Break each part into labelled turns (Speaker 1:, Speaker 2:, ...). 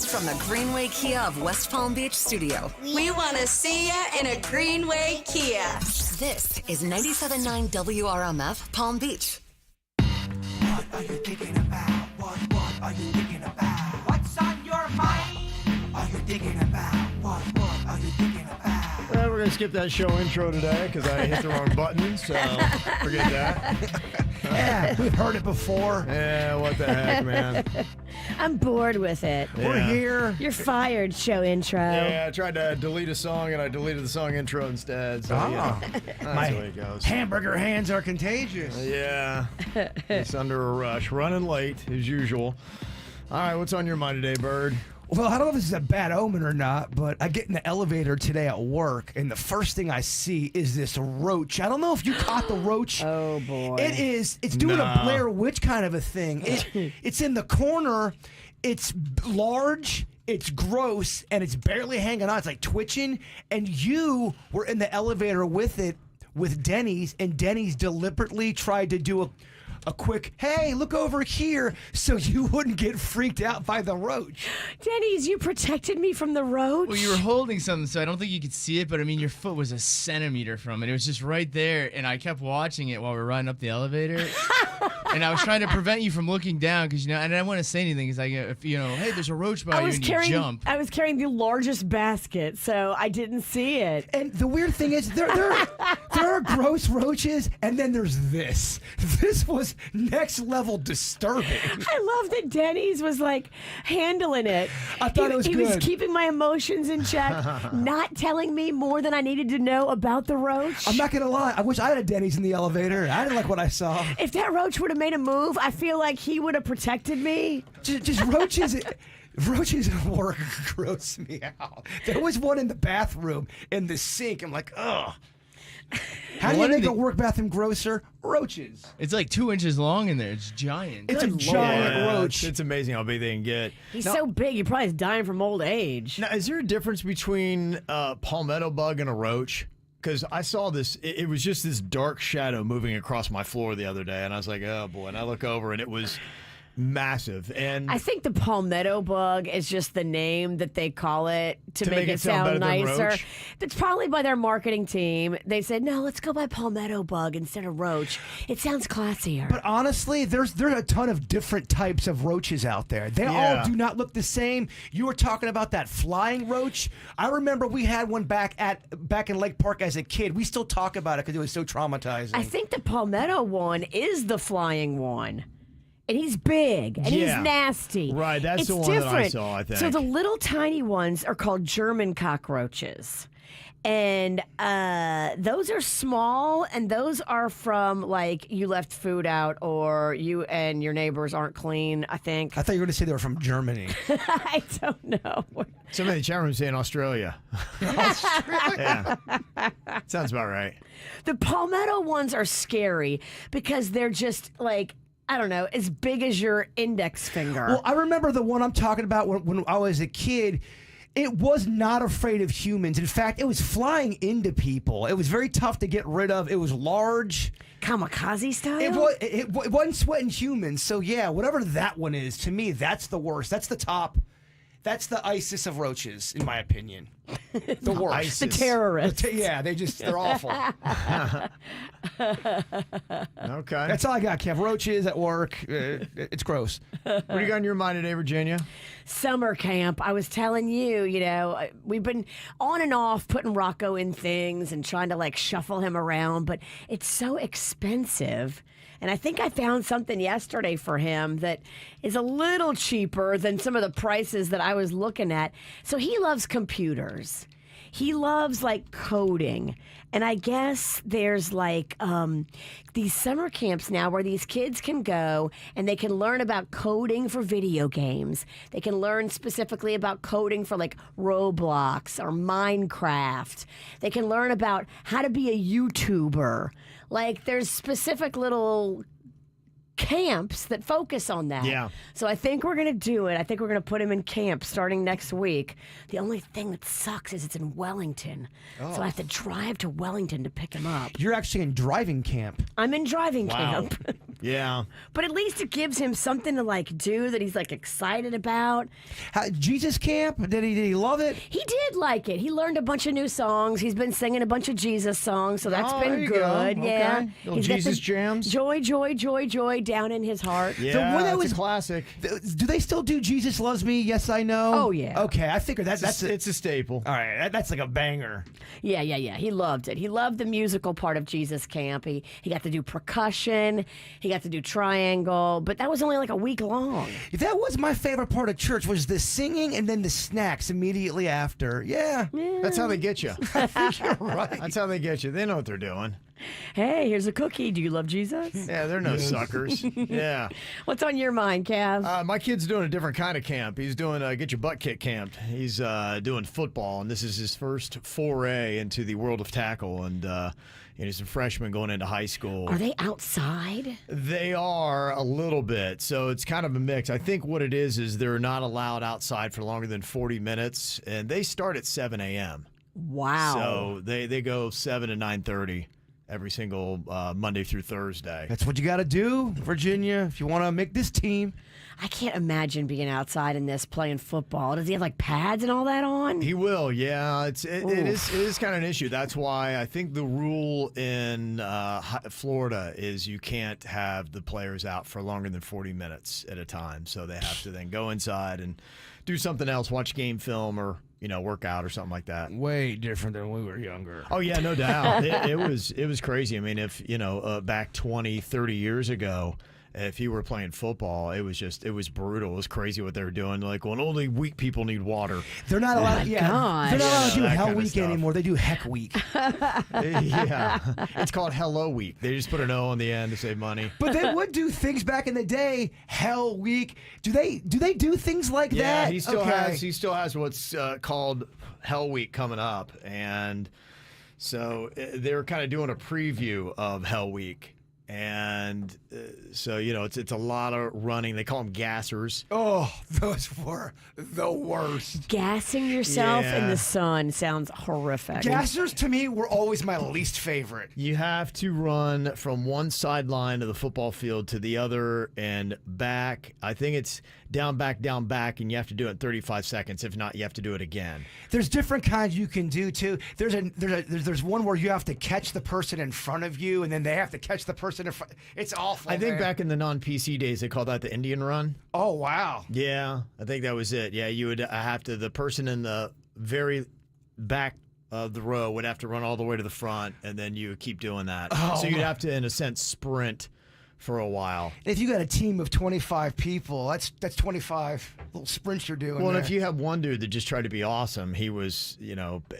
Speaker 1: From the Greenway Kia of West Palm Beach studio,
Speaker 2: We want to see ya in a Greenway Kia.
Speaker 1: this is 97.9 WRMF Palm Beach.
Speaker 3: What are you thinking about? What are you thinking about? What's on your mind? Are you thinking about? What are you thinking about?
Speaker 4: Well, we're going to skip that show intro today because I hit the wrong button, so forget that.
Speaker 5: Yeah, we've heard it before.
Speaker 4: Yeah, what the heck, man.
Speaker 6: I'm bored with it.
Speaker 5: We're
Speaker 4: Yeah.
Speaker 5: here.
Speaker 6: You're fired, show intro.
Speaker 4: Yeah, I tried to delete a song and I deleted the song intro instead. So, yeah, that's
Speaker 5: My
Speaker 4: the way it goes.
Speaker 5: hamburger hands are contagious.
Speaker 4: Yeah, it's under a rush. Running late, as usual. All right, what's on your mind today, Bird?
Speaker 5: Well, I don't know if this is a bad omen or not, but I get in the elevator today at work, and the first thing I see is this roach. I don't know if you caught the roach.
Speaker 6: Oh, boy.
Speaker 5: It's doing
Speaker 4: Nah.
Speaker 5: a Blair Witch kind of a thing. It's in the corner. It's large. It's gross, and it's barely hanging on. It's like twitching, and you were in the elevator with it with Denny's, and Denny's deliberately tried to do a quick, hey, look over here, so you wouldn't get freaked out by the roach.
Speaker 6: Denny's, you protected me from the roach.
Speaker 7: Well, you were holding something, so I don't think you could see it, but I mean, your foot was a centimeter from it. It was just right there, and I kept watching it while we were riding up the elevator. And I was trying to prevent you from looking down because, and I didn't want to say anything because, if hey, there's a roach by you and you jump.
Speaker 6: I was carrying the largest basket, so I didn't see it.
Speaker 5: And the weird thing is, there are gross roaches, and then there's this. This was next level disturbing.
Speaker 6: I love that Denny's was like handling it.
Speaker 5: I thought it was
Speaker 6: He
Speaker 5: good.
Speaker 6: was keeping my emotions in check, not telling me more than I needed to know about the roach.
Speaker 5: I'm not gonna lie. I wish I had a Denny's in the elevator. I didn't like what I saw.
Speaker 6: If that roach would have made a move, I feel like he would have protected me.
Speaker 5: Just roaches. Roaches at work gross me out. There was one in the bathroom in the sink. I'm like, ugh. How do you make a work bathroom grosser? Roaches.
Speaker 7: It's like 2 inches long in there. It's giant.
Speaker 5: It's a giant
Speaker 4: Yeah,
Speaker 5: roach.
Speaker 4: It's amazing how big they can get.
Speaker 6: He's so big, he probably is dying from old age.
Speaker 4: Now, is there a difference between a palmetto bug and a roach? Because I saw this, it was just this dark shadow moving across my floor the other day, and I was like, oh boy. And I look over, and it was massive. And
Speaker 6: I think the palmetto bug is just the name that they call it to make it sound
Speaker 4: better than
Speaker 6: nicer.
Speaker 4: roach?
Speaker 6: That's probably by their marketing team. They said, no, let's go by palmetto bug instead of roach. It sounds classier.
Speaker 5: But honestly, there's a ton of different types of roaches out there. They
Speaker 4: Yeah.
Speaker 5: all do not look the same. You were talking about that flying roach. I remember we had one back in Lake Park as a kid. We still talk about it because it was so traumatizing.
Speaker 6: I think the palmetto one is the flying one. And he's big, and
Speaker 4: Yeah.
Speaker 6: he's nasty.
Speaker 4: Right, that's
Speaker 6: it's
Speaker 4: the one that I
Speaker 6: different.
Speaker 4: saw, I think.
Speaker 6: So the little tiny ones are called German cockroaches. And those are small, and those are from, like, you left food out or you and your neighbors aren't clean, I think.
Speaker 5: I thought you were going to say they were from Germany.
Speaker 6: I don't know.
Speaker 4: somebody in the chat room saying Australia. Yeah. Sounds about right.
Speaker 6: The palmetto ones are scary because they're just, like, I don't know, as big as your index finger.
Speaker 5: Well, I remember the one I'm talking about when I was a kid. It was not afraid of humans. In fact, it was flying into people. It was very tough to get rid of. It was large.
Speaker 6: Kamikaze style?
Speaker 5: It wasn't sweating humans. So, yeah, whatever that one is, to me, that's the worst. That's the top. That's the ISIS of roaches, in my opinion. The worst.
Speaker 4: ISIS.
Speaker 6: The terrorists.
Speaker 5: They're awful.
Speaker 4: Okay.
Speaker 5: That's all I got, Kev. Roaches at work. It's gross.
Speaker 4: What do you got in your mind today, Virginia?
Speaker 6: Summer camp. I was telling you, we've been on and off putting Rocco in things and trying to like shuffle him around, but it's so expensive. And I think I found something yesterday for him that is a little cheaper than some of the prices that I was looking at. So he loves computers. He loves like coding. And I guess there's like these summer camps now where these kids can go and they can learn about coding for video games. They can learn specifically about coding for like Roblox or Minecraft. They can learn about how to be a YouTuber. Like there's specific little camps that focus on that.
Speaker 4: Yeah.
Speaker 6: So I think we're going to do it. I think we're going to put him in camp starting next week. The only thing that sucks is it's in Wellington. So I have to drive to Wellington to pick him up.
Speaker 5: You're actually in driving camp.
Speaker 6: I'm in driving camp.
Speaker 4: Yeah.
Speaker 6: But at least it gives him something to like do that he's like excited about.
Speaker 5: Jesus camp? Did he love it?
Speaker 6: He did like it. He learned a bunch of new songs. He's been singing a bunch of Jesus songs, so that's
Speaker 4: Oh, there
Speaker 6: been
Speaker 4: you
Speaker 6: good.
Speaker 4: go.
Speaker 6: Yeah.
Speaker 4: Okay. Little
Speaker 6: He's got
Speaker 4: Jesus
Speaker 6: the
Speaker 4: jams.
Speaker 6: Joy, joy, joy, joy down in his heart.
Speaker 4: Yeah,
Speaker 5: one that
Speaker 4: that's
Speaker 5: was-
Speaker 4: a classic.
Speaker 5: Do they still do Jesus Loves Me? Yes, I Know?
Speaker 6: Oh, yeah.
Speaker 5: Okay, I figured that's
Speaker 4: It's a staple.
Speaker 5: all right, that's like a banger.
Speaker 6: Yeah. He loved it. He loved the musical part of Jesus Camp. He got to do percussion. He got to do triangle, but that was only like a week long.
Speaker 5: That was my favorite part of church was the singing and then the snacks immediately after. Yeah.
Speaker 4: That's how they get you.
Speaker 5: You're right.
Speaker 4: That's how they get you. They know what they're doing.
Speaker 6: Hey, here's a cookie. Do you love Jesus?
Speaker 4: Yeah, they're no suckers. Yeah.
Speaker 6: What's on your mind, Cav?
Speaker 4: My kid's doing a different kind of camp. He's doing Get Your Butt Kicked camp. He's doing football, and this is his first foray into the world of tackle. And he's a freshman going into high school.
Speaker 6: Are they outside?
Speaker 4: They are a little bit. So it's kind of a mix. I think what it is they're not allowed outside for longer than 40 minutes, and they start at 7 a.m.
Speaker 6: Wow.
Speaker 4: So they go 7 to 9:30 every single Monday through Thursday.
Speaker 5: That's what you got to do, Virginia, if you want to make this team.
Speaker 6: I can't imagine being outside in this playing football. Does he have like pads and all that on?
Speaker 4: He will, yeah. It is kind of an issue. That's why I think the rule in Florida is you can't have the players out for longer than 40 minutes at a time. So they have to then go inside and do something else, watch game film or work out or something like that.
Speaker 5: Way different than when we were younger.
Speaker 4: Oh yeah, no doubt. It was crazy. I mean, if back 20, 30 years ago, if you were playing football, it was brutal. It was crazy what they were doing. Like, well, only weak people need water.
Speaker 5: They're not allowed.
Speaker 6: gosh.
Speaker 5: They're not allowed to do
Speaker 4: that
Speaker 5: Hell
Speaker 4: kind of
Speaker 5: Week
Speaker 4: stuff.
Speaker 5: anymore. They do Heck Week.
Speaker 4: Yeah, it's called Hello Week. They just put an O on the end to save money.
Speaker 5: But they would do things back in the day. Hell Week. Do they do things like
Speaker 4: Yeah,
Speaker 5: that?
Speaker 4: he still
Speaker 5: Okay.
Speaker 4: has what's called Hell Week coming up, and so they're kind of doing a preview of Hell Week. And so it's a lot of running. They call them gassers.
Speaker 5: Oh, those were the worst.
Speaker 6: Gassing yourself in
Speaker 4: Yeah.
Speaker 6: the sun sounds horrific.
Speaker 5: Gassers to me were always my least favorite.
Speaker 4: You have to run from one sideline of the football field to the other and back. I think it's down, back, and you have to do it in 35 seconds. If not, you have to do it again.
Speaker 5: There's different kinds you can do too. There's one where you have to catch the person in front of you, and then they have to catch the person in front. It's awful.
Speaker 4: I think
Speaker 5: man.
Speaker 4: back in the non-PC days, they called that the Indian Run.
Speaker 5: Oh wow.
Speaker 4: Yeah, I think that was it. Yeah, you would have to, the person in the very back of the row would have to run all the way to the front, and then you would keep doing that.
Speaker 5: Oh,
Speaker 4: So you'd have to, in a sense, sprint for a while.
Speaker 5: If you got a team of 25 people, that's 25 little sprints you're doing.
Speaker 4: Well, and
Speaker 5: there.
Speaker 4: if you have one dude that just tried to be awesome, he was,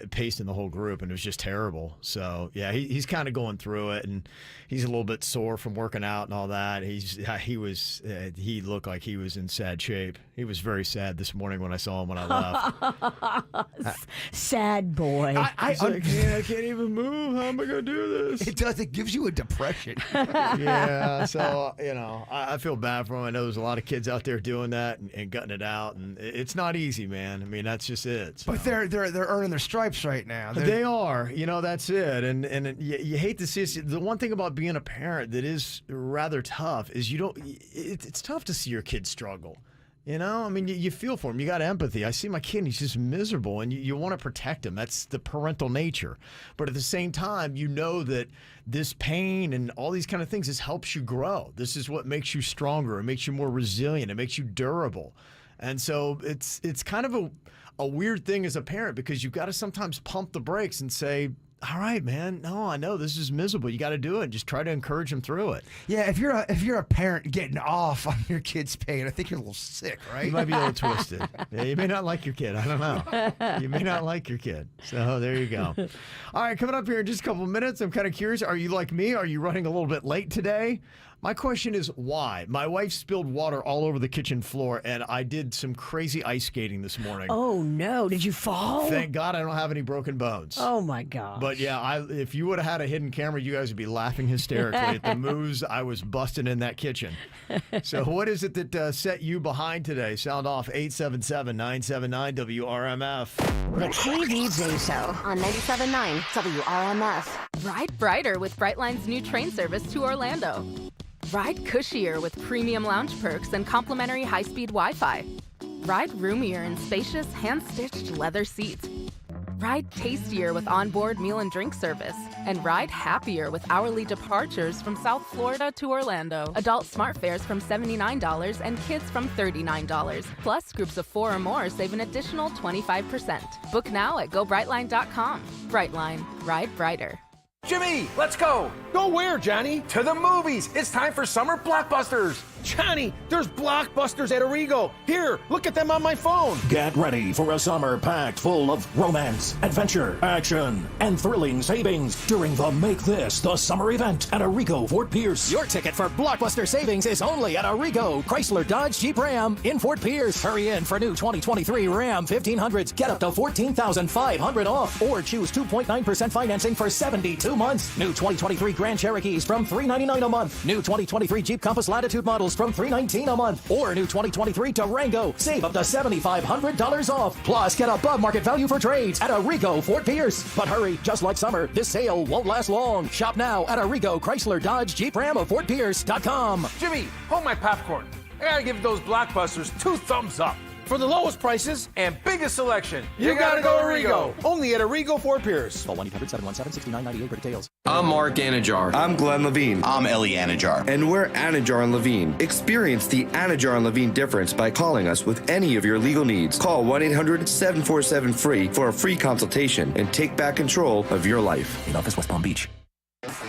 Speaker 4: pacing the whole group, and it was just terrible. So, yeah, he's kind of going through it, and he's a little bit sore from working out and all that. He looked like he was in sad shape. He was very sad this morning when I saw him when I left.
Speaker 6: Sad boy.
Speaker 4: He's like, man, I can't even move. How am I going to do this?
Speaker 5: it does. It gives you a depression.
Speaker 4: Yeah, so I feel bad for him. I know there's a lot of kids out there doing that and gutting it out, and it's not easy, man. I mean, that's just it. So.
Speaker 5: But they're earning their stripes right now.
Speaker 4: They are, that's it, and you hate to see it. The one thing about being a parent that is rather tough is it's tough to see your kids struggle. I mean, you feel for him. You got empathy. I see my kid, and he's just miserable, and you want to protect him. That's the parental nature. But at the same time, you know that this pain and all these kind of things, this helps you grow. This is what makes you stronger. It makes you more resilient. It makes you durable. And so it's kind of a weird thing as a parent, because you've got to sometimes pump the brakes and say, all right, man. No, I know this is miserable. You got to do it. Just try to encourage them through it.
Speaker 5: Yeah, if you're a parent getting off on your kid's pain, I think you're a little sick, right?
Speaker 4: You might be a little twisted. Yeah, you may not like your kid. I don't know. You may not like your kid. So there you go. All right, coming up here in just a couple of minutes, I'm kind of curious. Are you like me? Are you running a little bit late today? My question is why? My wife spilled water all over the kitchen floor, and I did some crazy ice skating this morning.
Speaker 6: Oh no! Did you fall?
Speaker 4: Thank God I don't have any broken bones.
Speaker 6: Oh my God!
Speaker 4: But yeah, if you would have had a hidden camera, you guys would be laughing hysterically at the moves I was busting in that kitchen. So what is it that set you behind today? Sound off 877-979-WRMF.
Speaker 1: The Kvj Show on 97.9 WRMF.
Speaker 8: Ride brighter with Brightline's new train service to Orlando. Ride cushier with premium lounge perks and complimentary high-speed Wi-Fi. Ride roomier in spacious, hand-stitched leather seats. Ride tastier with onboard meal and drink service. And ride happier with hourly departures from South Florida to Orlando. Adult smart fares from $79 and kids from $39. Plus, groups of 4 or more save an additional 25%. Book now at GoBrightline.com. Brightline. Ride brighter.
Speaker 9: Jimmy, let's go. Go where, Johnny? To the movies. It's time for summer blockbusters. Johnny, there's blockbusters at Arrigo. Here, look at them on my phone.
Speaker 10: Get ready for a summer packed full of romance, adventure, action, and thrilling savings during the Make This the Summer event at Arrigo Fort Pierce.
Speaker 11: Your ticket for blockbuster savings is only at Arrigo Chrysler Dodge Jeep Ram in Fort Pierce. Hurry in for new 2023 Ram 1500s. Get up to $14,500 off or choose 2.9% financing for 72 months. New 2023 Grand Cherokees from $399 a month. New 2023 Jeep Compass Latitude models from $319 a month. Or new 2023 Durango. Save up to $7,500 off. Plus, get above market value for trades at Arrigo Fort Pierce. But hurry, just like summer, this sale won't last long. Shop now at Arrigo Chrysler Dodge Jeep Ram of FortPierce.com.
Speaker 9: Jimmy, hold my popcorn. I gotta give those blockbusters 2 thumbs up. For the lowest prices and biggest selection, you gotta go Arrigo. Only at Arrigo Fort Pierce.
Speaker 11: Call 1-800-717-6998 for details.
Speaker 12: I'm Mark Anajar.
Speaker 13: I'm Glenn Levine.
Speaker 14: I'm Ellie Anajar.
Speaker 13: And we're Anajar and Levine. Experience the Anajar and Levine difference by calling us with any of your legal needs. Call 1-800-747-FREE for a free consultation and take back control of your life.
Speaker 11: In office, West Palm Beach.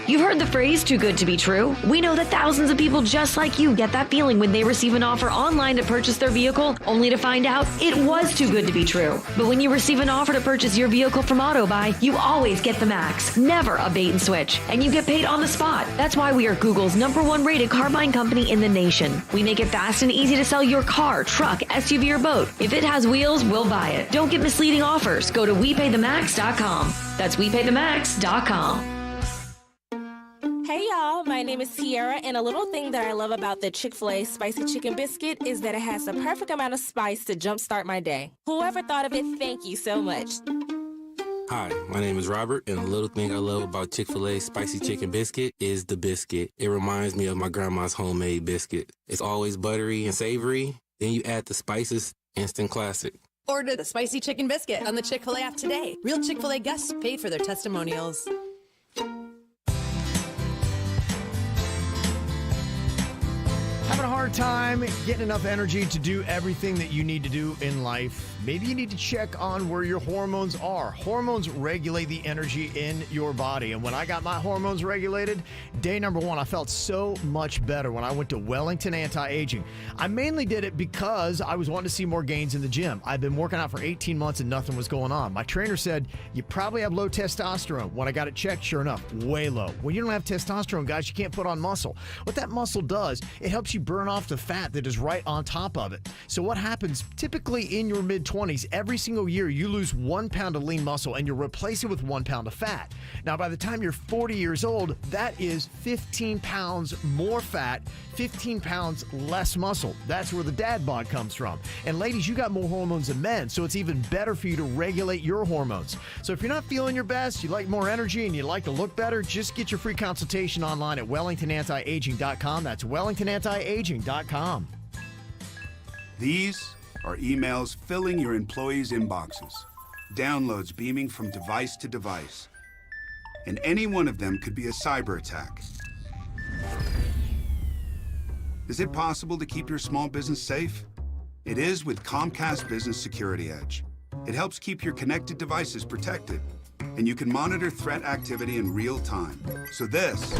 Speaker 15: You've heard the phrase, too good to be true. We know that thousands of people just like you get that feeling when they receive an offer online to purchase their vehicle, only to find out it was too good to be true. But when you receive an offer to purchase your vehicle from AutoBuy, you always get the max, never a bait and switch, and you get paid on the spot. That's why we are Google's #1 rated car buying company in the nation. We make it fast and easy to sell your car, truck, SUV, or boat. If it has wheels, we'll buy it. Don't get misleading offers. Go to WePayTheMax.com. That's WePayTheMax.com.
Speaker 16: Hey y'all, my name is Tiara, and a little thing that I love about the Chick-fil-A Spicy Chicken Biscuit is that it has the perfect amount of spice to jumpstart my day. Whoever thought of it, thank you so much.
Speaker 17: Hi, my name is Robert, and a little thing I love about Chick-fil-A Spicy Chicken Biscuit is the biscuit. It reminds me of my grandma's homemade biscuit. It's always buttery and savory, then you add the spices, instant classic.
Speaker 18: Order the Spicy Chicken Biscuit on the Chick-fil-A app today. Real Chick-fil-A guests paid for their testimonials.
Speaker 4: Having a hard time getting enough energy to do everything that you need to do in life? Maybe you need to check on where your hormones are. Hormones regulate the energy in your body. And when I got my hormones regulated, day number 1, I felt so much better when I went to Wellington Anti-Aging. I mainly did it because I was wanting to see more gains in the gym. I've been working out for 18 months and nothing was going on. My trainer said, you probably have low testosterone. When I got it checked, sure enough, way low. When you don't have testosterone, guys, you can't put on muscle. What that muscle does, it helps you burn off the fat that is right on top of it. So what happens typically in your mid-20s, every single year you lose 1 pound of lean muscle and you replace it with 1 pound of fat. Now by the time you're 40 years old, that is 15 pounds more fat, 15 pounds less muscle. That's where the dad bod comes from. And ladies, you got more hormones than men, so it's even better for you to regulate your hormones. So if you're not feeling your best, you like more energy, and you like to look better, just get your free consultation online at WellingtonAntiAging.com. That's WellingtonAntiAging.com.
Speaker 19: These are emails filling your employees' inboxes, downloads beaming from device to device. And any one of them could be a cyber attack. Is it possible to keep your small business safe? It is with Comcast Business Security Edge. It helps keep your connected devices protected, and you can monitor threat activity in real time. So this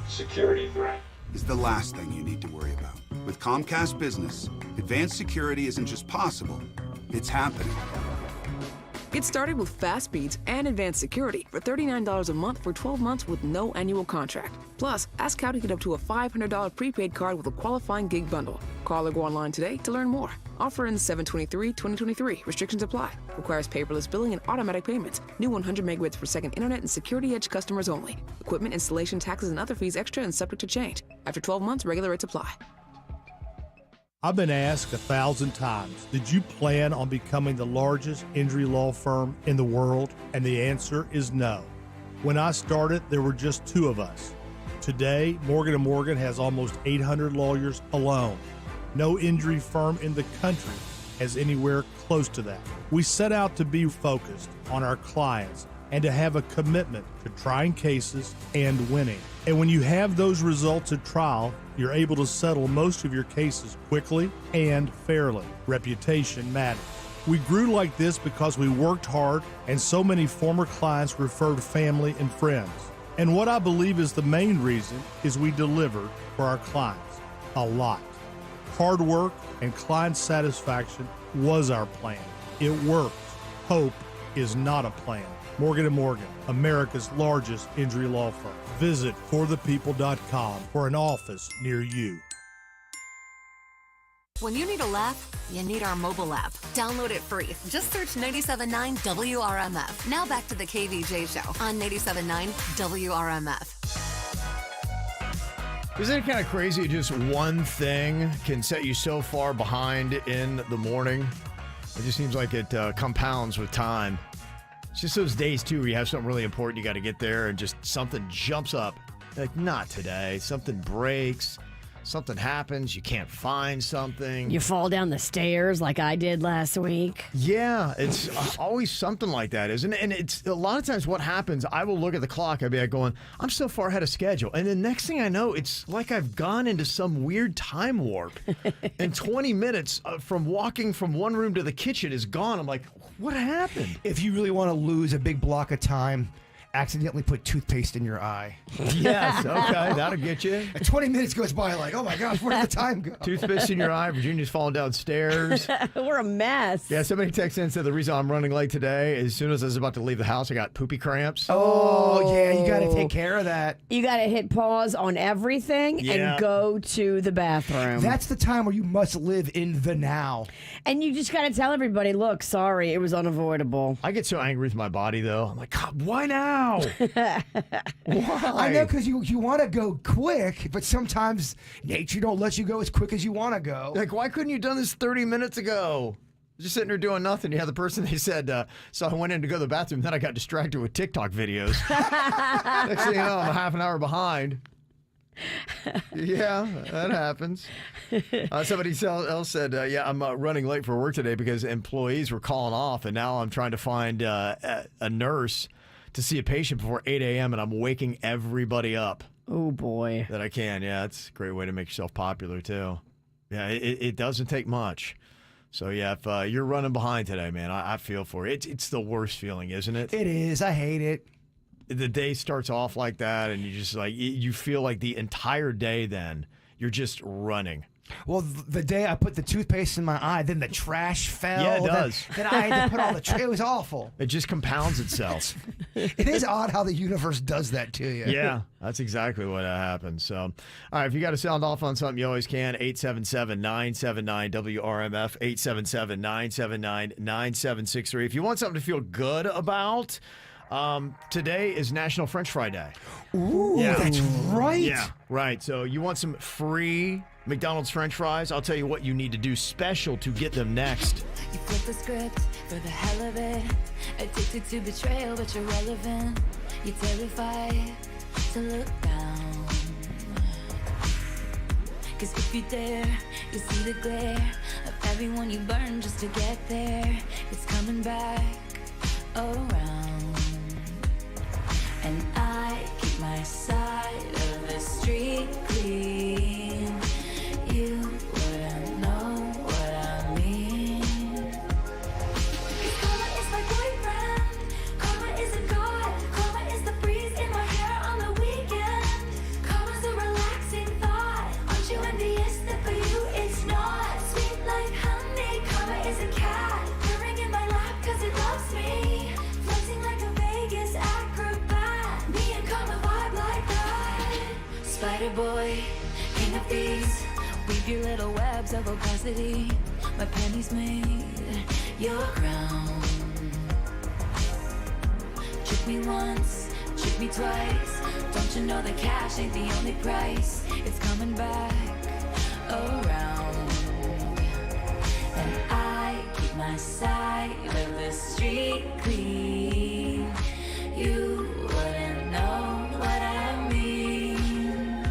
Speaker 19: security threat is the last thing you need to worry about. With Comcast Business, advanced security isn't just possible, it's happening.
Speaker 20: Get started with fast speeds and advanced security for $39 a month for 12 months with no annual contract. Plus, ask how to get up to a $500 prepaid card with a qualifying gig bundle. Call or go online today to learn more. Offer ends 7/23/2023. Restrictions apply. Requires paperless billing and automatic payments. New 100 megabits per second internet and Security Edge customers only. Equipment, installation, taxes, and other fees extra and subject to change. After 12 months, regular rates apply.
Speaker 12: I've been asked 1,000 times, did you plan on becoming the largest injury law firm in the world? And the answer is no. When I started, there were just 2 of us. Today, Morgan & Morgan has almost 800 lawyers alone. No injury firm in the country has anywhere close to that. We set out to be focused on our clients and to have a commitment to trying cases and winning. And when you have those results at trial, you're able to settle most of your cases quickly and fairly. Reputation matters. We grew like this because we worked hard and so many former clients referred family and friends. And what I believe is the main reason is we delivered for our clients a lot. Hard work and client satisfaction was our plan. It worked. Hope is not a plan. Morgan & Morgan, America's largest injury law firm. Visit forthepeople.com for an office near you.
Speaker 1: When you need a laugh, you need our mobile app. Download it free. Just search 97.9 WRMF. Now back to the KVJ show on 97.9 WRMF.
Speaker 4: Isn't it kind of crazy? Just one thing can set you so far behind in the morning. It just seems like it compounds with time. It's just those days, too, where you have something really important, you got to get there, and just something jumps up. Like, not today. Something breaks. Something happens. You can't find something.
Speaker 6: You fall down the stairs like I did last week.
Speaker 4: Yeah, it's always something like that, isn't it? And it's a lot of times what happens, I will look at the clock, I'll be like going, I'm so far ahead of schedule. And the next thing I know, it's like I've gone into some weird time warp. And 20 minutes from walking from one room to the kitchen is gone. I'm like, what happened?
Speaker 5: If you really want to lose a big block of time, accidentally put toothpaste in your eye.
Speaker 4: Yes, okay, that'll get you.
Speaker 5: 20 minutes goes by like, oh my gosh, where did the time go?
Speaker 4: Toothpaste in your eye, Virginia's falling downstairs.
Speaker 6: We're a mess.
Speaker 4: Yeah, somebody texted in and said the reason I'm running late today, as soon as I was about to leave the house, I got poopy cramps.
Speaker 5: Oh, yeah, you got to take care of that.
Speaker 6: You got to hit pause on everything and go to the bathroom.
Speaker 5: That's the time where you must live in the now.
Speaker 6: And you just got to tell everybody, look, sorry, it was unavoidable.
Speaker 4: I get so angry with my body, though. I'm like, God, why now? Why?
Speaker 5: I know, because you want to go quick, but sometimes nature don't let you go as quick as you want to go.
Speaker 4: Like, why couldn't you have done this 30 minutes ago? Just sitting there doing nothing. You had the person, they said, so I went in to go to the bathroom, then I got distracted with TikTok videos. Next thing you know, I'm a half an hour behind. Yeah, that happens. Somebody else said, yeah, I'm running late for work today because employees were calling off, and now I'm trying to find a nurse to see a patient before 8 a.m., and I'm waking everybody up.
Speaker 6: Oh, boy.
Speaker 4: That I can, yeah. It's a great way to make yourself popular, too. Yeah, it doesn't take much. So, yeah, if you're running behind today, man, I feel for it. It's the worst feeling, isn't it?
Speaker 5: It is. I hate it.
Speaker 4: The day starts off like that, and you just like, you feel like the entire day then, you're just running.
Speaker 5: Well, the day I put the toothpaste in my eye, then the trash fell.
Speaker 4: Yeah, it does.
Speaker 5: Then I had to put all the it was awful.
Speaker 4: It just compounds itself.
Speaker 5: It is odd how the universe does that to you.
Speaker 4: Yeah, that's exactly what happens. So, all right, if you got to sound off on something, you always can. 877-979-WRMF, 877-979-9763. If you want something to feel good about, today is National French Fry Day.
Speaker 5: Ooh, that's right.
Speaker 4: Yeah, right. So you want some free McDonald's French fries? I'll tell you what you need to do special to get them next.
Speaker 14: You flip the script for the hell of it. Addicted to betrayal, but you're relevant. You're terrified to look down. Cause if you dare, you see the glare of everyone you burn just to get there. It's coming back around. And I keep my side of the street clean. You wouldn't know what I mean. Cause karma is my boyfriend. Karma is a god. Karma is the breeze in my hair on the weekend. Karma's a relaxing thought. Aren't you envious that for you it's not? Sweet like honey. Karma is a cat. Purring in my lap cause it loves me. Floating like a Vegas acrobat. Me and karma vibe like that. boy, king of thieves. Weave your little webs of opacity. My pennies made your crown. Trick me once, trick me twice. Don't you know that cash ain't the only price? It's coming back around. And I keep my side of the street clean. You wouldn't know what I mean.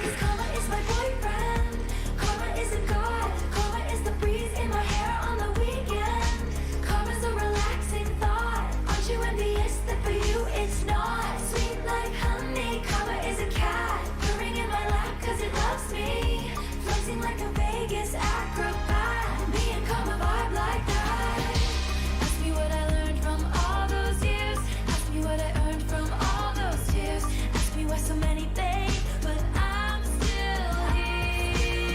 Speaker 14: 'Cause karma is my boyfriend. Karma is a god. Karma is the breeze in my hair on the weekend. Karma's a relaxing thought. Aren't you envious that for you it's not? Sweet like honey. Karma is a cat. Purring in my lap 'cause it loves me. Flexing like a Vegas acrobat. Me and karma vibe like that. Ask me what I learned from all those years. Ask me what I earned from all those tears. Ask me why so many fade, but I'm still here.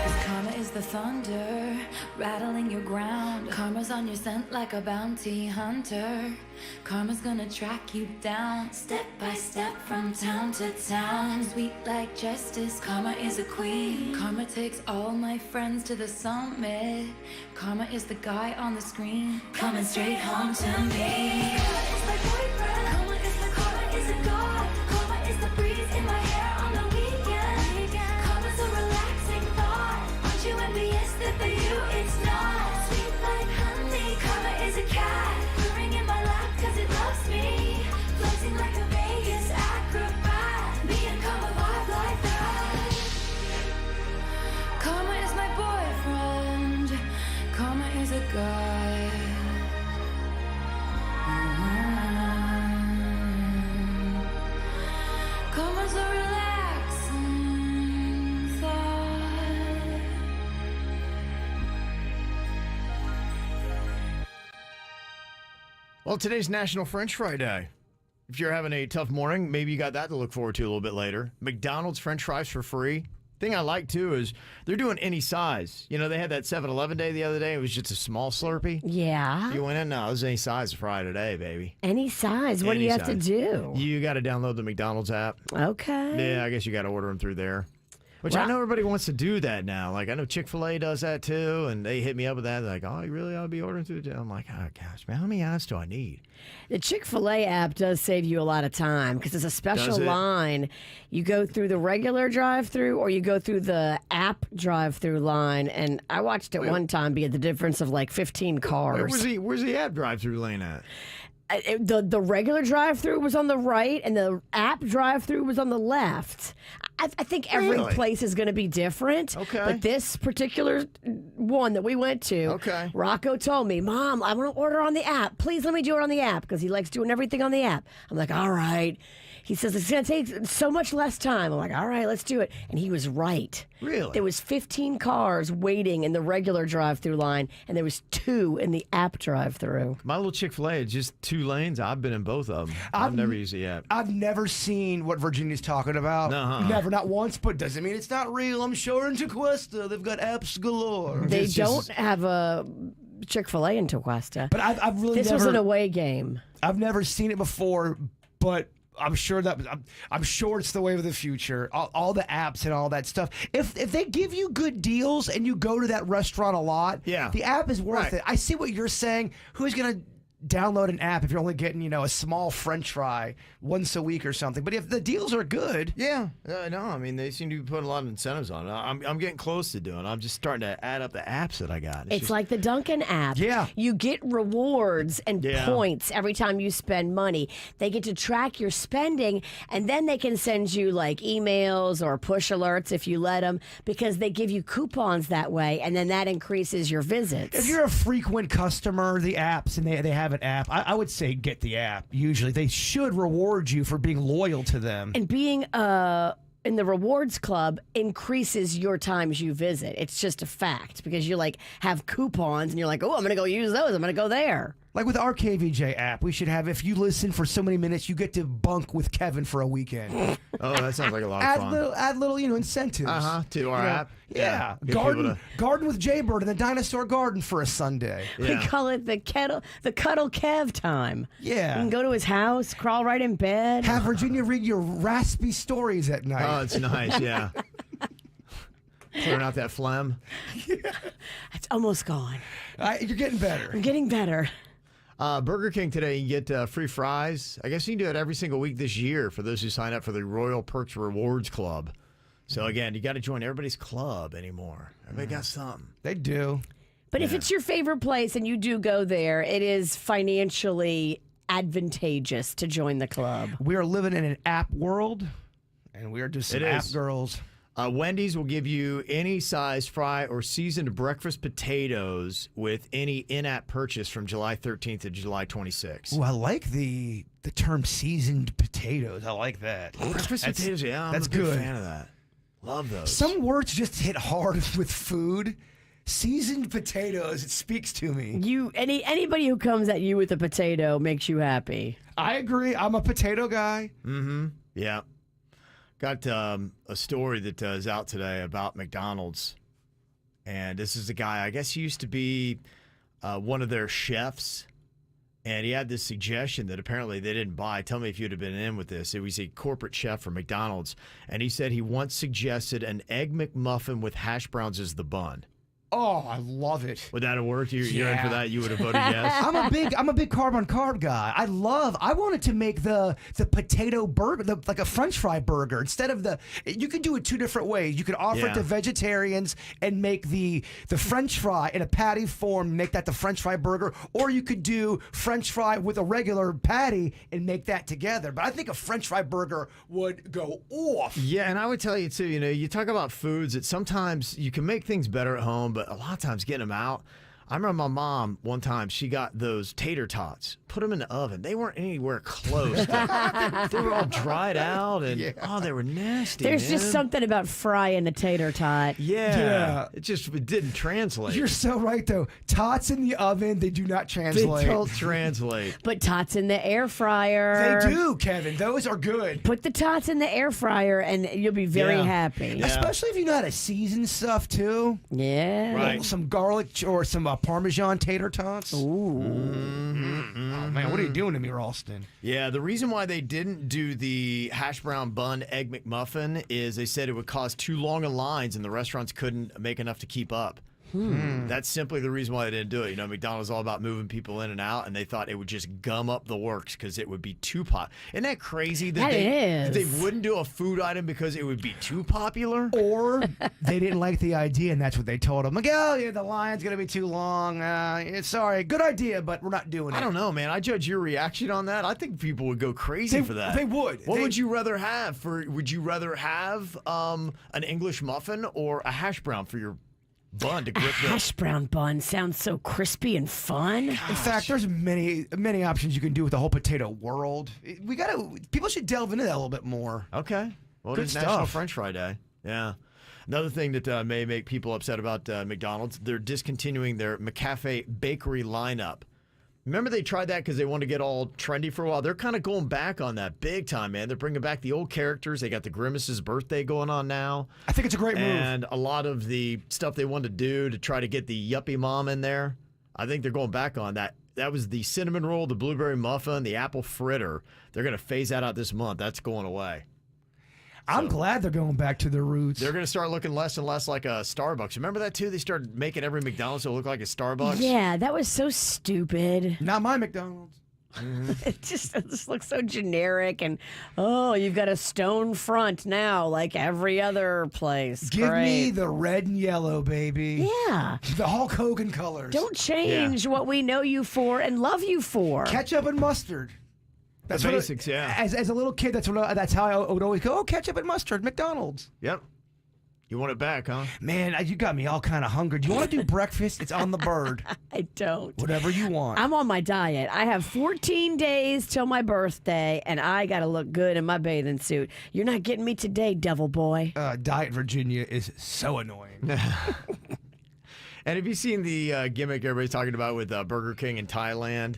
Speaker 14: 'Cause karma is the thunder rattling your ground. Karma's on your scent like a bounty hunter. Karma's gonna track you down, step by step from town to town. Sweet like justice, karma is a queen. Karma takes all my friends to the summit. Karma is the guy on the screen, coming straight home to me. Karma is my boyfriend. Karma is a god. Karma is the breeze in my hair on the weekend. Karma's a relaxing thought. Aren't you envious that for you it's not? Sweet like honey. Karma is a cat. Purring in my lap 'cause it loves me. Flexing like a Vegas acrobat. Me and karma vibe like that. Karma is my boyfriend. Karma is a guy. Karma's a relaxing thought.
Speaker 4: Well, today's National French Fry Day. If you're having a tough morning, maybe you got that to look forward to a little bit later. McDonald's French fries for free. Thing I like, too, is they're doing any size. You know, they had that 7-Eleven day the other day. It was just a small Slurpee.
Speaker 6: Yeah.
Speaker 4: You went in, no, it was any size fry today, baby.
Speaker 6: Any size. What do you have to do?
Speaker 4: You got to download the McDonald's app.
Speaker 6: Okay.
Speaker 4: Yeah, I guess you got to order them through there. Which
Speaker 6: Well-
Speaker 4: I know everybody wants to do that now. Like, I know Chick-fil-A does that, too, and they hit me up with that. They're like, oh, you really ought to be ordering through there? I'm like, oh, gosh, man, how many apps do I need?
Speaker 6: The Chick-fil-A app does save you a lot of time because it's a special
Speaker 4: Does it?
Speaker 6: line. You go through the regular drive-through or you go through the app drive-through line. And I watched it one time be the difference of like 15 cars.
Speaker 4: Where's the app drive-through lane at?
Speaker 6: The regular drive-through was on the right and the app drive-through was on the left. I think every
Speaker 4: Really?
Speaker 6: place is going to be different.
Speaker 4: Okay.
Speaker 6: But this particular one that we went to, Rocco told me, Mom, I want to order on the app. Please let me do it on the app because he likes doing everything on the app. I'm like, all right. He says, it's going to take so much less time. I'm like, all right, let's do it. And he was right.
Speaker 4: Really?
Speaker 6: There was 15 cars waiting in the regular drive-through line, and there was 2 in the app drive-through.
Speaker 4: My little Chick-fil-A is just 2 lanes. I've been in both of them. I've never used the app.
Speaker 5: I've never seen what Virginia's talking about.
Speaker 4: Uh-huh.
Speaker 5: Never, not once, but doesn't mean it's not real. I'm sure in Tequesta, they've got apps galore.
Speaker 6: They don't have a Chick-fil-A in Tequesta.
Speaker 5: But I've really
Speaker 6: This
Speaker 5: never.
Speaker 6: was an away game.
Speaker 5: I've never seen it before, but I'm sure I'm sure it's the way of the future. All the apps and all that stuff. If they give you good deals and you go to that restaurant a lot, the app is worth it. I see what you're saying. Who's gonna download an app if you're only getting a small French fry once a week or something? But if the deals are good,
Speaker 4: no, I mean they seem to be putting a lot of incentives on it. I'm getting close to doing it. I'm just starting to add up the apps that I got.
Speaker 6: It's
Speaker 4: just,
Speaker 6: like the Dunkin' app.
Speaker 4: Yeah.
Speaker 6: You get rewards and
Speaker 4: Yeah.
Speaker 6: points every time you spend money. They get to track your spending, and then they can send you like emails or push alerts if you let them because they give you coupons that way, and then that increases your visits.
Speaker 5: if you're a frequent customer, the apps and they have an app, I would say get the app. Usually, they should reward you for being loyal to them.
Speaker 6: And being in the rewards club increases your times you visit. It's just a fact because you like have coupons and you're like, oh, I'm going to go use those. I'm going to go there.
Speaker 5: Like with our KVJ app, we should have, if you listen for so many minutes, you get to bunk with Kevin for a weekend.
Speaker 4: Oh, that sounds like a lot of fun.
Speaker 5: Add little, incentives.
Speaker 4: To our app.
Speaker 5: Yeah.
Speaker 4: Get people
Speaker 5: Garden with Jaybird in the Dinosaur Garden for a Sunday.
Speaker 6: We call it the Cuddle Kev time.
Speaker 5: Yeah.
Speaker 6: You can go to his house, crawl right in bed.
Speaker 5: Have Virginia read your raspy stories at night.
Speaker 4: Oh, it's nice, yeah. Clearing out that phlegm.
Speaker 6: It's almost gone.
Speaker 5: You're getting better.
Speaker 6: I'm getting better.
Speaker 4: Burger King today, you get free fries. I guess you can do it every single week this year for those who sign up for the Royal Perks Rewards Club. So, again, you got to join everybody's club anymore. Everybody got something.
Speaker 5: They do.
Speaker 6: But if it's your favorite place and you do go there, it is financially advantageous to join the club.
Speaker 5: We are living in an app world, and we are just some app girls.
Speaker 4: Wendy's will give you any size fry or seasoned breakfast potatoes with any in-app purchase from July 13th to July 26th.
Speaker 5: Ooh, I like the term seasoned potatoes. I like that.
Speaker 4: Breakfast potatoes, yeah,
Speaker 5: that's
Speaker 4: I'm a big
Speaker 5: good.
Speaker 4: fan of that. Love those.
Speaker 5: Some words just hit hard with food. Seasoned potatoes, it speaks to me.
Speaker 6: Anybody who comes at you with a potato makes you happy.
Speaker 5: I agree. I'm a potato guy.
Speaker 4: Mm-hmm. Yeah. Got a story that is out today about McDonald's. And this is a guy, I guess he used to be one of their chefs. And he had this suggestion that apparently they didn't buy. Tell me if you'd have been in with this. It was a corporate chef for McDonald's. And he said he once suggested an Egg McMuffin with hash browns as the bun.
Speaker 5: Oh, I love it.
Speaker 4: Would that have worked? You're in for that? You would have voted yes?
Speaker 5: I'm a big carb on carb guy. I wanted to make the potato burger, like a French fry burger. Instead of you could do it two different ways. You could offer it to vegetarians and make the French fry in a patty form, make that the French fry burger, or you could do French fry with a regular patty and make that together. But I think a French fry burger would go off.
Speaker 4: Yeah, and I would tell you too, you talk about foods that sometimes you can make things better at home, but a lot of times getting them out. I remember my mom one time, she got those tater tots, put them in the oven. They weren't anywhere close. They were all dried out and they were nasty.
Speaker 6: There's just
Speaker 4: man.
Speaker 6: something about frying a tater tot.
Speaker 4: Yeah. It didn't translate.
Speaker 5: You're so right though. Tots in the oven, they do not translate.
Speaker 4: They don't translate.
Speaker 6: But tots in the air fryer.
Speaker 5: They do, Kevin. Those are good.
Speaker 6: Put the tots in the air fryer and you'll be very happy.
Speaker 5: Yeah. Especially if you know how to season stuff too.
Speaker 6: Yeah.
Speaker 4: Right.
Speaker 5: Some garlic or some Parmesan tater tots.
Speaker 6: Ooh.
Speaker 5: Oh, man, what are you doing to me, Ralston?
Speaker 4: Yeah, the reason why they didn't do the hash brown bun Egg McMuffin is they said it would cause too long a lines and the restaurants couldn't make enough to keep up. That's simply the reason why they didn't do it. McDonald's is all about moving people in and out, and they thought it would just gum up the works because it would be too popular. Isn't that crazy that they wouldn't do a food item because it would be too popular?
Speaker 5: Or they didn't like the idea, and that's what they told them. Like, the line's going to be too long. Sorry, good idea, but we're not doing it.
Speaker 4: I don't know, man. I judge your reaction on that. I think people would go crazy for that.
Speaker 5: They would.
Speaker 4: What would you rather have? Would you rather have an English muffin or a hash brown for your bun to grip
Speaker 6: a hash brown bun sounds so crispy and fun.
Speaker 5: In fact, there's many options you can do with the whole potato world. People should delve into that a little bit more.
Speaker 4: Okay. Well,
Speaker 5: Good
Speaker 4: it's National
Speaker 5: stuff.
Speaker 4: French Fry Day. Yeah. Another thing that may make people upset about McDonald's, they're discontinuing their McCafe bakery lineup. Remember they tried that because they wanted to get all trendy for a while? They're kind of going back on that big time, man. They're bringing back the old characters. They got the Grimace's birthday going on now.
Speaker 5: I think it's a great move.
Speaker 4: And a lot of the stuff they wanted to do to try to get the yuppie mom in there, I think they're going back on that. That was the cinnamon roll, the blueberry muffin, the apple fritter. They're going to phase that out this month. That's going away.
Speaker 5: I'm glad they're going back to their roots.
Speaker 4: They're going to start llooking less and less like a Starbucks. Remember that, too? They started making every McDonald's to look like a Starbucks.
Speaker 6: Yeah, that was so stupid.
Speaker 5: Not my McDonald's.
Speaker 6: It just looks so generic, and you've got a stone front now, like every other place.
Speaker 5: Give
Speaker 6: Great.
Speaker 5: me the red and yellow, baby.
Speaker 6: Yeah.
Speaker 5: The Hulk Hogan colors.
Speaker 6: Don't change what we know you for and love you for.
Speaker 5: Ketchup and mustard.
Speaker 4: That's the basics, yeah.
Speaker 5: As a little kid, that's how I would always go, ketchup and mustard, McDonald's.
Speaker 4: Yep. You want it back, huh?
Speaker 5: Man, you got me all kind of hungry. Do you want to do breakfast? It's on the bird.
Speaker 6: I don't.
Speaker 5: Whatever you want.
Speaker 6: I'm on my diet. I have 14 days till my birthday, and I got to look good in my bathing suit. You're not getting me today, devil boy.
Speaker 5: Diet Virginia is so annoying.
Speaker 4: And have you seen the gimmick everybody's talking about with Burger King in Thailand?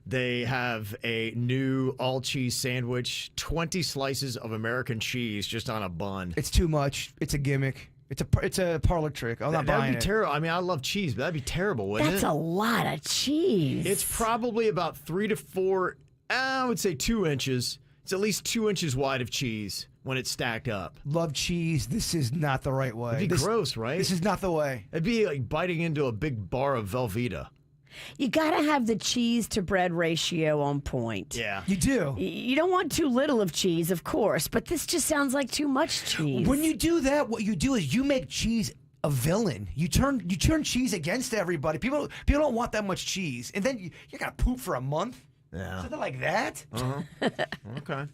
Speaker 4: They have a new all-cheese sandwich, 20 slices of American cheese just on a bun.
Speaker 5: It's too much. It's a gimmick. It's a parlor trick. I'm not buying
Speaker 4: That'd be
Speaker 5: it.
Speaker 4: terrible. I mean, I love cheese, but that'd be terrible, wouldn't it?
Speaker 6: That's a lot of cheese.
Speaker 4: It's probably about 3 to 4, I would say 2 inches. It's at least 2 inches wide of cheese when it's stacked up.
Speaker 5: Love cheese. This is not the right way.
Speaker 4: It'd be gross, right?
Speaker 5: This is not the way.
Speaker 4: It'd be like biting into a big bar of Velveeta.
Speaker 6: You got to have the cheese to bread ratio on point.
Speaker 4: Yeah.
Speaker 5: You do.
Speaker 6: You don't want too little of cheese, of course, but this just sounds like too much cheese.
Speaker 5: When you do that, what you do is you make cheese a villain. You turn cheese against everybody. People don't want that much cheese, and then you got to poop for a month.
Speaker 4: Yeah.
Speaker 5: Something like that.
Speaker 4: Okay.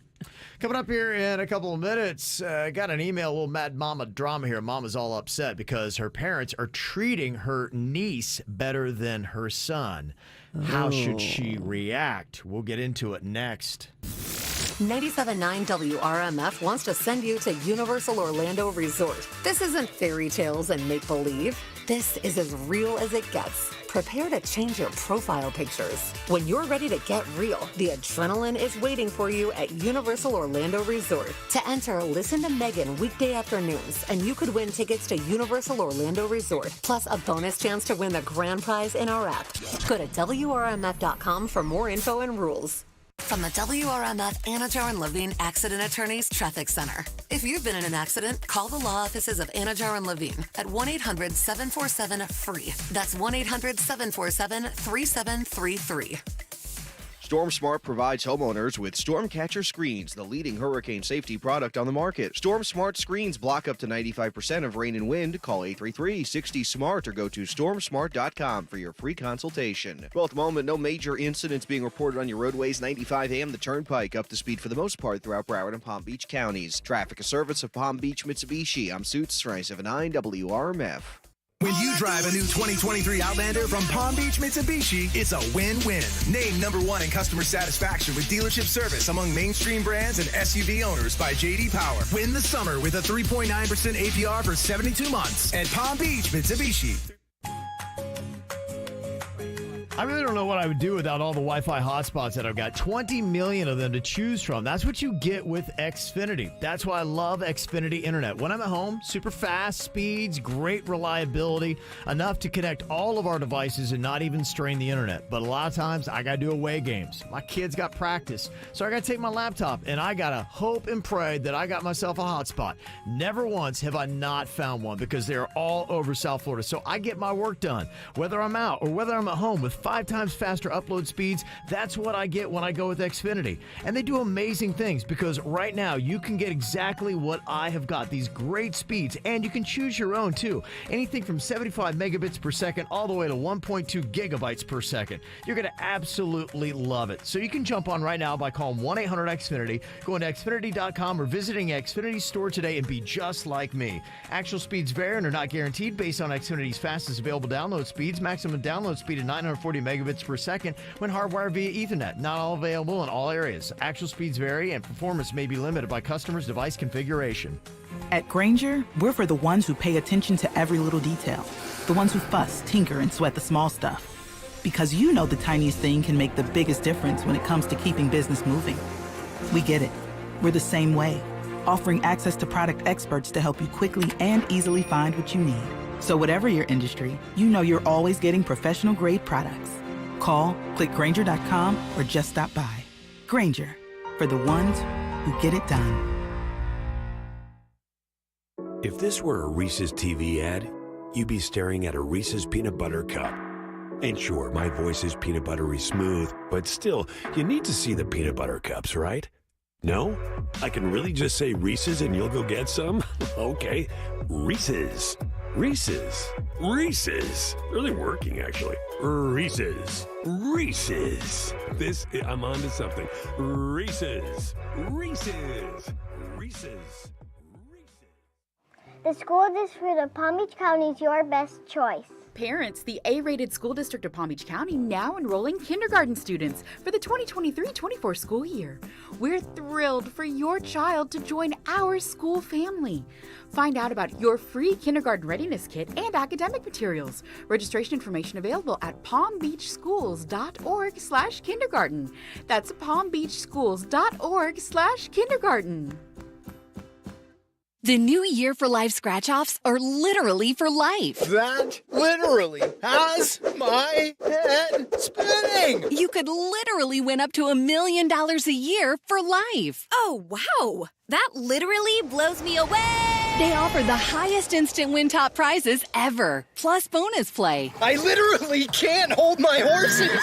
Speaker 4: Coming up here in a couple of minutes, got an email, a little mad mama drama here. Mama's all upset because her parents are treating her niece better than her son. How should she react? We'll get into it next.
Speaker 1: 97.9 WRMF wants to send you to Universal Orlando Resort. This isn't fairy tales and make-believe. This is as real as it gets. Prepare to change your profile pictures. When you're ready to get real, the adrenaline is waiting for you at Universal Orlando Resort. To enter, listen to Megan weekday afternoons, and you could win tickets to Universal Orlando Resort, plus a bonus chance to win the grand prize in our app. Go to WRMF.com for more info and rules. From the WRMF Anajar and Levine Accident Attorneys Traffic Center. If you've been in an accident, call the law offices of Anajar and Levine at 1-800-747-FREE. That's 1-800-747-3733.
Speaker 21: Storm Smart provides homeowners with Storm Catcher screens, the leading hurricane safety product on the market. Storm Smart screens block up to 95% of rain and wind. Call 833-60-SMART or go to stormsmart.com for your free consultation. Well, at the moment, no major incidents being reported on your roadways. 95 and the Turnpike up to speed for the most part throughout Broward and Palm Beach counties. Traffic, a service of Palm Beach Mitsubishi. I'm Suits 979 WRMF.
Speaker 22: When you drive a new 2023 Outlander from Palm Beach Mitsubishi, it's a win-win. Named #1 in customer satisfaction with dealership service among mainstream brands and SUV owners by J.D. Power. Win the summer with a 3.9% APR for 72 months at Palm Beach Mitsubishi.
Speaker 4: I really don't know what I would do without all the Wi-Fi hotspots that I've got. 20 million of them to choose from. That's what you get with Xfinity. That's why I love Xfinity Internet. When I'm at home, super fast speeds, great reliability, enough to connect all of our devices and not even strain the internet. But a lot of times, I got to do away games. My kids got practice, so I got to take my laptop, and I got to hope and pray that I got myself a hotspot. Never once have I not found one because they're all over South Florida. So I get my work done, whether I'm out or whether I'm at home with 5 times faster upload speeds. That's what I get when I go with Xfinity. And they do amazing things because right now you can get exactly what I have got, these great speeds, and you can choose your own too. Anything from 75 megabits per second all the way to 1.2 gigabytes per second. You're going to absolutely love it. So you can jump on right now by calling 1-800-XFINITY, going to Xfinity.com or visiting Xfinity store today and be just like me. Actual speeds vary and are not guaranteed based on Xfinity's fastest available download speeds. Maximum download speed of 940 megabits per second when hardwired via Ethernet. Not all available in all areas. Actual speeds vary and performance may be limited by customer's device configuration.
Speaker 23: At Grainger, we're for the ones who pay attention to every little detail. The ones who fuss, tinker, and sweat the small stuff. Because you know the tiniest thing can make the biggest difference when it comes to keeping business moving. We get it. We're the same way, offering access to product experts to help you quickly and easily find what you need. So whatever your industry, you know you're always getting professional-grade products. Call, click Grainger.com, or just stop by. Grainger, for the ones who get it done.
Speaker 24: If this were a Reese's TV ad, you'd be staring at a Reese's peanut butter cup. And sure, my voice is peanut buttery smooth, but still, you need to see the peanut butter cups, right? No? I can really just say Reese's and you'll go get some? Okay, Reese's. Reese's. Reese's. Really working, actually. Reese's. Reese's. I'm on to something. Reese's. Reese's. Reese's.
Speaker 25: The school district of Palm Beach County is your best choice.
Speaker 2: Parents, the A-rated school district of Palm Beach County now enrolling kindergarten students for the 2023-24 school year. We're thrilled for your child to join our school family. Find out about your free kindergarten readiness kit and academic materials. Registration information available at palmbeachschools.org/kindergarten. That's palmbeachschools.org/kindergarten.
Speaker 3: The new year for life scratch-offs are literally for life.
Speaker 7: That literally has my head spinning.
Speaker 3: You could literally win up to $1 million a year for life.
Speaker 8: Oh, wow. That literally blows me away.
Speaker 3: They offer the highest instant win top prizes ever, plus bonus play.
Speaker 7: I literally can't hold my horses.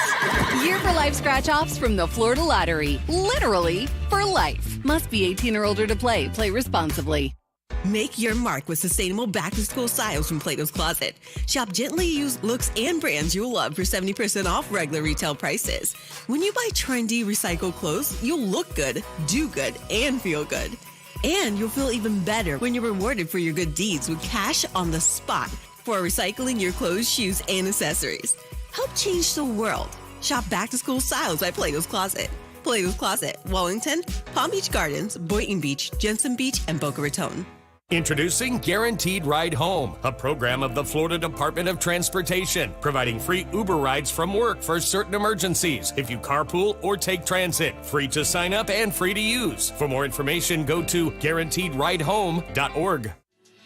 Speaker 3: Year for life scratch-offs from the Florida Lottery. Literally for life. Must be 18 or older to play. Play responsibly.
Speaker 25: Make your mark with sustainable back-to-school styles from Plato's Closet. Shop gently used looks and brands you'll love for 70% off regular retail prices. When you buy trendy, recycled clothes, you'll look good, do good, and feel good. And you'll feel even better when you're rewarded for your good deeds with cash on the spot for recycling your clothes, shoes, and accessories. Help change the world. Shop back-to-school styles by Plato's Closet. Plato's Closet, Wellington, Palm Beach Gardens, Boynton Beach, Jensen Beach, and Boca Raton.
Speaker 26: Introducing Guaranteed Ride Home, a program of the Florida Department of Transportation, providing free Uber rides from work for certain emergencies if you carpool or take transit. Free to sign up and free to use. For more information, go to guaranteedridehome.org.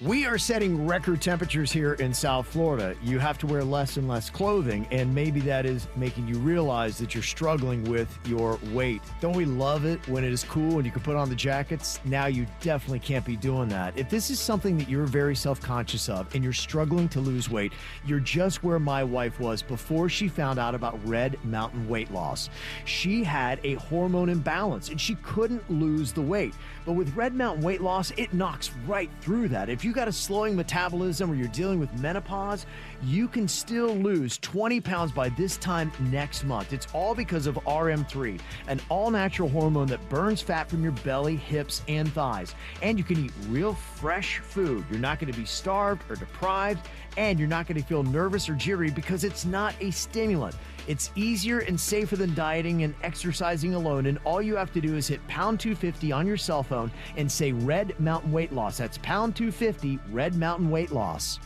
Speaker 4: We are setting record temperatures here in South Florida. You have to wear less and less clothing, and maybe that is making you realize that you're struggling with your weight. Don't we love it when it is cool and you can put on the jackets? Now you definitely can't be doing that. If this is something that you're very self-conscious of and you're struggling to lose weight, you're just where my wife was before she found out about Red Mountain weight loss. She had a hormone imbalance and she couldn't lose the weight. But with Red Mountain weight loss, it knocks right through that. If you got a slowing metabolism or you're dealing with menopause, you can still lose 20 pounds by this time next month. It's all because of RM3, an all-natural hormone that burns fat from your belly, hips, and thighs. And you can eat real fresh food. You're not going to be starved or deprived, and you're not going to feel nervous or jittery because it's not a stimulant. It's easier and safer than dieting and exercising alone, and all you have to do is hit pound 250 on your cell phone and say Red Mountain Weight Loss. That's pound 250 Red Mountain Weight Loss.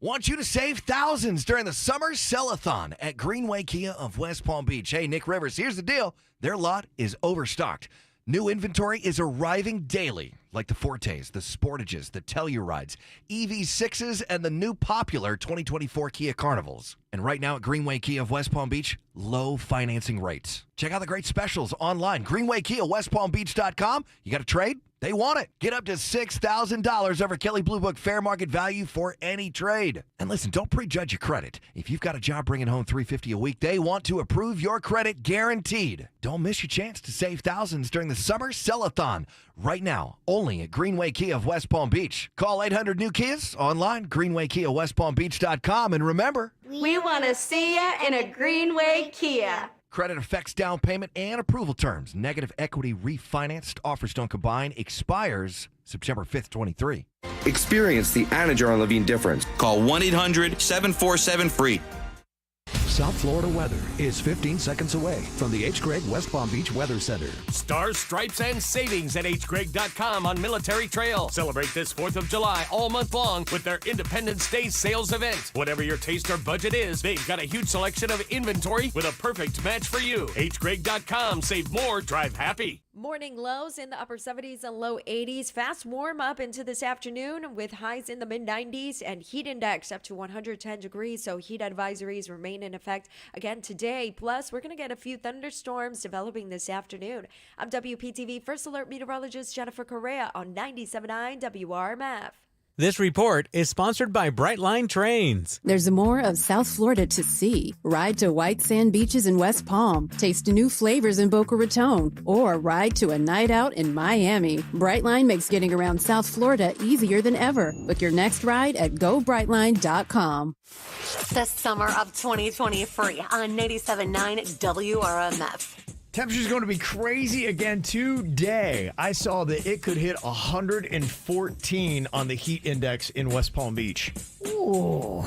Speaker 27: Want you to save thousands during the summer sell-a-thon at Greenway Kia of West Palm Beach. Hey, Nick Rivers, here's the deal. Their lot is overstocked. New inventory is arriving daily, like the Fortes, the Sportages, the Tellurides, EV6s, and the new popular 2024 Kia Carnivals. And right now at Greenway Kia of West Palm Beach, low financing rates. Check out the great specials online, greenwaykiawestpalmbeach.com. You got a trade? They want it. Get up to $6,000 over Kelley Blue Book fair market value for any trade. And listen, don't prejudge your credit. If you've got a job bringing home $350 a week, they want to approve your credit guaranteed. Don't miss your chance to save thousands during the summer sell-a-thon. Right now, only at Greenway Kia of West Palm Beach. Call 800 new Kias online, greenwaykiawestpalmbeach.com. And remember,
Speaker 28: we want to see ya in a Greenway Kia.
Speaker 27: Credit affects down payment and approval terms. Negative equity refinanced. Offers don't combine. Expires September 5th, 23.
Speaker 13: Experience the Anajar and Levine difference. Call 1-800-747-FREE.
Speaker 29: South Florida weather is 15 seconds away from the H. Gregg West Palm Beach Weather Center.
Speaker 26: Stars, stripes, and savings at hgregg.com on Military Trail. Celebrate this 4th of July all month long with their Independence Day sales event. Whatever your taste or budget is, they've got a huge selection of inventory with a perfect match for you. hgregg.com. Save more, drive happy.
Speaker 30: Morning lows in the upper 70s and low 80s. Fast warm up into this afternoon with highs in the mid 90s and heat index up to 110 degrees. So heat advisories remain in effect again today. Plus, we're going to get a few thunderstorms developing this afternoon. I'm WPTV First Alert meteorologist Jennifer Correa on 97.9 WRMF.
Speaker 31: This report is sponsored by Brightline Trains.
Speaker 32: There's more of South Florida to see. Ride to white sand beaches in West Palm, taste new flavors in Boca Raton, or ride to a night out in Miami. Brightline makes getting around South Florida easier than ever. Book your next ride at GoBrightline.com.
Speaker 1: The summer of 2023 on 97.9 WRMF.
Speaker 4: Temperature's going to be crazy again today. I saw that it could hit 114 on the heat index in West Palm Beach.
Speaker 6: Ooh.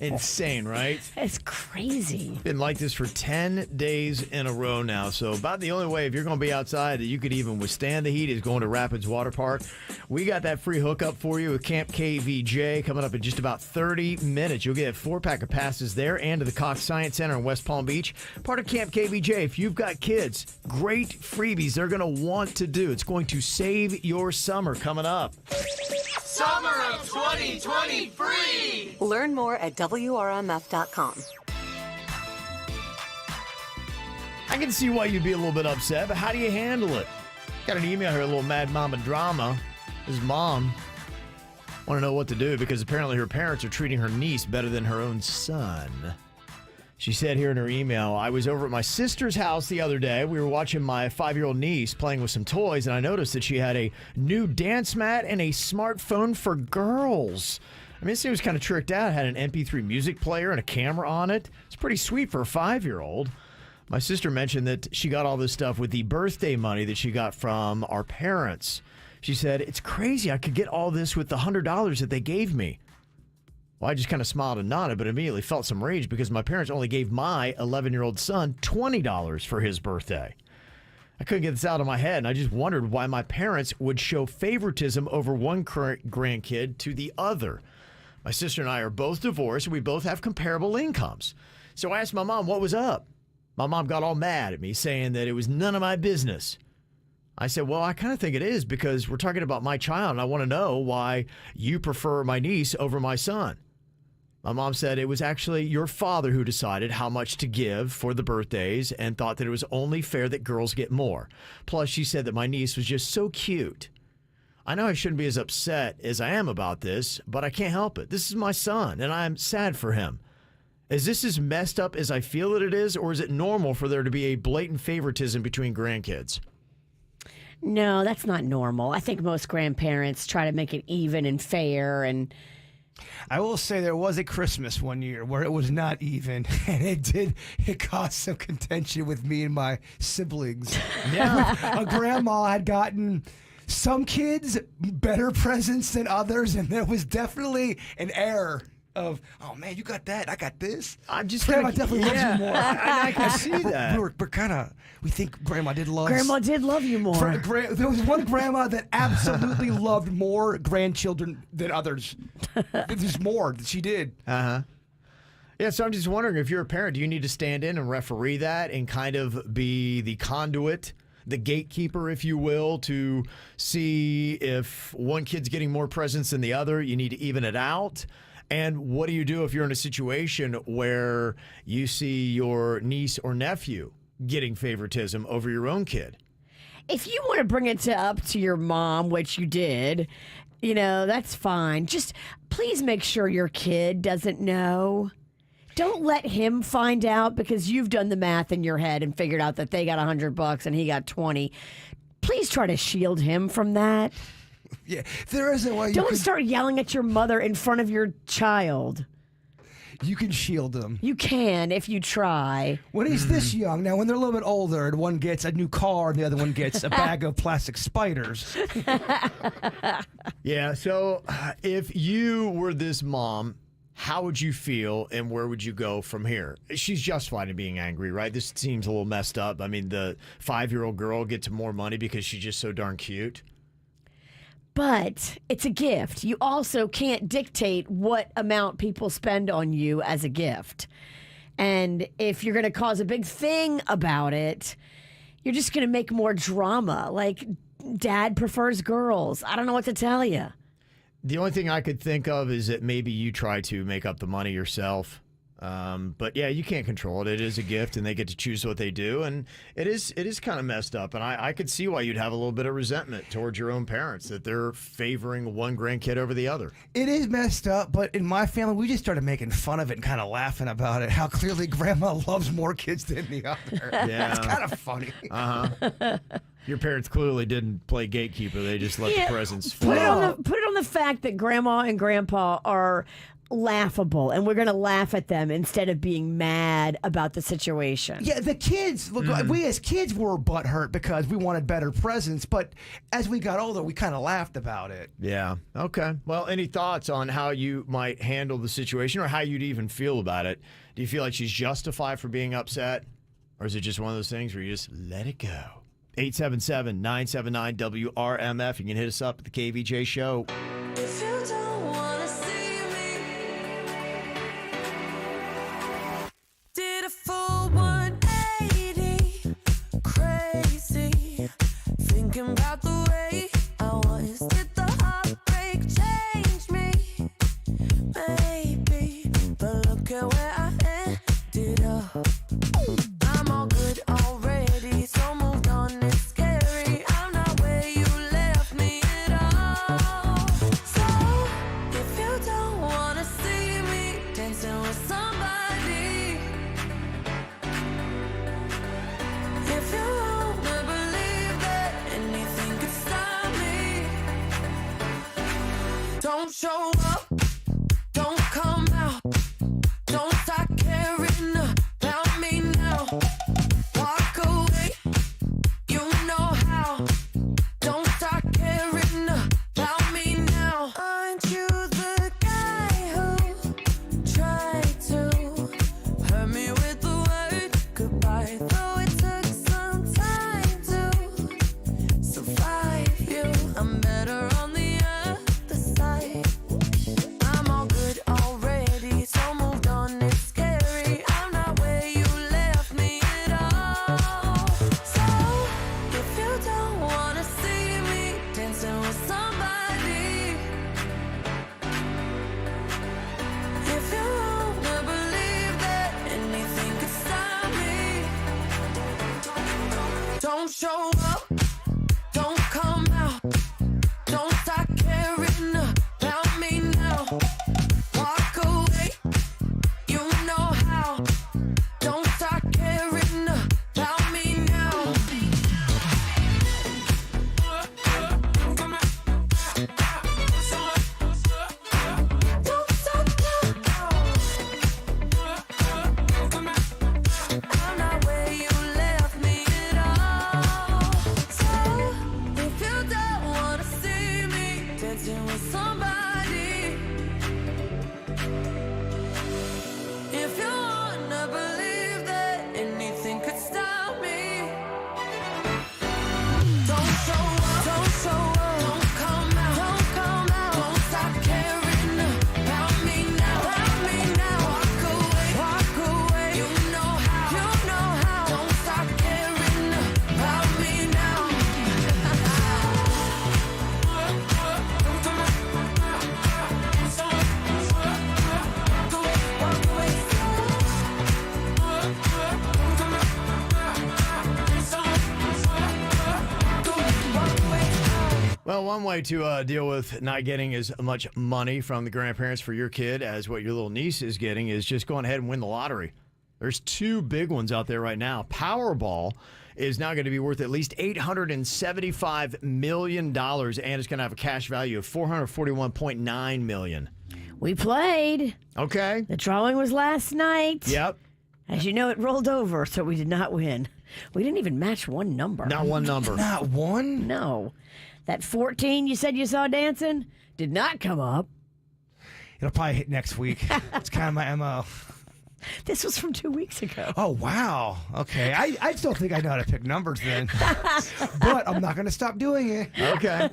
Speaker 4: Insane, right?
Speaker 6: That's crazy.
Speaker 4: Been like this for 10 days in a row now. So about the only way, if you're going to be outside, that you could even withstand the heat is going to Rapids Water Park. We got that free hookup for you with Camp KVJ coming up in just about 30 minutes. You'll get a 4-pack of passes there and to the Cox Science Center in West Palm Beach. Part of Camp KVJ. If you've got kids, great freebies they're going to want to do. It's going to save your summer coming up.
Speaker 9: Summer of 2023!
Speaker 1: Learn more at WRMF.com.
Speaker 4: I can see why you'd be a little bit upset, but how do you handle it? Got an email here, a little Mad Mama drama. His mom want to know what to do because apparently her parents are treating her niece better than her own son. She said here in her email, I was over at my sister's house the other day. We were watching my 5-year-old niece playing with some toys, and I noticed that she had a new dance mat and a smartphone for girls. I mean, this thing was kind of tricked out. It had an MP3 music player and a camera on it. It's pretty sweet for a 5-year-old. My sister mentioned that she got all this stuff with the birthday money that she got from our parents. She said, it's crazy. I could get all this with the $100 that they gave me. Well, I just kind of smiled and nodded, but immediately felt some rage because my parents only gave my 11-year-old son $20 for his birthday. I couldn't get this out of my head, and I just wondered why my parents would show favoritism over one grandkid to the other. My sister and I are both divorced, and we both have comparable incomes. So I asked my mom what was up. My mom got all mad at me, saying that it was none of my business. I said, well, I kind of think it is because we're talking about my child, and I want to know why you prefer my niece over my son. My mom said it was actually your father who decided how much to give for the birthdays and thought that it was only fair that girls get more. Plus, she said that my niece was just so cute. I know I shouldn't be as upset as I am about this, but I can't help it. This is my son, and I'm sad for him. Is this as messed up as I feel that it is, or is it normal for there to be a blatant favoritism between grandkids?
Speaker 6: No, that's not normal. I think most grandparents try to make it even and fair. And
Speaker 5: I will say there was a Christmas one year where it was not even, and it caused some contention with me and my siblings.
Speaker 4: Yeah.
Speaker 5: A grandma had gotten some kids better presents than others, and there was definitely an error of, oh man, you got that, I got this.
Speaker 4: I'm just
Speaker 5: Grandma definitely loves you more.
Speaker 4: I can see that.
Speaker 5: We think Grandma did love.
Speaker 6: Grandma did love you more.
Speaker 5: There was one grandma that absolutely loved more grandchildren than others. There's more that she did.
Speaker 4: Uh-huh. Yeah, so I'm just wondering, if you're a parent, do you need to stand in and referee that and kind of be the conduit, the gatekeeper, if you will, to see if one kid's getting more presents than the other? You need to even it out. And what do you do if you're in a situation where you see your niece or nephew getting favoritism over your own kid?
Speaker 6: If you want to bring it up to your mom, which you did, that's fine. Just please make sure your kid doesn't know. Don't let him find out because you've done the math in your head and figured out that they got $100 and he got 20. Please try to shield him from that.
Speaker 5: Yeah, there is a way.
Speaker 6: Don't start yelling at your mother in front of your child.
Speaker 5: You can shield them.
Speaker 6: You can if you try.
Speaker 5: When he's this young, now when they're a little bit older and one gets a new car and the other one gets a bag of plastic spiders.
Speaker 4: Yeah, so if you were this mom, how would you feel and where would you go from here? She's justified in being angry, right? This seems a little messed up. I mean, the 5-year-old girl gets more money because she's just so darn cute.
Speaker 6: But it's a gift. You also can't dictate what amount people spend on you as a gift. And if you're going to cause a big thing about it, you're just going to make more drama. Like, Dad prefers girls. I don't know what to tell you.
Speaker 4: The only thing I could think of is that maybe you try to make up the money yourself. But yeah, you can't control it. It is a gift, and they get to choose what they do, and it is kind of messed up. And I could see why you'd have a little bit of resentment towards your own parents that they're favoring one grandkid over the other.
Speaker 5: It is messed up, but in my family, we just started making fun of it and kind of laughing about it. How clearly Grandma loves more kids than the other.
Speaker 4: Yeah,
Speaker 5: it's kind of funny.
Speaker 4: Your parents clearly didn't play gatekeeper. They just let the presents flow.
Speaker 6: Put it on the fact that Grandma and Grandpa are laughable, and we're going to laugh at them instead of being mad about the situation.
Speaker 5: Yeah, the kids, look, we as kids were butthurt because we wanted better presents, but as we got older, we kind of laughed about it.
Speaker 4: Yeah. Okay. Well, any thoughts on how you might handle the situation or how you'd even feel about it? Do you feel like she's justified for being upset? Or is it just one of those things where you just let it go? 877-979-WRMF. You can hit us up at the KVJ Show.
Speaker 9: If you don't wanna see me, did a full 180, crazy, thinking about the way I was. Did the heartbreak change me? Maybe, but look at where I ended up. I'm all good already, so moved on. It's scary. I'm not where you left me at all. So if you don't wanna see me dancing with somebody, if you wanna believe that anything could stop me, don't show up, don't come out, don't start caring about me now. Walk away, you know how. Don't start caring about me now. Aren't you the guy who tried to hurt me with the word goodbye? Though it took some time to survive you, I'm better on the other side. I'm all good already, so moved on. It's scary. I'm not where you left me at all. So if you don't wanna see me dancing with somebody, if you wanna believe that anything could stop me, don't show up, don't come out, don't start caring about me now. Walk away, you know how. Don't start caring about me now. Don't stop now. I'm not where you left me at all. So if you don't wanna see me dancing with somebody, if you wanna believe that anything could stop me, don't show up, don't don't come out, don't stop caring about me now, walk away, you know how, don't stop caring about me now.
Speaker 4: Well, one way to deal with not getting as much money from the grandparents for your kid as what your little niece is getting is just going ahead and win the lottery. There's two big ones out there right now. Powerball is now going to be worth at least $875 million, and it's going to have a cash value of $441.9 million.
Speaker 6: We played.
Speaker 4: Okay.
Speaker 6: The drawing was last night.
Speaker 4: Yep.
Speaker 6: As you know, it rolled over, so we did not win. We didn't even match one number.
Speaker 4: Not one number.
Speaker 5: Not one?
Speaker 6: No. That 14 you said you saw dancing did not come up.
Speaker 5: It'll probably hit next week. It's kind of my MO.
Speaker 6: This was from 2 weeks ago.
Speaker 5: Oh, wow. Okay. I still think I know how to pick numbers then. But I'm not going to stop doing it.
Speaker 4: Okay.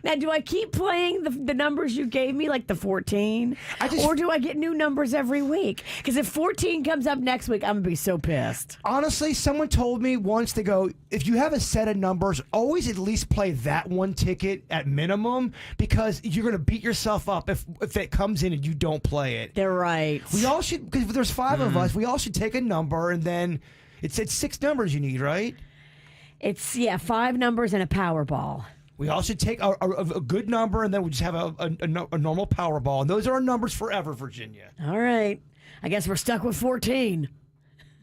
Speaker 6: Now, do I keep playing the numbers you gave me, like the 14? Or do I get new numbers every week? Because if 14 comes up next week, I'm going to be so pissed.
Speaker 5: Honestly, someone told me once to go, if you have a set of numbers, always at least play that one ticket at minimum, because you're going to beat yourself up if it comes in and you don't play it.
Speaker 6: They're right.
Speaker 5: We all should, because there's 5 of us, we all should take a number, and then it's 6 numbers you need, right?
Speaker 6: It's, 5 numbers and a Powerball.
Speaker 5: We all should take a good number, and then we just have a normal Powerball. And those are our numbers forever, Virginia.
Speaker 6: All right. I guess we're stuck with 14.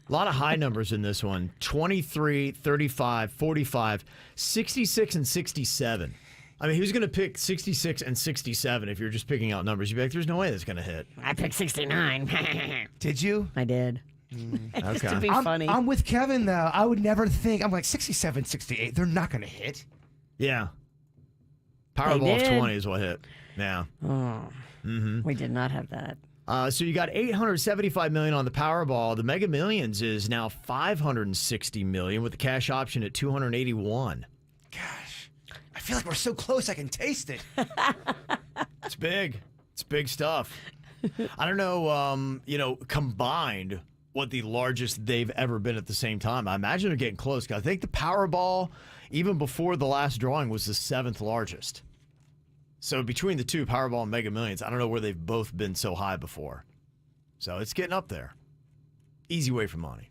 Speaker 4: A lot of high numbers in this one. 23, 35, 45, 66, and 67. I mean, he was going to pick 66 and 67 if you're just picking out numbers. You'd be like, there's no way that's going to hit.
Speaker 6: I picked 69.
Speaker 5: Did you?
Speaker 6: I did.
Speaker 4: Okay.
Speaker 6: Just to be funny.
Speaker 5: I'm with Kevin, though. I would never think. I'm like, 67, 68. They're not going to hit.
Speaker 4: Yeah. Powerball of
Speaker 6: did.
Speaker 4: 20 is what hit. Yeah.
Speaker 6: Oh, we did not have that.
Speaker 4: So you got $875 million on the Powerball. The Mega Millions is now $560 million with the cash option at $281.
Speaker 5: Gosh, I feel like we're so close I can taste it.
Speaker 4: It's big. It's big stuff. I don't know, combined what the largest they've ever been at the same time. I imagine they're getting close. 'Cause I think the Powerball, even before the last drawing, was the 7th largest. So between the two, Powerball and Mega Millions, I don't know where they've both been so high before. So it's getting up there. Easy way for money.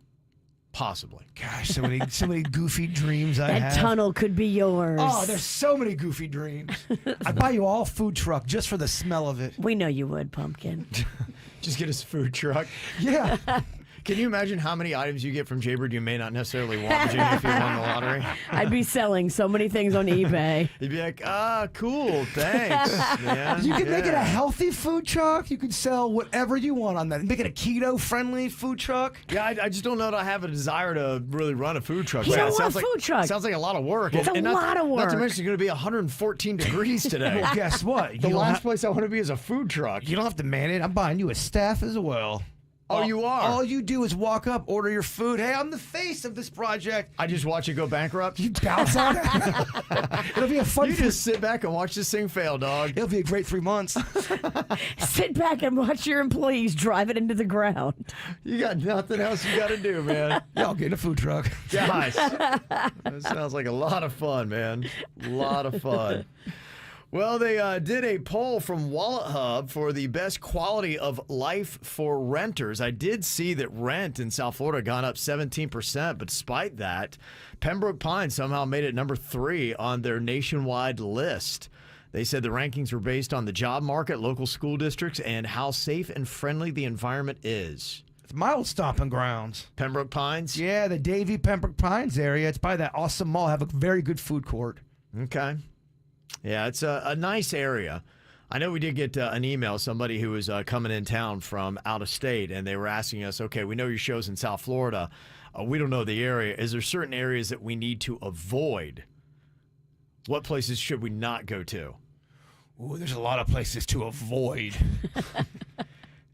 Speaker 4: Possibly.
Speaker 5: Gosh, so many goofy dreams I have.
Speaker 6: That tunnel could be yours.
Speaker 5: Oh, there's so many goofy dreams. I'd buy you all food truck just for the smell of it.
Speaker 6: We know you would, Pumpkin.
Speaker 4: Just get us a food truck.
Speaker 5: Yeah.
Speaker 4: Can you imagine how many items you get from Jaybird you may not necessarily want, Virginia, if you won the lottery?
Speaker 6: I'd be selling so many things on eBay.
Speaker 4: You'd be like, cool, thanks. Yeah,
Speaker 5: You could make it a healthy food truck. You could sell whatever you want on that. Make it a keto-friendly food truck.
Speaker 4: Yeah, I just don't know that I have a desire to really run a food truck.
Speaker 6: You don't want
Speaker 4: sounds
Speaker 6: a food truck.
Speaker 4: Sounds like a lot of work.
Speaker 6: It's a lot of
Speaker 4: Not to
Speaker 6: work.
Speaker 4: mention it's going to be 114 degrees today.
Speaker 5: Well, guess what?
Speaker 4: The last place I want to be is a food truck.
Speaker 5: You don't have to man it. I'm buying you a staff as well.
Speaker 4: Oh, you are?
Speaker 5: All you do is walk up, order your food. Hey, I'm the face of this project.
Speaker 4: I just watch it go bankrupt.
Speaker 5: You bounce on it. It'll be a fun.
Speaker 4: You just sit back and watch this thing fail, dog.
Speaker 5: It'll be a great 3 months.
Speaker 6: Sit back and watch your employees drive it into the ground.
Speaker 4: You got nothing else you got to do, man.
Speaker 5: Y'all get in a food truck.
Speaker 4: Guys, that sounds like a lot of fun, man. A lot of fun. Well, they did a poll from Wallet Hub for the best quality of life for renters. I did see that rent in South Florida gone up 17%, but despite that, Pembroke Pines somehow made it number 3 on their nationwide list. They said the rankings were based on the job market, local school districts, and how safe and friendly the environment is.
Speaker 5: It's my old stomping grounds.
Speaker 4: Pembroke Pines?
Speaker 5: Yeah, the Davie Pembroke Pines area. It's by that awesome mall. Have a very good food court.
Speaker 4: Okay. Yeah, it's a nice area. I know we did get an email, somebody who was coming in town from out of state, and they were asking us, okay, we know your show's in South Florida. We don't know the area. Is there certain areas that we need to avoid? What places should we not go to?
Speaker 5: Ooh, there's a lot of places to avoid.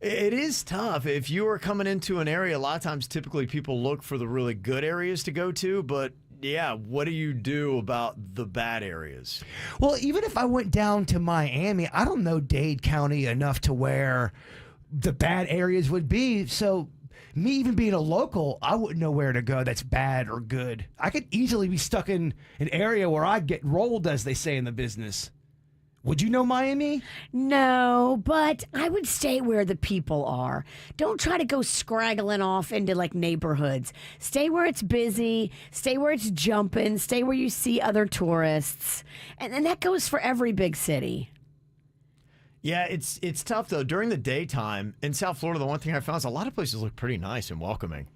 Speaker 4: It is tough. If you are coming into an area, a lot of times typically people look for the really good areas to go to, but yeah, what do you do about the bad areas?
Speaker 5: Well, even if I went down to Miami, I don't know Dade County enough to where the bad areas would be. So me even being a local, I wouldn't know where to go that's bad or good. I could easily be stuck in an area where I'd get rolled, as they say in the business. Would you know Miami?
Speaker 6: No, but I would stay where the people are. Don't try to go scraggling off into like neighborhoods. Stay where it's busy, stay where it's jumping, stay where you see other tourists. And that goes for every big city.
Speaker 4: Yeah, it's tough though. During the daytime in South Florida, the one thing I found is a lot of places look pretty nice and welcoming.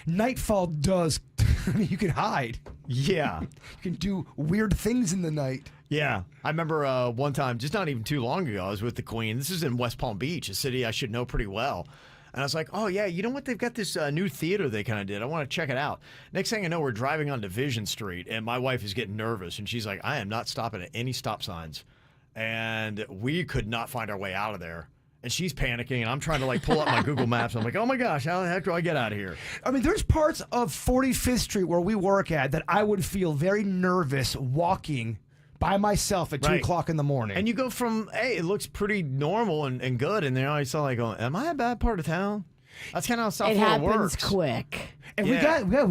Speaker 5: Nightfall does. I mean, you can hide.
Speaker 4: Yeah.
Speaker 5: You can do weird things in the night.
Speaker 4: Yeah. I remember one time, just not even too long ago, I was with the Queen. This is in West Palm Beach, a city I should know pretty well. And I was like, oh, yeah, you know what? They've got this new theater they kind of did. I want to check it out. Next thing I know, we're driving on Division Street, and my wife is getting nervous. And she's like, I am not stopping at any stop signs. And we could not find our way out of there. And she's panicking, and I'm trying to like pull up my Google Maps. I'm like, oh my gosh, how the heck do I get out of here?
Speaker 5: I mean, there's parts of 45th Street where we work at that I would feel very nervous walking by myself at 2 o'clock in the morning.
Speaker 4: And you go from, hey, it looks pretty normal and good, and then I saw like, going, am I a bad part of town? That's kind of how South Florida works.
Speaker 6: It happens quick.
Speaker 5: And we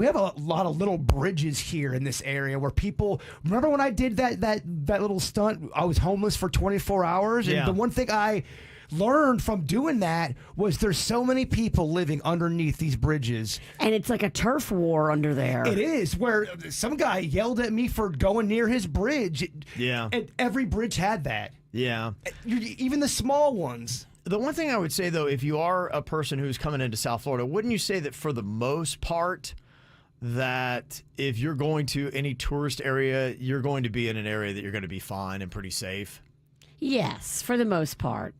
Speaker 5: have a lot of little bridges here in this area where people remember when I did that little stunt. I was homeless for 24 hours, and the one thing I learned from doing that was there's so many people living underneath these bridges.
Speaker 6: And it's like a turf war under there.
Speaker 5: It is, where some guy yelled at me for going near his bridge.
Speaker 4: Yeah.
Speaker 5: And every bridge had that.
Speaker 4: Yeah.
Speaker 5: Even the small ones.
Speaker 4: The one thing I would say, though, if you are a person who's coming into South Florida, wouldn't you say that for the most part, that if you're going to any tourist area, you're going to be in an area that you're going to be fine and pretty safe.
Speaker 6: Yes, for the most part.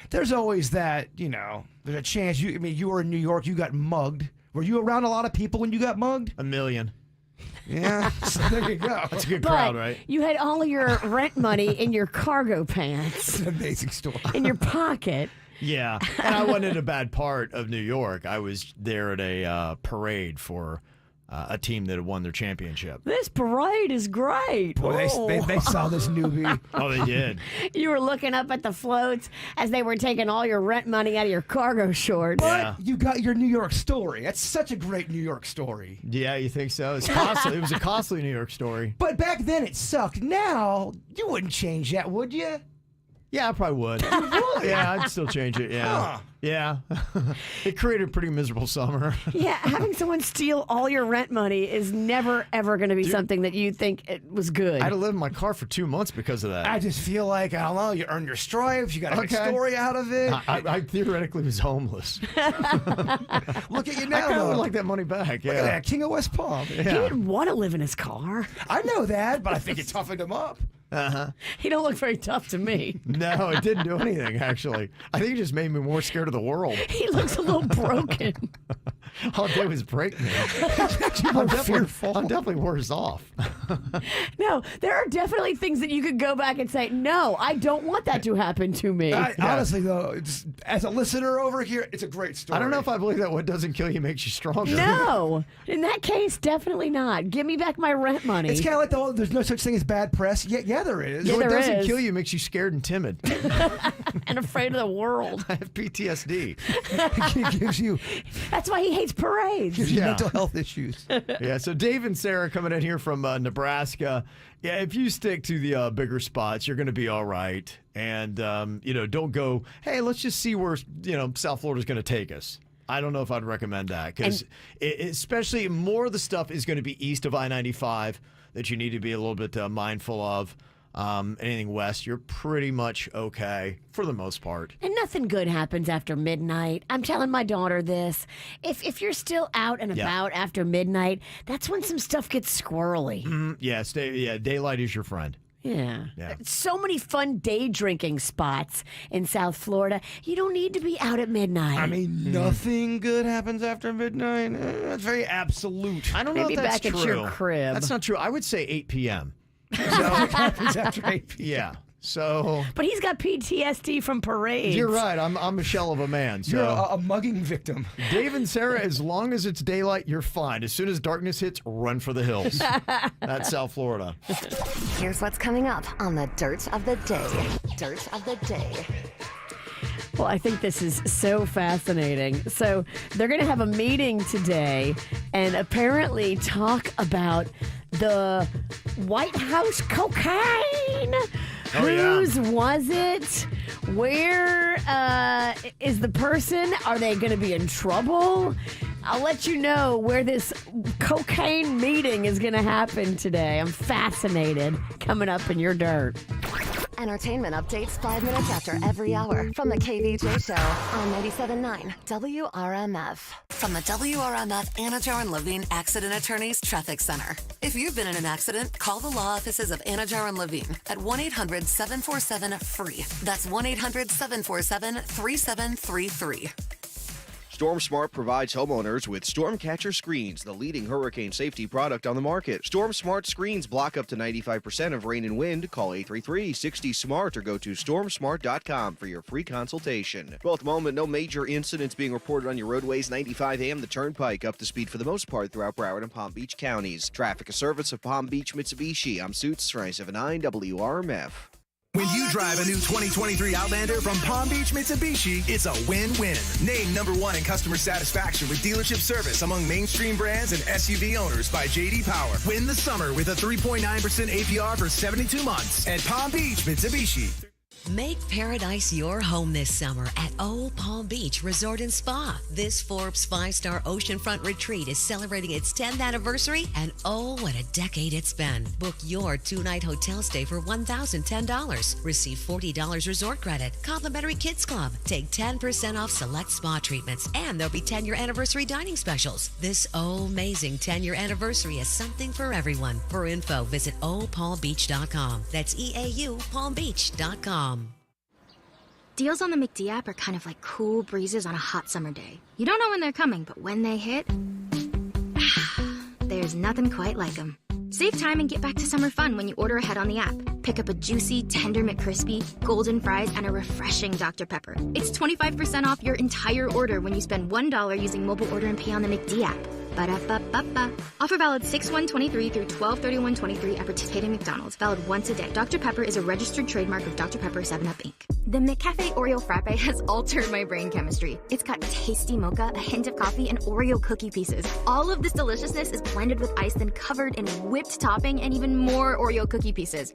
Speaker 5: There's always that, there's a chance. You were in New York, you got mugged. Were you around a lot of people when you got mugged?
Speaker 4: 1 million.
Speaker 5: Yeah, so there you go.
Speaker 4: That's a good
Speaker 6: But
Speaker 4: crowd, right?
Speaker 6: you had all of your rent money in your cargo pants.
Speaker 5: It's an amazing story.
Speaker 6: In your pocket.
Speaker 4: Yeah, and I wasn't in a bad part of New York. I was there at a parade for a team that had won their championship.
Speaker 6: This parade is great.
Speaker 5: Boy, they saw this newbie.
Speaker 4: Oh, they did.
Speaker 6: You were looking up at the floats as they were taking all your rent money out of your cargo shorts.
Speaker 5: But you got your New York story. That's such a great New York story.
Speaker 4: Yeah, you think so? It's costly. It was a costly New York story.
Speaker 5: But back then it sucked. Now, you wouldn't change that, would you?
Speaker 4: Yeah, I probably would. Yeah, I'd still change it. Yeah.
Speaker 5: Huh.
Speaker 4: Yeah. It created a pretty miserable summer.
Speaker 6: Yeah, having someone steal all your rent money is never, ever going to be something that you think it was good.
Speaker 4: I had to live in my car for 2 months because of that.
Speaker 5: I just feel like, I don't know, you earned your stripes, you got a good story out of it.
Speaker 4: I theoretically was homeless.
Speaker 5: Look at you now,
Speaker 4: I kind of
Speaker 5: though.
Speaker 4: would like that money back.
Speaker 5: Look
Speaker 4: Yeah.
Speaker 5: at that, King of West Palm.
Speaker 6: He didn't want to live in his car.
Speaker 5: I know that, but I think it toughened him up.
Speaker 6: He don't look very tough to me.
Speaker 4: No, it didn't do anything, actually. I think it just made me more scared of the world.
Speaker 6: He looks a little broken.
Speaker 4: All it did was break me. I'm definitely worse off.
Speaker 6: No, there are definitely things that you could go back and say, no, I don't want that to happen to me.
Speaker 5: Honestly, though, as a listener over here, it's a great story.
Speaker 4: I don't know if I believe that what doesn't kill you makes you stronger.
Speaker 6: No, in that case, definitely not. Give me back my rent money.
Speaker 5: It's kind of like the whole, there's no such thing as bad press. Yeah, there is.
Speaker 6: Yeah,
Speaker 4: What
Speaker 6: there
Speaker 4: doesn't
Speaker 6: is.
Speaker 4: kill you makes you scared and timid.
Speaker 6: And afraid of the world.
Speaker 4: I have PTSD.
Speaker 5: It gives you
Speaker 6: That's why he hates parades.
Speaker 4: Yeah.
Speaker 5: mental health issues.
Speaker 4: Yeah, so Dave and Sarah coming in here from Nebraska. Yeah, if you stick to the bigger spots, you're going to be all right. And, don't go, hey, let's just see where, South Florida's going to take us. I don't know if I'd recommend that because especially more of the stuff is going to be east of I-95 that you need to be a little bit mindful of. Anything west, you're pretty much okay for the most part.
Speaker 6: And nothing good happens after midnight. I'm telling my daughter this. If you're still out and about after midnight, that's when some stuff gets squirrely.
Speaker 4: Daylight is your friend.
Speaker 6: Yeah.
Speaker 4: Yeah.
Speaker 6: So many fun day drinking spots in South Florida. You don't need to be out at midnight.
Speaker 5: I mean, nothing good happens after midnight. That's very absolute.
Speaker 4: I don't know
Speaker 6: Maybe
Speaker 4: if that's
Speaker 6: back
Speaker 4: true.
Speaker 6: at your crib.
Speaker 4: That's not true. I would say 8 p.m.
Speaker 5: Nothing happens after 8 p.m.
Speaker 4: Yeah. So
Speaker 6: But he's got PTSD from parades.
Speaker 4: you're right. I'm a shell of a man. So
Speaker 5: You're a mugging victim.
Speaker 4: Dave and Sarah, as long as it's daylight, you're fine. As soon as darkness hits, run for the hills. That's South Florida.
Speaker 1: Here's what's coming up on the Dirt of the Day. Dirt of the Day.
Speaker 6: Well, I think this is so fascinating. So they're going to have a meeting today and apparently talk about the White House cocaine.
Speaker 4: Oh, yeah.
Speaker 6: Whose was it? Where is the person? Are they going to be in trouble? I'll let you know where this cocaine meeting is going to happen today. I'm fascinated. Coming up in your dirt.
Speaker 1: Entertainment updates 5 minutes after every hour from the KVJ Show on 97.9 WRMF. From the WRMF Anajar and Levine Accident Attorneys Traffic Center. If you've been in an accident, call the law offices of Anajar and Levine at 1-800-747-FREE. That's 1-800-747-3733.
Speaker 10: Storm Smart provides homeowners with Storm Catcher screens, the leading hurricane safety product on the market. Storm Smart screens block up to 95% of rain and wind. Call 833-60-SMART or go to stormsmart.com for your free consultation. Well, at the moment, no major incidents being reported on your roadways. 95 AM, the Turnpike, up to speed for the most part throughout Broward and Palm Beach counties. Traffic, a service of Palm Beach Mitsubishi. I'm Suits, 97.9 WRMF.
Speaker 11: When you drive a new 2023 Outlander from Palm Beach Mitsubishi, it's a win-win. Named #1 in customer satisfaction with dealership service among mainstream brands and SUV owners by J.D. Power. Win the summer with a 3.9% APR for 72 months at Palm Beach Mitsubishi.
Speaker 12: Make paradise your home this summer at Old Palm Beach Resort and Spa. This Forbes 5-star oceanfront retreat is celebrating its 10th anniversary, and oh, what a decade it's been. Book your 2-night hotel stay for $1,010. Receive $40 resort credit, complimentary kids club. Take 10% off select spa treatments, and there'll be 10-year anniversary dining specials. This amazing 10-year anniversary is something for everyone. For info, visit oldpalmbeach.com. That's EAU palmbeach.com.
Speaker 14: Deals on the McD app are kind of like cool breezes on a hot summer day. You don't know when they're coming, but when they hit, there's nothing quite like them. Save time and get back to summer fun when you order ahead on the app. Pick up a juicy, tender McCrispy, golden fries, and a refreshing Dr. Pepper. It's 25% off your entire order when you spend $1 using mobile order and pay on the McD app. Ba-da-ba-ba-ba. Offer valid 6/1/23 through 12/31/23 at participating McDonald's. Valid once a day. Dr. Pepper is a registered trademark of Dr. Pepper 7UP, Inc. The McCafe Oreo Frappe has altered my brain chemistry. It's got tasty mocha, a hint of coffee, and Oreo cookie pieces. All of this deliciousness is blended with ice, then covered in whipped topping and even more Oreo cookie pieces.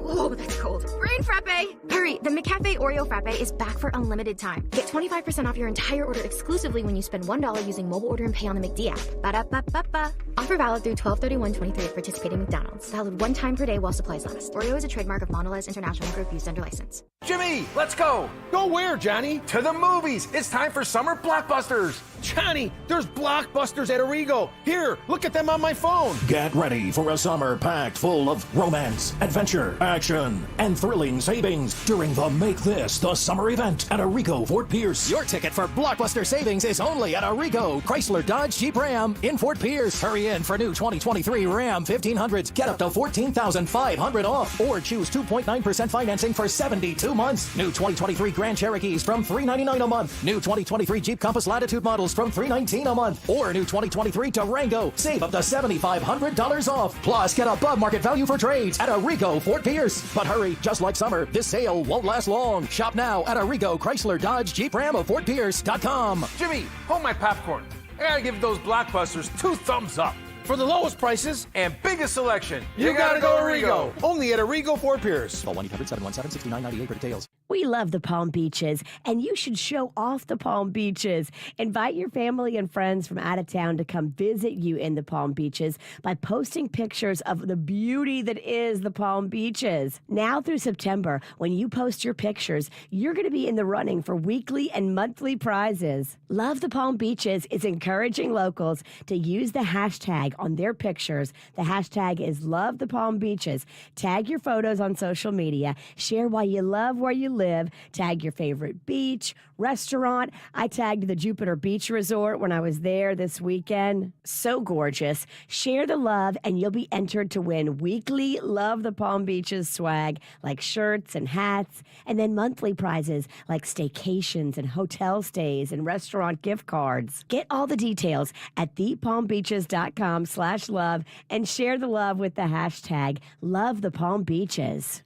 Speaker 14: Oh, that's cold. Brain Frappe! Hurry, the McCafe Oreo Frappe is back for unlimited time. Get 25% off your entire order exclusively when you spend $1 using mobile order and pay on the McD app. Ba-da-ba-ba-ba. Offer valid through 12/31/23 at participating McDonald's. Valid one time per day while supplies last. Oreo is a trademark of Mondelez International Group used under license.
Speaker 15: Jimmy, let's go. Go where, Johnny? To the movies. It's time for summer blockbusters. Johnny, there's blockbusters at Arrigo. Here, look at them on my phone.
Speaker 16: Get ready for a summer packed full of romance, adventure, action, and thrilling savings during the Make This the Summer event at Arrigo Fort Pierce.
Speaker 17: Your ticket for blockbuster savings is only at Arrigo Chrysler Dodge Jeep Ram in Fort Pierce. Hurry in for new 2023 Ram 1500s. Get up to $14,500 off or choose 2.9% financing for 72 months. New 2023 Grand Cherokees from $399 a month. New 2023 Jeep Compass Latitude models from $319 a month. Or new 2023 Durango. Save up to $7,500 off. Plus, get above market value for trades at Arrigo Fort Pierce. But hurry, just like summer, this sale won't last long. Shop now at Arrigo Chrysler Dodge Jeep Ram of FortPierce.com.
Speaker 15: Jimmy, hold my popcorn. I gotta give those blockbusters 2 thumbs up. For the lowest prices and biggest selection, you gotta go Arrigo. Only at Arrigo Fort Pierce.
Speaker 17: Call 1-800-717-6998 for details.
Speaker 6: We love the Palm Beaches, and you should show off the Palm Beaches. Invite your family and friends from out of town to come visit you in the Palm Beaches by posting pictures of the beauty that is the Palm Beaches. Now through September, when you post your pictures, you're going to be in the running for weekly and monthly prizes. Love the Palm Beaches is encouraging locals to use the hashtag on their pictures. The hashtag is Love the Palm Beaches. Tag your photos on social media. Share why you love where you live. Tag your favorite beach, restaurant. I tagged the Jupiter Beach Resort when I was there this weekend. So gorgeous. Share the love and you'll be entered to win weekly Love the Palm Beaches swag like shirts and hats, and then monthly prizes like staycations and hotel stays and restaurant gift cards. Get all the details at thepalmbeaches.com/love and share the love with the hashtag Love the Palm Beaches.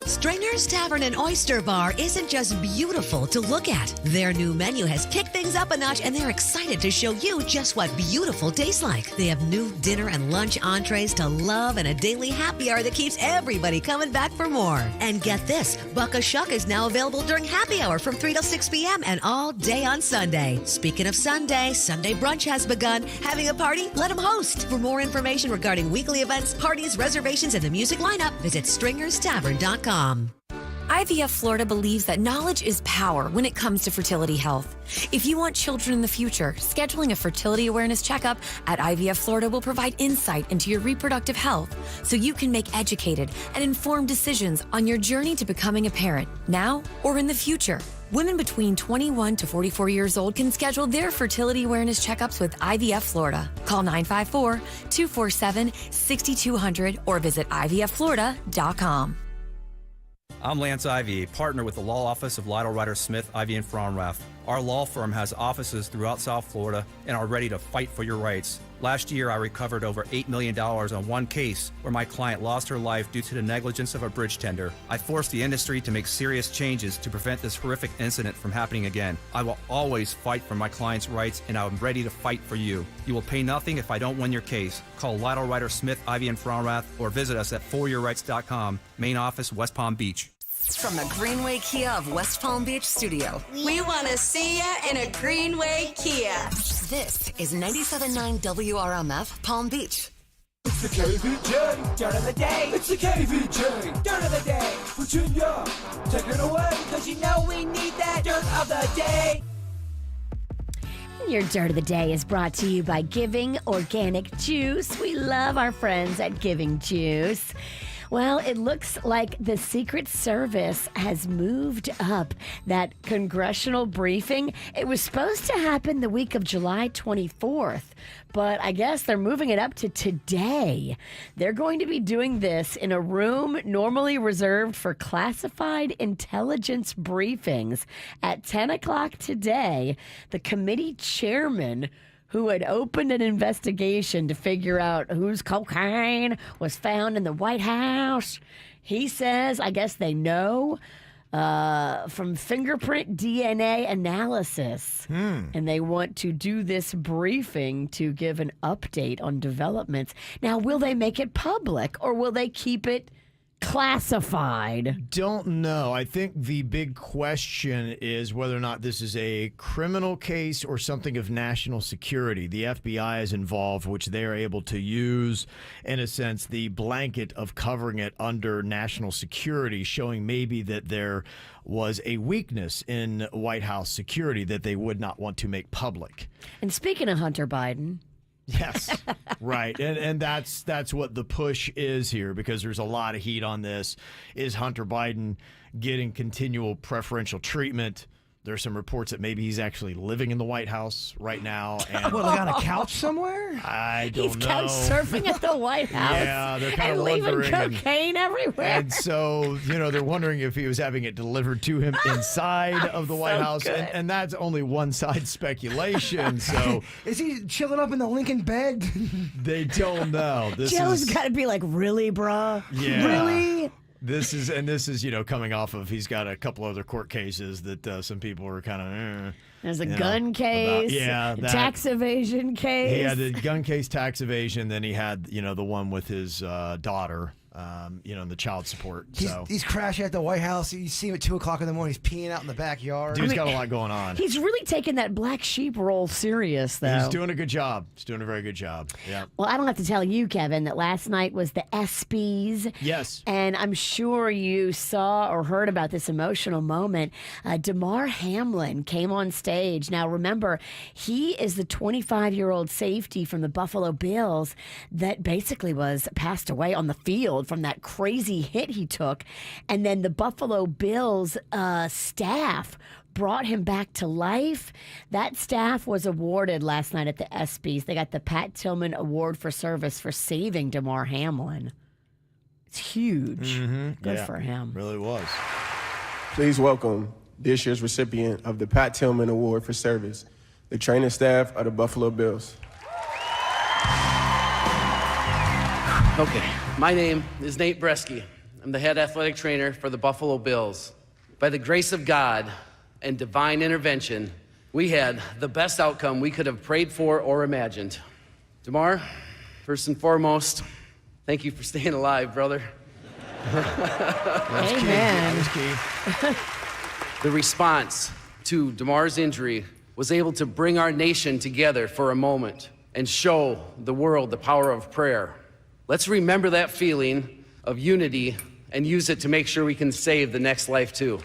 Speaker 12: Stringer's Tavern and Oyster Bar isn't just beautiful to look at. Their new menu has kicked things up a notch, and they're excited to show you just what beautiful tastes like. They have new dinner and lunch entrees to love and a daily happy hour that keeps everybody coming back for more. And get this, Buck a Shuck is now available during happy hour from 3 till 6 p.m. and all day on Sunday. Speaking of Sunday, Sunday brunch has begun. Having a party? Let them host. For more information regarding weekly events, parties, reservations, and the music lineup, visit stringerstavern.com.
Speaker 18: IVF Florida believes that knowledge is power when it comes to fertility health. If you want children in the future, scheduling a fertility awareness checkup at IVF Florida will provide insight into your reproductive health so you can make educated and informed decisions on your journey to becoming a parent, now or in the future. Women between 21 to 44 years old can schedule their fertility awareness checkups with IVF Florida. Call 954-247-6200 or visit IVFFlorida.com.
Speaker 19: I'm Lance Ivy, partner with the Law Office of Lytle Ryder Smith, Ivy and Fromrath. Our law firm has offices throughout South Florida and are ready to fight for your rights. Last year, I recovered over $8 million on one case where my client lost her life due to the negligence of a bridge tender. I forced the industry to make serious changes to prevent this horrific incident from happening again. I will always fight for my client's rights, and I'm ready to fight for you. You will pay nothing if I don't win your case. Call Lytle Ryder Smith, Ivy and Fromrath, or visit us at foryourrights.com. Main office, West Palm Beach.
Speaker 1: From the Greenway Kia of West Palm Beach studio.
Speaker 2: We want to see ya in a Greenway Kia.
Speaker 1: This is 97.9 WRMF Palm Beach.
Speaker 3: It's the KVJ Dirt of the Day. It's the KVJ Dirt of the Day. Virginia, take it away, because you know we need that Dirt of the Day.
Speaker 6: Your Dirt of the Day is brought to you by Giving Organic Juice. We love our friends at Giving Juice. Well, it looks like the Secret Service has moved up that congressional briefing. It was supposed to happen the week of July 24th, but I guess they're moving it up to today. They're going to be doing this in a room normally reserved for classified intelligence briefings. At 10 o'clock today, the committee chairman who had opened an investigation to figure out whose cocaine was found in the White House. He says, I guess they know from fingerprint DNA analysis. And they want to do this briefing to give an update on developments. Now, will they make it public or will they keep it classified?
Speaker 4: Don't know. I think the big question is whether or not this is a criminal case or something of national security. The FBI is involved, which they are able to use, in a sense, the blanket of covering it under national security, showing maybe that there was a weakness in White House security that they would not want to make public.
Speaker 6: And speaking of Hunter Biden...
Speaker 4: Yes, right. And that's what the push is here, because there's a lot of heat on this. Is Hunter Biden getting continual preferential treatment? There's some reports that maybe he's actually living in the White House right now. And
Speaker 5: What, like on a couch somewhere?
Speaker 4: I don't
Speaker 6: He's
Speaker 4: know.
Speaker 6: couch surfing at the White House.
Speaker 4: Yeah, they're kind
Speaker 6: and
Speaker 4: of
Speaker 6: leaving
Speaker 4: wondering.
Speaker 6: cocaine everywhere.
Speaker 4: And so, they're wondering if he was having it delivered to him inside of the White House. And that's only one side speculation. So
Speaker 5: Is he chilling up in the Lincoln bed?
Speaker 4: They don't know.
Speaker 6: Joe's got to be like, really, bruh?
Speaker 4: Yeah.
Speaker 6: Really?
Speaker 4: This is coming off of, he's got a couple other court cases that some people were kind of.
Speaker 6: There's a gun case, tax evasion case.
Speaker 4: He had the gun case, tax evasion. Then he had, the one with his daughter, the child support.
Speaker 5: He's crashing at the White House. You see him at 2 o'clock in the morning. He's peeing out in the backyard.
Speaker 4: Dude's got a lot going on.
Speaker 6: He's really taking that black sheep role serious, though.
Speaker 4: He's doing a good job. He's doing a very good job. Yeah.
Speaker 6: Well, I don't have to tell you, Kevin, that last night was the ESPYs.
Speaker 4: Yes.
Speaker 6: And I'm sure you saw or heard about this emotional moment. Damar Hamlin came on stage. Now, remember, he is the 25-year-old safety from the Buffalo Bills that basically was passed away on the field from that crazy hit he took. And then the Buffalo Bills staff brought him back to life. That staff was awarded last night at the ESPYs. They got the Pat Tillman Award for Service for saving Damar Hamlin. It's huge. Good for him.
Speaker 4: Really was.
Speaker 7: Please welcome this year's recipient of the Pat Tillman Award for Service, the training staff of the Buffalo Bills.
Speaker 8: Okay, my name is Nate Bresky. I'm the head athletic trainer for the Buffalo Bills. By the grace of God and divine intervention, we had the best outcome we could have prayed for or imagined. Damar, first and foremost, thank you for staying alive, brother.
Speaker 4: That's
Speaker 6: Amen.
Speaker 4: key. That was key.
Speaker 8: The response to Damar's injury was able to bring our nation together for a moment and show the world the power of prayer. Let's remember that feeling of unity and use it to make sure we can save the next life too.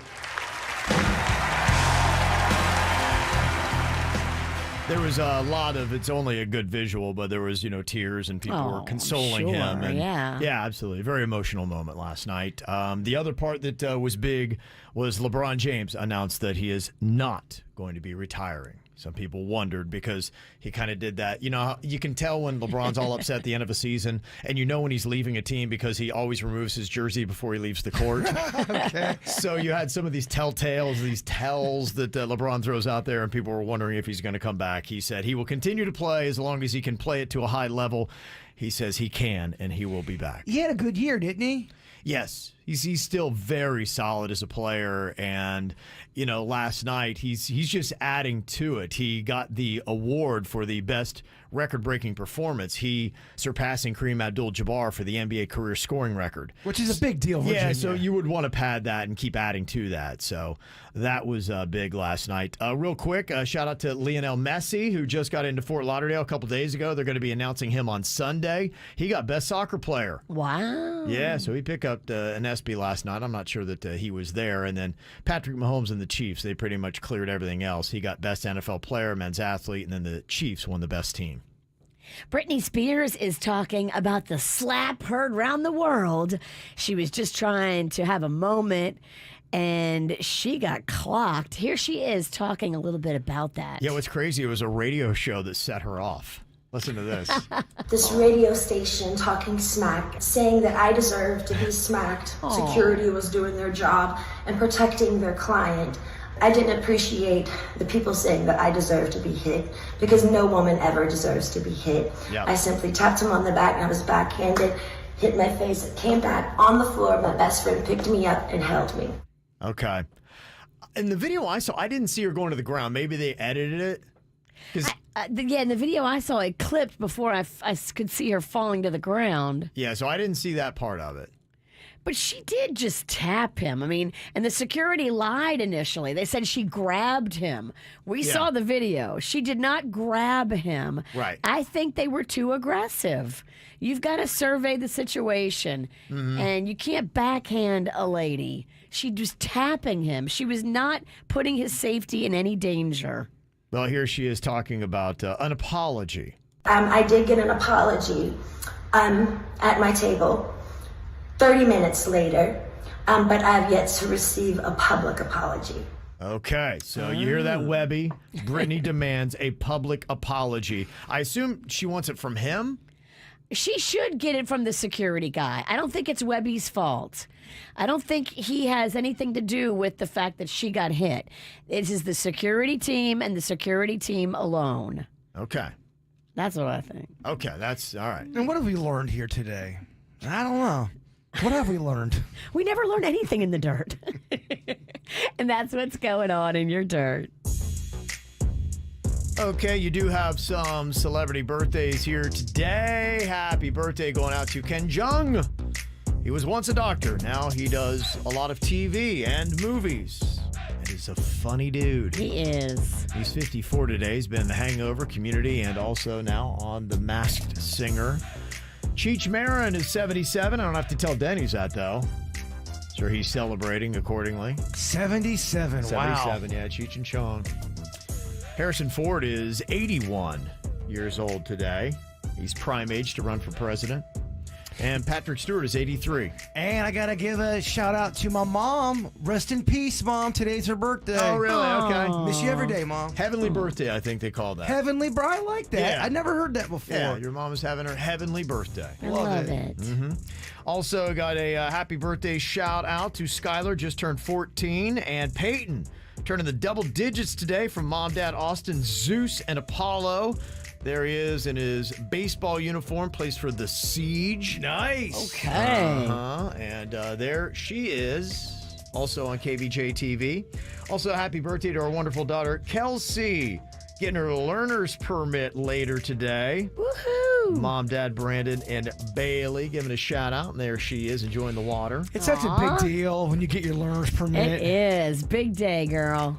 Speaker 4: There was a lot of, it's only a good visual, but there was, tears and people were consoling him. And yeah, absolutely. Very emotional moment last night. The other part that was big was LeBron James announced that he is not going to be retiring. Some people wondered because he kind of did that. You can tell when LeBron's all upset at the end of a season, and when he's leaving a team because he always removes his jersey before he leaves the court.
Speaker 5: Okay.
Speaker 4: So you had some of these tells that LeBron throws out there, and people were wondering if he's going to come back. He said he will continue to play as long as he can play it to a high level. He says he can, and he will be back.
Speaker 5: He had a good year, didn't he?
Speaker 4: Yes, He's still very solid as a player, and last night he's just adding to it. He got the award for the best record-breaking performance. He surpassing Kareem Abdul-Jabbar for the NBA career scoring record,
Speaker 5: which is a big deal. Virginia.
Speaker 4: Yeah, so you would want to pad that and keep adding to that. So that was big last night. Real quick, shout out to Lionel Messi, who just got into Fort Lauderdale a couple days ago. They're going to be announcing him on Sunday. He got best soccer player.
Speaker 6: Wow.
Speaker 4: Yeah, so he picked up an ESPY last night. I'm not sure that he was there. And then Patrick Mahomes and the Chiefs, they pretty much cleared everything else. He got best NFL player, men's athlete, and then the Chiefs won the best team.
Speaker 6: Britney Spears is talking about the slap heard around the world. She was just trying to have a moment, and she got clocked. Here she is talking a little bit about that.
Speaker 4: Yeah, what's crazy, it was a radio show that set her off. Listen to this.
Speaker 13: This radio station talking smack, saying that I deserve to be smacked.
Speaker 6: Aww.
Speaker 13: Security was doing their job and protecting their client. I didn't appreciate the people saying that I deserve to be hit, because no woman ever deserves to be hit.
Speaker 4: Yep.
Speaker 13: I simply tapped him on the back and I was backhanded, hit my face, came back on the floor. My best friend picked me up and held me.
Speaker 4: Okay. In the video I saw, I didn't see her going to the ground. Maybe they edited it.
Speaker 6: In the video I saw, it clipped before I could see her falling to the ground.
Speaker 4: Yeah, so I didn't see that part of it.
Speaker 6: But she did just tap him. I mean, and the security lied initially. They said she grabbed him. We saw the video. She did not grab him.
Speaker 4: Right.
Speaker 6: I think they were too aggressive. You've got to survey the situation, and you can't backhand a lady. She was tapping him. She was not putting his safety in any danger.
Speaker 4: Well, here she is talking about an apology.
Speaker 13: I did get an apology at my table 30 minutes later, but I have yet to receive a public apology.
Speaker 4: Okay, so you hear that, Webby? Brittany demands a public apology. I assume she wants it from him?
Speaker 6: She should get it from the security guy. I don't think it's Webby's fault. I don't think he has anything to do with the fact that she got hit. It is the security team and the security team alone.
Speaker 4: Okay.
Speaker 6: That's what I think.
Speaker 4: Okay, that's all right.
Speaker 5: And what have we learned here today? I don't know. What have we learned?
Speaker 6: We never learn anything in the dirt. And that's what's going on in your dirt.
Speaker 4: Okay, you do have some celebrity birthdays here today. Happy birthday going out to Ken Jeong. He was once a doctor. Now he does a lot of TV and movies. And he's a funny dude.
Speaker 6: He is.
Speaker 4: He's 54 today. He's been in The Hangover, Community, and also now on The Masked Singer. Cheech Marin is 77. I don't have to tell Denny's that, though. Sure, he's celebrating accordingly.
Speaker 5: 77, wow.
Speaker 4: 77, yeah, Cheech and Chong. Harrison Ford is 81 years old today. He's prime age to run for president. And Patrick Stewart is 83.
Speaker 5: And I got to give a shout out to my mom. Rest in peace, Mom. Today's her birthday.
Speaker 4: Oh, really? Okay.
Speaker 5: Miss you every day, Mom.
Speaker 4: Heavenly birthday, I think they call that.
Speaker 5: Heavenly birthday. I like that.
Speaker 4: Yeah.
Speaker 5: I never heard that before.
Speaker 4: Yeah, your mom is having her heavenly birthday.
Speaker 6: I love it.
Speaker 4: Also got a happy birthday shout out to Skylar, just turned 14, and Peyton, turning the double digits today from Mom, Dad, Austin, Zeus, and Apollo. There he is in his baseball uniform, plays for the Siege.
Speaker 5: Nice.
Speaker 6: Okay.
Speaker 4: And there she is, also on KVJ TV. Also, happy birthday to our wonderful daughter, Kelsey, getting her learner's permit later today.
Speaker 6: Woohoo!
Speaker 4: Mom, Dad, Brandon, and Bailey giving a shout out. And there she is, enjoying the water.
Speaker 5: It's such a big deal when you get your learner's permit.
Speaker 6: It is. Big day, girl.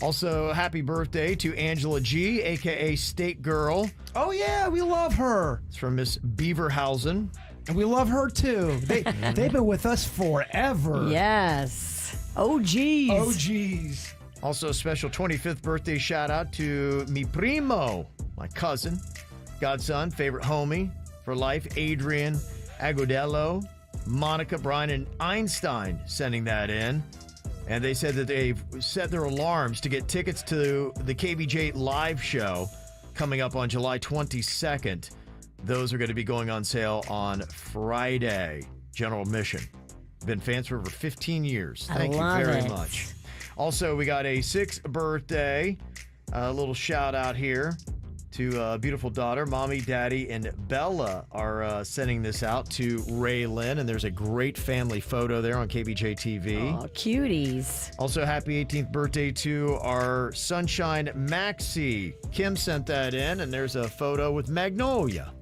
Speaker 4: Also, happy birthday to Angela G, a.k.a. State Girl.
Speaker 5: Oh, yeah, we love her.
Speaker 4: It's from Miss Beaverhausen.
Speaker 5: And we love her, too. They've been with us forever.
Speaker 6: Yes. OGs.
Speaker 5: OGs.
Speaker 4: Also, a special 25th birthday shout out to mi primo, my cousin, godson, favorite homie for life, Adrian Agudelo, Monica, Brian, and Einstein sending that in. And they said that they've set their alarms to get tickets to the KVJ live show coming up on July 22nd. Those are going to be going on sale on Friday. General admission. Been fans for over 15 years. Thank you very much. Also, we got a 6th birthday. A little shout out here to beautiful daughter. Mommy, Daddy, and Bella are sending this out to Ray Lynn, and there's a great family photo there on KVJ TV.
Speaker 6: Oh, cuties.
Speaker 4: Also, happy 18th birthday to our sunshine Maxie. Kim sent that in, and there's a photo with Magnolia.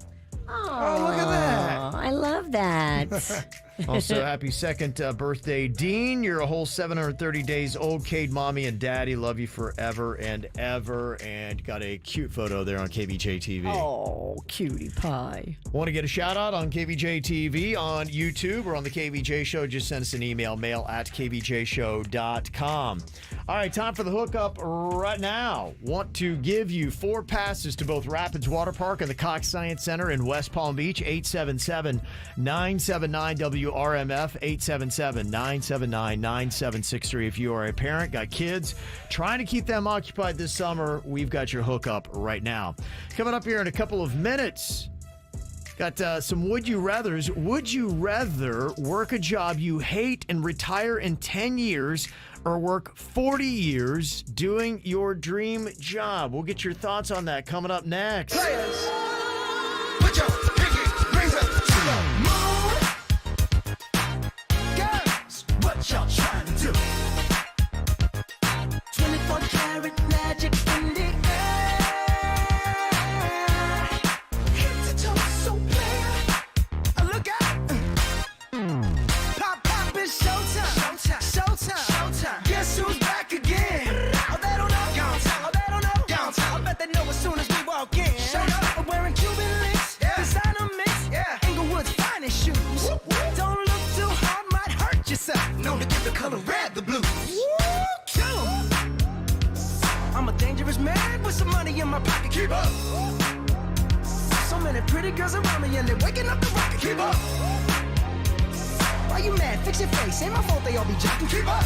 Speaker 6: Oh, look at that. I love that.
Speaker 4: Also, happy second birthday, Dean. You're a whole 730 days old. Cade, Mommy, and Daddy love you forever and ever. And got a cute photo there on KVJ TV.
Speaker 6: Oh, cutie pie.
Speaker 4: Want to get a shout out on KVJ TV on YouTube or on the KVJ Show? Just send us an email, mail@kvjshow.com. All right, time for the hookup right now. Want to give you 4 passes to both Rapids Water Park and the Cox Science Center in West Palm Beach. 877-979-WRMF, 877-979-9763. If you are a parent, got kids, trying to keep them occupied this summer, we've got your hookup right now. Coming up here in a couple of minutes, got some Would You Rathers. Would you rather work a job you hate and retire in 10 years or work 40 years doing your dream job? We'll get your thoughts on that coming up next.
Speaker 3: Players, put your pinky rings up to the moon. Girls, what y'all trying to do? 24 karat magic in the air. Head to toe, so clear. Look out. Pop, pop, it's showtime. Showtime, showtime, showtime. Guess who's back again? Oh, they don't know. Oh, they don't know. I bet they know as soon as we walk in. Show up. I'm wearing Cuban links. Designer mix. Inglewood's finest shoes. Don't look too hard, might hurt yourself. Known to give the color red the blues. I'm a dangerous man with some money in my pocket. Keep up. So many pretty girls around me and they're waking up the rocket. Keep up. Why you mad? Fix your face. Ain't my fault they all be jocking. Keep up.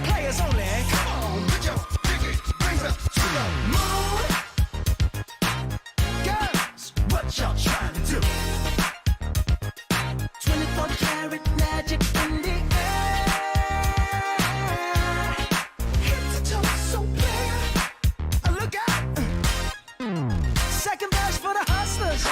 Speaker 3: Players only. Come on, put your pinky rings up to the moon. Girls, what y'all trying to do? 24 karat magic in the air. Head to toe, so clear. Look out. Second verse for the hustlers,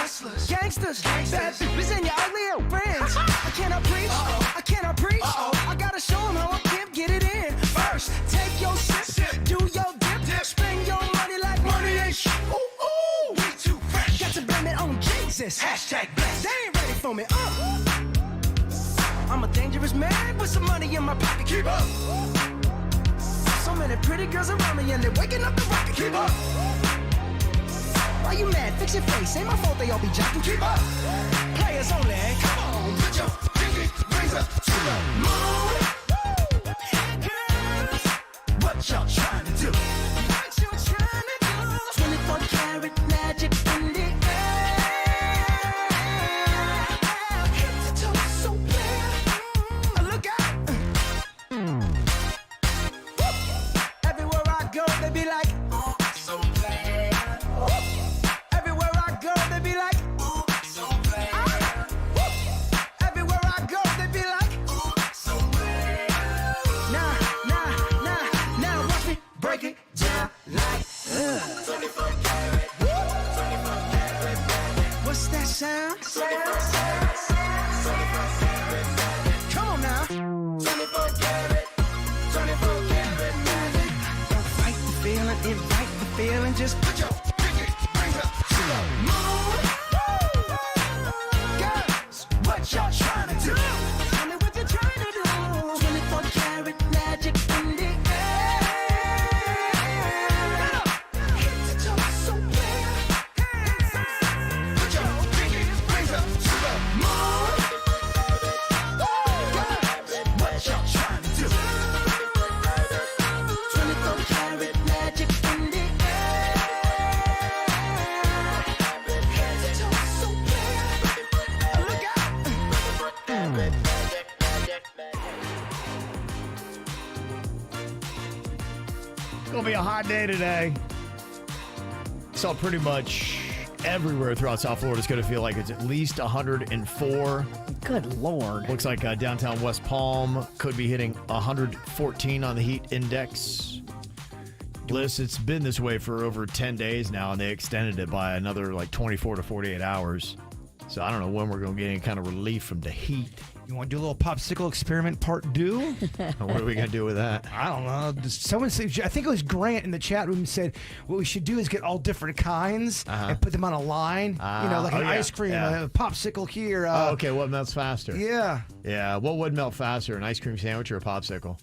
Speaker 3: gangsters, bad bitches and your ugly old friends. I cannot preach, I cannot preach. I gotta show them how I pimp, get it in. First, take your sip, do your dip, spend your money like money ain't shit. Ooh, ooh, we too fresh. Got to blame it on Jesus. Hashtag blessed. They ain't ready for me. I'm a dangerous man with some money in my pocket. Keep up. So many pretty girls around me and they're waking up the rocket. Keep up. Why you mad? Fix your face. Ain't my fault they all be jocking. Keep up. Players only. Come on, put your pinky rings up to the moon. Girls, what y'all trying to do? What you trying to do? 24 karat magic in the air. Head to toe, so clear. Look out. Everywhere I go, they be like, oh, so bad. Everywhere I go, they be like, oh, so bad. Everywhere I go, they be like, oh, so bad. Now, watch me break it down like, 24 karat, 24 karat. What's that sound? 24 karat, come on now. 24 karat, 24 karat magic. Don't fight the feeling, invite the feeling. Just put your pinky rings up to the moon. Girls, what y'all trying to do? Tell me what you're trying to do. 24 karat magic in the air. Head to toe, so clear. Put your pinky rings up to the moon. Girls, what y'all trying to do? 24 karat magic in the air. Head to toe, so clear. Look out.
Speaker 4: It's going to be a hot day today. So pretty much everywhere throughout South Florida, it's going to feel like it's at least 104.
Speaker 6: Good Lord.
Speaker 4: Looks like downtown West Palm could be hitting 114 on the heat index. Bliss, it's been this way for over 10 days now, and they extended it by another like 24 to 48 hours. So I don't know when we're going to get any kind of relief from the heat.
Speaker 5: You want to do a little popsicle experiment part 2?
Speaker 4: What are we going to do with that?
Speaker 5: I don't know. Someone said, I think it was Grant in the chat room said, what we should do is get all different kinds and put them on a line. Like an ice cream, a popsicle here.
Speaker 4: Okay, what melts faster?
Speaker 5: Yeah.
Speaker 4: Yeah, what would melt faster, an ice cream sandwich or a popsicle?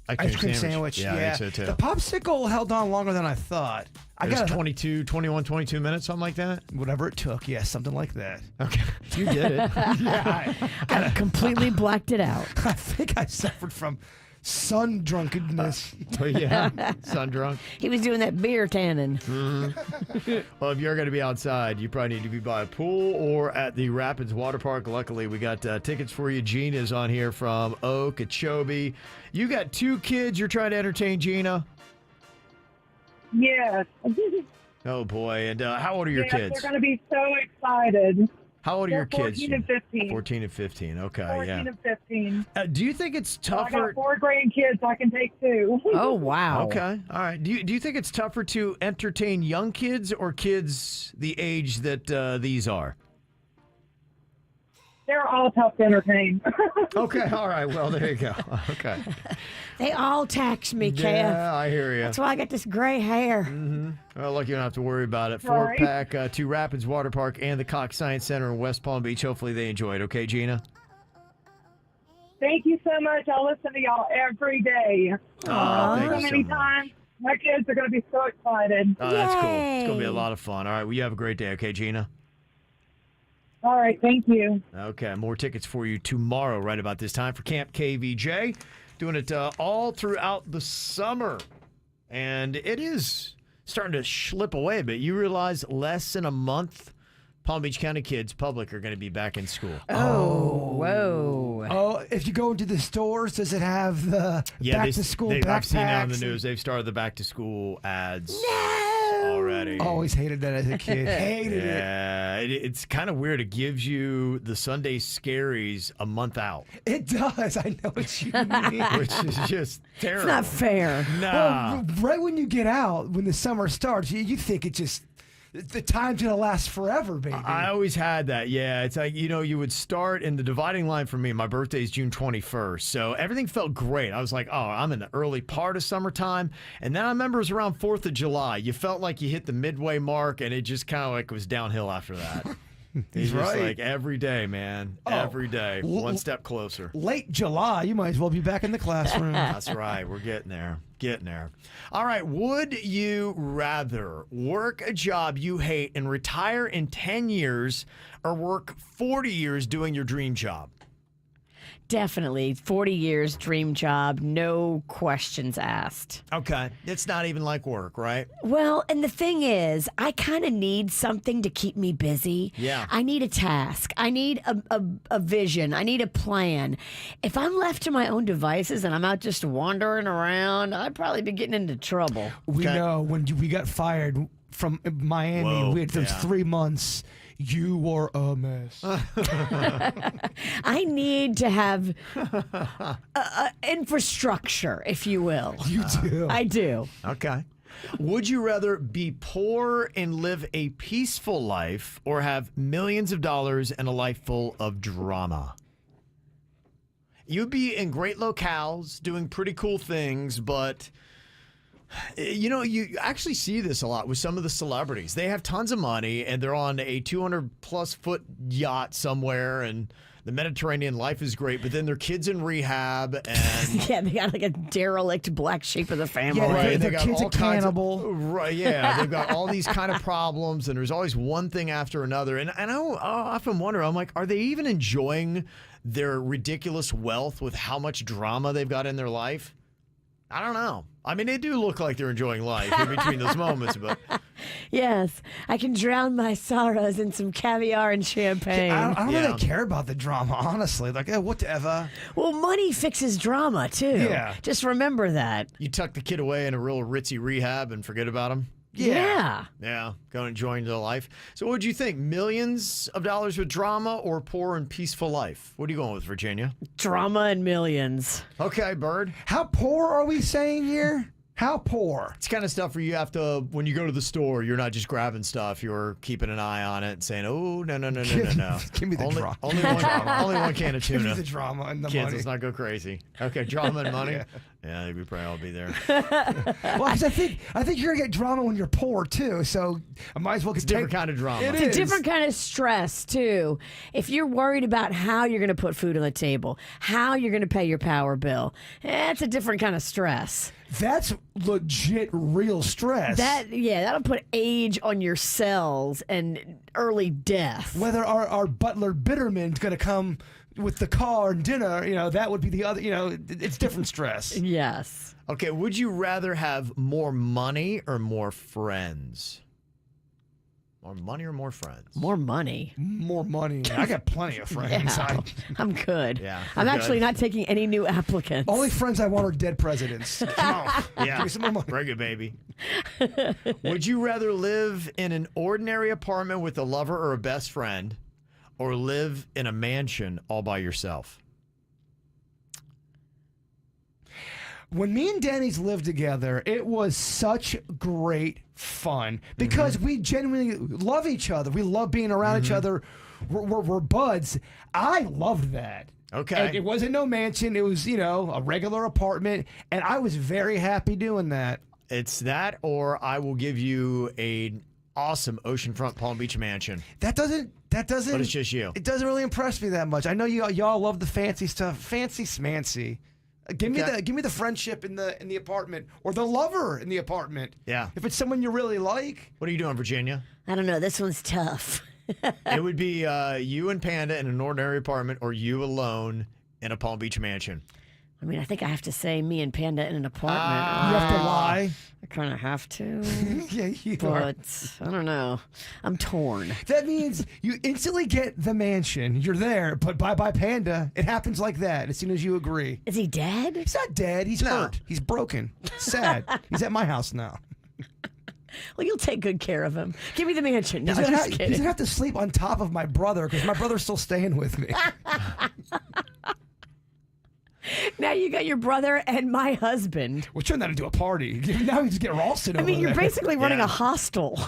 Speaker 5: Ice cream sandwich.
Speaker 4: Yeah, I think so too.
Speaker 5: The popsicle held on longer than I thought.
Speaker 4: I got 22 minutes, something like that.
Speaker 5: Whatever it took, something like that.
Speaker 4: Okay, you did it.
Speaker 6: I completely blacked it out.
Speaker 5: I think I suffered from sun drunkenness.
Speaker 4: Sun drunk.
Speaker 6: He was doing that beer tanning.
Speaker 4: Well, if you're going to be outside, you probably need to be by a pool or at the Rapids Water Park. Luckily, we got tickets for you. Gina's on here from Okeechobee. You got 2 kids you're trying to entertain, Gina?
Speaker 20: Yes.
Speaker 4: Oh, boy. And how old are your kids?
Speaker 20: They're going to be so excited.
Speaker 4: How old are your kids?
Speaker 20: 14 and 15.
Speaker 4: 14 and 15. Okay,
Speaker 20: 14 and 15.
Speaker 4: Do you think it's tougher?
Speaker 20: I got 4 grandkids I can take too.
Speaker 6: Oh, wow.
Speaker 4: Okay. All right. Do you think it's tougher to entertain young kids or kids the age that these are?
Speaker 20: They're all tough to entertain.
Speaker 4: Okay. All right. Well, there you go. Okay.
Speaker 6: They all tax me, Kev.
Speaker 4: Yeah, I hear you.
Speaker 6: That's why I got this gray hair.
Speaker 4: Mm-hmm. Well, look, you don't have to worry about it.
Speaker 20: Right.
Speaker 4: 4-pack to Rapids Water Park and the Cox Science Center in West Palm Beach. Hopefully they enjoy it. Okay, Gina?
Speaker 20: Thank you so much. I'll listen to y'all every day.
Speaker 4: Thank
Speaker 20: So
Speaker 4: you
Speaker 20: many
Speaker 4: so much.
Speaker 20: times. My kids are going to be so excited.
Speaker 4: Oh, that's cool. It's going to be a lot of fun. All right. Well, you have a great day. Okay, Gina?
Speaker 20: All right. Thank you.
Speaker 4: Okay, more tickets for you tomorrow, right about this time, for Camp KVJ. Doing it all throughout the summer. And it is starting to slip away a bit. You realize less than a month, Palm Beach County kids, public, are going to be back in school.
Speaker 6: Oh, whoa.
Speaker 5: Oh, if you go into the stores, does it have the back-to-school backpacks?
Speaker 4: I've seen it on the news. They've started the back-to-school ads already.
Speaker 5: Always hated that as a kid. Hated it.
Speaker 4: Yeah, it's kind of weird. It gives you the Sunday scaries a month out.
Speaker 5: It does. I know what you mean.
Speaker 4: Which is just terrible.
Speaker 6: It's not fair.
Speaker 4: Nah.
Speaker 5: Well, right when you get out, when the summer starts, you think it just... The time's going to last forever, baby.
Speaker 4: I always had that, yeah. It's like, you would start, in the dividing line for me, my birthday is June 21st, so everything felt great. I was like, oh, I'm in the early part of summertime, and then I remember it was around 4th of July. You felt like you hit the midway mark, and it just kind of like was downhill after that.
Speaker 5: He's
Speaker 4: just
Speaker 5: right.
Speaker 4: like every day, man. Every day. One step closer.
Speaker 5: Late July, you might as well be back in the classroom.
Speaker 4: That's right. We're getting there. Getting there. All right. Would you rather work a job you hate and retire in 10 years or work 40 years doing your dream job?
Speaker 6: Definitely. 40 years, dream job, no questions asked.
Speaker 4: Okay. It's not even like work, right?
Speaker 6: Well, and the thing is, I kind of need something to keep me busy.
Speaker 4: Yeah.
Speaker 6: I need a task. I need a vision. I need a plan. If I'm left to my own devices and I'm out just wandering around, I'd probably be getting into trouble.
Speaker 5: We know when we got fired from Miami,
Speaker 4: Whoa,
Speaker 5: we had those
Speaker 4: yeah.
Speaker 5: 3 months. You were a mess.
Speaker 6: I need to have infrastructure, if you will.
Speaker 5: You do.
Speaker 6: I do.
Speaker 4: Okay. Would you rather be poor and live a peaceful life or have millions of dollars and a life full of drama? You'd be in great locales doing pretty cool things, but you actually see this a lot with some of the celebrities. They have tons of money and they're on a 200+ foot yacht somewhere and the Mediterranean life is great, but then their kids in rehab and
Speaker 6: Yeah, they got like a derelict black sheep of the family.
Speaker 5: Yeah,
Speaker 4: right,
Speaker 5: their
Speaker 4: they got
Speaker 5: kid's
Speaker 4: all
Speaker 5: a
Speaker 4: kinds
Speaker 5: cannibal.
Speaker 4: Right, yeah, they've got all these kind of problems, and there's always one thing after another. And I often wonder, I'm like, are they even enjoying their ridiculous wealth with how much drama they've got in their life? I don't know. I mean, they do look like they're enjoying life in between those moments, but
Speaker 6: Yes, I can drown my sorrows in some caviar and champagne.
Speaker 5: I don't really care about the drama, honestly. Like, whatever.
Speaker 6: Well, money fixes drama, too.
Speaker 5: Yeah.
Speaker 6: Just remember that.
Speaker 4: you tuck the kid away in a real ritzy rehab and forget about him.
Speaker 6: Yeah.
Speaker 4: Yeah, go enjoying their life. So what would you think? Millions of dollars with drama or poor and peaceful life? What are you going with, Virginia?
Speaker 6: Drama and millions.
Speaker 4: Okay, Bird.
Speaker 5: How poor are we saying here? How poor?
Speaker 4: It's kind of stuff where you have to, when you go to the store, you're not just grabbing stuff, you're keeping an eye on it and saying, oh, no.
Speaker 5: Give me the drama.
Speaker 4: Only one can of tuna.
Speaker 5: Give me the drama and the
Speaker 4: Kids,
Speaker 5: money.
Speaker 4: let's not go crazy. Okay, drama and money. Yeah, we probably all be there.
Speaker 5: Well, 'cause I think you're gonna get drama when you're poor too. So I might as well get
Speaker 4: It's a different kind of drama.
Speaker 6: It's a different kind of stress, too. If you're worried about how you're going to put food on the table, how you're going to pay your power bill, it's a different kind of stress.
Speaker 5: That's legit real stress.
Speaker 6: That'll put age on your cells and early death.
Speaker 5: Whether our butler Bitterman's going to come with the car and dinner, that would be the other, it's different stress.
Speaker 6: Yes.
Speaker 4: Okay, would you rather have more money or more friends? More money or more friends?
Speaker 6: More money.
Speaker 5: More money. I got plenty of friends.
Speaker 6: Yeah, I'm good.
Speaker 4: Yeah,
Speaker 6: I'm
Speaker 4: you're
Speaker 6: actually
Speaker 4: good.
Speaker 6: not taking any new applicants.
Speaker 5: Only friends I want are dead presidents. Come on.
Speaker 4: Yeah,
Speaker 5: Give me some more money.
Speaker 4: bring it, baby. Would you rather live in an ordinary apartment with a lover or a best friend, or live in a mansion all by yourself?
Speaker 5: When me and Denny's lived together, it was such great fun because we genuinely love each other. We love being around each other. We're buds. I loved that.
Speaker 4: Okay.
Speaker 5: And it wasn't no mansion. It was, a regular apartment. And I was very happy doing that.
Speaker 4: It's that, or I will give you an awesome oceanfront Palm Beach mansion.
Speaker 5: That doesn't.
Speaker 4: But it's just you.
Speaker 5: It doesn't really impress me that much. I know y'all love the fancy stuff. Fancy smancy. Give me the friendship in the apartment or the lover in the apartment.
Speaker 4: Yeah.
Speaker 5: If it's someone you really like.
Speaker 4: What are you doing, Virginia?
Speaker 6: I don't know. This one's tough.
Speaker 4: It would be you and Panda in an ordinary apartment, or you alone in a Palm Beach mansion.
Speaker 6: I mean, I think I have to say me and Panda in an apartment.
Speaker 5: You have to lie.
Speaker 6: I kind of have to.
Speaker 5: Yeah, you are.
Speaker 6: But I don't know. I'm torn.
Speaker 5: That means you instantly get the mansion. You're there, but bye-bye Panda. It happens like that as soon as you agree.
Speaker 6: Is he dead?
Speaker 5: He's not dead. He's hurt. He's broken. Sad. He's at my house now.
Speaker 6: Well, you'll take good care of him. Give me the mansion. No,
Speaker 5: He's
Speaker 6: I'm
Speaker 5: gonna
Speaker 6: just
Speaker 5: he's
Speaker 6: kidding.
Speaker 5: gonna have to sleep on top of my brother because my brother's still staying with me.
Speaker 6: Now you got your brother and my husband.
Speaker 5: We'll turn that into a party. Now we just get Ralston
Speaker 6: I mean,
Speaker 5: over
Speaker 6: you're
Speaker 5: there.
Speaker 6: basically running a hostel.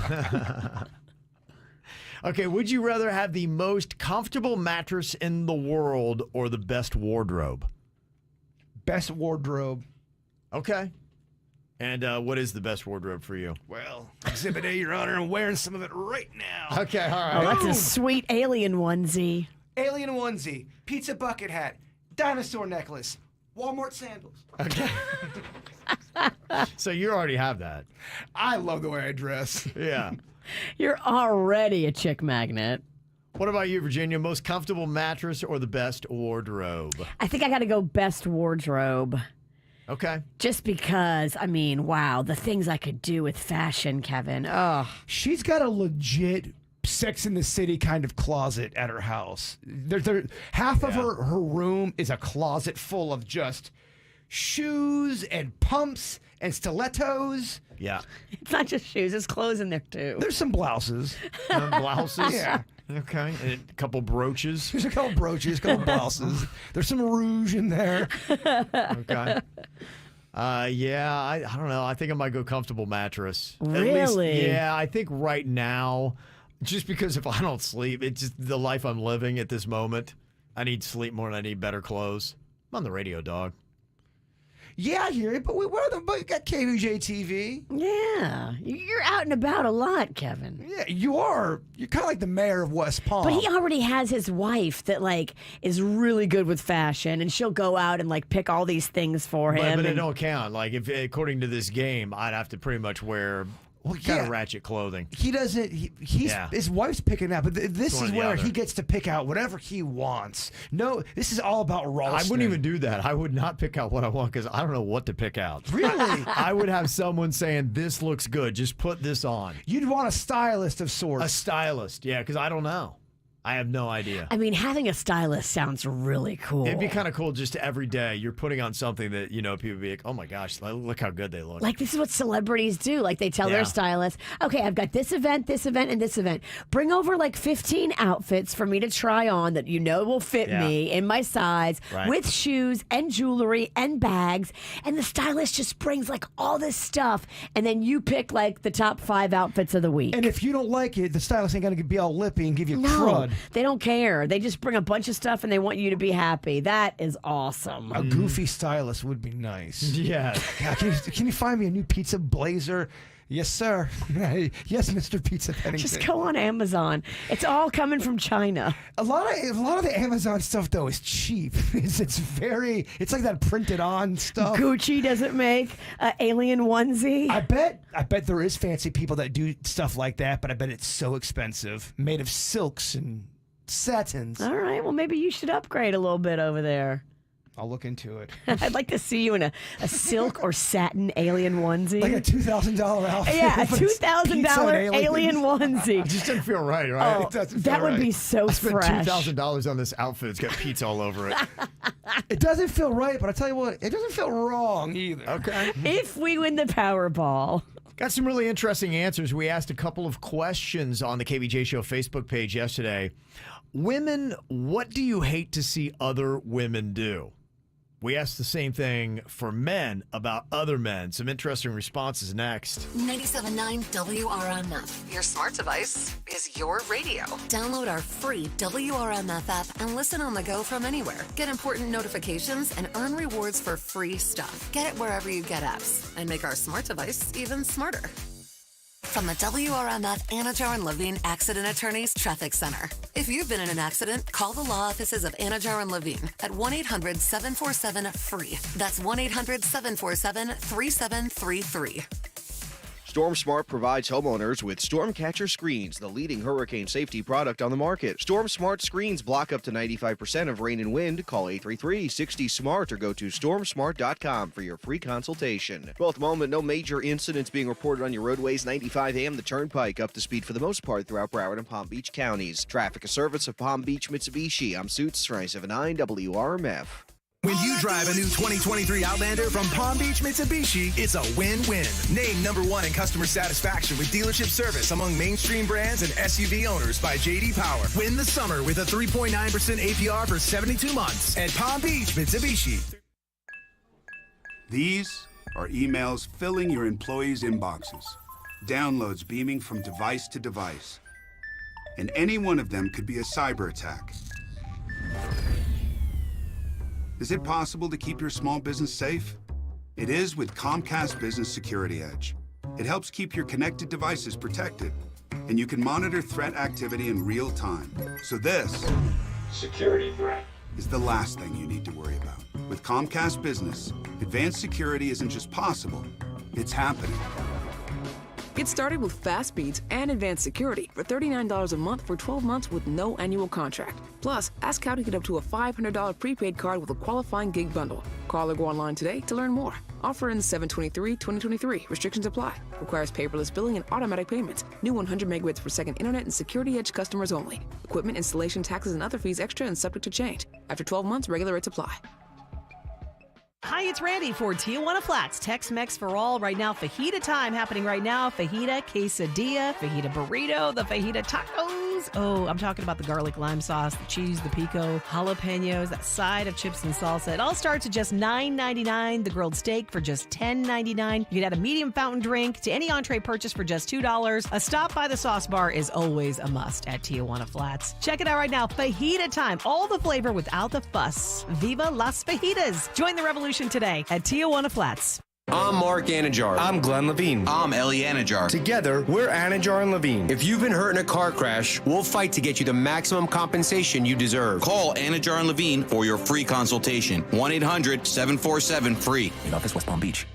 Speaker 4: Okay, would you rather have the most comfortable mattress in the world or the best wardrobe?
Speaker 5: Best wardrobe.
Speaker 4: Okay. And what is the best wardrobe for you?
Speaker 5: Well, Exhibit A, Your Honor. I'm wearing some of it right now.
Speaker 4: Okay, all
Speaker 6: Oh,
Speaker 4: right.
Speaker 6: that's a sweet alien onesie.
Speaker 5: Alien onesie, pizza bucket hat, dinosaur necklace, Walmart sandals.
Speaker 4: Okay. So you already have that.
Speaker 5: I love the way I dress.
Speaker 4: Yeah.
Speaker 6: You're already a chick magnet.
Speaker 4: What about you, Virginia? Most comfortable mattress or the best wardrobe?
Speaker 6: I think I got to go best wardrobe.
Speaker 4: Okay.
Speaker 6: Just because, I mean, wow, the things I could do with fashion, Kevin. Oh,
Speaker 5: She's got a legit Sex in the City kind of closet at her house. Half of her room is a closet full of just shoes and pumps and stilettos.
Speaker 4: Yeah.
Speaker 6: it's not just shoes, it's clothes in there too.
Speaker 5: There's some blouses.
Speaker 4: Blouses?
Speaker 5: Yeah.
Speaker 4: Okay. And a couple brooches.
Speaker 5: There's a couple brooches, a couple blouses. There's some rouge in there.
Speaker 4: Okay. Yeah, I don't know. I think I might go comfortable mattress. At
Speaker 6: Really?
Speaker 4: least, yeah, I think right now, just because if I don't sleep, it's just the life I'm living at this moment. I need sleep more than I need better clothes. I'm on the radio, dog.
Speaker 5: Yeah, I hear it, but we got KVJ TV.
Speaker 6: Yeah, you're out and about a lot, Kevin.
Speaker 5: Yeah, you are. You're kind of like the mayor of West Palm.
Speaker 6: But he already has his wife that like is really good with fashion, and she'll go out and like pick all these things for him.
Speaker 4: But it
Speaker 6: and-
Speaker 4: don't count. Like, if according to this game, I'd have to pretty much wear kind of ratchet clothing.
Speaker 5: He doesn't. His wife's picking out, but this
Speaker 4: One
Speaker 5: is
Speaker 4: or the
Speaker 5: where
Speaker 4: other.
Speaker 5: he gets to pick out whatever he wants. No, this is all about Ralston.
Speaker 4: I wouldn't even do that. I would not pick out what I want because I don't know what to pick out.
Speaker 5: Really?
Speaker 4: I would have someone saying, this looks good. Just put this on.
Speaker 5: You'd want a stylist of sorts.
Speaker 4: A stylist, yeah, because I don't know. I have no idea.
Speaker 6: I mean, having a stylist sounds really cool.
Speaker 4: It'd be kind of cool just every day you're putting on something that, people be like, oh my gosh, look how good they look.
Speaker 6: Like, this is what celebrities do. Like, they tell their stylist, okay, I've got this event, and this event. Bring over like 15 outfits for me to try on that will fit me in my size, with shoes and jewelry and bags. And the stylist just brings like all this stuff. And then you pick like the top 5 outfits of the week.
Speaker 5: And if you don't like it, the stylist ain't going to be all lippy and give you
Speaker 6: No,
Speaker 5: crud.
Speaker 6: they don't care. They just bring a bunch of stuff and they want you to be happy. That is awesome.
Speaker 5: A goofy stylist would be nice.
Speaker 4: Yeah.
Speaker 5: God, can you find me a new pizza blazer? Yes, sir. Yes, Mr. Pizza Pennington.
Speaker 6: Just go on Amazon. It's all coming from China.
Speaker 5: A lot of the Amazon stuff though is cheap. It's like that printed on stuff.
Speaker 6: Gucci doesn't make an alien onesie.
Speaker 5: I bet there is fancy people that do stuff like that, but I bet it's so expensive, made of silks and satins.
Speaker 6: All right, well maybe you should upgrade a little bit over there.
Speaker 5: I'll look into it.
Speaker 6: I'd like to see you in a silk or satin alien onesie.
Speaker 5: Like a $2,000 outfit.
Speaker 6: Yeah, a $2,000 alien onesie.
Speaker 4: It just doesn't feel right?
Speaker 6: Oh,
Speaker 4: It doesn't feel
Speaker 6: that would
Speaker 4: right.
Speaker 6: be so
Speaker 4: I spent
Speaker 6: fresh.
Speaker 4: $2,000 on this outfit. It's got pizza all over it.
Speaker 5: It doesn't feel right, but I tell you what, it doesn't feel wrong either.
Speaker 4: Okay.
Speaker 6: If we win the Powerball.
Speaker 4: Got some really interesting answers. We asked a couple of questions on the KVJ Show Facebook page yesterday. Women, what do you hate to see other women do? We asked the same thing for men about other men. Some interesting responses next.
Speaker 1: 97.9 WRMF. Your smart device is your radio. Download our free WRMF app and listen on the go from anywhere. Get important notifications and earn rewards for free stuff. Get it wherever you get apps and make our smart device even smarter. From the WRMF Anajar and Levine Accident Attorneys Traffic Center. If you've been in an accident, call the law offices of Anajar and Levine at 1-800-747-FREE. That's 1-800-747-3733.
Speaker 10: Storm Smart provides homeowners with Storm Catcher Screens, the leading hurricane safety product on the market. Storm Smart screens block up to 95% of rain and wind. Call 833-60-SMART or go to stormsmart.com for your free consultation. Well, at the moment, no major incidents being reported on your roadways. 95 AM, the Turnpike, up to speed for the most part throughout Broward and Palm Beach counties. Traffic, a service of Palm Beach Mitsubishi. I'm Suits, 97.9 WRMF.
Speaker 11: When you drive a new 2023 Outlander from Palm Beach Mitsubishi, it's a win-win. Named #1 in customer satisfaction with dealership service among mainstream brands and SUV owners by J.D. Power. Win the summer with a 3.9% APR for 72 months at Palm Beach Mitsubishi.
Speaker 21: These are emails filling your employees' inboxes, downloads beaming from device to device, and any one of them could be a cyber attack. Is it possible to keep your small business safe? It is with Comcast Business Security Edge. It helps keep your connected devices protected, and you can monitor threat activity in real time. So this security threat is the last thing you need to worry about. With Comcast Business, advanced security isn't just possible, it's happening.
Speaker 22: Get started with fast speeds and advanced security for $39 a month for 12 months with no annual contract. Plus, ask how to get up to a $500 prepaid card with a qualifying gig bundle. Call or go online today to learn more. Offer ends 7/23/2023. Restrictions apply. Requires paperless billing and automatic payments. New 100 megabits per second internet and Security Edge customers only. Equipment, installation, taxes, and other fees extra and subject to change. After 12 months, regular rates apply.
Speaker 23: Hi, it's Randy for Tijuana Flats. Tex-Mex for all right now. Fajita time happening right now. Fajita, quesadilla, fajita burrito, the fajita tacos. Oh, I'm talking about the garlic lime sauce, the cheese, the pico, jalapenos, that side of chips and salsa. It all starts at just $9.99. The grilled steak for just $10.99. You can add a medium fountain drink to any entree purchase for just $2. A stop by the sauce bar is always a must at Tijuana Flats. Check it out right now. Fajita time. All the flavor without the fuss. Viva las fajitas. Join the revolution today at Tijuana Flats.
Speaker 24: I'm Mark Anajar. I'm Glenn Levine. I'm Ellie Anajar. Together, we're Anajar and Levine. If you've been hurt in a car crash, we'll fight to get you the maximum compensation you deserve. Call Anajar and Levine for your free consultation. 1-800-747-FREE. In office, West Palm Beach.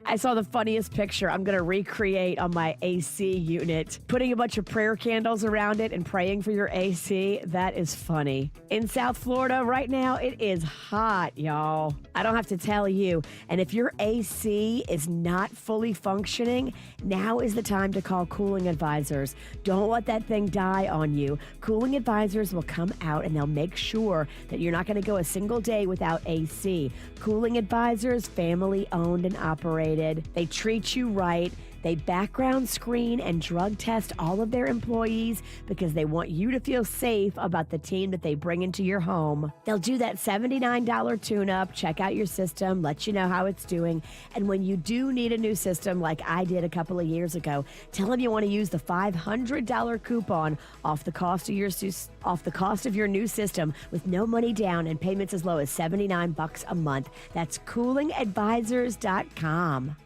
Speaker 6: I saw the funniest picture I'm going to recreate on my AC unit. Putting a bunch of prayer candles around it and praying for your AC, that is funny. In South Florida right now, it is hot, y'all. I don't have to tell you. And if your AC is not fully functioning, now is the time to call Cooling Advisors. Don't let that thing die on you. Cooling Advisors will come out and they'll make sure that you're not going to go a single day without AC. Cooling Advisors, family owned and operated. They treat you right. They background screen and drug test all of their employees because they want you to feel safe about the team that they bring into your home. They'll do that $79 tune-up, check out your system, let you know how it's doing. And when you do need a new system like I did a couple of years ago, tell them you want to use the $500 coupon off the cost of your new system with no money down and payments as low as $79 a month. That's coolingadvisors.com.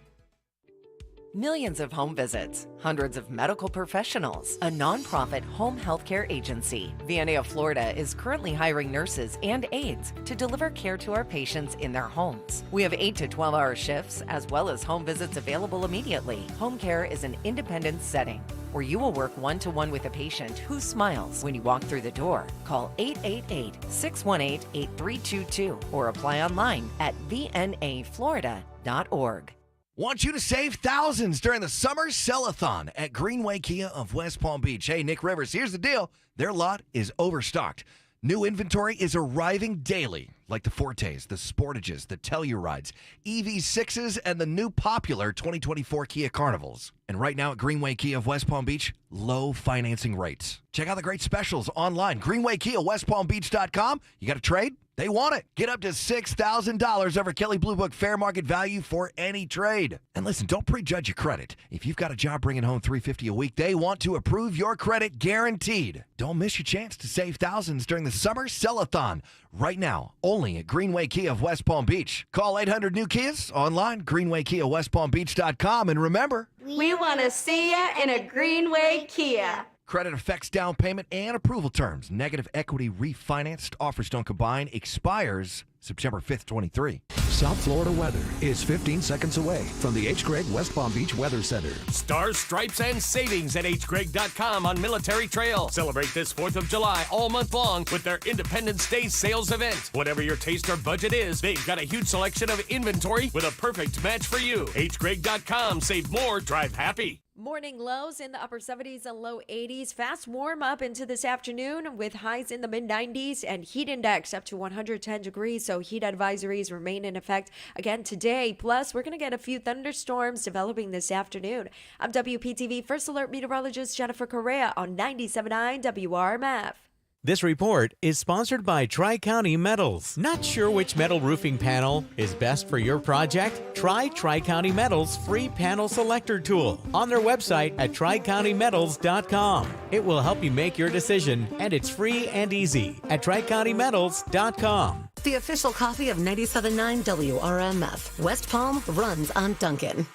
Speaker 9: Millions of home visits, hundreds of medical professionals. A nonprofit home healthcare agency, Viannea, Florida, is currently hiring nurses and aides to deliver care to our patients in their homes. We have 8 to 12-hour shifts as well as home visits available immediately. Home care is an independent setting where you will work one-to-one with a patient who smiles when you walk through the door. Call 888-618-8322 or apply online at vnaflorida.org.
Speaker 14: Want you to save thousands during the summer sell-a-thon at Greenway Kia of West Palm Beach. Hey, Nick Rivers, here's the deal. Their lot is overstocked. New inventory is arriving daily, like the Fortes, the Sportages, the Tellurides, EV6s, and the new popular 2024 Kia Carnivals. And right now at Greenway Kia of West Palm Beach, low financing rates. Check out the great specials online, greenwaykiawestpalmbeach.com. You got a trade? They want it. Get up to $6,000 over Kelley Blue Book fair market value for any trade. And listen, don't prejudge your credit. If you've got a job bringing home $350 a week, they want to approve your credit guaranteed. Don't miss your chance to save thousands during the summer sell-a-thon. Right now, only at Greenway Kia of West Palm Beach. Call 800 New Kias online, greenwaykiawestpalmbeach.com. And remember,
Speaker 2: we want to see ya in a Greenway Kia.
Speaker 14: credit affects down payment and approval terms. Negative equity refinanced. Offers don't combine. Expires September 5th, 23.
Speaker 15: South Florida weather is 15 seconds away from the H. Gregg West Palm Beach Weather Center.
Speaker 16: Stars, stripes, and savings at hgregg.com on Military Trail. Celebrate this 4th of July all month long with their Independence Day sales event. Whatever your taste or budget is, they've got a huge selection of inventory with a perfect match for you. hgregg.com. Save more, drive happy.
Speaker 25: Morning lows in the upper 70s and low 80s. Fast warm up into this afternoon with highs in the mid 90s and heat index up to 110 degrees. So heat advisories remain in effect again today. Plus, we're going to get a few thunderstorms developing this afternoon. I'm WPTV First Alert meteorologist Jennifer Correa on 97.9 WRMF.
Speaker 26: This report is sponsored by Tri-County Metals. Not sure which metal roofing panel is best for your project? Try Tri-County Metals' free panel selector tool on their website at tricountymetals.com. It will help you make your decision, and it's free and easy at tricountymetals.com.
Speaker 1: The official coffee of 97.9 WRMF. West Palm runs on Duncan.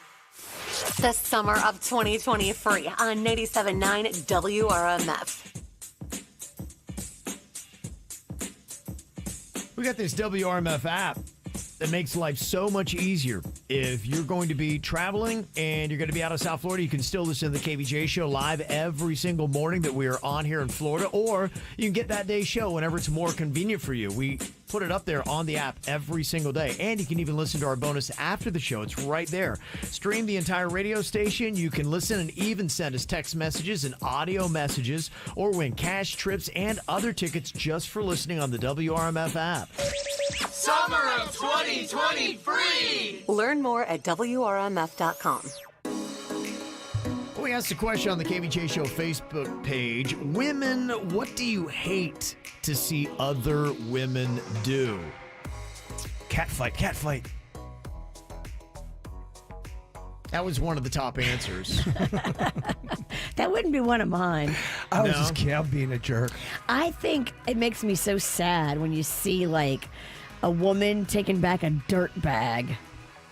Speaker 1: The summer of 2023 on 97.9 WRMF.
Speaker 4: We got this WRMF app that makes life so much easier. If you're going to be traveling and you're going to be out of South Florida, you can still listen to the KVJ show live every single morning that we are on here in Florida, or you can get that day's show whenever it's more convenient for you. We put it up there on the app every single day, and you can even listen to our bonus after the show. It's right there. Stream the entire radio station. You can listen and even send us text messages and audio messages, or win cash, trips, and other tickets just for listening on the WRMF app.
Speaker 3: Summer of 2023!
Speaker 1: Learn more at WRMF.com.
Speaker 4: We asked a question on the KVJ Show Facebook page. Women, what do you hate to see other women do? Catfight. That was one of the top answers.
Speaker 6: That wouldn't be one of mine.
Speaker 5: I was just being a jerk.
Speaker 6: I think it makes me so sad when you see like a woman taking back a dirt bag.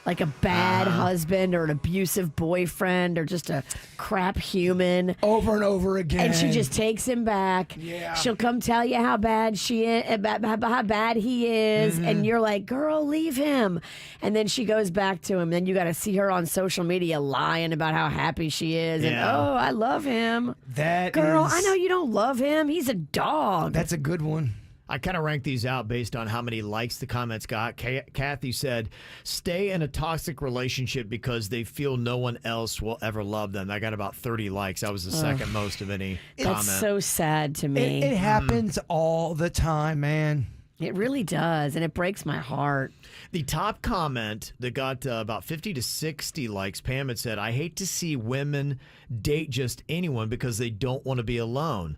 Speaker 6: like a bad husband or an abusive boyfriend or just a crap human
Speaker 5: over and over again,
Speaker 6: and she just takes him back.
Speaker 5: Yeah.
Speaker 6: She'll come tell you how bad she is, how bad he is, and you're like, girl, leave him. And then she goes back to him. Then you got to see her on social media lying about how happy she is, and oh, I love him. Girl, I know you don't love him. He's a dog.
Speaker 5: That's a good one.
Speaker 4: I kind of ranked these out based on how many likes the comments got. Kathy said, stay in a toxic relationship because they feel no one else will ever love them. I got about 30 likes. That was the second most of any comment.
Speaker 6: That's so sad to me.
Speaker 5: It happens all the time, man.
Speaker 6: It really does, and it breaks my heart.
Speaker 4: The top comment that got about 50 to 60 likes, Pam had said, I hate to see women date just anyone because they don't want to be alone.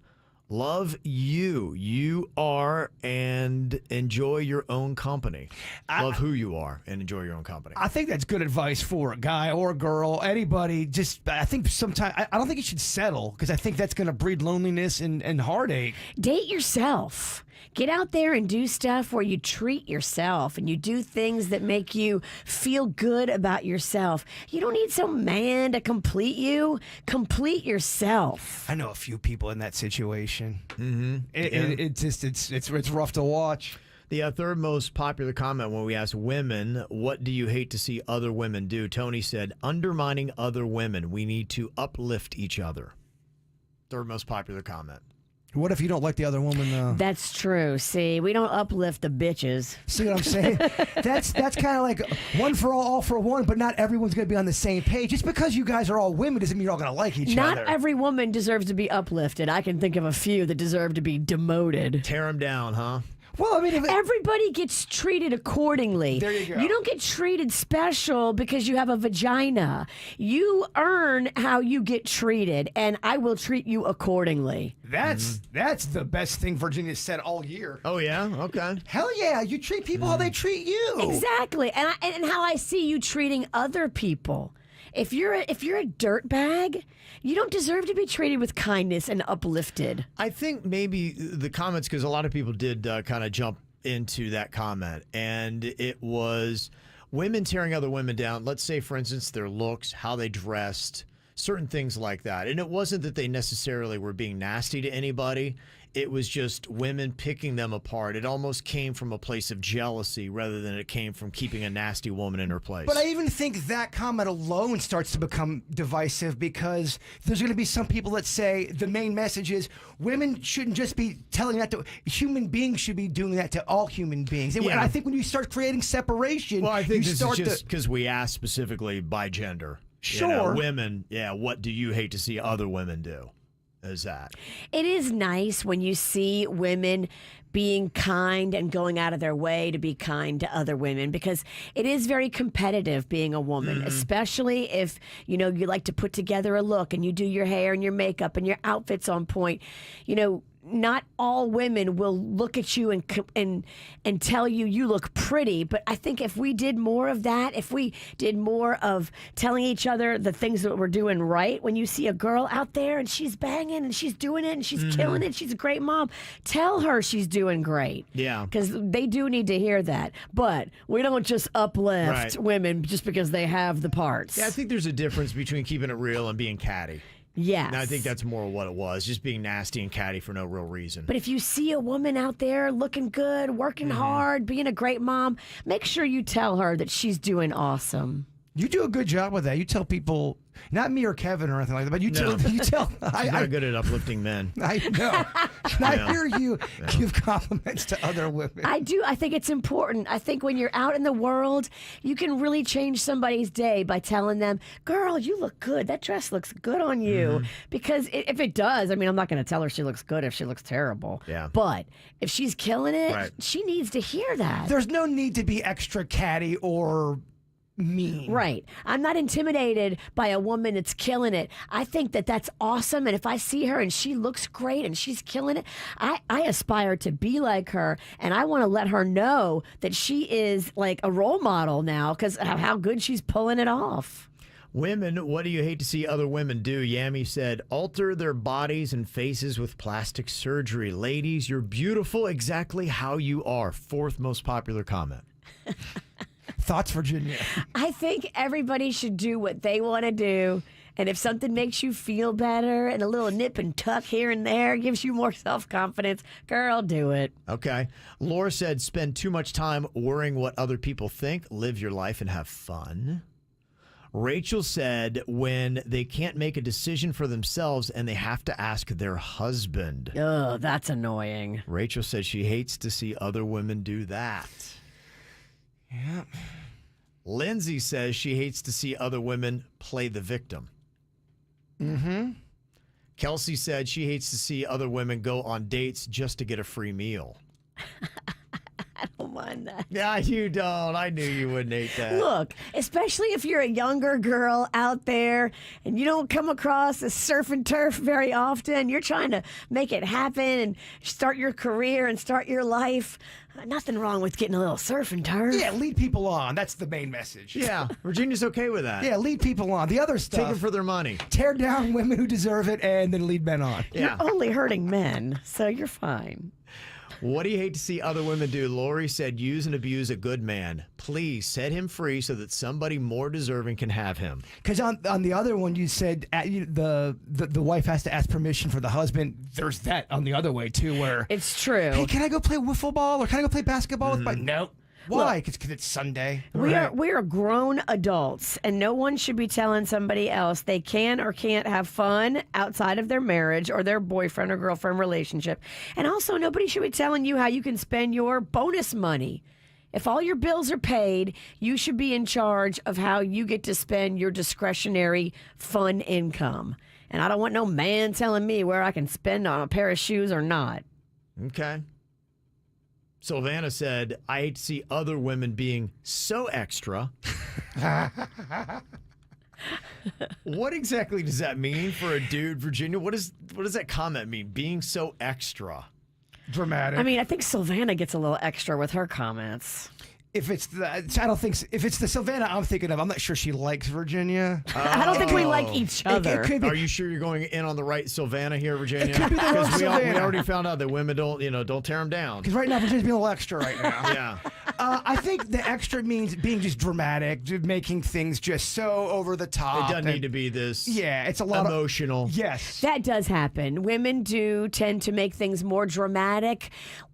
Speaker 4: Love you are, and enjoy your own company. Love who you are and enjoy your own company.
Speaker 5: I think that's good advice for a guy or a girl, anybody. Just, I think sometimes, I don't think you should settle because I think that's going to breed loneliness and heartache.
Speaker 6: Date yourself. Get out there and do stuff where you treat yourself and you do things that make you feel good about yourself. You don't need some man to complete you. Complete yourself.
Speaker 5: I know a few people in that situation.
Speaker 4: Mm-hmm.
Speaker 5: It's rough to watch.
Speaker 4: The third most popular comment when we asked women, what do you hate to see other women do? Tony said, undermining other women. We need to uplift each other. Third most popular comment.
Speaker 5: What if you don't like the other woman, though?
Speaker 6: That's true. See, we don't uplift the bitches.
Speaker 5: See what I'm saying? That's kind of like one for all for one, but not everyone's going to be on the same page. Just because you guys are all women doesn't mean you're all going to like each other.
Speaker 6: Not every woman deserves to be uplifted. I can think of a few that deserve to be demoted.
Speaker 4: Tear them down, huh?
Speaker 5: Well, I mean,
Speaker 6: everybody gets treated accordingly.
Speaker 5: There you go.
Speaker 6: You don't get treated special because you have a vagina. You earn how you get treated, and I will treat you accordingly.
Speaker 5: That's the best thing Virginia said all year.
Speaker 4: Oh, yeah? Okay.
Speaker 5: Hell yeah. You treat people how they treat you.
Speaker 6: Exactly. And how I see you treating other people. If you're a dirtbag, you don't deserve to be treated with kindness and uplifted.
Speaker 4: I think maybe the comments, because a lot of people did kind of jump into that comment, and it was women tearing other women down. Let's say, for instance, their looks, how they dressed, certain things like that. And it wasn't that they necessarily were being nasty to anybody. It was just women picking them apart. It almost came from a place of jealousy rather than it came from keeping a nasty woman in her place.
Speaker 5: But I even think that comment alone starts to become divisive because there's going to be some people that say the main message is women shouldn't just be telling that to human beings, should be doing that to all human beings. And I think when you start creating separation,
Speaker 4: well, I think this is just because we asked specifically by gender.
Speaker 5: Sure.
Speaker 4: You know, women, what do you hate to see other women do? Is that
Speaker 6: it is nice when you see women being kind and going out of their way to be kind to other women, because it is very competitive being a woman, especially if you like to put together a look and you do your hair and your makeup and your outfit's on point. Not all women will look at you and tell you look pretty, but I think if we did more of that, if we did more of telling each other the things that we're doing right, when you see a girl out there and she's banging and she's doing it and she's killing it, she's a great mom, tell her she's doing great.
Speaker 4: Yeah.
Speaker 6: Because they do need to hear that. But we don't just uplift women just because they have the parts.
Speaker 4: Yeah, I think there's a difference between keeping it real and being catty.
Speaker 6: Yes.
Speaker 4: And I think that's more what it was, just being nasty and catty for no real reason.
Speaker 6: But if you see a woman out there looking good, working hard, being a great mom, make sure you tell her that she's doing awesome.
Speaker 5: You do a good job with that. You tell people, not me or Kevin or anything like that, but you tell.
Speaker 4: I'm not good at uplifting men.
Speaker 5: I know. I hear you give compliments to other women.
Speaker 6: I do. I think it's important. I think when you're out in the world, you can really change somebody's day by telling them, girl, you look good. That dress looks good on you. Because if it does, I mean, I'm not going to tell her she looks good if she looks terrible.
Speaker 4: Yeah.
Speaker 6: But if she's killing it, she needs to hear that.
Speaker 5: There's no need to be extra catty or mean.
Speaker 6: Right. I'm not intimidated by a woman that's killing it. I think that that's awesome. And if I see her and she looks great and she's killing it, I aspire to be like her. And I want to let her know that she is like a role model now because of how good she's pulling it off.
Speaker 4: Women, what do you hate to see other women do? Yami said, alter their bodies and faces with plastic surgery. Ladies, you're beautiful exactly how you are. Fourth most popular comment.
Speaker 5: Thoughts, Virginia?
Speaker 6: I think everybody should do what they want to do. And if something makes you feel better and a little nip and tuck here and there gives you more self-confidence, girl, do it.
Speaker 4: Okay. Laura said, spend too much time worrying what other people think. Live your life and have fun. Rachel said, when they can't make a decision for themselves and they have to ask their husband.
Speaker 6: Oh, that's annoying.
Speaker 4: Rachel said she hates to see other women do that.
Speaker 5: Yeah.
Speaker 4: Lindsay says she hates to see other women play the victim.
Speaker 5: Mm-hmm.
Speaker 4: Kelsey said she hates to see other women go on dates just to get a free meal.
Speaker 6: I don't mind that.
Speaker 4: Yeah, you don't. I knew you wouldn't hate that.
Speaker 6: Look, especially if you're a younger girl out there and you don't come across a surf and turf very often, you're trying to make it happen and start your career and start your life. Nothing wrong with getting a little surf and turf.
Speaker 5: Yeah, lead people on. That's the main message.
Speaker 4: Yeah, Virginia's okay with that.
Speaker 5: Yeah, lead people on. The other stuff.
Speaker 4: Take them for their money.
Speaker 5: Tear down women who deserve it and then lead men on.
Speaker 4: Yeah.
Speaker 6: You're only hurting men, so you're fine.
Speaker 4: What do you hate to see other women do? Lori said, use and abuse a good man. Please set him free so that somebody more deserving can have him.
Speaker 5: Because on the other one, you said the wife has to ask permission for the husband. There's that on the other way, too, where...
Speaker 6: It's true.
Speaker 5: Hey, can I go play wiffle ball or can I go play basketball with my... No. Why? Because it's Sunday.
Speaker 6: We are grown adults, and no one should be telling somebody else they can or can't have fun outside of their marriage or their boyfriend or girlfriend relationship. And also, nobody should be telling you how you can spend your bonus money. If all your bills are paid, you should be in charge of how you get to spend your discretionary fun income. And I don't want no man telling me where I can spend on a pair of shoes or not.
Speaker 4: Okay. Sylvana said, I hate to see other women being so extra. What exactly does that mean for a dude, Virginia? What does that comment mean? Being so extra?
Speaker 5: Dramatic.
Speaker 6: I mean, I think Sylvana gets a little extra with her comments.
Speaker 5: If it's if it's the Sylvana I'm thinking of, I'm not sure she likes Virginia.
Speaker 6: I don't think we like each other.
Speaker 5: It could be.
Speaker 4: Are you sure you're going in on the right Sylvana here, Virginia?
Speaker 5: It could be the wrong
Speaker 4: Because we
Speaker 5: Sylvana.
Speaker 4: already found out that women don't tear them down.
Speaker 5: Because right now Virginia's being a little extra right now.
Speaker 4: Yeah.
Speaker 5: I think the extra means being just dramatic, just making things just so over the top.
Speaker 4: It doesn't need to be this.
Speaker 5: Yeah, it's a lot
Speaker 4: emotional.
Speaker 5: Yes.
Speaker 6: That does happen. Women do tend to make things more dramatic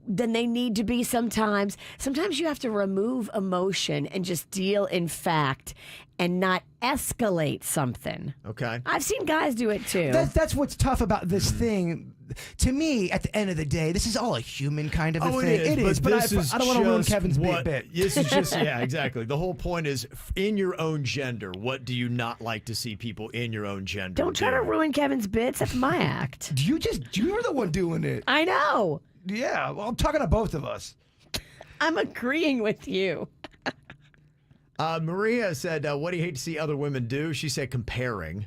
Speaker 6: than they need to be sometimes. Sometimes you have to remove emotion and just deal in fact and not escalate something.
Speaker 4: Okay.
Speaker 6: I've seen guys do it too.
Speaker 5: That's what's tough about this thing. To me, at the end of the day, this is all a human kind of a thing. It is, but I don't want to ruin Kevin's bit.
Speaker 4: This is just, yeah, exactly. The whole point is in your own gender. What do you not like to see people in your own gender
Speaker 6: Don't try to ruin Kevin's bits. That's my act.
Speaker 5: You're the one doing it.
Speaker 6: I know.
Speaker 5: Yeah, well, I'm talking to both of us.
Speaker 6: I'm agreeing with you.
Speaker 4: Maria said, what do you hate to see other women do? She said comparing.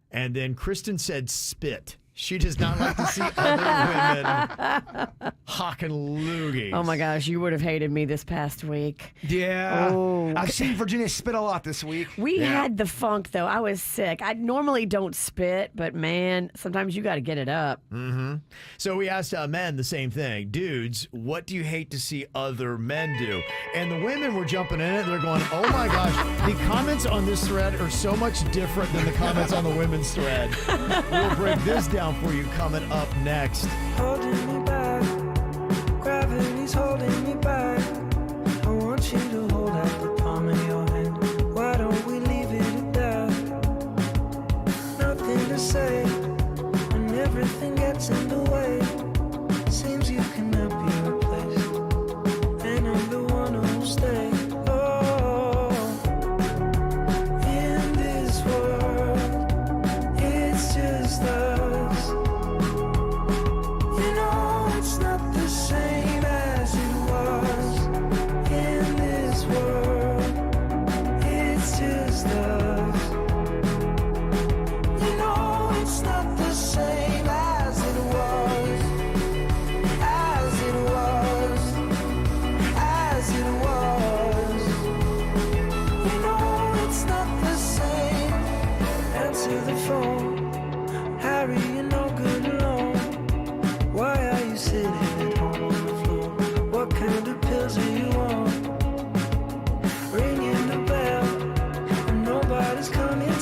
Speaker 4: And then Kristen said spit. She does not like to see other women hawking loogies.
Speaker 6: Oh my gosh, you would have hated me this past week.
Speaker 5: Yeah.
Speaker 6: Oh.
Speaker 5: I've seen Virginia spit a lot this week.
Speaker 6: We had the funk, though. I was sick. I normally don't spit, but man, sometimes you got to get it up.
Speaker 4: Mm-hmm. So we asked men the same thing. Dudes, what do you hate to see other men do? And the women were jumping in it. They're going, oh my gosh, the comments on this thread are so much different than the comments on the women's thread. We'll break this down for you coming up next.
Speaker 3: Holding me back, gravity's holding me back. I want you to hold out the palm of your hand. Why don't we leave it at that? Nothing to say when everything gets in the way. Seems you cannot be replaced, and I'm the one who'll stay. Oh, in this world, it's just us. You know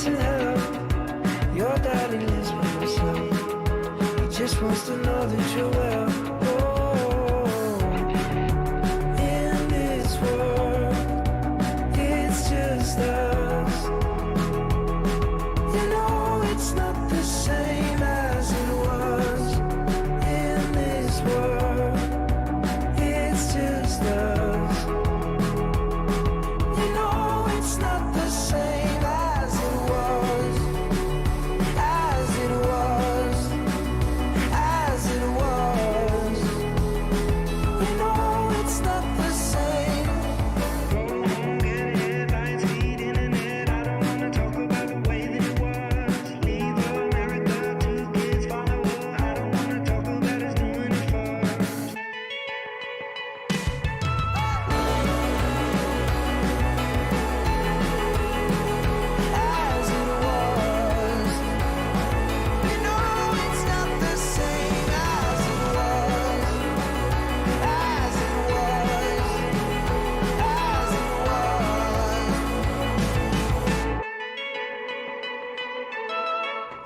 Speaker 3: to help. Your daddy lives by himself. He just wants to know that you're well. Oh, in this world, it's just us. You know it's not the same as it was. In this world, it's just us. You know it's not the same as it was. As it was. As it was. You know it's not the same. Go home, get headlines, feed internet. I don't wanna talk about the way that it was. Leave America, 2 kids follow her. I don't wanna talk about us doing it first. As it was. You know it's not the same as it was. As it was. As it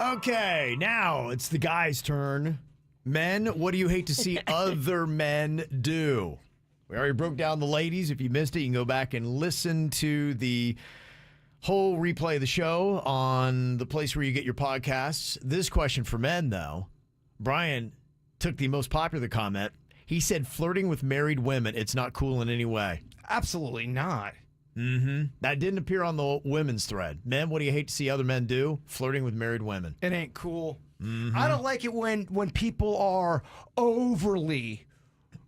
Speaker 3: was.
Speaker 4: Okay, now it's the guys' turn. Men, what do you hate to see other men do? We already broke down the ladies. If you missed it, you can go back and listen to the whole replay of the show on the place where you get your podcasts. This question for men, though. Brian took the most popular comment. He said, flirting with married women, it's not cool in any way.
Speaker 5: Absolutely not.
Speaker 4: Mm-hmm. That didn't appear on the women's thread. Men, what do you hate to see other men do? Flirting with married women.
Speaker 5: It ain't cool.
Speaker 4: Mhm.
Speaker 5: I don't like it when people are overly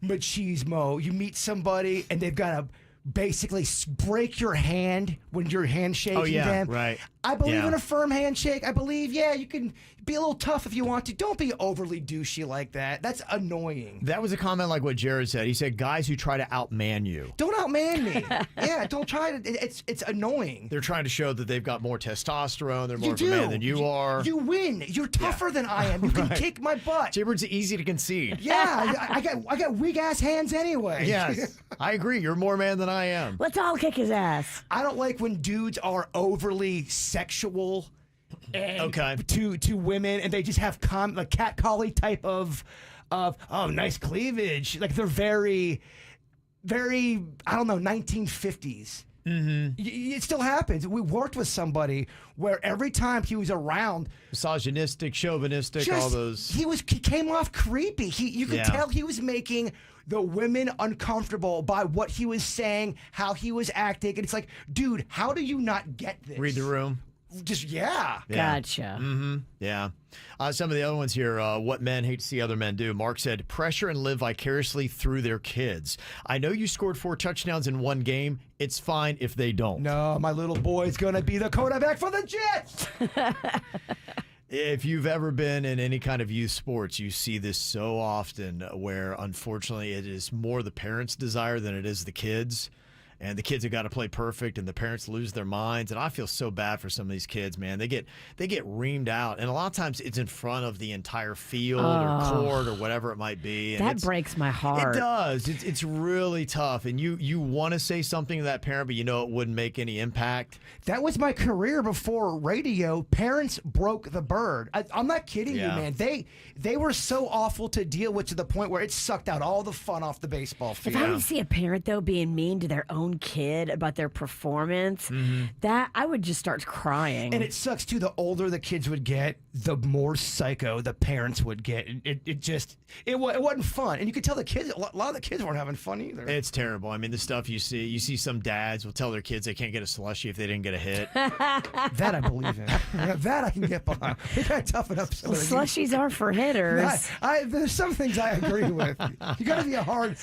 Speaker 5: machismo. You meet somebody and they've got to basically break your hand when you're handshaking
Speaker 4: Oh, yeah,
Speaker 5: them.
Speaker 4: right.
Speaker 5: I believe
Speaker 4: Yeah.
Speaker 5: in a firm handshake. I believe, you can be a little tough if you want to. Don't be overly douchey like that. That's annoying.
Speaker 4: That was a comment like what Jared said. He said, guys who try to outman you.
Speaker 5: Don't outman me. Yeah, don't try to. It's annoying.
Speaker 4: They're trying to show that they've got more testosterone. They're more
Speaker 5: You
Speaker 4: of a man than you are.
Speaker 5: You win. You're tougher than I am. You can
Speaker 4: Right.
Speaker 5: kick my butt.
Speaker 4: Jared's easy to concede.
Speaker 5: Yeah, I got weak ass hands anyway.
Speaker 4: Yes, I agree. You're more man than I am.
Speaker 6: Let's all kick his ass.
Speaker 5: I don't like when dudes are overly sexual and to women, and they just have like cat collie type of oh, nice cleavage. Like they're very, very, I don't know, 1950s.
Speaker 4: Mm-hmm.
Speaker 5: It still happens. We worked with somebody where every time he was around,
Speaker 4: misogynistic, chauvinistic, all those.
Speaker 5: He came off creepy. You could
Speaker 4: Yeah.
Speaker 5: tell he was making the women uncomfortable by what he was saying, how he was acting, and it's like, dude, how do you not get this?
Speaker 4: Read the room.
Speaker 5: Just yeah.
Speaker 6: Gotcha.
Speaker 4: Mm-hmm. Yeah. Some of the other ones here, what men hate to see other men do. Mark said, pressure and live vicariously through their kids. I know you scored 4 touchdowns in one game. It's fine if they don't.
Speaker 5: No, my little boy's going to be the quarterback for the Jets.
Speaker 4: If you've ever been in any kind of youth sports, you see this so often where, unfortunately, it is more the parents' desire than it is the kids. And the kids have got to play perfect, and the parents lose their minds. And I feel so bad for some of these kids, man. They get reamed out, and a lot of times it's in front of the entire field or court or whatever it might be. And
Speaker 6: That breaks my heart.
Speaker 4: It does. It's really tough, and you want to say something to that parent, but you know it wouldn't make any impact.
Speaker 5: That was my career before radio. Parents broke the bird. I'm not kidding
Speaker 4: Yeah.
Speaker 5: you, man. They were so awful to deal with to the point where it sucked out all the fun off the baseball field.
Speaker 6: If I would see a parent, though, being mean to their own kid about their performance, that I would just start crying.
Speaker 5: And it sucks too. The older the kids would get, the more psycho the parents would get. It wasn't fun, and you could tell the kids. A lot of the kids weren't having fun either.
Speaker 4: It's terrible. I mean, the stuff you see some dads will tell their kids they can't get a slushie if they didn't get a hit.
Speaker 5: That I believe in. That I can get behind. They got to toughen up some
Speaker 6: Well,
Speaker 5: of these.
Speaker 6: slushies are for hitters.
Speaker 5: There's some things I agree with. You got to be a hard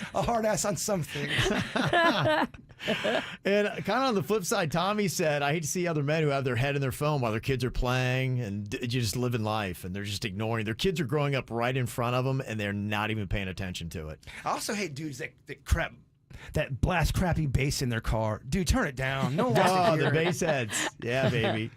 Speaker 5: ass on some things.
Speaker 4: And kind of on the flip side, Tommy said, I hate to see other men who have their head in their phone while their kids are playing and just living life, and they're just ignoring. Their kids are growing up right in front of them, and they're not even paying attention to it.
Speaker 5: I also hate dudes that blast crappy bass in their car. Dude, turn it down. No one wants to
Speaker 4: Oh,
Speaker 5: hear
Speaker 4: the
Speaker 5: it.
Speaker 4: bass heads. Yeah, baby.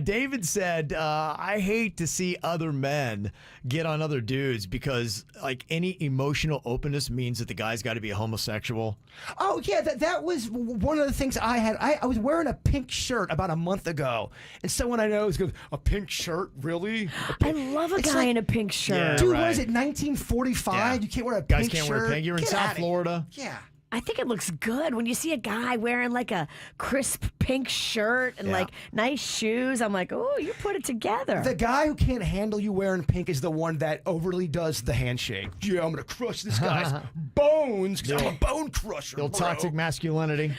Speaker 4: David said, I hate to see other men get on other dudes because, like, any emotional openness means that the guy's got to be a homosexual.
Speaker 5: Oh, yeah, that was one of the things I had. I was wearing a pink shirt about a month ago, and someone I know goes, a pink shirt? Really?
Speaker 6: I love a guy in a pink shirt.
Speaker 4: Yeah,
Speaker 5: Dude,
Speaker 4: right.
Speaker 5: what is it, 1945?
Speaker 4: Yeah.
Speaker 5: You can't wear a
Speaker 4: Guys
Speaker 5: pink shirt?
Speaker 4: can't wear pink. You're in
Speaker 5: Get
Speaker 4: South
Speaker 5: outta
Speaker 4: Florida.
Speaker 5: here. Yeah.
Speaker 6: I think it looks good when you see a guy wearing like a crisp pink shirt and like nice shoes. I'm like, oh, you put it together.
Speaker 5: The guy who can't handle you wearing pink is the one that overly does the handshake. Yeah, I'm going to crush this guy's bones because I'm a bone crusher,
Speaker 4: Little
Speaker 5: bro.
Speaker 4: toxic masculinity.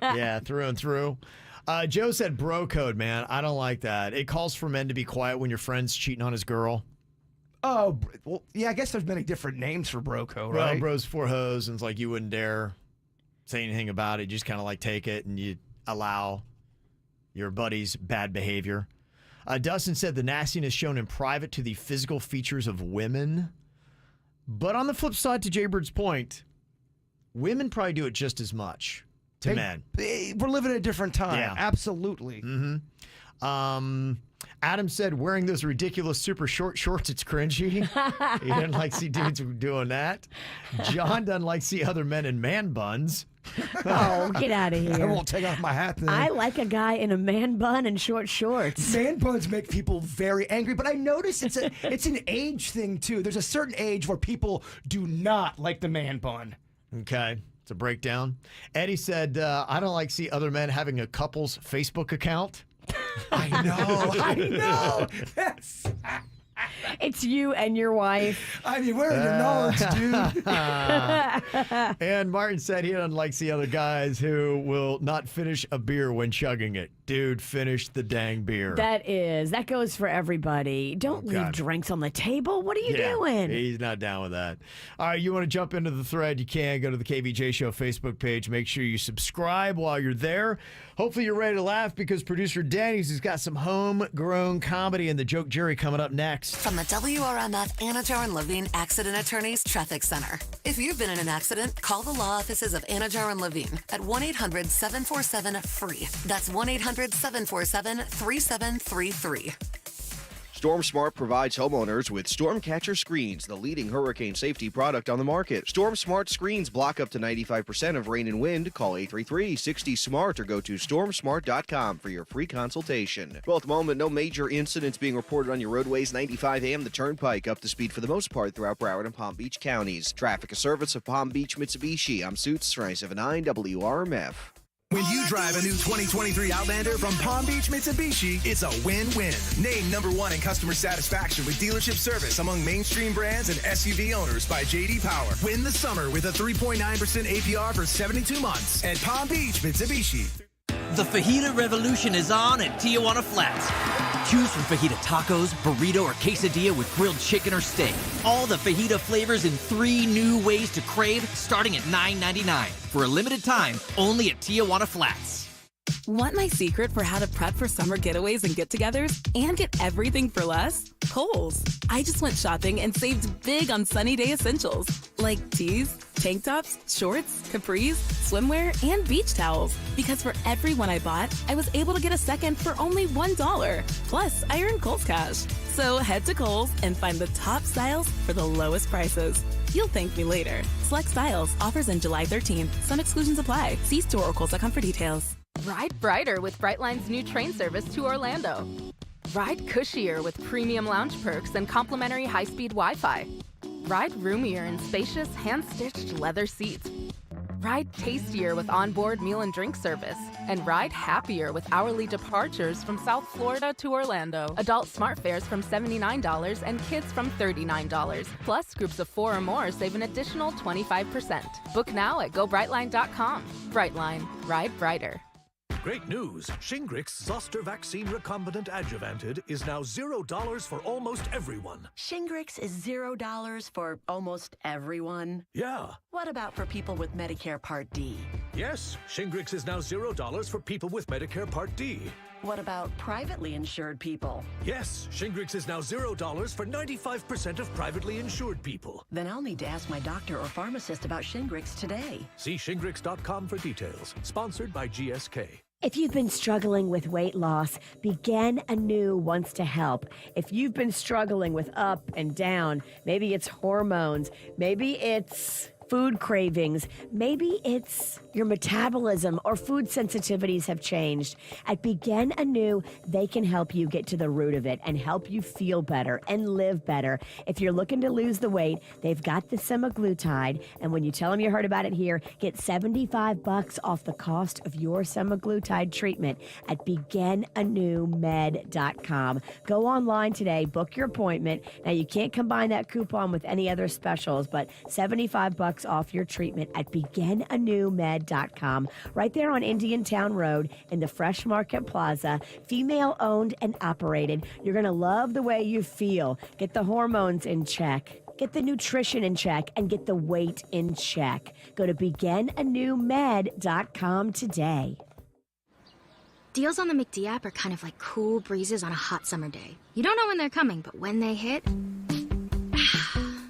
Speaker 4: Yeah, through and through. Joe said bro code, man. I don't like that. It calls for men to be quiet when your friend's cheating on his girl.
Speaker 5: Oh, well, yeah, I guess there's many different names for broco, right?
Speaker 4: Well, bros for hoes, and it's like you wouldn't dare say anything about it. You just kind of like take it and you allow your buddy's bad behavior. Dustin said the nastiness shown in private to the physical features of women. But on the flip side, to Jaybird's point, women probably do it just as much to men.
Speaker 5: We're living in a different time.
Speaker 4: Yeah.
Speaker 5: Absolutely.
Speaker 4: Mm-hmm. Adam said wearing those ridiculous super short shorts, it's cringy. He didn't like see dudes doing that. John doesn't like see other men in man buns.
Speaker 6: Oh, get out of here.
Speaker 5: I won't take off my hat then.
Speaker 6: I like a guy in a man bun and short shorts.
Speaker 5: Man buns make people very angry, but I notice it's an age thing too. There's a certain age where people do not like the man bun.
Speaker 4: Okay. It's a breakdown. Eddie said, I don't like see other men having a couple's Facebook account.
Speaker 5: I know. Yes.
Speaker 6: It's you and your wife.
Speaker 5: I mean, where are your knowledge, dude?
Speaker 4: And Martin said he doesn't like see other guys who will not finish a beer when chugging it. Dude, finish the dang beer.
Speaker 6: That goes for everybody. Don't leave
Speaker 4: God.
Speaker 6: drinks on the table. What are you doing?
Speaker 4: He's not down with that. All right, you want to jump into the thread, you can. Go to the KVJ Show Facebook page. Make sure you subscribe while you're there. Hopefully you're ready to laugh because producer Danny's has got some homegrown comedy and the joke jury coming up next.
Speaker 1: From the WRMF Anajar and Levine Accident Attorneys Traffic Center. If you've been in an accident, call the law offices of Anajar and Levine at 1-800-747-FREE. That's 1-800-747-3733.
Speaker 10: Storm Smart provides homeowners with storm catcher screens, the leading hurricane safety product on the market. Storm Smart screens block up to 95% of rain and wind. Call 833-60-SMART or go to stormsmart.com for your free consultation. Well, at the moment, no major incidents being reported on your roadways. 95 AM, the Turnpike, up to speed for the most part throughout Broward and Palm Beach counties. Traffic, a service of Palm Beach Mitsubishi. I'm Suits 979 WRMF.
Speaker 11: When you drive a new 2023 Outlander from Palm Beach Mitsubishi, it's a win-win. Named #1 in customer satisfaction with dealership service among mainstream brands and SUV owners by J.D. Power. Win the summer with a 3.9% APR for 72 months at Palm Beach Mitsubishi.
Speaker 7: The fajita revolution is on at Tijuana Flats. Choose from fajita tacos, burrito, or quesadilla with grilled chicken or steak. All the fajita flavors in 3 new ways to crave, starting at $9.99. For a limited time, only at Tijuana Flats.
Speaker 8: Want my secret for how to prep for summer getaways and get-togethers and get everything for less? Kohl's. I just went shopping and saved big on sunny day essentials like tees, tank tops, shorts, capris, swimwear, and beach towels. Because for every one I bought, I was able to get a second for only $1. Plus, I earned Kohl's cash. So head to Kohl's and find the top styles for the lowest prices. You'll thank me later. Select styles. Offers in July 13th. Some exclusions apply. See store or Kohl's.com for details.
Speaker 12: Ride brighter with Brightline's new train service to Orlando. Ride cushier with premium lounge perks and complimentary high-speed Wi-Fi. Ride roomier in spacious, hand-stitched leather seats. Ride tastier with onboard meal and drink service. And ride happier with hourly departures from South Florida to Orlando. Adult smart fares from $79 and kids from $39. Plus, groups of 4 or more save an additional 25%. Book now at GoBrightline.com. Brightline. Ride brighter.
Speaker 17: Great news! Shingrix Zoster Vaccine Recombinant Adjuvanted is now $0 for almost everyone.
Speaker 18: Shingrix is $0 for almost everyone?
Speaker 17: Yeah.
Speaker 18: What about for people with Medicare Part D?
Speaker 17: Yes, Shingrix is now $0 for people with Medicare Part D.
Speaker 18: What about privately insured people?
Speaker 17: Yes, Shingrix is now $0 for 95% of privately insured people.
Speaker 18: Then I'll need to ask my doctor or pharmacist about Shingrix today.
Speaker 17: See Shingrix.com for details. Sponsored by GSK.
Speaker 6: If you've been struggling with weight loss, Begin Anew wants to help. If you've been struggling with up and down, maybe it's hormones, maybe it's food cravings, maybe it's your metabolism or food sensitivities have changed. At Begin Anew, they can help you get to the root of it and help you feel better and live better. If you're looking to lose the weight, they've got the semaglutide, and when you tell them you heard about it here, get $75 off the cost of your semaglutide treatment at beginanewmed.com. Go online today, book your appointment. Now, you can't combine that coupon with any other specials, but $75 off your treatment at beginanewmed.com. Right there on Indiantown Road in the Fresh Market Plaza, female owned and operated. You're going to love the way you feel. Get the hormones in check. Get the nutrition in check and get the weight in check. Go to beginanewmed.com today.
Speaker 13: Deals on the McD app are kind of like cool breezes on a hot summer day. You don't know when they're coming, but when they hit,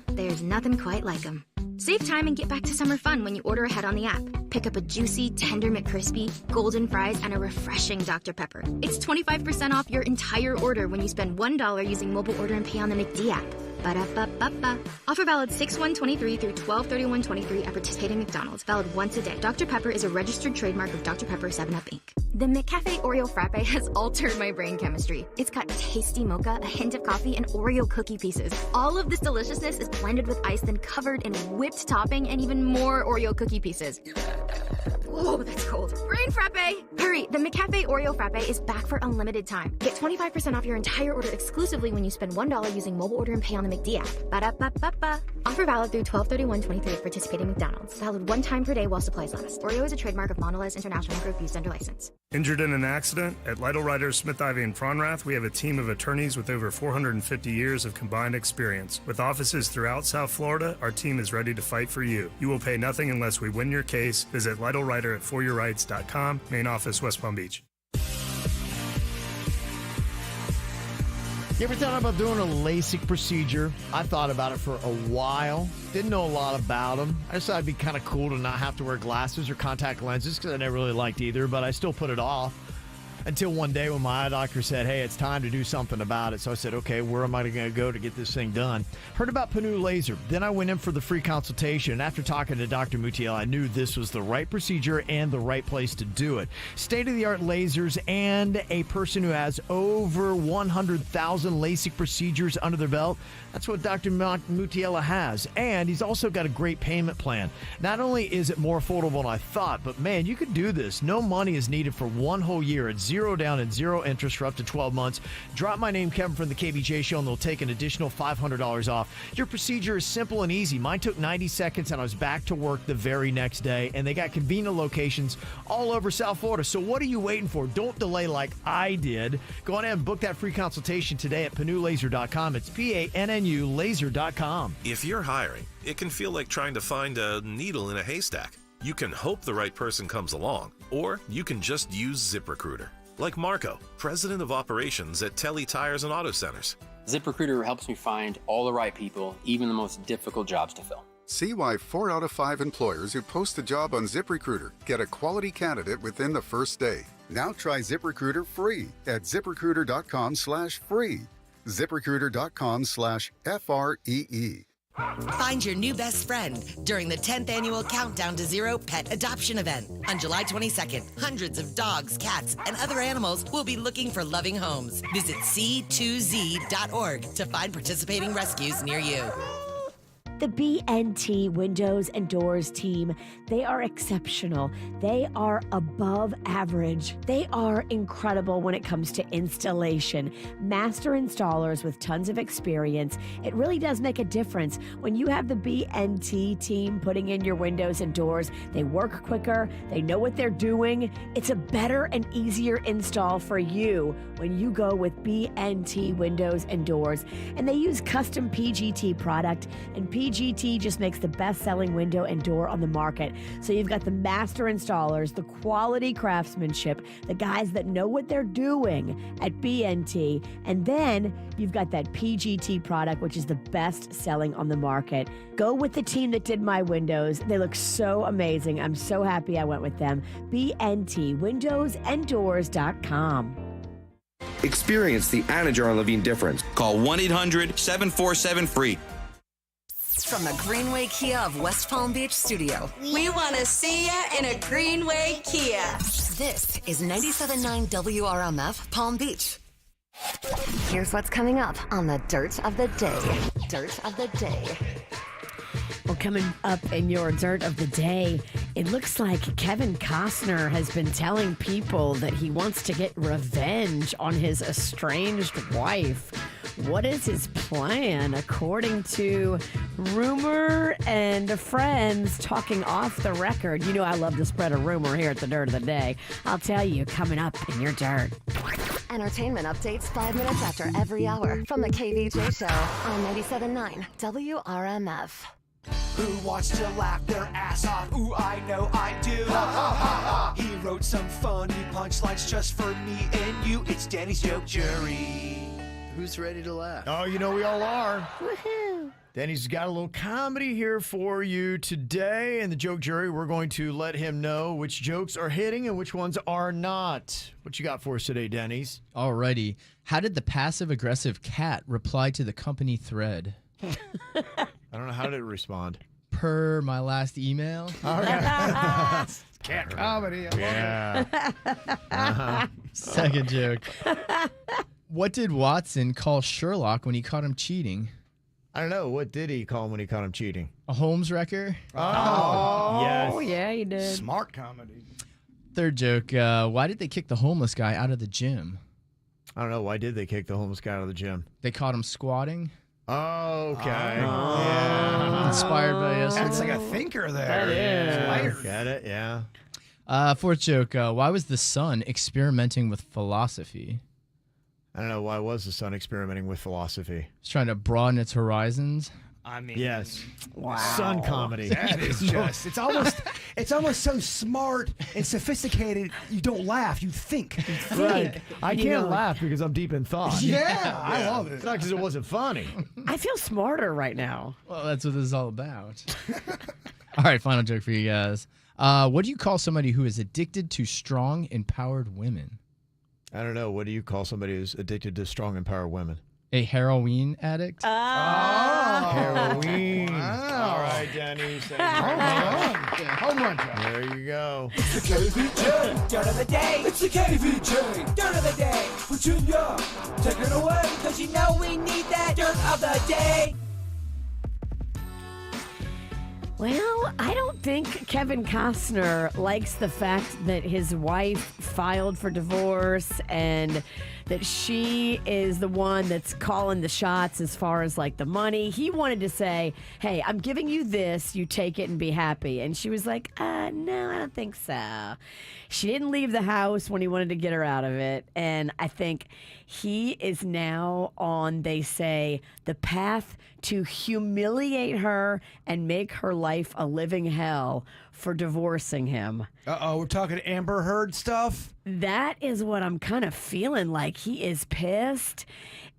Speaker 13: there's nothing quite like them. Save time and get back to summer fun when you order ahead on the app. Pick up a juicy, tender McCrispy, golden fries, and a refreshing Dr. Pepper. It's 25% off your entire order when you spend $1 using mobile order and pay on the McD app. Ba-da-ba-ba-ba. Offer valid 6/1/23 through 12/31/23 at participating McDonald's. Valid once a day. Dr. Pepper is a registered trademark of Dr. Pepper 7UP, Inc. The McCafe Oreo Frappe has altered my brain chemistry. It's got tasty mocha, a hint of coffee, and Oreo cookie pieces. All of this deliciousness is blended with ice, then covered in whipped topping and even more Oreo cookie pieces. Oh, that's cold. Brain Frappe! Hurry, the McCafe Oreo Frappe is back for unlimited time. Get 25% off your entire order exclusively when you spend $1 using mobile order and pay on the McD app. Ba-da-ba-ba-ba. Offer valid through 12/31/23 at participating McDonald's. Valid one time per day while supplies last. Oreo is a trademark of Mondelez International Group used under license.
Speaker 19: Injured in an accident? At Lytle Riders Smith, Ivy, and Fronrath, we have a team of attorneys with over 450 years of combined experience. With offices throughout South Florida, our team is ready to fight for you. You will pay nothing unless we win your case. Visit Lytle Rider at foryourrights.com. Main office, West Palm Beach.
Speaker 4: You ever thought about doing a LASIK procedure? I thought about it for a while. Didn't know a lot about them. I just thought it'd be kind of cool to not have to wear glasses or contact lenses because I never really liked either, but I still put it off. Until one day when my eye doctor said, hey, it's time to do something about it. So I said, okay, where am I going to go to get this thing done? Heard about Panu Laser. Then I went in for the free consultation. And after talking to Dr. Mutiel, I knew this was the right procedure and the right place to do it. State-of-the-art lasers and a person who has over 100,000 LASIK procedures under their belt. That's what Dr. Mutiela has. And he's also got a great payment plan. Not only is it more affordable than I thought, but man, you could do this. No money is needed for one whole year. It's zero down and zero interest for up to 12 months. Drop my name, Kevin, from the KBJ Show, and they'll take an additional $500 off. Your procedure is simple and easy. Mine took 90 seconds, and I was back to work the very next day. And they got convenient locations all over South Florida. So what are you waiting for? Don't delay like I did. Go on ahead and book that free consultation today at panulaser.com. It's PANNU laser.com.
Speaker 20: If you're hiring, it can feel like trying to find a needle in a haystack. You can hope the right person comes along, or you can just use ZipRecruiter. Like Marco, president of operations at Telly Tires and Auto Centers.
Speaker 21: ZipRecruiter helps me find all the right people, even the most difficult jobs to fill.
Speaker 22: See why 4 out of 5 employers who post a job on ZipRecruiter get a quality candidate within the first day. Now try ZipRecruiter free at ZipRecruiter.com/free. ZipRecruiter.com/FREE.
Speaker 23: Find your new best friend during the 10th annual Countdown to Zero pet adoption event. On July 22nd, hundreds of dogs, cats, and other animals will be looking for loving homes. Visit c2z.org to find participating rescues near you.
Speaker 6: The BNT Windows and Doors team, they are exceptional. They are above average. They are incredible when it comes to installation. Master installers with tons of experience. It really does make a difference when you have the BNT team putting in your windows and doors. They work quicker. They know what they're doing. It's a better and easier install for you when you go with BNT Windows and Doors. And they use custom PGT product, and PGT PGT just makes the best-selling window and door on the market. So you've got the master installers, the quality craftsmanship, the guys that know what they're doing at BNT, and then you've got that PGT product, which is the best-selling on the market. Go with the team that did my windows. They look so amazing. I'm so happy I went with them. BNT, windowsanddoors.com.
Speaker 2: Experience the Anna Jar Levine difference. Call 1-800-747-FREE.
Speaker 1: From the Greenway Kia of West Palm Beach studio.
Speaker 9: We want to see ya in a Greenway Kia.
Speaker 1: This is 97.9 WRMF Palm Beach. Here's what's coming up on the Dirt of the Day. Dirt of the Day.
Speaker 6: Well, coming up in your Dirt of the Day, it looks like Kevin Costner has been telling people that he wants to get revenge on his estranged wife. What is his plan? According to rumor and friends talking off the record. You know I love to spread a rumor here at the Dirt of the Day. I'll tell you coming up in your Dirt.
Speaker 1: Entertainment updates 5 minutes after every hour from the KVJ Show on 97.9 WRMF.
Speaker 3: Who wants to laugh their ass off? Ooh, I know I do. He wrote some funny punchlines just for me and you. It's Danny's Joke Jury.
Speaker 4: Who's ready to laugh? Oh, you know we all are.
Speaker 6: Woohoo!
Speaker 4: Danny's got a little comedy here for you today. In the Joke Jury, we're going to let him know which jokes are hitting and which ones are not. What you got for us today, Denny's?
Speaker 14: Alrighty. How did the passive-aggressive cat reply to the company thread?
Speaker 4: I don't know. How did it respond?
Speaker 14: Per my last email.
Speaker 4: Okay.
Speaker 5: Cat comedy.
Speaker 4: Yeah. Uh-huh.
Speaker 14: Second joke. What did Watson call Sherlock when he caught him cheating?
Speaker 4: I don't know. What did he call him when he caught him cheating?
Speaker 14: A Holmes wrecker?
Speaker 6: Oh,
Speaker 4: yes.
Speaker 6: yeah, he did.
Speaker 5: Smart comedy.
Speaker 14: Third joke. Why did they kick the homeless guy out of the gym?
Speaker 4: I don't know. Why did they kick the homeless guy out of the gym?
Speaker 14: They caught him squatting.
Speaker 4: Oh, okay.
Speaker 14: Yeah. Inspired by yesterday.
Speaker 5: That's like a thinker there.
Speaker 6: That is.
Speaker 4: Get it? Yeah.
Speaker 14: Fourth joke. Why was the sun experimenting with philosophy?
Speaker 4: I don't know. Why was the sun experimenting with philosophy?
Speaker 14: It's trying to broaden its horizons.
Speaker 5: I mean,
Speaker 4: yes.
Speaker 6: Wow.
Speaker 4: Sun comedy.
Speaker 5: That is just, it's almost so smart and sophisticated, you don't laugh, you think.
Speaker 4: Right. I can't laugh because I'm deep in thought.
Speaker 5: Yeah, I love it.
Speaker 4: It's not because it wasn't funny.
Speaker 6: I feel smarter right now.
Speaker 14: Well, that's what this is all about. All right, final joke for you guys. What do you call somebody who is addicted to strong, empowered women?
Speaker 4: I don't know. What do you call somebody who's addicted to strong, empowered women?
Speaker 14: A heroin addict?
Speaker 4: Heroin.
Speaker 5: Wow.
Speaker 4: All right, Denny.
Speaker 5: Home run.
Speaker 4: There you go.
Speaker 3: It's the KVJ Dirt of the Day. It's the KVJ Dirt of the Day. Virginia, take it away, because you know we need that Dirt of the Day.
Speaker 6: Well, I don't think Kevin Costner likes the fact that his wife filed for divorce and that she is the one that's calling the shots as far as like the money. He wanted to say, hey, I'm giving you this, you take it and be happy. And she was like, no, I don't think so. She didn't leave the house when he wanted to get her out of it. And I think he is now on, they say, the path to humiliate her and make her life a living hell for divorcing him.
Speaker 5: Uh-oh, we're talking Amber Heard stuff?
Speaker 6: That is what I'm kind of feeling like. He is pissed.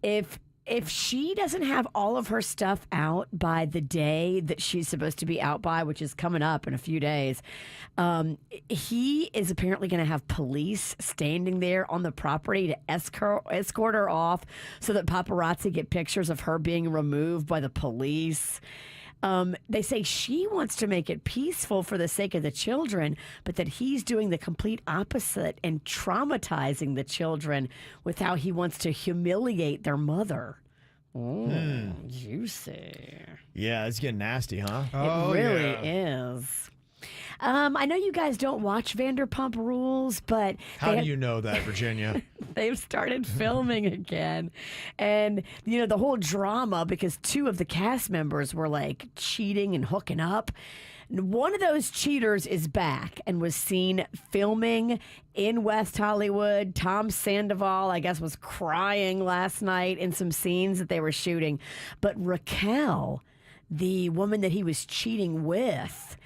Speaker 6: If she doesn't have all of her stuff out by the day that she's supposed to be out by, which is coming up in a few days, he is apparently going to have police standing there on the property to escort her off so that paparazzi get pictures of her being removed by the police. They say she wants to make it peaceful for the sake of the children, but that he's doing the complete opposite and traumatizing the children with how he wants to humiliate their mother. Juicy.
Speaker 4: Yeah, it's getting nasty, huh?
Speaker 6: It really is. I know you guys don't watch Vanderpump Rules, but
Speaker 4: how do you know that, Virginia?
Speaker 6: They've started filming again. And, you know, the whole drama because two of the cast members were like cheating and hooking up. One of those cheaters is back and was seen filming in West Hollywood. Tom Sandoval, I guess, was crying last night in some scenes that they were shooting. But Raquel, the woman that he was cheating with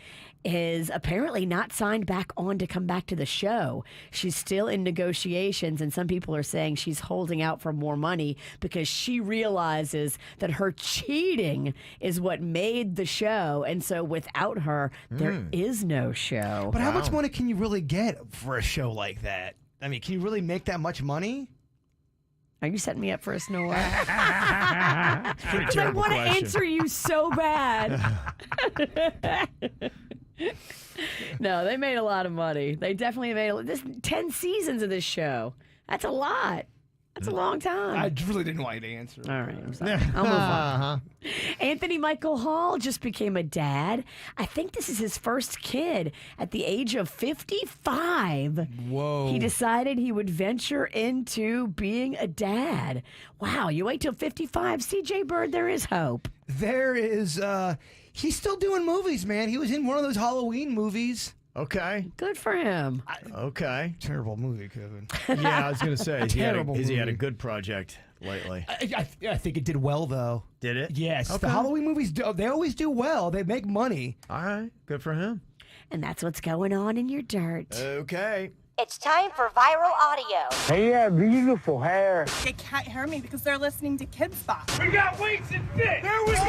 Speaker 6: is apparently not signed back on to come back to the show. She's still in negotiations, and some people are saying she's holding out for more money because she realizes that her cheating is what made the show, and so without her, there is no show.
Speaker 5: But how much money can you really get for a show like that? I mean, can you really make that much money?
Speaker 6: Are you setting me up for a snore?
Speaker 4: Pretty
Speaker 6: I
Speaker 4: terrible
Speaker 6: want to
Speaker 4: question.
Speaker 6: answer you so bad. No, they made a lot of money. They definitely made this 10 seasons of this show. That's a lot. That's a long time.
Speaker 5: I really didn't want you to answer.
Speaker 6: All right, I'm sorry. I'll move on. Anthony Michael Hall just became a dad. I think this is his first kid at the age of 55.
Speaker 5: Whoa.
Speaker 6: He decided he would venture into being a dad. Wow, you wait till 55. CJ Bird, there is hope.
Speaker 5: There is, he's still doing movies, man. He was in one of those Halloween movies.
Speaker 4: Okay.
Speaker 6: Good for him.
Speaker 4: Okay.
Speaker 5: Terrible movie, Kevin.
Speaker 4: Yeah, I was going to say, has he had a
Speaker 5: movie.
Speaker 4: good project lately?
Speaker 5: I think it did well, though.
Speaker 4: Did it?
Speaker 5: Yes.
Speaker 4: Okay.
Speaker 5: The Halloween movies, they always do well. They make money.
Speaker 4: All right. Good for him.
Speaker 6: And that's what's going on in your dirt.
Speaker 4: Okay.
Speaker 10: It's time for viral audio.
Speaker 15: Hey, yeah, beautiful hair.
Speaker 16: They can't hear me because they're listening to Kids Spot.
Speaker 15: We got weights and fit. There we go.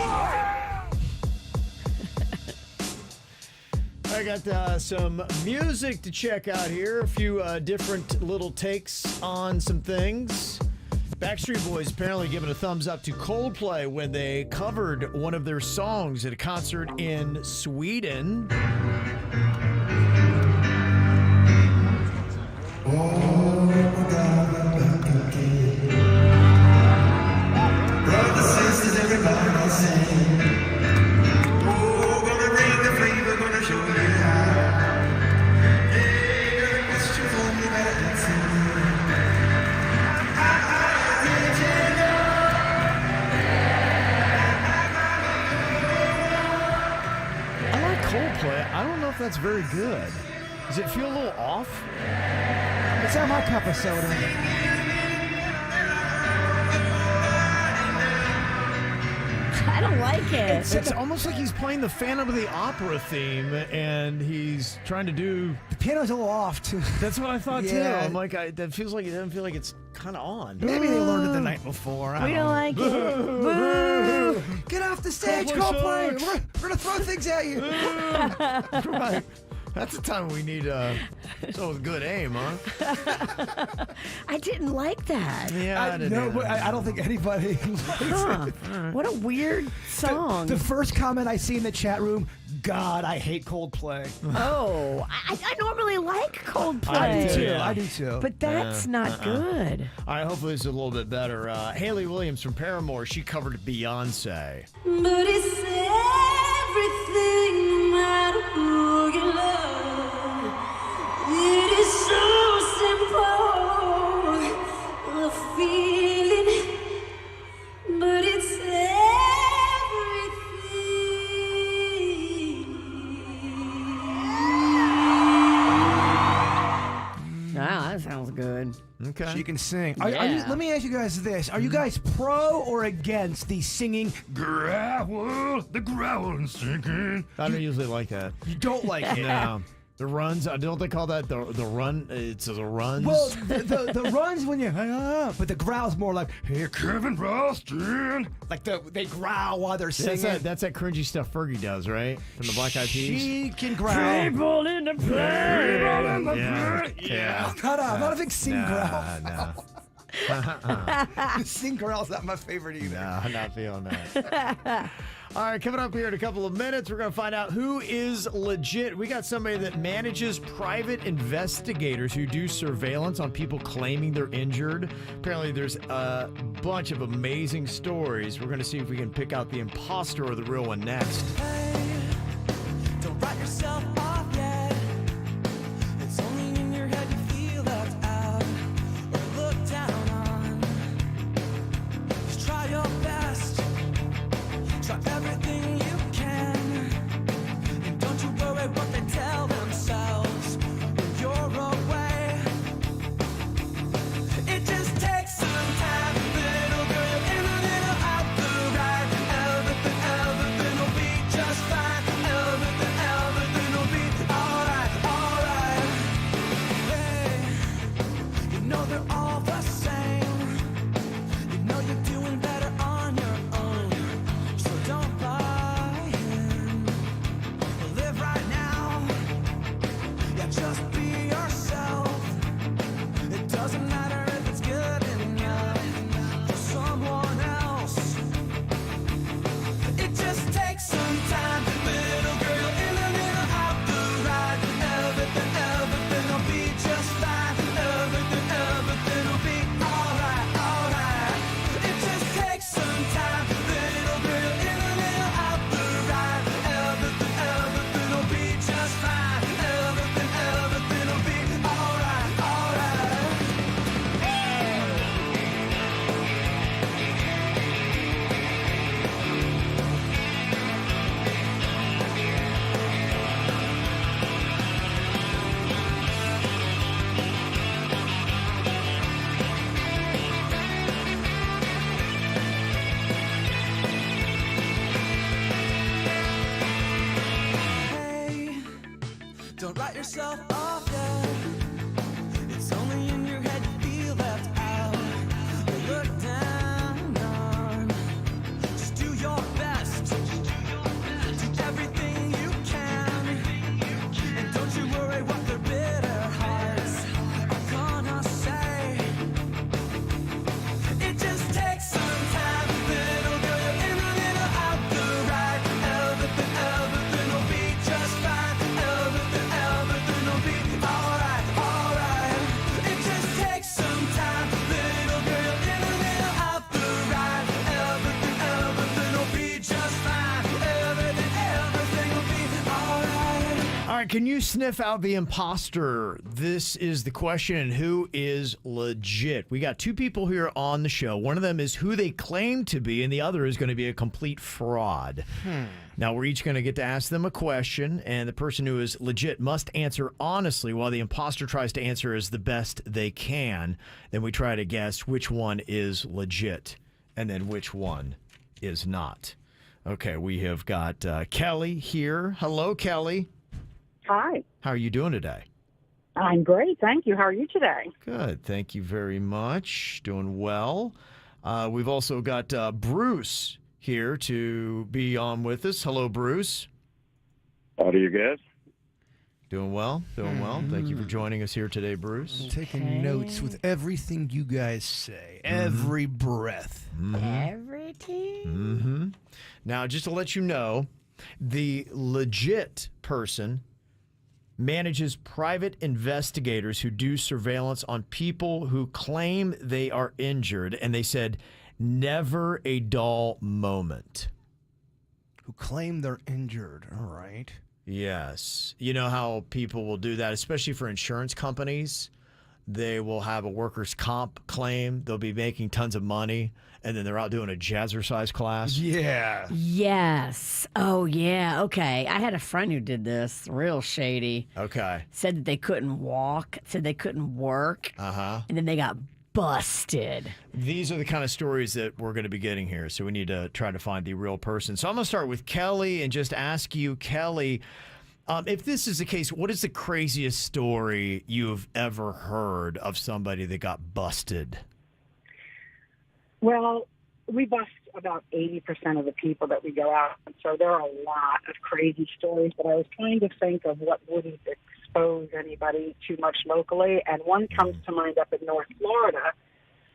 Speaker 4: I got some music to check out here. A few different little takes on some things. Backstreet Boys apparently giving a thumbs up to Coldplay when they covered one of their songs at a concert in Sweden.
Speaker 3: Brothers, sisters, everybody sing. Oh, gonna bring the flavor, gonna show you how. Yeah, got a question for me, better answer.
Speaker 4: I like Coldplay. I don't know if that's very good. Does it feel a little off?
Speaker 5: It's not my cup of soda.
Speaker 6: I don't like it.
Speaker 4: It's almost like he's playing the Phantom of the Opera theme, and he's trying to do.
Speaker 5: The piano's a little off too.
Speaker 4: That's what I thought
Speaker 5: Yeah.
Speaker 4: too. I'm like, that feels like it doesn't feel like it's kind of on.
Speaker 5: Maybe they learned it the night before.
Speaker 6: We don't like it.
Speaker 5: Boo! Get off the stage,
Speaker 4: Coldplay
Speaker 5: Coldplay!
Speaker 4: sucks.
Speaker 5: We're gonna throw things at you.
Speaker 4: Right. That's the time we need someone with good aim, huh?
Speaker 6: I didn't like that.
Speaker 4: Yeah, I didn't.
Speaker 5: No, but I don't think anybody.
Speaker 6: Huh. What a weird song.
Speaker 5: The first comment I see in the chat room, God, I hate Coldplay.
Speaker 6: Oh, I normally like Coldplay.
Speaker 4: I do too.
Speaker 5: I do too.
Speaker 6: But that's not good.
Speaker 4: All right, hopefully this is a little bit better. Haley Williams from Paramore, she covered Beyonce.
Speaker 3: But it's everything, no matter who you love. It is so simple, a feeling, but it's
Speaker 6: Wow, that sounds good.
Speaker 4: Okay.
Speaker 5: She can sing.
Speaker 6: Yeah.
Speaker 5: Let me ask you guys this. Are you guys pro or against the singing growl? The growl and singing?
Speaker 4: I don't usually like that.
Speaker 5: You don't like it?
Speaker 4: No. The runs, don't they call that the run? It's the runs.
Speaker 5: Well, the runs when you, but the growl's more like, hey, Kevin Ralston. Like they growl while they're singing.
Speaker 4: That's that cringy stuff Fergie does, right? From the Black Eyed Peas.
Speaker 5: She can growl.
Speaker 6: People in the play.
Speaker 4: Yeah.
Speaker 5: I'm not a big sing growl.
Speaker 4: No.
Speaker 5: Sing growl's not my favorite either.
Speaker 4: No, I'm not feeling that. All right, coming up here in a couple of minutes, we're going to find out who is legit. We got somebody that manages private investigators who do surveillance on people claiming they're injured. Apparently, there's a bunch of amazing stories. We're going to see if we can pick out the imposter or the real one next.
Speaker 3: Don't write yourself off yet. It's only in your head you feel left out or looked down on. Just try your best. Try everything you can. And don't you worry what they tell themselves when you're away. It just takes some time, little girl. You're in a little out the right. Everything will yourself off, yeah. It's only in your head you feel left out. You look down on. Just do your best. Do everything you can. And don't you worry what their bitter hearts are gonna say. It just takes some time, little girl. You're in a little out the right. Everything will be just fine. Everything will be alright, alright. It just takes some time, little girl. You're in a little out the right. Everything will be just fine. Everything will be alright.
Speaker 4: All right, can you sniff out the imposter? This is the question, and who is legit? We got two people here on the show. One of them is who they claim to be, and the other is going to be a complete fraud. Now, we're each going to get to ask them a question, and the person who is legit must answer honestly while the imposter tries to answer as the best they can. Then we try to guess which one is legit and then which one is not. Okay, we have got Kelly here. Hello, Kelly.
Speaker 7: Hi.
Speaker 4: How are you doing today?
Speaker 7: I'm great. Thank you. How are you today?
Speaker 4: Good. Thank you very much. Doing well. We've also got Bruce here to be on with us. Hello, Bruce.
Speaker 8: How do you guys?
Speaker 4: Doing well. Doing well. Thank you for joining us here today, Bruce.
Speaker 5: Taking notes with everything you guys say, every breath.
Speaker 6: Everything?
Speaker 4: Now, just to let you know, the legit person manages private investigators who do surveillance on people who claim they are injured, and they said never a dull moment.
Speaker 5: Who claim they're injured. All right.
Speaker 4: Yes. You know how people will do that, especially for insurance companies. They will have a workers' comp claim. They'll be making tons of money, and then they're out doing a jazzercise class.
Speaker 5: Yeah.
Speaker 6: Yes. Oh, yeah. Okay. I had a friend who did this. Real shady.
Speaker 4: Okay.
Speaker 6: Said that they couldn't walk, said they couldn't work.
Speaker 4: Uh-huh.
Speaker 6: And then they got busted.
Speaker 4: These are the kind of stories that we're going to be getting here, so we need to try to find the real person. So I'm going to start with Kelly and just ask you, Kelly, if this is the case, what is the craziest story you've ever heard of somebody that got busted?
Speaker 7: Well, we bust about 80% of the people that we go out, and so there are a lot of crazy stories, but I was trying to think of what wouldn't expose anybody too much locally, and one comes to mind up in North Florida.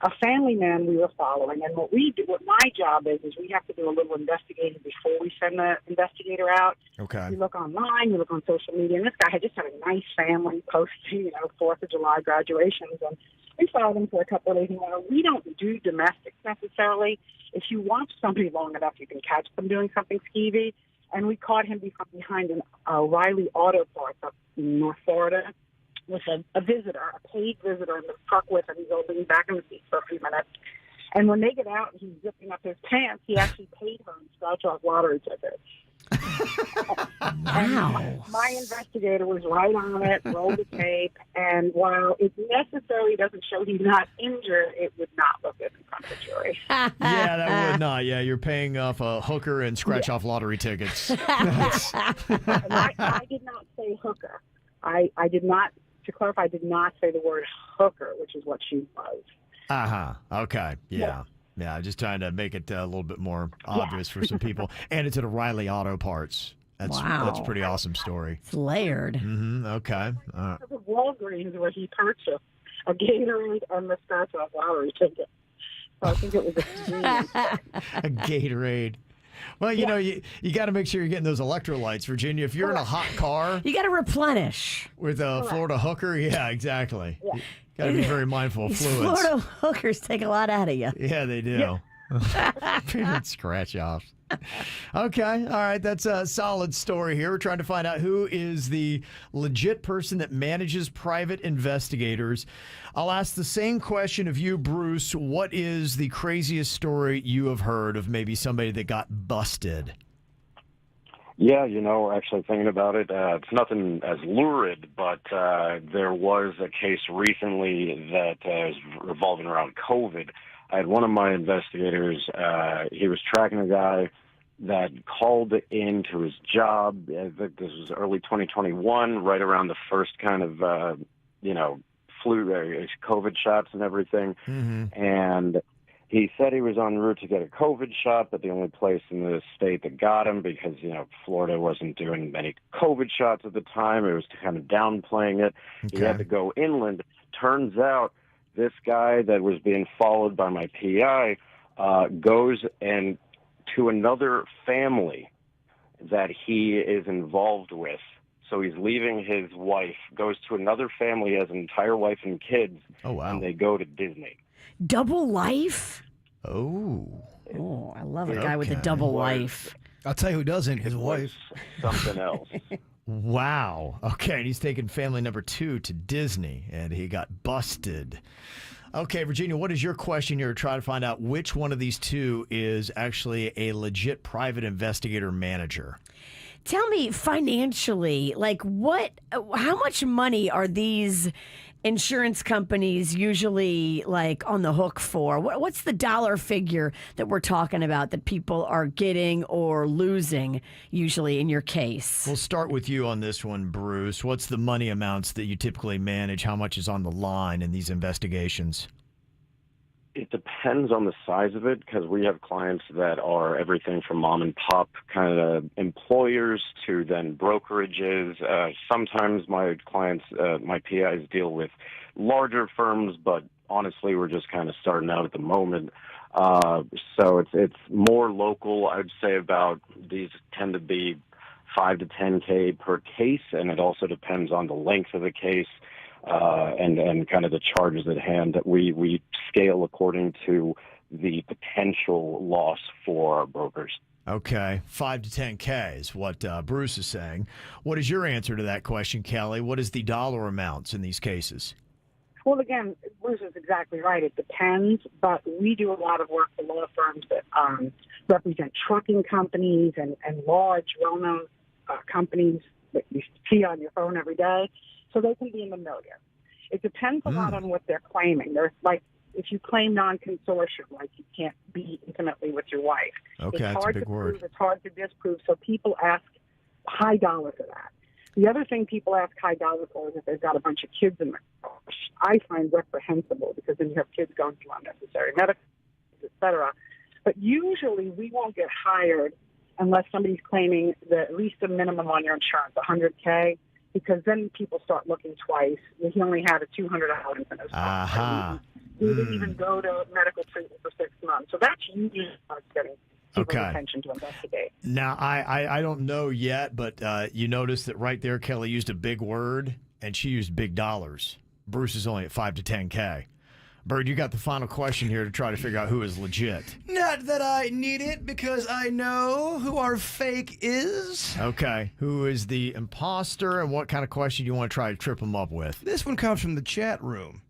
Speaker 7: A family man we were following, and what my job is we have to do a little investigating before we send the investigator out.
Speaker 4: Okay.
Speaker 7: You look online, you look on social media, and this guy had just had a nice family posting, 4th of July graduations, and we followed him for a couple of days. And we don't do domestics necessarily. If you watch somebody long enough, you can catch them doing something skeevy. And we caught him behind an O'Reilly Auto Parts up in North Florida with a visitor, a paid visitor in the truck with him. He's leaning back in the seat for a few minutes. And when they get out and he's zipping up his pants, he actually paid her in scratch-off lottery tickets.
Speaker 6: Wow.
Speaker 7: My investigator was right on it, rolled the tape, and while it necessarily doesn't show he's not injured, it would not look good in front of the jury.
Speaker 4: Yeah, that would not. Yeah, you're paying off a hooker and scratch-off lottery tickets.
Speaker 7: I did not say hooker. I did not, to clarify, I did not say the word hooker, which is what she was.
Speaker 4: Uh-huh. Okay. Yeah. Yeah, just trying to make it a little bit more obvious for some people. And it's at O'Reilly Auto Parts. That's a pretty awesome story.
Speaker 6: It's layered.
Speaker 4: Okay.
Speaker 7: The Walgreens where he purchased a Gatorade and the scratch-off lottery ticket. So I think it was
Speaker 4: a Gatorade. Well, you know, you got to make sure you're getting those electrolytes, Virginia. If you're in a hot car,
Speaker 6: you got to replenish
Speaker 4: with a Florida hooker. Yeah, exactly. Yeah. Got to be very mindful of fluids.
Speaker 6: Florida hookers take a lot out of you.
Speaker 4: Yeah, they do. Scratch off. Okay, all right. That's a solid story here. We're trying to find out who is the legit person that manages private investigators. I'll ask the same question of you, Bruce. What is the craziest story you have heard of maybe somebody that got busted?
Speaker 8: Yeah, actually thinking about it, it's nothing as lurid, but there was a case recently that is revolving around COVID. I had one of my investigators, he was tracking a guy that called into his job. I think this was early 2021, right around the first kind of, flu, COVID shots and everything. And he said he was en route to get a COVID shot, but the only place in the state that got him, because, Florida wasn't doing many COVID shots at the time, it was kind of downplaying it.
Speaker 4: Okay.
Speaker 8: He had to go inland. Turns out this guy that was being followed by my PI goes and to another family that he is involved with. So he's leaving his wife, goes to another family, has an entire wife and kids, and they go to Disney.
Speaker 6: Double life?
Speaker 4: Oh.
Speaker 6: Oh, I love a guy with a double life.
Speaker 5: I'll tell you who doesn't, his wife.
Speaker 8: Something else.
Speaker 4: Wow. Okay, and he's taking family number 2 to Disney, and he got busted. Okay, Virginia, what is your question here to try to find out which one of these two is actually a legit private investigator manager?
Speaker 6: Tell me financially, how much money are these insurance companies usually on the hook for? What's the dollar figure that we're talking about that people are getting or losing usually in your case?
Speaker 4: We'll start with you on this one, Bruce. What's the money amounts that you typically manage? How much is on the line in these investigations?
Speaker 8: It depends on the size of it, because we have clients that are everything from mom and pop kind of employers to then brokerages. Sometimes my clients, my PIs deal with larger firms, but honestly, we're just kind of starting out at the moment. So it's more local. I'd say these tend to be $5 to $10K per case, and it also depends on the length of the case. And kind of the charges at hand that we scale according to the potential loss for our brokers.
Speaker 4: Okay, 5 to 10K is what Bruce is saying. What is your answer to that question, Kelly? What is the dollar amounts in these cases?
Speaker 7: Well, again, Bruce is exactly right. It depends, but we do a lot of work for law firms that represent trucking companies and large, well-known companies that you see on your phone every day. So they can be in the million. It depends a lot on what they're claiming. There's if you claim non-consortium, you can't be intimately with your wife.
Speaker 4: Okay,
Speaker 7: it's
Speaker 4: that's
Speaker 7: hard
Speaker 4: a big
Speaker 7: to
Speaker 4: word.
Speaker 7: prove. It's hard to disprove. So people ask high dollar for that. The other thing people ask high dollar for is if they've got a bunch of kids in their car, which I find reprehensible, because then you have kids going through unnecessary medical, et cetera. But usually we won't get hired unless somebody's claiming at least a minimum on your insurance, $100K. Because then people start looking twice. He only had a $200 in his car. He didn't even go to medical treatment for 6 months. So that's usually what's getting people's attention to investigate.
Speaker 4: Now, I don't know yet, but you notice that right there, Kelly used a big word, and she used big dollars. Bruce is only at 5 to 10K. Bird, you got the final question here to try to figure out who is legit.
Speaker 5: Not that I need it, because I know who our fake is.
Speaker 4: Okay. Who is the imposter, and what kind of question do you want to try to trip him up with?
Speaker 5: This one comes from the chat room.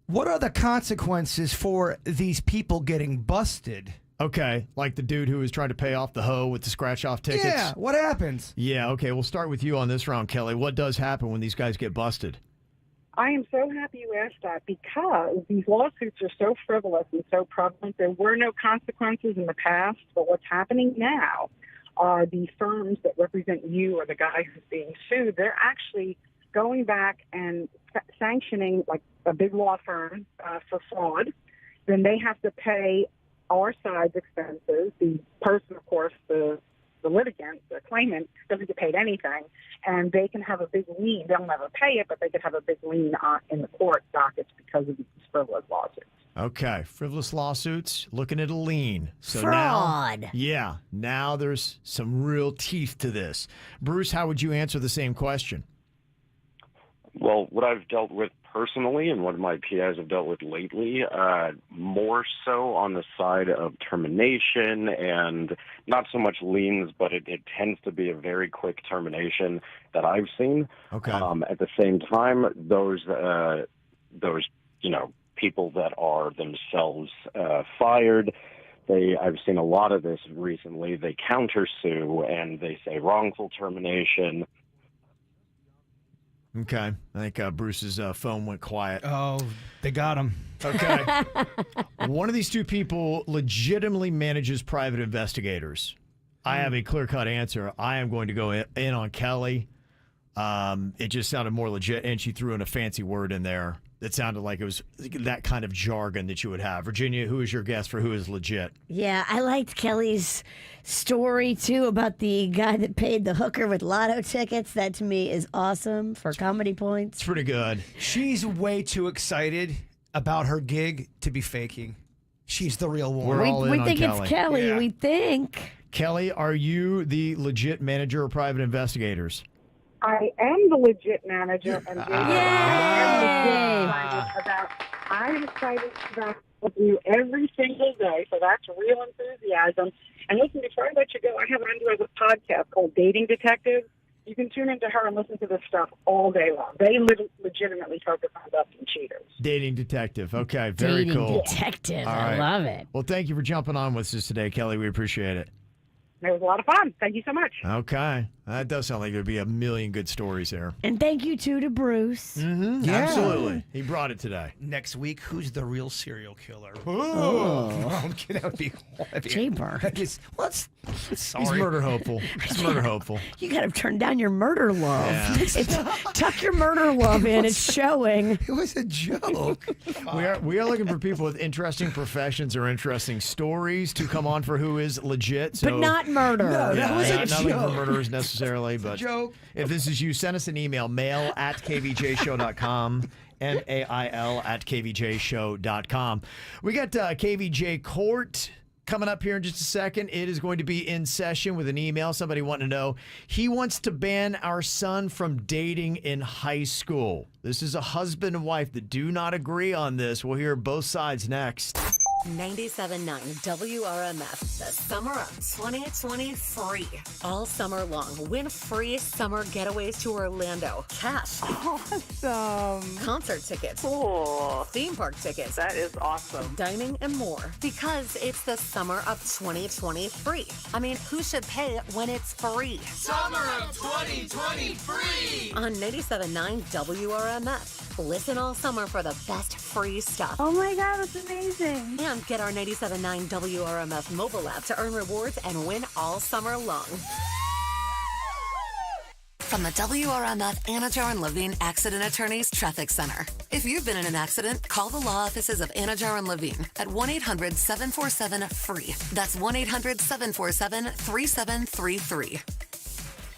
Speaker 5: What are the consequences for these people getting busted?
Speaker 4: Okay, like the dude who was trying to pay off the hoe with the scratch-off tickets?
Speaker 5: Yeah, what happens?
Speaker 4: Yeah, okay, we'll start with you on this round, Kelly. What does happen when these guys get busted?
Speaker 7: I am so happy you asked that, because these lawsuits are so frivolous and so prevalent. There were no consequences in the past, but what's happening now are the firms that represent you or the guy who's being sued. They're actually going back and sanctioning a big law firm for fraud. Then they have to pay our side's expenses. The person, of course, the litigant, the claimant, doesn't get paid anything, and they can have a big lien. They'll never pay it, but they could have a big lien in the court dockets because of these frivolous lawsuits.
Speaker 4: Okay, frivolous lawsuits, looking at a lien. So
Speaker 6: Fraud.
Speaker 4: Now there's some real teeth to this. Bruce, how would you answer the same question?
Speaker 8: Well, what I've dealt with personally and what my PIs have dealt with lately, more so on the side of termination and not so much liens, but it tends to be a very quick termination that I've seen.
Speaker 4: Okay.
Speaker 8: At the same time, those people that are themselves fired, I've seen a lot of this recently. They countersue and they say wrongful termination.
Speaker 4: Okay. I think Bruce's phone went quiet.
Speaker 5: Oh, they got him.
Speaker 4: Okay. One of these two people legitimately manages private investigators. I have a clear-cut answer. I am going to go in on Kelly. It just sounded more legit, and she threw in a fancy word in there that sounded like it was that kind of jargon that you would have. Virginia, who is your guess for who is legit?
Speaker 6: Yeah, I liked Kelly's story, too, about the guy that paid the hooker with lotto tickets. That, to me, is awesome for comedy points.
Speaker 4: It's pretty good.
Speaker 5: She's way too excited about her gig to be faking. She's the real one.
Speaker 6: We think it's Kelly.
Speaker 5: Yeah.
Speaker 6: We think.
Speaker 4: Kelly, are you the legit manager of private investigators?
Speaker 7: I am the legit manager, and I'm excited about with you every single day, so that's real enthusiasm. And listen, before I let you go, I have Andrew a podcast called Dating Detective. You can tune into her and listen to this stuff all day long. They legitimately focus on busting cheaters.
Speaker 4: Dating Detective. Okay, very
Speaker 6: Dating
Speaker 4: cool.
Speaker 6: Detective.
Speaker 4: All
Speaker 6: I
Speaker 4: right.
Speaker 6: love it.
Speaker 4: Well, thank you for jumping on with us today, Kelly. We appreciate it.
Speaker 7: It was a lot of fun. Thank you so much.
Speaker 4: Okay. That does sound like there'd be a million good stories there.
Speaker 6: And thank you, too, to Bruce.
Speaker 4: Mm-hmm.
Speaker 5: Yeah.
Speaker 4: Absolutely. He brought it today.
Speaker 5: Next week, who's the real serial killer?
Speaker 6: Oh.
Speaker 5: I'm kidding. That would be
Speaker 6: Jaybird.
Speaker 5: Sorry.
Speaker 4: He's murder hopeful. He's murder hopeful.
Speaker 6: You got to turn down your murder love.
Speaker 4: Yeah.
Speaker 6: Tuck your murder love in. It's showing.
Speaker 5: It was a joke.
Speaker 4: We are looking for people with interesting professions or interesting stories to come on for who is legit. So,
Speaker 6: But not murder.
Speaker 5: No, that was a
Speaker 4: not looking for
Speaker 5: joke.
Speaker 4: murderers necessarily, but
Speaker 5: joke.
Speaker 4: If this is you, send us an email, mail@kvjshow.com, mail@kvjshow.com. We got KVJ Court coming up here in just a second. It is going to be in session with an email. Somebody wanting to know, he wants to ban our son from dating in high school. This is a husband and wife that do not agree on this. We'll hear both sides next.
Speaker 1: 97.9 WRMF, the summer of 2020 free. All summer long, win free summer getaways to Orlando. Cash.
Speaker 11: Awesome.
Speaker 1: Concert tickets.
Speaker 11: Cool.
Speaker 1: Theme park tickets.
Speaker 11: That is awesome.
Speaker 1: Dining and more. Because it's the summer of 2020 free. I mean, who should pay when it's free?
Speaker 3: Summer of 2020 free.
Speaker 1: On 97.9 WRMF. Listen all summer for the best free stuff.
Speaker 11: Oh my God, that's amazing.
Speaker 1: And get our 97.9 WRMF mobile app to earn rewards and win all summer long. From the WRMF Anajar and Levine Accident Attorneys Traffic Center. If you've been in an accident, call the law offices of Anajar and Levine at 1-800-747-FREE. That's 1-800-747-3733.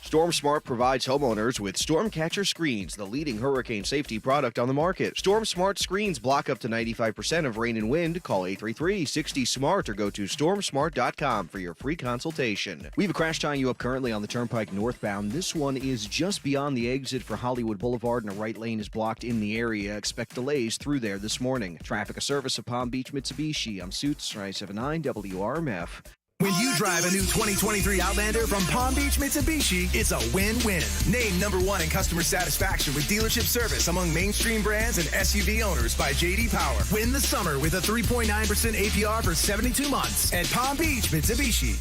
Speaker 12: Storm Smart provides homeowners with Stormcatcher screens, the leading hurricane safety product on the market. Storm Smart screens block up to 95% of rain and wind. Call 833-60-SMART or go to stormsmart.com for your free consultation. We have a crash tying you up currently on the Turnpike northbound. This one is just beyond the exit for Hollywood Boulevard, and a right lane is blocked in the area. Expect delays through there this morning. Traffic, a service of Palm Beach Mitsubishi. I'm Suits, 79 WRMF.
Speaker 18: When you drive a new 2023 Outlander from Palm Beach Mitsubishi, it's a win-win. Named #1 in customer satisfaction with dealership service among mainstream brands and SUV owners by J.D. Power. Win the summer with a 3.9% APR for 72 months at Palm Beach Mitsubishi.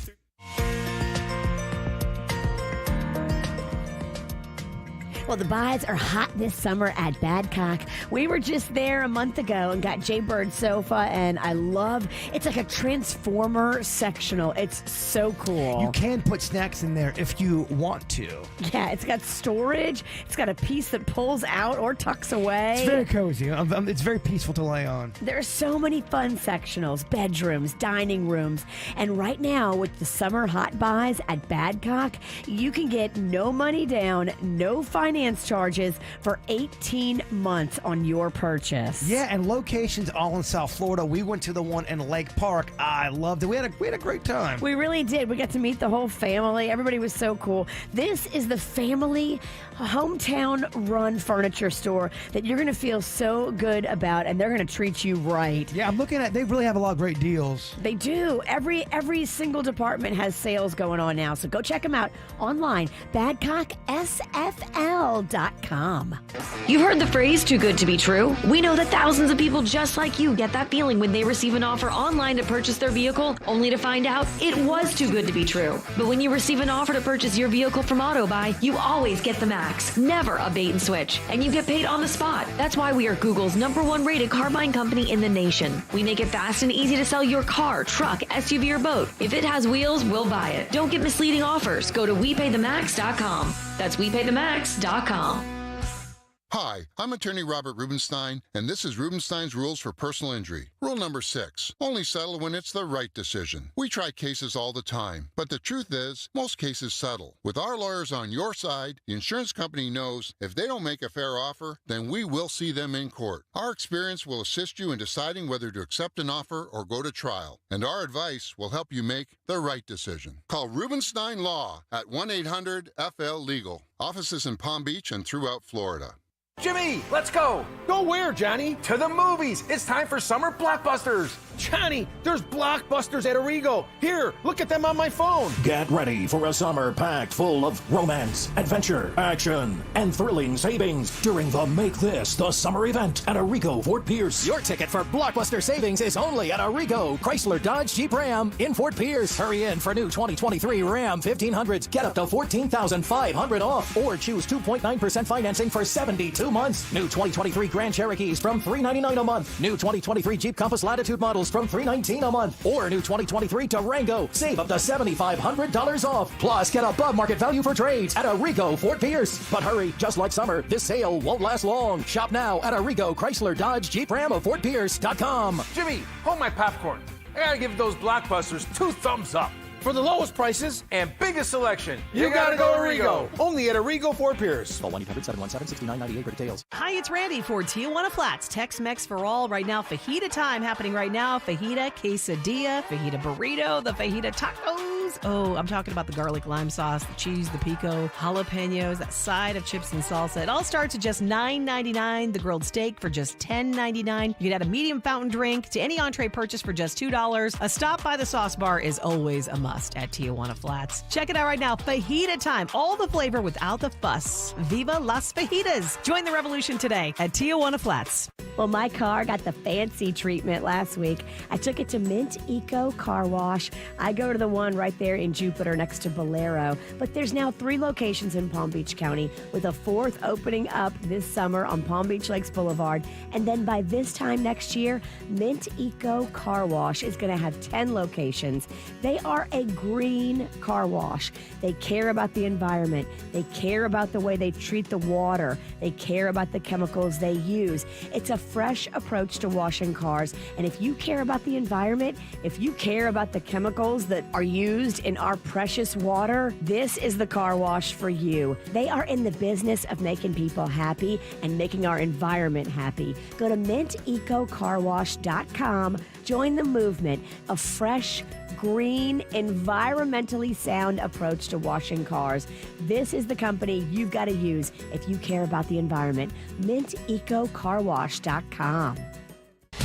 Speaker 6: Well, the buys are hot this summer at Badcock. We were just there a month ago and got Jaybird sofa, and I love, it's like a transformer sectional. It's so cool.
Speaker 5: You can put snacks in there if you want to.
Speaker 6: Yeah, it's got storage. It's got a piece that pulls out or tucks away.
Speaker 5: It's very cozy. It's very peaceful to lay on.
Speaker 6: There are so many fun sectionals, bedrooms, dining rooms. And right now, with the summer hot buys at Badcock, you can get no money down, no finance charges for 18 months on your purchase.
Speaker 5: Yeah, and locations all in South Florida. We went to the one in Lake Park. I loved it. We had a great time.
Speaker 6: We really did. We got to meet the whole family. Everybody was so cool. This is the family hometown run furniture store that you're going to feel so good about, and they're going to treat you right.
Speaker 5: Yeah, I'm looking at, they really have a lot of great deals.
Speaker 6: They do. Every single department has sales going on now, so go check them out online. Badcock SFL. TrueCall.com.
Speaker 13: You've heard the phrase too good to be true. We know that thousands of people just like you get that feeling when they receive an offer online to purchase their vehicle, only to find out it was too good to be true. But when you receive an offer to purchase your vehicle from AutoBuy, you always get the max, never a bait and switch, and you get paid on the spot. That's why we are Google's #1 rated car buying company in the nation. We make it fast and easy to sell your car, truck, SUV, or boat. If it has wheels, we'll buy it. Don't get misleading offers. Go to WePayTheMax.com. That's WePayTheMax.com.
Speaker 17: Hi, I'm attorney Robert Rubenstein, and this is Rubenstein's Rules for Personal Injury. Rule number 6, only settle when it's the right decision. We try cases all the time, but the truth is, most cases settle. With our lawyers on your side, the insurance company knows if they don't make a fair offer, then we will see them in court. Our experience will assist you in deciding whether to accept an offer or go to trial, and our advice will help you make the right decision. Call Rubenstein Law at 1-800-FL-LEGAL. Offices in Palm Beach and throughout Florida.
Speaker 19: Jimmy, let's go. Go where, Johnny? To the movies. It's time for summer blockbusters. Johnny, there's blockbusters at Arrigo. Here, look at them on my phone.
Speaker 24: Get ready for a summer packed full of romance, adventure, action, and thrilling savings during the Make This the Summer event at Arrigo Fort Pierce.
Speaker 25: Your ticket for blockbuster savings is only at Arrigo Chrysler Dodge Jeep Ram in Fort Pierce. Hurry in for new 2023 Ram 1500s. Get up to $14,500 off or choose 2.9% financing for 72 months. New 2023 Grand Cherokees from $399 a month. New 2023 Jeep Compass Latitude models from $319 a month. Or new 2023 Durango. Save up to $7,500 off. Plus, get above market value for trades at Arrigo Fort Pierce. But hurry, just like summer, this sale won't last long. Shop now at Arrigo Chrysler Dodge Jeep Ram of FortPierce.com.
Speaker 19: Jimmy, hold my popcorn. I gotta give those blockbusters 2 thumbs up. For the lowest prices and biggest selection, you gotta go Arrigo. Only at Arrigo Fort Pierce.
Speaker 25: Call 1-800-717-6998 for details.
Speaker 26: Hi, it's Randy for Tijuana Flats. Tex-Mex for all right now. Fajita time happening right now. Fajita, quesadilla, fajita burrito, the fajita tacos. Oh, I'm talking about the garlic lime sauce, the cheese, the pico, jalapenos, that side of chips and salsa. It all starts at just $9.99. The grilled steak for just $10.99. You can add a medium fountain drink to any entree purchase for just $2. A stop by the sauce bar is always a must at Tijuana Flats. Check it out right now. Fajita time. All the flavor without the fuss. Viva las fajitas. Join the revolution today at Tijuana Flats.
Speaker 6: Well, my car got the fancy treatment last week. I took it to Mint Eco Car Wash. I go to the one right there in Jupiter next to Bolero. But there's now 3 locations in Palm Beach County with a 4th opening up this summer on Palm Beach Lakes Boulevard. And then by this time next year, Mint Eco Car Wash is going to have 10 locations. They are a green car wash. They care about the environment. They care about the way they treat the water. They care about the chemicals they use. It's a fresh approach to washing cars. And if you care about the environment, if you care about the chemicals that are used in our precious water, this is the car wash for you. They are in the business of making people happy and making our environment happy. Go to mintecocarwash.com. Join the movement of fresh, green, environmentally sound approach to washing cars. This is the company you've got to use if you care about the environment. mintecocarwash.com.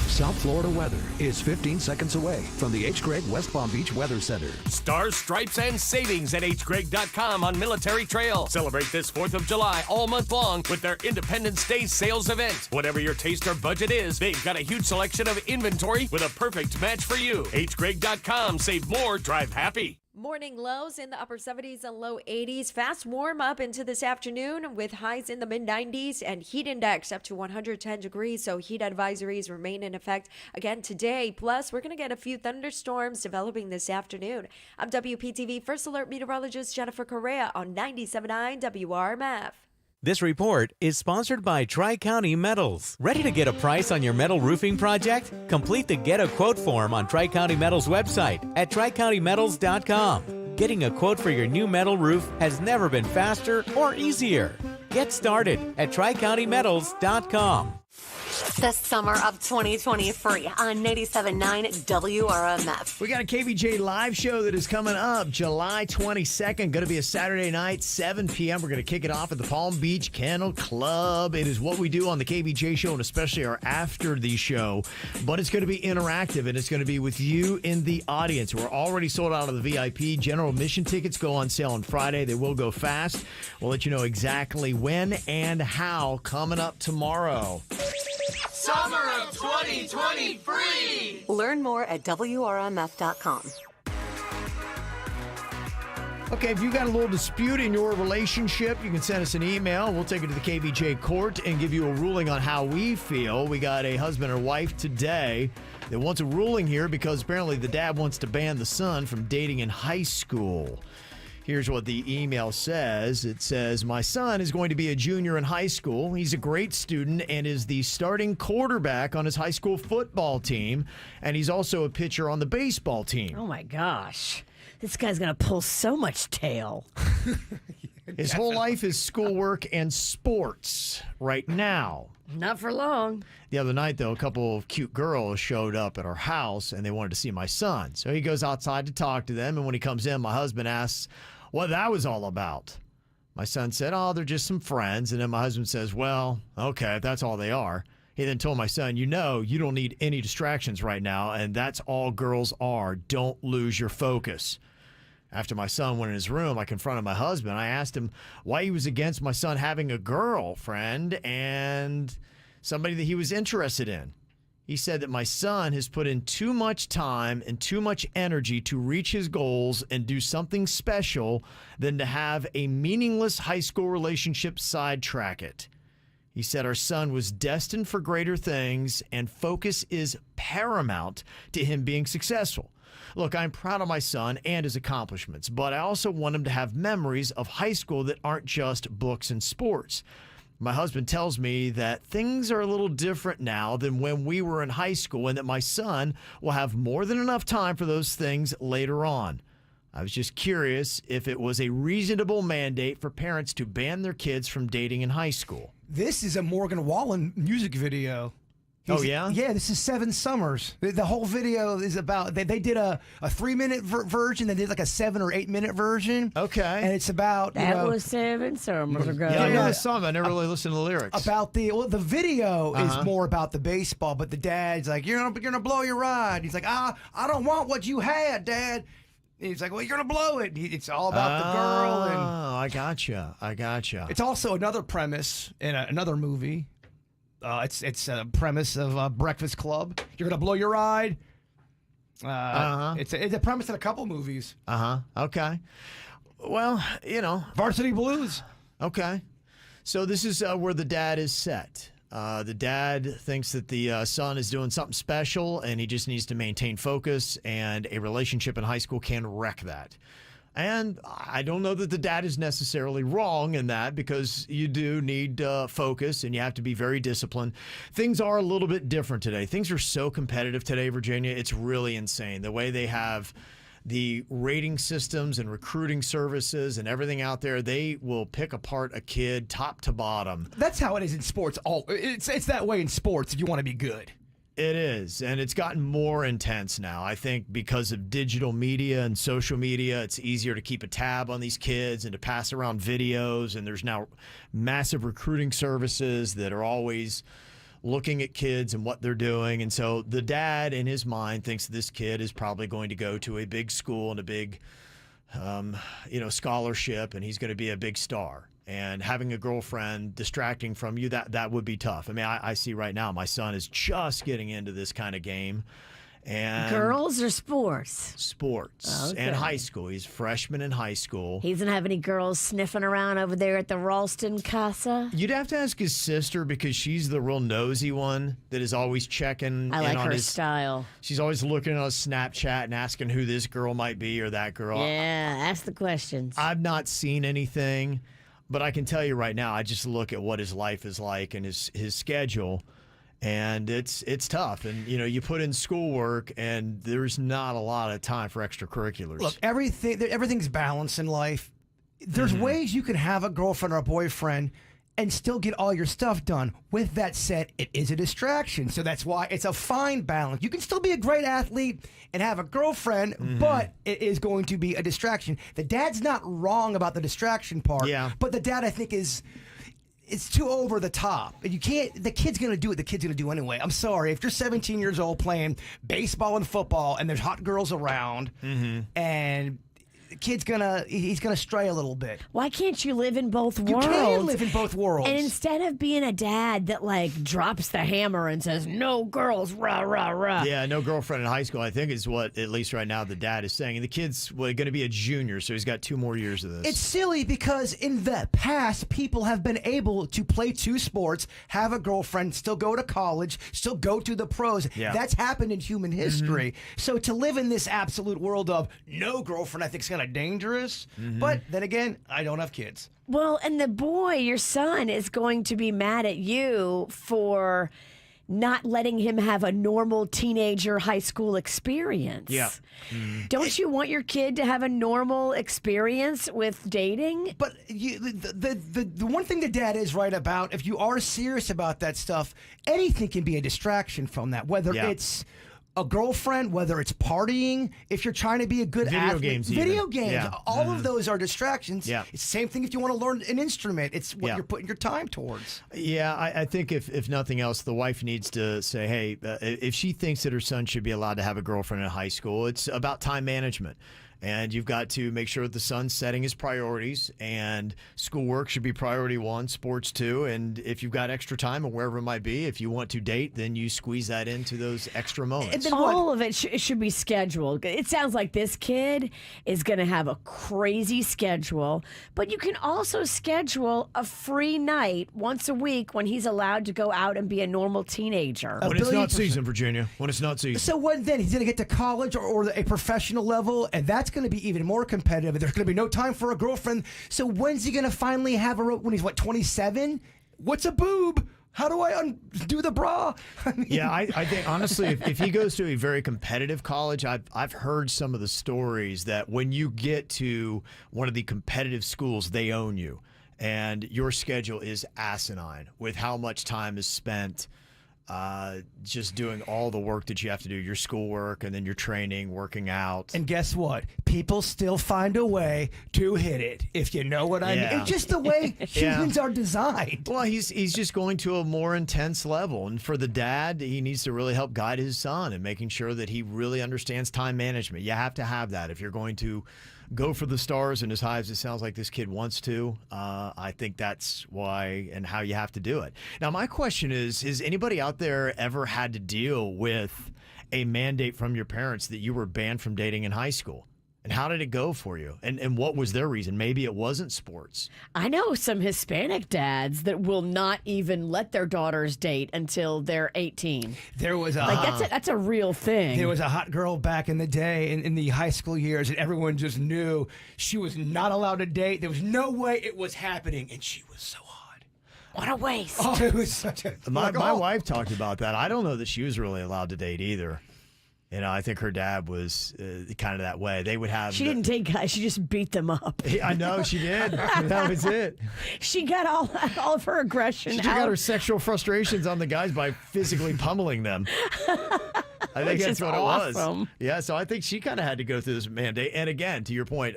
Speaker 27: South Florida weather is 15 seconds away from the H. Gregg West Palm Beach Weather Center.
Speaker 28: Stars, stripes, and savings at hgregg.com on Military Trail. Celebrate this 4th of July all month long with their Independence Day sales event. Whatever your taste or budget is, they've got a huge selection of inventory with a perfect match for you. hgregg.com. Save more, drive happy.
Speaker 29: Morning lows in the upper 70s and low 80s. Fast warm up into this afternoon with highs in the mid 90s and heat index up to 110 degrees. So heat advisories remain in effect again today. Plus, we're going to get a few thunderstorms developing this afternoon. I'm WPTV First Alert meteorologist Jennifer Correa on 97.9 WRMF.
Speaker 30: This report is sponsored by Tri-County Metals. Ready to get a price on your metal roofing project? Complete the Get a Quote form on Tri-County Metals website at tricountymetals.com. Getting a quote for your new metal roof has never been faster or easier. Get started at tricountymetals.com.
Speaker 1: The summer of 2023 on 97.9 WRMF.
Speaker 4: We got a KVJ live show that is coming up July 22nd. Going to be a Saturday night, 7 p.m. We're going to kick it off at the Palm Beach Kennel Club. It is what we do on the KVJ show and especially our after the show. But it's going to be interactive and it's going to be with you in the audience. We're already sold out of the VIP. General admission tickets go on sale on Friday. They will go fast. We'll let you know exactly when and how coming up tomorrow.
Speaker 3: Summer of 2023.
Speaker 1: Learn more at WRMF.com.
Speaker 4: Okay, if you got a little dispute in your relationship, you can send us an email. We'll take it to the KVJ court and give you a ruling on how we feel. We got a husband or wife today that wants a ruling here because apparently the dad wants to ban the son from dating in high school. Here's what the email says. It says, my son is going to be a junior in high school. He's a great student and is the starting quarterback on his high school football team. And he's also a pitcher on the baseball team.
Speaker 6: Oh, my gosh. This guy's going to pull so much tail.
Speaker 4: His whole life is schoolwork and sports right now.
Speaker 6: Not for long.
Speaker 4: The other night, though, a couple of cute girls showed up at our house, and they wanted to see my son. So he goes outside to talk to them, and when he comes in, my husband asks what that was all about. My son said, oh, they're just some friends. And then my husband says, well, okay, if that's all they are. He then told my son, you know, you don't need any distractions right now, and that's all girls are. Don't lose your focus. After my son went in his room, I confronted my husband. I asked him why he was against my son having a girlfriend and somebody that he was interested in. He said that my son has put in too much time and too much energy to reach his goals and do something special than to have a meaningless high school relationship sidetrack it. He said our son was destined for greater things and focus is paramount to him being successful. Look, I'm proud of my son and his accomplishments, but I also want him to have memories of high school that aren't just books and sports. My husband tells me that things are a little different now than when we were in high school and that my son will have more than enough time for those things later on. I was just curious if it was a reasonable mandate for parents to ban their kids from dating in high school.
Speaker 5: This is a Morgan Wallen music video.
Speaker 4: Oh, yeah?
Speaker 5: Yeah, this is 7 Summers. The whole video is about, they did a 3-minute version, they did like a 7 or 8 minute version.
Speaker 4: Okay.
Speaker 5: And it's about,
Speaker 6: That was 7 summers ago.
Speaker 4: Yeah, I know the song. I never really listened to the lyrics.
Speaker 5: About the video is more about the baseball, but the dad's like, you're gonna blow your ride. He's like, I don't want what you had, Dad. And he's like, well, you're gonna blow it. It's all about the girl. And
Speaker 4: I gotcha.
Speaker 5: it's also another premise in another movie. It's a premise of Breakfast Club. You're gonna blow your ride. It's a premise in a couple movies.
Speaker 4: Okay. Well, you know,
Speaker 5: Varsity Blues.
Speaker 4: Okay. So this is where the dad is set. The dad thinks that the son is doing something special, and he just needs to maintain focus. And a relationship in high school can wreck that. And I don't know that the dad is necessarily wrong in that because you do need focus and you have to be very disciplined. Things are a little bit different today. Things are so competitive today, Virginia. It's really insane. The way they have the rating systems and recruiting services and everything out there, they will pick apart a kid top to bottom.
Speaker 5: That's how it is in sports. It's that way in sports if you want to be good.
Speaker 4: It is, and it's gotten more intense now. I think because of digital media and social media, it's easier to keep a tab on these kids and to pass around videos, and there's now massive recruiting services that are always looking at kids and what they're doing. And so the dad, in his mind, thinks this kid is probably going to go to a big school and a big scholarship, and he's going to be a big star. And having a girlfriend distracting from you, that would be tough. I mean, I see right now my son is just getting into this kind of game. And
Speaker 6: girls or sports?
Speaker 4: Sports.
Speaker 6: Okay.
Speaker 4: And high school. He's a freshman in high school.
Speaker 6: He doesn't have any girls sniffing around over there at the Ralston Casa?
Speaker 4: You'd have to ask his sister because she's the real nosy one that is always checking.
Speaker 6: I like
Speaker 4: on
Speaker 6: her
Speaker 4: his
Speaker 6: style.
Speaker 4: She's always looking on his Snapchat and asking who this girl might be or that girl.
Speaker 6: Yeah, ask the questions.
Speaker 4: I've not seen anything, but I can tell you right now, I just look at what his life is like and his schedule. And it's tough. And, you put in schoolwork, and there's not a lot of time for extracurriculars.
Speaker 5: Look, everything's balanced in life. There's ways you can have a girlfriend or a boyfriend and still get all your stuff done. With that said, it is a distraction. So that's why it's a fine balance. You can still be a great athlete and have a girlfriend, but it is going to be a distraction. The dad's not wrong about the distraction part, but the dad, I think, it's too over the top. You can't, the kid's going to do what the kid's going to do anyway. I'm sorry. If you're 17 years old playing baseball and football and there's hot girls around and the kid's he's gonna stray a little bit.
Speaker 6: Why can't you live in both worlds?
Speaker 5: You can live in both worlds.
Speaker 6: And instead of being a dad that like drops the hammer and says no girls, rah rah rah.
Speaker 4: Yeah, no girlfriend in high school, I think is what at least right now the dad is saying. And the kid's going to be a junior, so he's got 2 more years of this.
Speaker 5: It's silly because in the past people have been able to play 2 sports, have a girlfriend, still go to college, still go to the pros.
Speaker 4: Yeah.
Speaker 5: That's happened in human history. So to live in this absolute world of no girlfriend, I think is kind of dangerous. But then again, I don't have kids.
Speaker 6: Well, and the boy, your son, is going to be mad at you for not letting him have a normal teenager high school experience.
Speaker 4: Yeah.
Speaker 6: Don't you want your kid to have a normal experience with dating?
Speaker 5: But the one thing the dad is right about, if you are serious about that stuff, anything can be a distraction from that, whether it's a girlfriend, whether it's partying, if you're trying to be a good athlete. Video games. All of those are distractions.
Speaker 4: Yeah.
Speaker 5: It's the same thing if you want to learn an instrument. It's what you're putting your time towards.
Speaker 4: Yeah, I think if nothing else, the wife needs to say, hey, if she thinks that her son should be allowed to have a girlfriend in high school, it's about time management. And you've got to make sure that the son's setting his priorities, and schoolwork should be priority 1, sports 2. And if you've got extra time or wherever it might be, if you want to date, then you squeeze that into those extra moments.
Speaker 6: And then all of it should be scheduled. It sounds like this kid is going to have a crazy schedule, but you can also schedule a free night once a week when he's allowed to go out and be a normal teenager.
Speaker 4: When it's not season, Virginia. When it's not season.
Speaker 5: So when then he's going to get to college or a professional level, and that's going to be even more competitive. There's going to be no time for a girlfriend. So when's he going to finally have when he's 27? What's a boob? How do I undo the bra? I mean,
Speaker 4: yeah, I think honestly, if he goes to a very competitive college, I've heard some of the stories that when you get to one of the competitive schools, they own you, and your schedule is asinine with how much time is spent just doing all the work that you have to do, your schoolwork and then your training, working out.
Speaker 5: And guess what? People still find a way to hit it, if you know what I mean. It's just the way humans are designed.
Speaker 4: Well, he's just going to a more intense level. And for the dad, he needs to really help guide his son and making sure that he really understands time management. You have to have that if you're going to go for the stars and as high as it sounds like this kid wants to. I think that's why and how you have to do it. Now, my question is, has anybody out there ever had to deal with a mandate from your parents that you were banned from dating in high school? And how did it go for you? And what was their reason? Maybe it wasn't sports.
Speaker 6: I know some Hispanic dads that will not even let their daughters date until they're 18.
Speaker 5: There was
Speaker 6: that's a real thing.
Speaker 5: There was a hot girl back in the day in the high school years, and everyone just knew she was not allowed to date. There was no way it was happening, and she was so hot.
Speaker 6: What a waste.
Speaker 5: Oh, it was such a...
Speaker 4: My wife talked about that. I don't know that she was really allowed to date either. You know, I think her dad was kind of that way. They would have...
Speaker 6: She didn't date guys. She just beat them up.
Speaker 4: I know, she did. That was it.
Speaker 6: She got all of her aggression
Speaker 4: She got her sexual frustrations on the guys by physically pummeling them. I think that's what it was. Yeah, so I think she kind of had to go through this mandate. And again, to your point,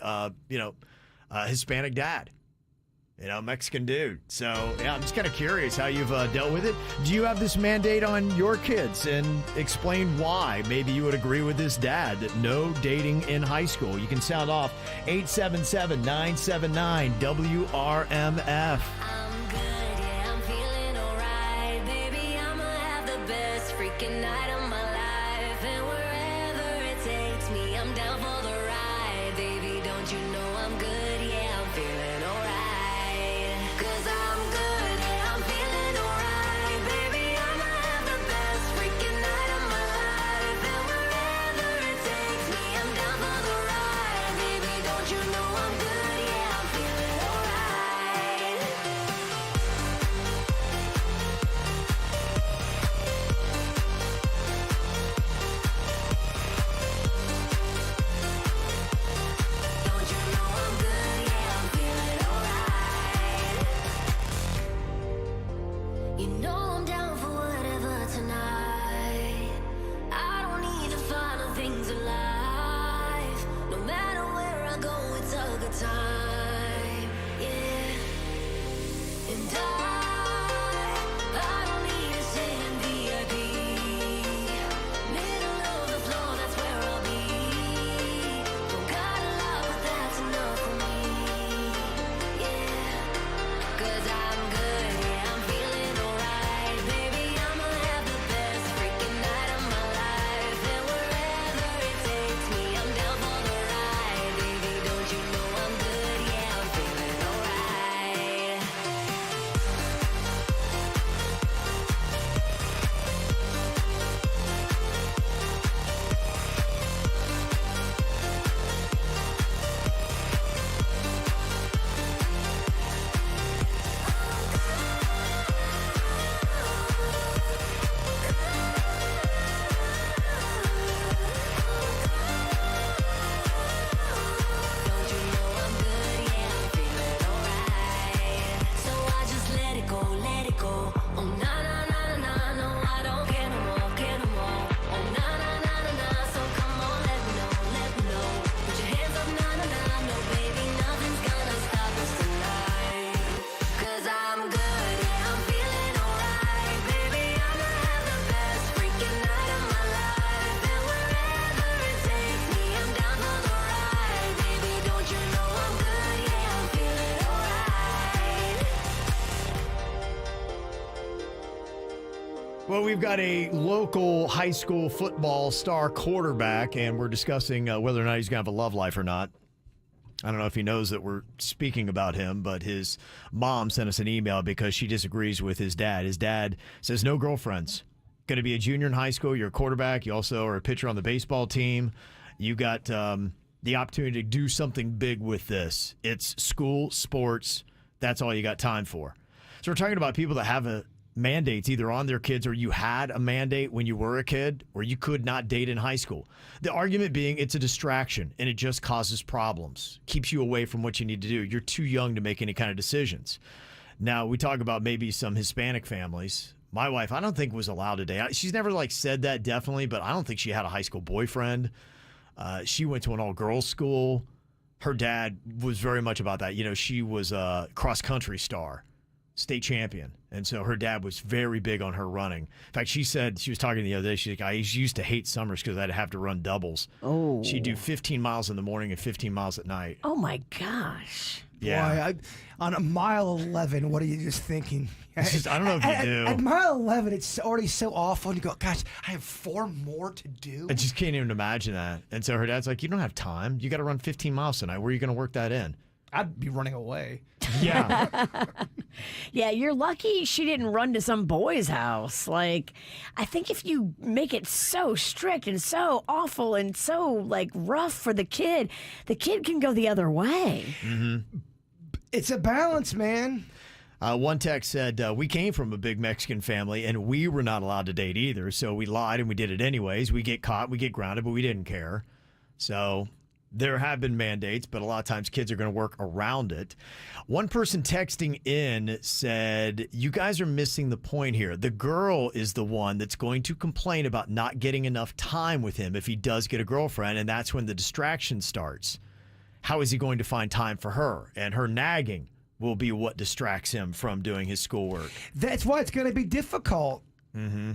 Speaker 4: Hispanic dad. You know, Mexican dude. So, yeah, I'm just kind of curious how you've dealt with it. Do you have this mandate on your kids? And explain why. Maybe you would agree with this dad that no dating in high school. You can sound off 877-979-WRMF. Well, we've got a local high school football star quarterback, and we're discussing whether or not he's going to have a love life or not. I don't know if he knows that we're speaking about him, but his mom sent us an email because she disagrees with his dad. His dad says no girlfriends. Going to be a junior in high school. You're a quarterback. You also are a pitcher on the baseball team. You got the opportunity to do something big with this. It's school, sports. That's all you got time for. So we're talking about people that have mandates either on their kids, or you had a mandate when you were a kid, or you could not date in high school. The argument being it's a distraction and it just causes problems, keeps you away from what you need to do. You're too young to make any kind of decisions. Now, we talk about maybe some Hispanic families. My wife, I don't think was allowed to date. She's never said that definitely, but I don't think she had a high school boyfriend. She went to an all-girls school. Her dad was very much about that. You know, she was a cross-country star, state champion. And so her dad was very big on her running. In fact, she said, she was talking the other day, she's like, I used to hate summers because I'd have to run doubles.
Speaker 6: Oh.
Speaker 4: She'd do 15 miles in the morning and 15 miles at night.
Speaker 6: Oh, my gosh.
Speaker 4: Yeah.
Speaker 5: Boy, on a mile 11, what are you just thinking?
Speaker 4: It's just, I don't know if you do.
Speaker 5: At mile 11, it's already so awful. And you go, gosh, I have 4 more to do.
Speaker 4: I just can't even imagine that. And so her dad's like, you don't have time. You got to run 15 miles tonight. Where are you going to work that in?
Speaker 5: I'd be running away.
Speaker 4: Yeah.
Speaker 6: Yeah, you're lucky she didn't run to some boy's house. I think if you make it so strict and so awful and so, rough for the kid can go the other way.
Speaker 4: Mm-hmm.
Speaker 5: It's a balance, man.
Speaker 4: One text said, we came from a big Mexican family, and we were not allowed to date either, so we lied and we did it anyways. We get caught, we get grounded, but we didn't care. So there have been mandates, but a lot of times kids are going to work around it. One person texting in said, you guys are missing the point here. The girl is the one that's going to complain about not getting enough time with him if he does get a girlfriend, and that's when the distraction starts. How is he going to find time for her? And her nagging will be what distracts him from doing his schoolwork.
Speaker 5: That's why it's going to be difficult.
Speaker 4: Mm-hmm.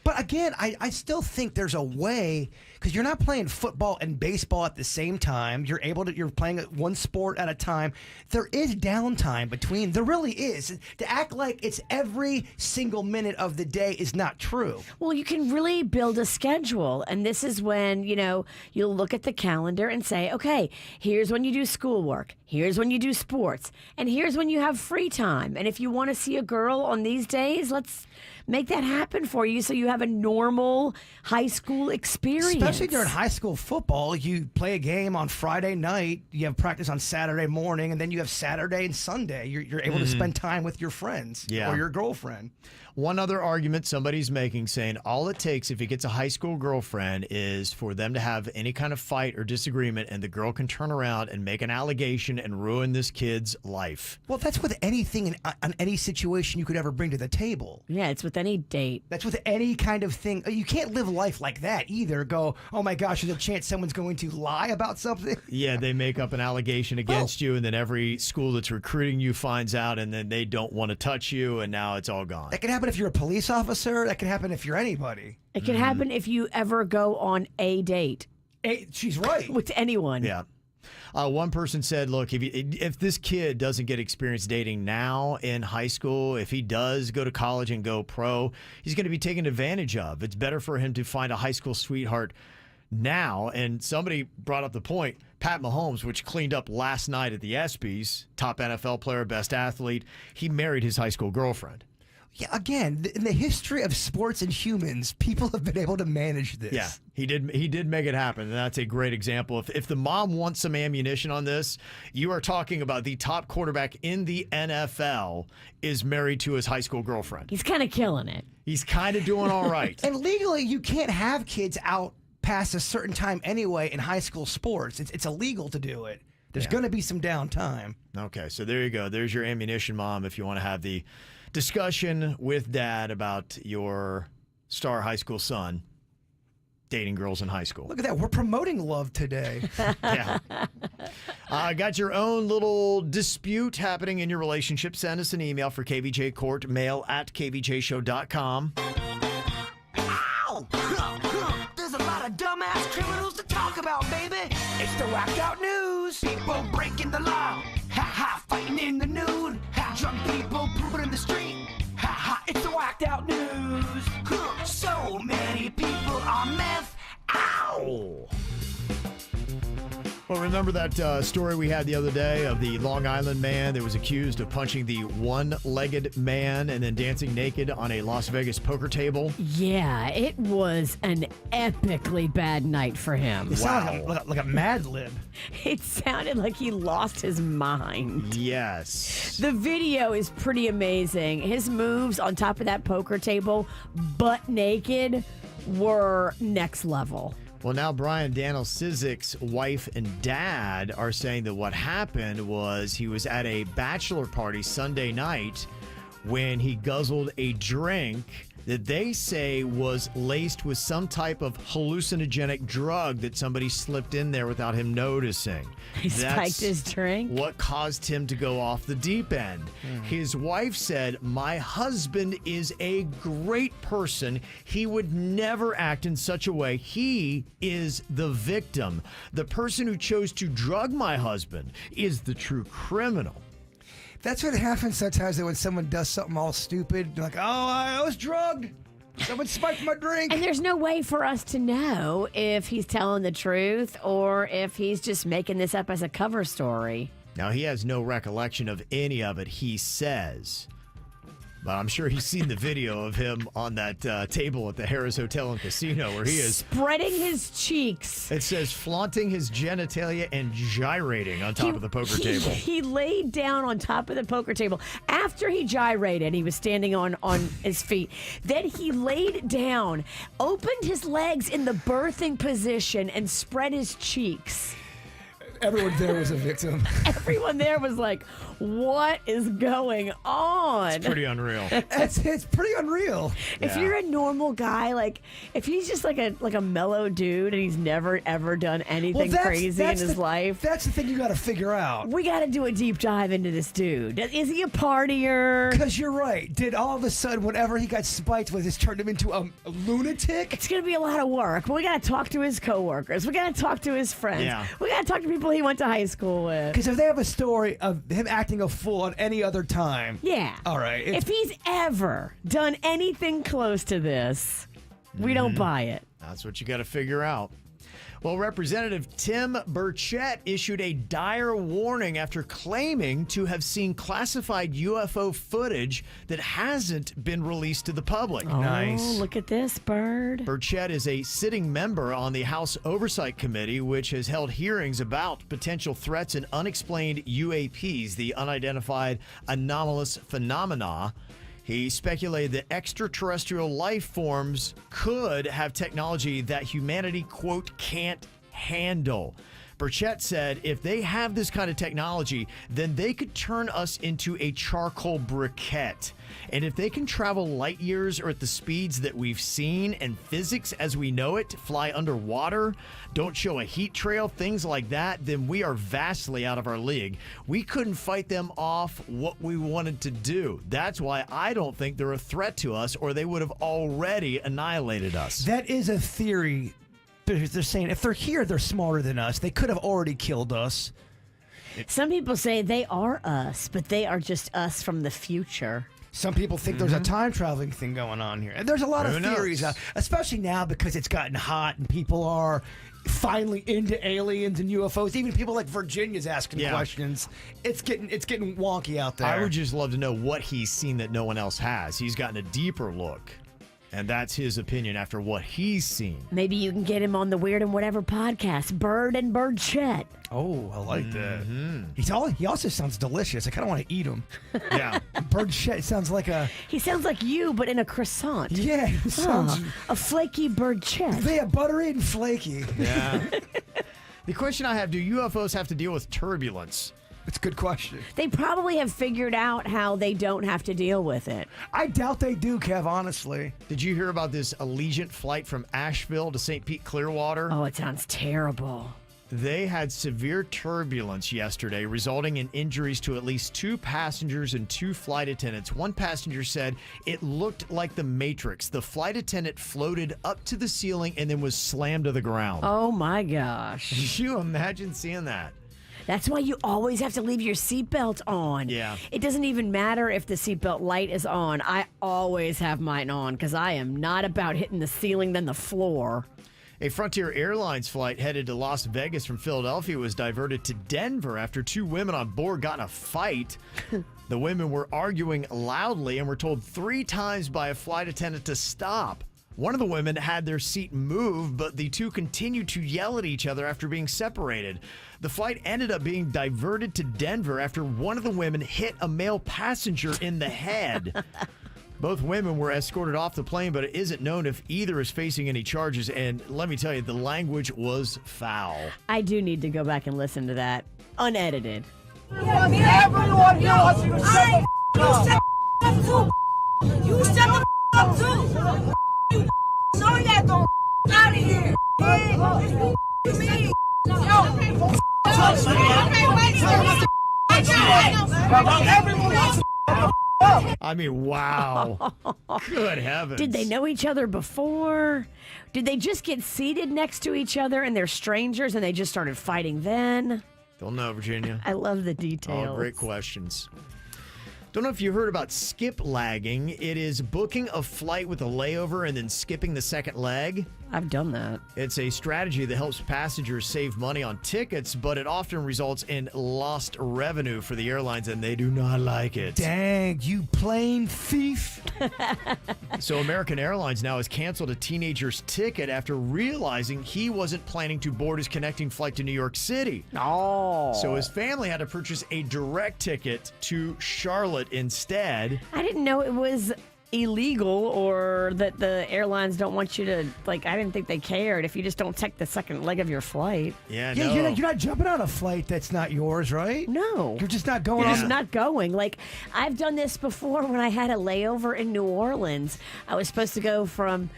Speaker 5: But again, I still think there's a way, because you're not playing football and baseball at the same time. You're playing one sport at a time. There is downtime between. There really is. To act like it's every single minute of the day is not true.
Speaker 6: Well, you can really build a schedule. And this is when, you'll look at the calendar and say, okay, here's when you do schoolwork. Here's when you do sports. And here's when you have free time. And if you want to see a girl on these days, let's make that happen for you so you have a normal high school experience.
Speaker 5: Especially during high school football, you play a game on Friday night, you have practice on Saturday morning, and then you have Saturday and Sunday. You're able to spend time with your friends or your girlfriend.
Speaker 4: One other argument somebody's making, saying all it takes if he gets a high school girlfriend is for them to have any kind of fight or disagreement, and the girl can turn around and make an allegation and ruin this kid's life.
Speaker 5: Well, that's with anything on any situation you could ever bring to the table.
Speaker 6: Yeah, it's with any date.
Speaker 5: That's with any kind of thing. You can't live life like that either. Go, oh my gosh, there's a chance someone's going to lie about something.
Speaker 4: Yeah, they make up an allegation against you, and then every school that's recruiting you finds out, and then they don't want to touch you, and now it's all gone.
Speaker 5: That can happen if you're a police officer. That can happen if you're anybody.
Speaker 6: It can happen if you ever go on a date.
Speaker 5: She's right.
Speaker 6: With anyone.
Speaker 4: Yeah. One person said, look, if this kid doesn't get experience dating now in high school, if he does go to college and go pro, he's going to be taken advantage of. It's better for him to find a high school sweetheart now. And somebody brought up the point, Pat Mahomes, which cleaned up last night at the ESPYs, top NFL player, best athlete, he married his high school girlfriend.
Speaker 5: Yeah, again, in the history of sports and humans, people have been able to manage this.
Speaker 4: Yeah, he did make it happen, and that's a great example. If the mom wants some ammunition on this, you are talking about the top quarterback in the NFL is married to his high school girlfriend.
Speaker 6: He's kind of killing it.
Speaker 4: He's kind of doing all right.
Speaker 5: And legally, you can't have kids out past a certain time anyway in high school sports. It's illegal to do it. There's going to be some downtime.
Speaker 4: Okay, so there you go. There's your ammunition, Mom, if you want to have the discussion with Dad about your star high school son dating girls in high school.
Speaker 5: Look at that. We're promoting love today.
Speaker 4: Yeah. Got your own little dispute happening in your relationship. Send us an email for KVJ Court, mail@kvjshow.com.
Speaker 3: Ow! There's a lot of dumbass criminals to talk about, baby. It's the whacked out news. People breaking the law. Ha ha, fighting in the nude. Ha, drunk people pooping in the street. Ha ha, It's the whacked out news. So many people on meth. Ow!
Speaker 4: Well, remember that story we had the other day of the Long Island man that was accused of punching the one-legged man and then dancing naked on a Las Vegas poker table?
Speaker 6: Yeah, it was an epically bad night for him.
Speaker 5: It sounded like a Mad Lib.
Speaker 6: It sounded like he lost his mind.
Speaker 4: Yes.
Speaker 6: The video is pretty amazing. His moves on top of that poker table, butt naked, were next level.
Speaker 4: Well, now Brian Daniel Sizek's wife and dad are saying that what happened was he was at a bachelor party Sunday night when he guzzled a drink that they say was laced with some type of hallucinogenic drug that somebody slipped in there without him noticing.
Speaker 6: He spiked his drink?
Speaker 4: What caused him to go off the deep end. His wife said, "My husband is a great person. He would never act in such a way. He is the victim. The person who chose to drug my husband is the true criminal."
Speaker 5: That's what happens sometimes when someone does something all stupid. They're like, oh, I was drugged. Someone spiked my drink.
Speaker 6: And there's no way for us to know if he's telling the truth or if he's just making this up as a cover story.
Speaker 4: Now, he has no recollection of any of it, he says. But I'm sure he's seen the video of him on that table at the Harrah's Hotel and Casino where he is
Speaker 6: spreading his cheeks.
Speaker 4: It says flaunting his genitalia and gyrating on top of the poker table.
Speaker 6: He laid down on top of the poker table. After he gyrated, he was standing on his feet. Then he laid down, opened his legs in the birthing position, and spread his cheeks.
Speaker 5: Everyone there was a victim.
Speaker 6: Everyone there was like, what is going on?
Speaker 4: It's pretty unreal.
Speaker 5: It's pretty unreal.
Speaker 6: If you're a normal guy, like if he's just like a mellow dude and he's never ever done anything crazy in his life.
Speaker 5: That's the thing you got to figure out.
Speaker 6: We got to do a deep dive into this dude. Is he a partier?
Speaker 5: Because you're right. Did all of a sudden whatever he got spiked with has turned him into a lunatic?
Speaker 6: It's going to be a lot of work. But we got to talk to his coworkers. We got to talk to his friends.
Speaker 4: Yeah.
Speaker 6: We got to talk to people he went to high school with.
Speaker 5: Because if they have a story of him acting a fool on any other time.
Speaker 6: Yeah.
Speaker 5: All right.
Speaker 6: If he's ever done anything close to this, we don't buy it.
Speaker 4: That's what you got to figure out. Well, Representative Tim Burchett issued a dire warning after claiming to have seen classified UFO footage that hasn't been released to the public.
Speaker 6: Oh, look at this, Bird.
Speaker 4: Burchett is a sitting member on the House Oversight Committee, which has held hearings about potential threats and unexplained UAPs, the unidentified anomalous phenomena. He speculated that extraterrestrial life forms could have technology that humanity, quote, can't handle. Burchett said if they have this kind of technology, then they could turn us into a charcoal briquette. And if they can travel light years or at the speeds that we've seen and physics as we know it, fly underwater, don't show a heat trail, things like that, then we are vastly out of our league. We couldn't fight them off what we wanted to do. That's why I don't think they're a threat to us, or they would have already annihilated us.
Speaker 5: That is a theory. They're saying if they're here, they're smarter than us. They could have already killed us.
Speaker 6: Some people say they are us, but they are just us from the future.
Speaker 5: Some people think there's a time traveling thing going on here. And there's a lot of
Speaker 4: Who knows?
Speaker 5: theories, especially now because it's gotten hot and people are finally into aliens and UFOs. Even people like Virginia's asking questions. It's getting wonky out there.
Speaker 4: I would just love to know what he's seen that no one else has. He's gotten a deeper look. And that's his opinion after what he's seen.
Speaker 6: Maybe you can get him on the Weird and Whatever podcast, Bird and Burchett.
Speaker 5: Oh, I like that. He also sounds delicious. I kind of want to eat him.
Speaker 4: Yeah.
Speaker 5: Burchett sounds like a...
Speaker 6: He sounds like you, but in a croissant.
Speaker 5: Yeah, he sounds...
Speaker 6: a flaky Burchett.
Speaker 5: Yeah, buttery and flaky.
Speaker 4: Yeah. The question I have, do UFOs have to deal with turbulence?
Speaker 5: It's a good question.
Speaker 6: They probably have figured out how they don't have to deal with it.
Speaker 5: I doubt they do, Kev, honestly.
Speaker 4: Did you hear about this Allegiant flight from Asheville to St. Pete Clearwater?
Speaker 6: Oh, it sounds terrible.
Speaker 4: They had severe turbulence yesterday, resulting in injuries to at least 2 passengers and 2 flight attendants. One passenger said it looked like the Matrix. The flight attendant floated up to the ceiling and then was slammed to the ground.
Speaker 6: Oh, my gosh.
Speaker 4: Did you imagine seeing that?
Speaker 6: That's why you always have to leave your seatbelt on.
Speaker 4: Yeah.
Speaker 6: It doesn't even matter if the seatbelt light is on. I always have mine on because I am not about hitting the ceiling than the floor.
Speaker 4: A Frontier Airlines flight headed to Las Vegas from Philadelphia was diverted to Denver after 2 women on board got in a fight. The women were arguing loudly and were told 3 times by a flight attendant to stop. One of the women had their seat moved, but the 2 continued to yell at each other after being separated. The flight ended up being diverted to Denver after one of the women hit a male passenger in the head. Both women were escorted off the plane, but it isn't known if either is facing any charges. And let me tell you, the language was foul.
Speaker 6: I do need to go back and listen to that unedited.
Speaker 3: Everyone knows you shut the up too. You shut the up too. You sorry that don't out of here. Me.
Speaker 4: I mean, wow. Good heavens.
Speaker 6: Did they know each other before? Did they just get seated next to each other and they're strangers and they just started fighting then?
Speaker 4: Don't know, Virginia.
Speaker 6: I love the details.
Speaker 4: Oh, great questions. Don't know if you heard about skip lagging. It is booking a flight with a layover and then skipping the second leg.
Speaker 6: I've done that.
Speaker 4: It's a strategy that helps passengers save money on tickets, but it often results in lost revenue for the airlines, and they do not like it.
Speaker 5: Dang, you plane thief.
Speaker 4: So American Airlines now has canceled a teenager's ticket after realizing he wasn't planning to board his connecting flight to New York City.
Speaker 6: Oh.
Speaker 4: So his family had to purchase a direct ticket to Charlotte instead.
Speaker 6: I didn't know it was illegal or that the airlines don't want you to, I didn't think they cared if you just don't take the second leg of your flight.
Speaker 4: Yeah,
Speaker 5: no. You're not jumping on a flight that's not yours, right?
Speaker 6: No.
Speaker 5: You're just not going
Speaker 6: You're
Speaker 5: on.
Speaker 6: just not going. I've done this before when I had a layover in New Orleans. I was supposed to go from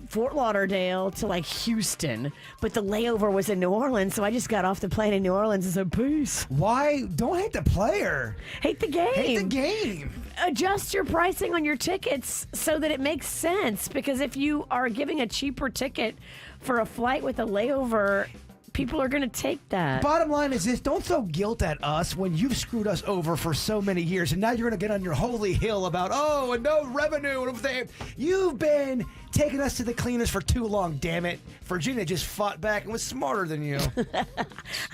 Speaker 6: Fort Lauderdale to Houston, but the layover was in New Orleans, so I just got off the plane in New Orleans and said, peace.
Speaker 5: Why? Don't hate the player.
Speaker 6: Hate the game.
Speaker 5: Hate the game.
Speaker 6: Adjust your pricing on your tickets so that it makes sense, because if you are giving a cheaper ticket for a flight with a layover, people are going to take that.
Speaker 5: Bottom line is this: don't throw guilt at us when you've screwed us over for so many years, and now you're going to get on your holy hill about, and no revenue and everything. You've been taking us to the cleaners for too long, damn it. Virginia just fought back and was smarter than you.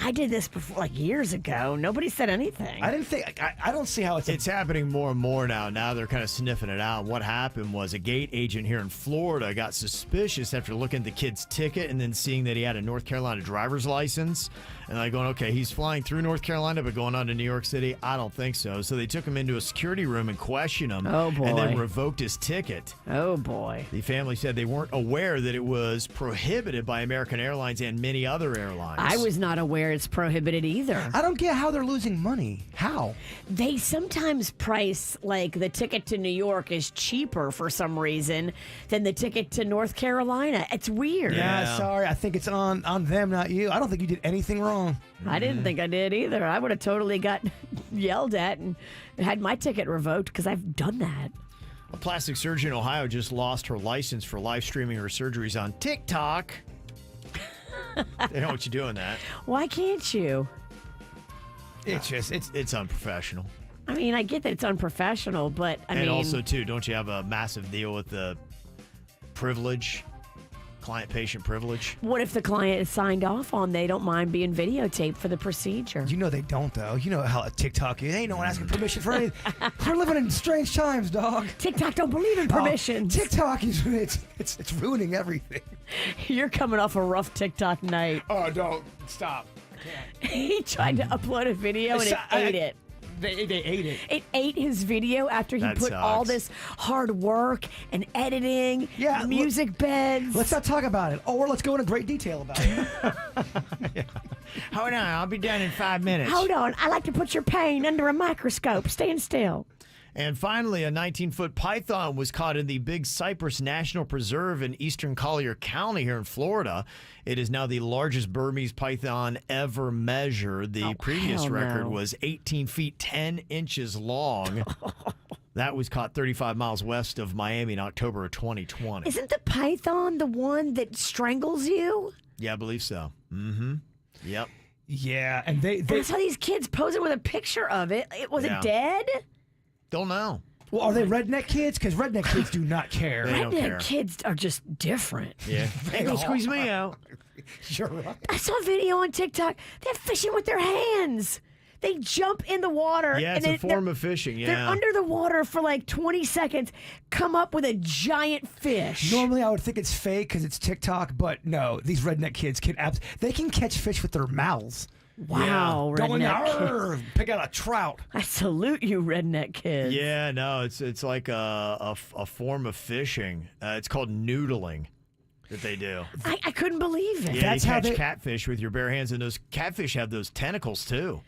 Speaker 6: I did this before, years ago. Nobody said anything.
Speaker 5: I didn't think. I don't see how
Speaker 4: It's happening more and more now. Now they're kind of sniffing it out. What happened was a gate agent here in Florida got suspicious after looking at the kid's ticket and then seeing that he had a North Carolina driver's license. And they're going, okay, he's flying through North Carolina but going on to New York City? I don't think so. So they took him into a security room and questioned him.
Speaker 6: Oh, boy.
Speaker 4: And then revoked his ticket.
Speaker 6: Oh, boy.
Speaker 4: The family said they weren't aware that it was prohibited by American Airlines and many other airlines.
Speaker 6: I was not aware it's prohibited either.
Speaker 5: I don't get how they're losing money. How?
Speaker 6: They sometimes price the ticket to New York is cheaper for some reason than the ticket to North Carolina. It's weird.
Speaker 5: Yeah, sorry. I think it's on them, not you. I don't think you did anything wrong.
Speaker 6: I didn't think I did either. I would have totally got yelled at and had my ticket revoked because I've done that.
Speaker 4: A plastic surgeon in Ohio just lost her license for live streaming her surgeries on TikTok. They don't want you doing that.
Speaker 6: Why can't you?
Speaker 4: It's unprofessional.
Speaker 6: I mean, I get that it's unprofessional, but
Speaker 4: And also, too, don't you have a massive deal with the privilege, client-patient privilege?
Speaker 6: What if the client is signed off on they don't mind being videotaped for the procedure?
Speaker 5: You know they don't, though. You know how TikTok is. Ain't no one asking permission for anything. We're living in strange times, dog.
Speaker 6: TikTok don't believe in permission.
Speaker 5: TikTok is it's ruining everything.
Speaker 6: You're coming off a rough TikTok night.
Speaker 5: Oh, don't stop.
Speaker 6: He tried to upload a video and it ate it.
Speaker 5: They ate it.
Speaker 6: It ate his video after he
Speaker 4: That
Speaker 6: put all
Speaker 4: sucks.
Speaker 6: this hard work and editing, music beds.
Speaker 5: Let's not talk about it. Or let's go into great detail about it.
Speaker 4: Hold on, I'll be done in 5 minutes.
Speaker 6: Hold on, I like to put your pain under a microscope. Stand still.
Speaker 4: And finally, a 19-foot python was caught in the Big Cypress National Preserve in eastern Collier County here in Florida. It is now the largest Burmese python ever measured. The previous
Speaker 6: hell
Speaker 4: record
Speaker 6: no.
Speaker 4: was 18 feet 10 inches long. That was caught 35 miles west of Miami in October of 2020.
Speaker 6: Isn't the python the one that strangles you?
Speaker 4: Yeah, I believe so. Mm-hmm. Yep.
Speaker 5: Yeah, and they
Speaker 6: I saw these kids posing with a picture of it. Was
Speaker 4: Yeah.
Speaker 6: it dead?
Speaker 4: Don't know.
Speaker 5: Well, are they redneck kids? Because redneck kids do not care.
Speaker 4: They don't care.
Speaker 6: Redneck kids are just different.
Speaker 4: Yeah. Hey, don't squeeze me out.
Speaker 5: You're right.
Speaker 6: I saw a video on TikTok. They're fishing with their hands. They jump in the water.
Speaker 4: Yeah, it's
Speaker 6: and
Speaker 4: a form of fishing.
Speaker 6: They're
Speaker 4: Yeah.
Speaker 6: under the water for like 20 seconds, come up with a giant fish.
Speaker 5: Normally, I would think it's fake because it's TikTok, but no, these redneck kids can they can catch fish with their mouths.
Speaker 6: Wow,
Speaker 5: Going
Speaker 6: redneck
Speaker 5: "Arr," pick out a trout.
Speaker 6: I salute you, redneck kids.
Speaker 4: Yeah, no, it's like a form of fishing. It's called noodling that they do.
Speaker 6: I couldn't believe it.
Speaker 4: Yeah,
Speaker 5: That's
Speaker 4: you
Speaker 5: how
Speaker 4: catch
Speaker 5: they-
Speaker 4: catfish with your bare hands, and those catfish have those tentacles too.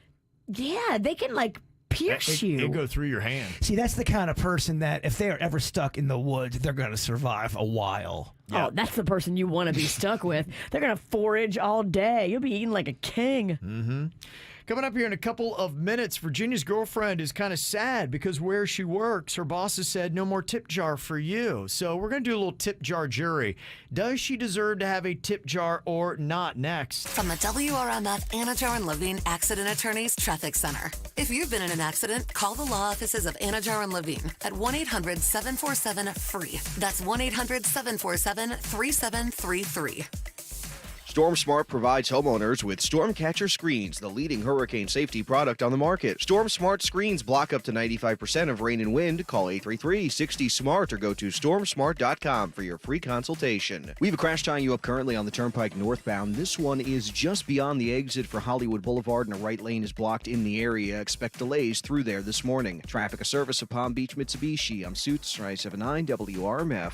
Speaker 6: Yeah, they can like pierce you.
Speaker 4: They go through your hand.
Speaker 5: See, that's the kind of person that if they are ever stuck in the woods, they're going to survive a while.
Speaker 6: Oh, that's the person you want to be stuck with. They're going to forage all day. You'll be eating like a king.
Speaker 4: Mm-hmm. Coming up here in a couple of minutes, Virginia's girlfriend is kind of sad because where she works, her bosses said no more tip jar for you. So we're going to do a little tip jar jury. Does she deserve to have a tip jar or not? Next.
Speaker 1: From the WRMF Anajar and Levine Accident Attorneys Traffic Center. If you've been in an accident, call the law offices of Anajar and Levine at 1-800-747-FREE. That's 1-800-747-3733.
Speaker 12: Storm Smart provides homeowners with storm catcher screens, the leading hurricane safety product on the market. Storm Smart screens block up to 95% of rain and wind. Call 833-60-SMART or go to stormsmart.com for your free consultation. We have a crash tying you up currently on the Turnpike northbound. This one is just beyond the exit for Hollywood Boulevard, and a right lane is blocked in the area. Expect delays through there this morning. Traffic, a service of Palm Beach Mitsubishi. I'm Suits, 79 WRMF.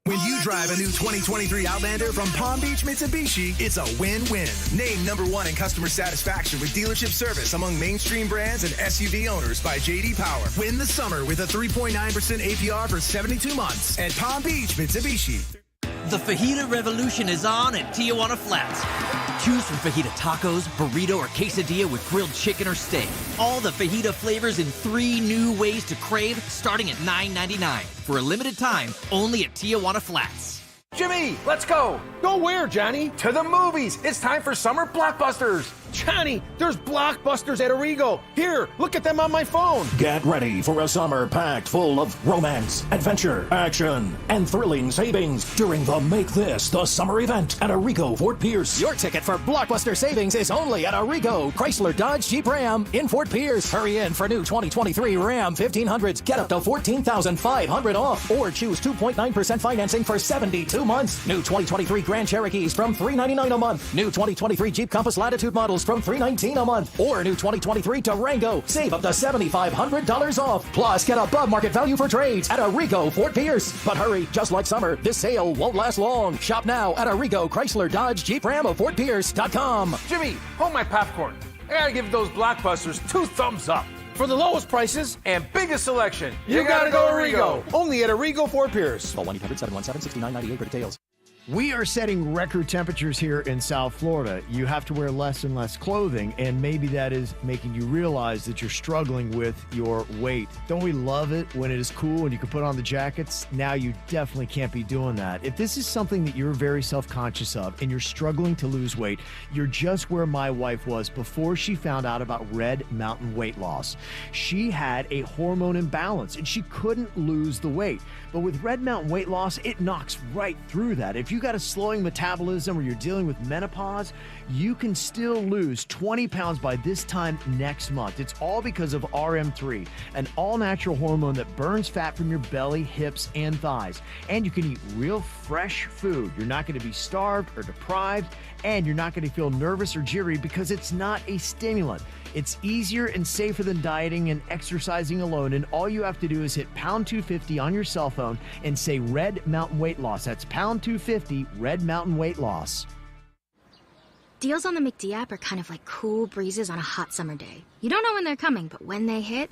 Speaker 18: When you drive a new 2023 Outlander from Palm Beach Mitsubishi, it's a win-win. Named #1 in customer satisfaction with dealership service among mainstream brands and SUV owners by J.D. Power. Win the summer with a 3.9% APR for 72 months at Palm Beach Mitsubishi.
Speaker 2: The fajita revolution is on at Tijuana Flats. Choose from fajita tacos, burrito, or quesadilla with grilled chicken or steak. All the fajita flavors in 3 new ways to crave, starting at $9.99. For a limited time, only at Tijuana Flats.
Speaker 19: Jimmy, let's go. Go where, Johnny? To the movies. It's time for summer blockbusters. Johnny, there's blockbusters at Arrigo. Here, look at them on my phone.
Speaker 24: Get ready for a summer packed full of romance, adventure, action, and thrilling savings during the Make This the Summer event at Arrigo Fort Pierce.
Speaker 25: Your ticket for blockbuster savings is only at Arrigo, Chrysler Dodge Jeep Ram in Fort Pierce. Hurry in for new 2023 Ram 1500s. Get up to $14,500 off or choose 2.9% financing for 72 months. New 2023 Grand Cherokees from $399 a month. New 2023 Jeep Compass Latitude models from $319 a month. Or new 2023 Durango. Save up to $7,500 off. Plus, get above market value for trades at Arrigo Fort Pierce. But hurry, just like summer, this sale won't last long. Shop now at Arrigo Chrysler Dodge Jeep Ram of FortPierce.com.
Speaker 19: Jimmy, hold my popcorn. I gotta give those blockbusters 2 thumbs up. For the lowest prices and biggest selection, you gotta go Arrigo. Only at Arrigo Fort Pierce.
Speaker 25: Call 1-800-717-6998 for details.
Speaker 4: We are setting record temperatures here in South Florida. You have to wear less and less clothing, and maybe that is making you realize that you're struggling with your weight. Don't we love it when it is cool and you can put on the jackets? Now you definitely can't be doing that. If this is something that you're very self-conscious of and you're struggling to lose weight, you're just where my wife was before she found out about Red Mountain weight loss. She had a hormone imbalance and she couldn't lose the weight. But with Red Mountain weight loss, it knocks right through that. If you got a slowing metabolism or you're dealing with menopause, you can still lose 20 pounds by this time next month. It's all because of RM3, an all-natural hormone that burns fat from your belly, hips, and thighs. And you can eat real fresh food. You're not going to be starved or deprived, and you're not going to feel nervous or jittery because it's not a stimulant. It's easier and safer than dieting and exercising alone, and all you have to do is hit pound 250 on your cell phone and say Red Mountain Weight Loss. That's pound 250 Red Mountain Weight Loss.
Speaker 9: Deals on the McD app are kind of like cool breezes on a hot summer day. You don't know when they're coming, but when they hit,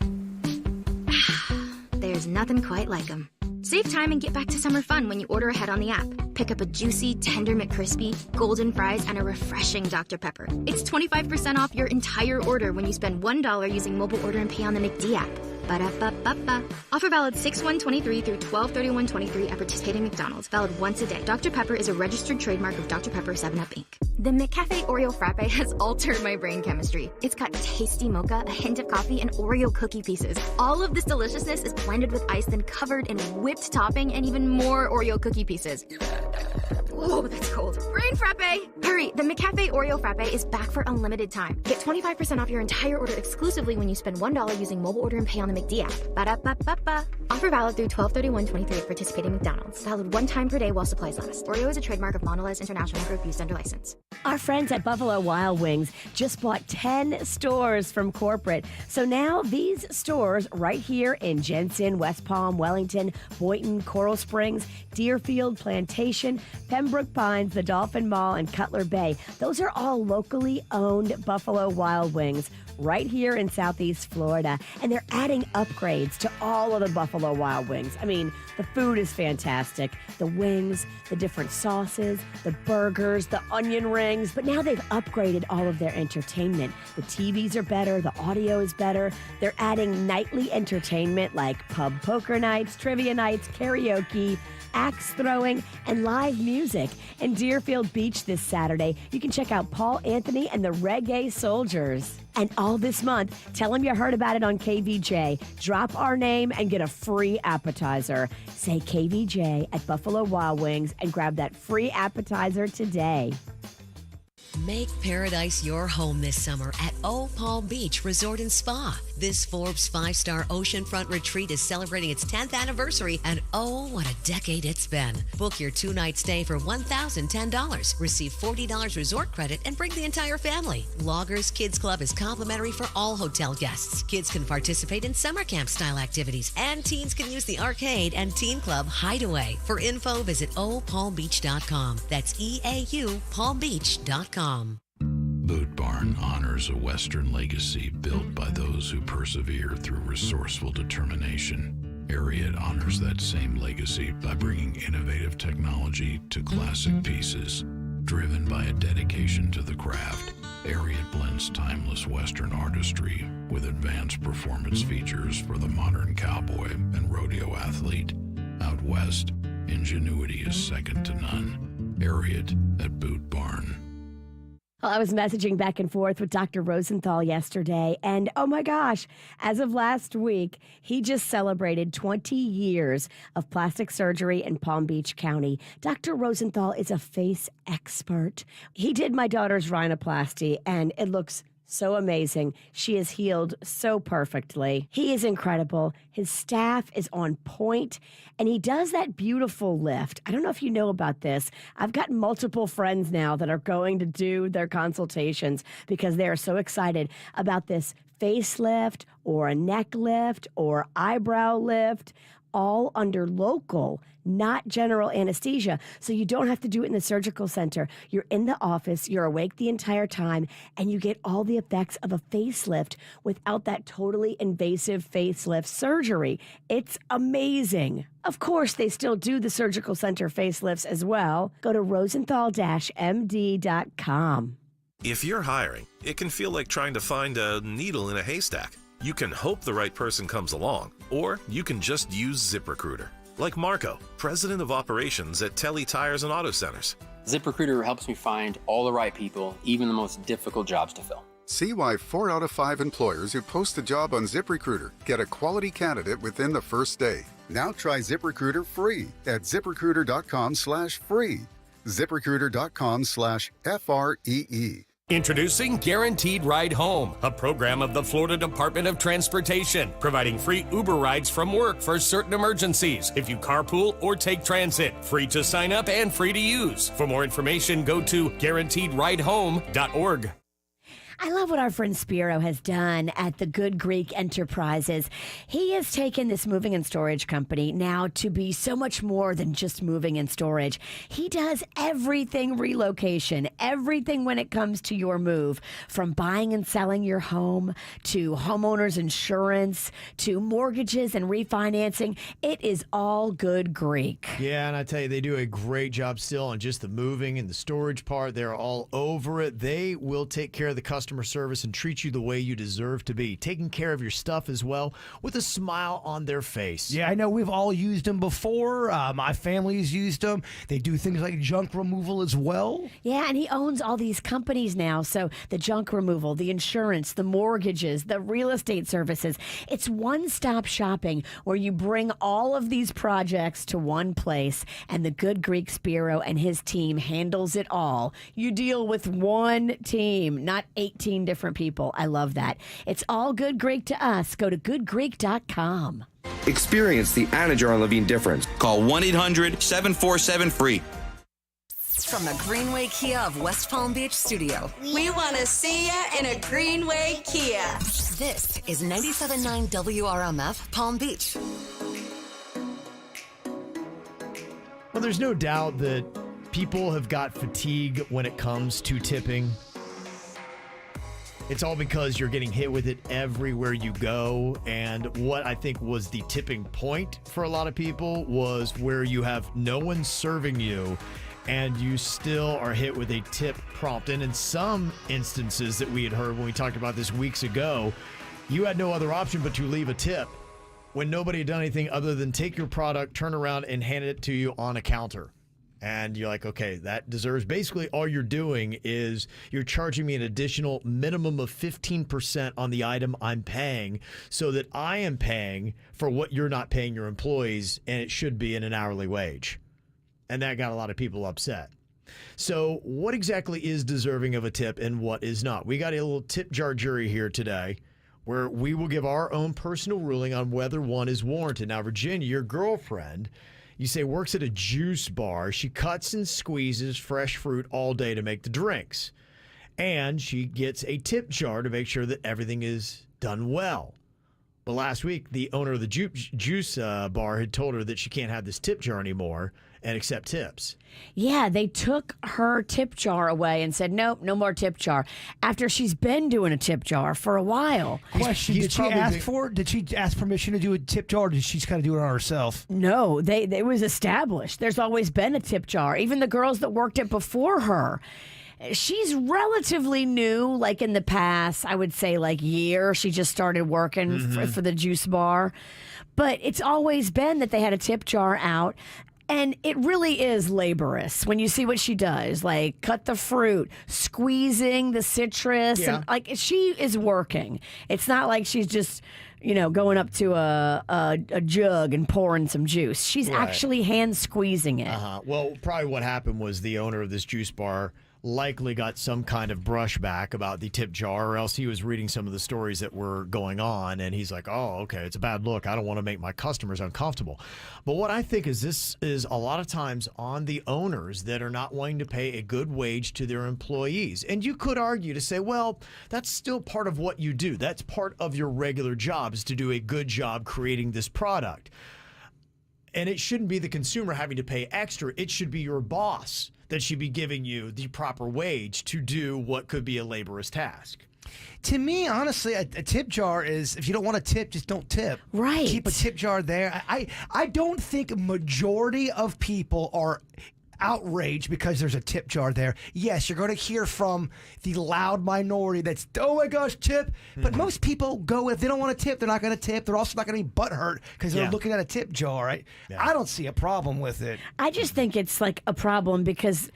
Speaker 9: there's nothing quite like them. Save time and get back to summer fun when you order ahead on the app. Pick up a juicy, tender McCrispy, golden fries, and a refreshing Dr. Pepper. It's 25% off your entire order when you spend $1 using mobile order and pay on the McD app. Ba-da-ba-ba-ba. Offer valid 6/1/23 through 12/31/23 at participating McDonald's. Valid once a day. Dr. Pepper is a registered trademark of Dr. Pepper 7-Up, Inc. The McCafe Oreo Frappe has altered my brain chemistry. It's got tasty mocha, a hint of coffee, and Oreo cookie pieces. All of this deliciousness is blended with ice, then covered in whipped topping and even more Oreo cookie pieces. Whoa, that's cold. Brain Frappe! Hurry, the McCafe Oreo Frappe is back for unlimited time. Get 25% off your entire order exclusively when you spend $1 using mobile order and pay on the McD app. Ba-da-ba-ba-ba. Offer valid through 12/31/23 at participating McDonald's. Valid one time per day while supplies last. Oreo is a trademark of Mondelez International Group used under license.
Speaker 6: Our friends at Buffalo Wild Wings just bought 10 stores from corporate. So now these stores right here in Jensen, West Palm, Wellington, Boynton, Coral Springs, Deerfield, Plantation, Pembroke Pines, the Dolphin Mall, and Cutler Bay. Those are all locally owned Buffalo Wild Wings right here in Southeast Florida. And they're adding upgrades to all of the Buffalo Wild Wings. I mean, the food is fantastic. The wings, the different sauces, the burgers, the onion rings. But now they've upgraded all of their entertainment. The TVs are better. The audio is better. They're adding nightly entertainment like pub poker nights, trivia nights, karaoke, axe throwing, and live music. In Deerfield Beach this Saturday, you can check out Paul Anthony and the Reggae Soldiers. And all this month, tell them you heard about it on KVJ. Drop our name and get a free appetizer. Say KVJ at Buffalo Wild Wings and grab that free appetizer today.
Speaker 7: Make paradise your home this summer at Old Palm Beach Resort and Spa. This Forbes 5-star oceanfront retreat is celebrating its 10th anniversary, and oh, what a decade it's been. Book your 2-night stay for $1,010. Receive $40 resort credit and bring the entire family. Loggers Kids Club is complimentary for all hotel guests. Kids can participate in summer camp style activities, and teens can use the arcade and teen club Hideaway. For info, visit oldpalmbeach.com. That's EAU palmbeach.com.
Speaker 8: Boot Barn honors a Western legacy built by those who persevere through resourceful determination. Ariat honors that same legacy by bringing innovative technology to classic pieces. Driven by a dedication to the craft, Ariat blends timeless Western artistry with advanced performance features for the modern cowboy and rodeo athlete. Out west, ingenuity is second to none. Ariat at Boot Barn.
Speaker 6: Well, I was messaging back and forth with Dr. Rosenthal yesterday, and oh my gosh, as of last week, he just celebrated 20 years of plastic surgery in Palm Beach County. Dr. Rosenthal is a face expert. He did my daughter's rhinoplasty, and it looks so amazing. She is healed so perfectly. He is incredible. His staff is on point, and he does that beautiful lift. I don't know if you know about this. I've got multiple friends now that are going to do their consultations because they are so excited about this facelift or a neck lift or eyebrow lift, all under local, not general anesthesia. So you don't have to do it in the surgical center. You're in the office, you're awake the entire time, and you get all the effects of a facelift without that totally invasive facelift surgery. It's amazing. Of course, they still do the surgical center facelifts as well. Go to rosenthal-md.com.
Speaker 10: If you're hiring, it can feel like trying to find a needle in a haystack. You can hope the right person comes along, or you can just use ZipRecruiter. Like Marco, president of operations at Telly Tires and Auto Centers.
Speaker 14: ZipRecruiter helps me find all the right people, even the most difficult jobs to fill.
Speaker 15: See why 4 out of 5 employers who post a job on ZipRecruiter get a quality candidate within the first day. Now try ZipRecruiter free at ZipRecruiter.com/free. ZipRecruiter.com/FREE.
Speaker 28: Introducing Guaranteed Ride Home, a program of the Florida Department of Transportation, providing free Uber rides from work for certain emergencies if you carpool or take transit. Free to sign up and free to use. For more information, go to guaranteedridehome.org.
Speaker 6: I love what our friend Spiro has done at the Good Greek Enterprises. He has taken this moving and storage company now to be so much more than just moving and storage. He does everything relocation, everything when it comes to your move, from buying and selling your home to homeowners insurance to mortgages and refinancing. It is all Good Greek.
Speaker 4: Yeah, and I tell you, they do a great job still on just the moving and the storage part. They're all over it. They will take care of the customer customer service and treat you the way you deserve to be, taking care of your stuff as well with a smile on their face.
Speaker 5: Yeah, I know we've all used them before. My family's used them. They do things like junk removal as well.
Speaker 6: Yeah, and he owns all these companies now. So the junk removal, the insurance, the mortgages, the real estate services. It's one-stop shopping where you bring all of these projects to one place, and the good Greek Spiro and his team handles it all. You deal with one team, not 18 different people. I love that. It's all Good Greek to us. Go to goodgreek.com.
Speaker 11: Experience the Anna Jar and Levine difference. Call 1-800-747-FREE.
Speaker 1: From the Greenway Kia of West Palm Beach studio.
Speaker 13: We want to see ya in a Greenway Kia.
Speaker 1: This is 97.9 WRMF Palm Beach.
Speaker 4: Well, there's no doubt that people have got fatigue when it comes to tipping. It's all because you're getting hit with it everywhere you go. And what I think was the tipping point for a lot of people was where you have no one serving you and you still are hit with a tip prompt. And in some instances that we had heard when we talked about this weeks ago, you had no other option but to leave a tip when nobody had done anything other than take your product, turn around, and hand it to you on a counter. And you're like, okay, that deserves, basically all you're doing is you're charging me an additional minimum of 15% on the item I'm paying so that I am paying for what you're not paying your employees, and it should be in an hourly wage. And that got a lot of people upset. So what exactly is deserving of a tip and what is not? We got a little tip jar jury here today where we will give our own personal ruling on whether one is warranted. Now, Virginia, your girlfriend, you say works at a juice bar. She cuts and squeezes fresh fruit all day to make the drinks. And she gets a tip jar to make sure that everything is done well. But last week, the owner of the juice bar had told her that she can't have this tip jar anymore and accept tips.
Speaker 6: Yeah, they took her tip jar away and said, nope, no more tip jar. After she's been doing a tip jar for a while.
Speaker 5: Question, did she ask permission to do a tip jar, or did she just kind of do it on herself?
Speaker 6: No, it was established. There's always been a tip jar. Even the girls that worked it before her. She's relatively new, like in the past, I would say like year. She just started working for the juice bar. But it's always been that they had a tip jar out. And it really is laborious when you see what she does, like cut the fruit, squeezing the citrus.
Speaker 4: Yeah.
Speaker 6: And like she is working. It's not like she's just, going up to a jug and pouring some juice. She's actually hand squeezing it.
Speaker 4: Well, probably what happened was the owner of this juice bar likely got some kind of brushback about the tip jar, or else he was reading some of the stories that were going on, and he's like, oh, okay, it's a bad look. I don't want to make my customers uncomfortable. But what I think is this is a lot of times on the owners that are not wanting to pay a good wage to their employees. And you could argue to say, well, that's still part of what you do. That's part of your regular job, is to do a good job creating this product. And it shouldn't be the consumer having to pay extra. It should be your boss that should be giving you the proper wage to do what could be a laborious task.
Speaker 5: To me, honestly, a tip jar is, if you don't want to tip, just don't tip.
Speaker 6: Right.
Speaker 5: Keep a tip jar there. I don't think a majority of people are outraged because there's a tip jar there. Yes, you're going to hear from the loud minority that's, oh my gosh, tip. But most people go, if they don't want to tip, they're not going to tip. They're also not going to be butthurt because they're looking at a tip jar, right? Yeah. I don't see a problem with it.
Speaker 6: I just think it's like a problem because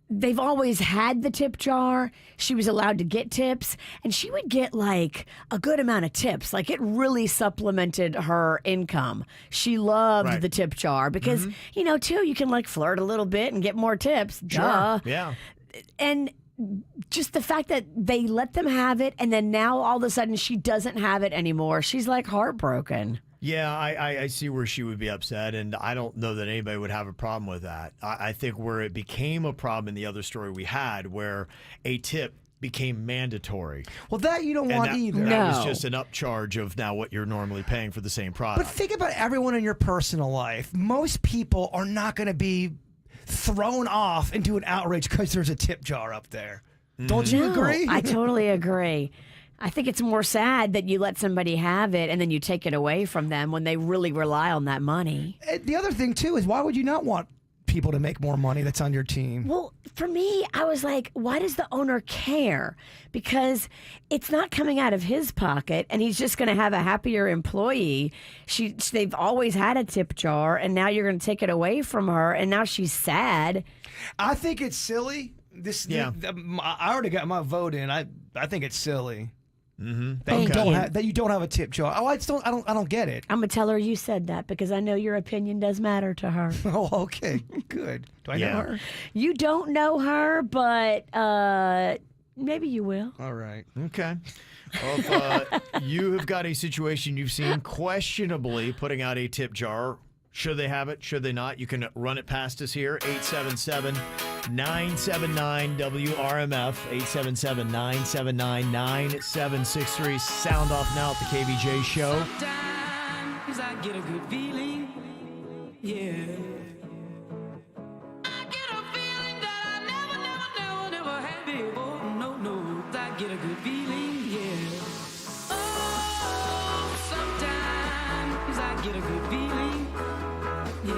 Speaker 6: they've always had the tip jar. She was allowed to get tips, and she would get like a good amount of tips. Like it really supplemented her income. She loved the tip jar because, too, you can like flirt a little bit and get more tips.
Speaker 4: Sure.
Speaker 6: Duh.
Speaker 4: Yeah.
Speaker 6: And just the fact that they let them have it, and then now all of a sudden she doesn't have it anymore. She's like heartbroken.
Speaker 4: Yeah, I see where she would be upset, and I don't know that anybody would have a problem with that. I think where it became a problem in the other story we had, where a tip became mandatory.
Speaker 5: Well, that you don't want either.
Speaker 4: That was just an upcharge of now what you're normally paying for the same product.
Speaker 5: But think about everyone in your personal life. Most people are not going to be thrown off into an outrage because there's a tip jar up there. Don't you agree?
Speaker 6: I totally agree. I think it's more sad that you let somebody have it and then you take it away from them when they really rely on that money.
Speaker 5: The other thing, too, is why would you not want people to make more money that's on your team.
Speaker 6: Well, for me, I was like, why does the owner care? Because it's not coming out of his pocket, and he's just going to have a happier employee. They've always had a tip jar, and now you're going to take it away from her, and now she's sad.
Speaker 5: I think it's silly. I already got my vote in. I think it's silly. That you don't have a tip jar. I don't get it.
Speaker 6: I'm gonna tell her you said that because I know your opinion does matter to her.
Speaker 5: Oh, okay, good. Do I know her?
Speaker 6: You don't know her, but maybe you will.
Speaker 5: All right.
Speaker 4: Okay. Well, if you have got a situation you've seen questionably putting out a tip jar, should they have it? Should they not? You can run it past us here, 877-979-WRMF, 877-979-9763. Sound off now at the KVJ show.
Speaker 3: Sometimes I get a good feeling, yeah. I get a feeling that I never had before. No, I get a good feeling, yeah. Oh, sometimes I get a good feeling. Yeah.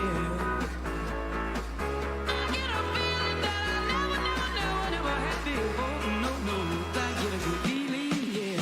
Speaker 3: I get a feeling that I never had before. No, I get a good feeling, yeah.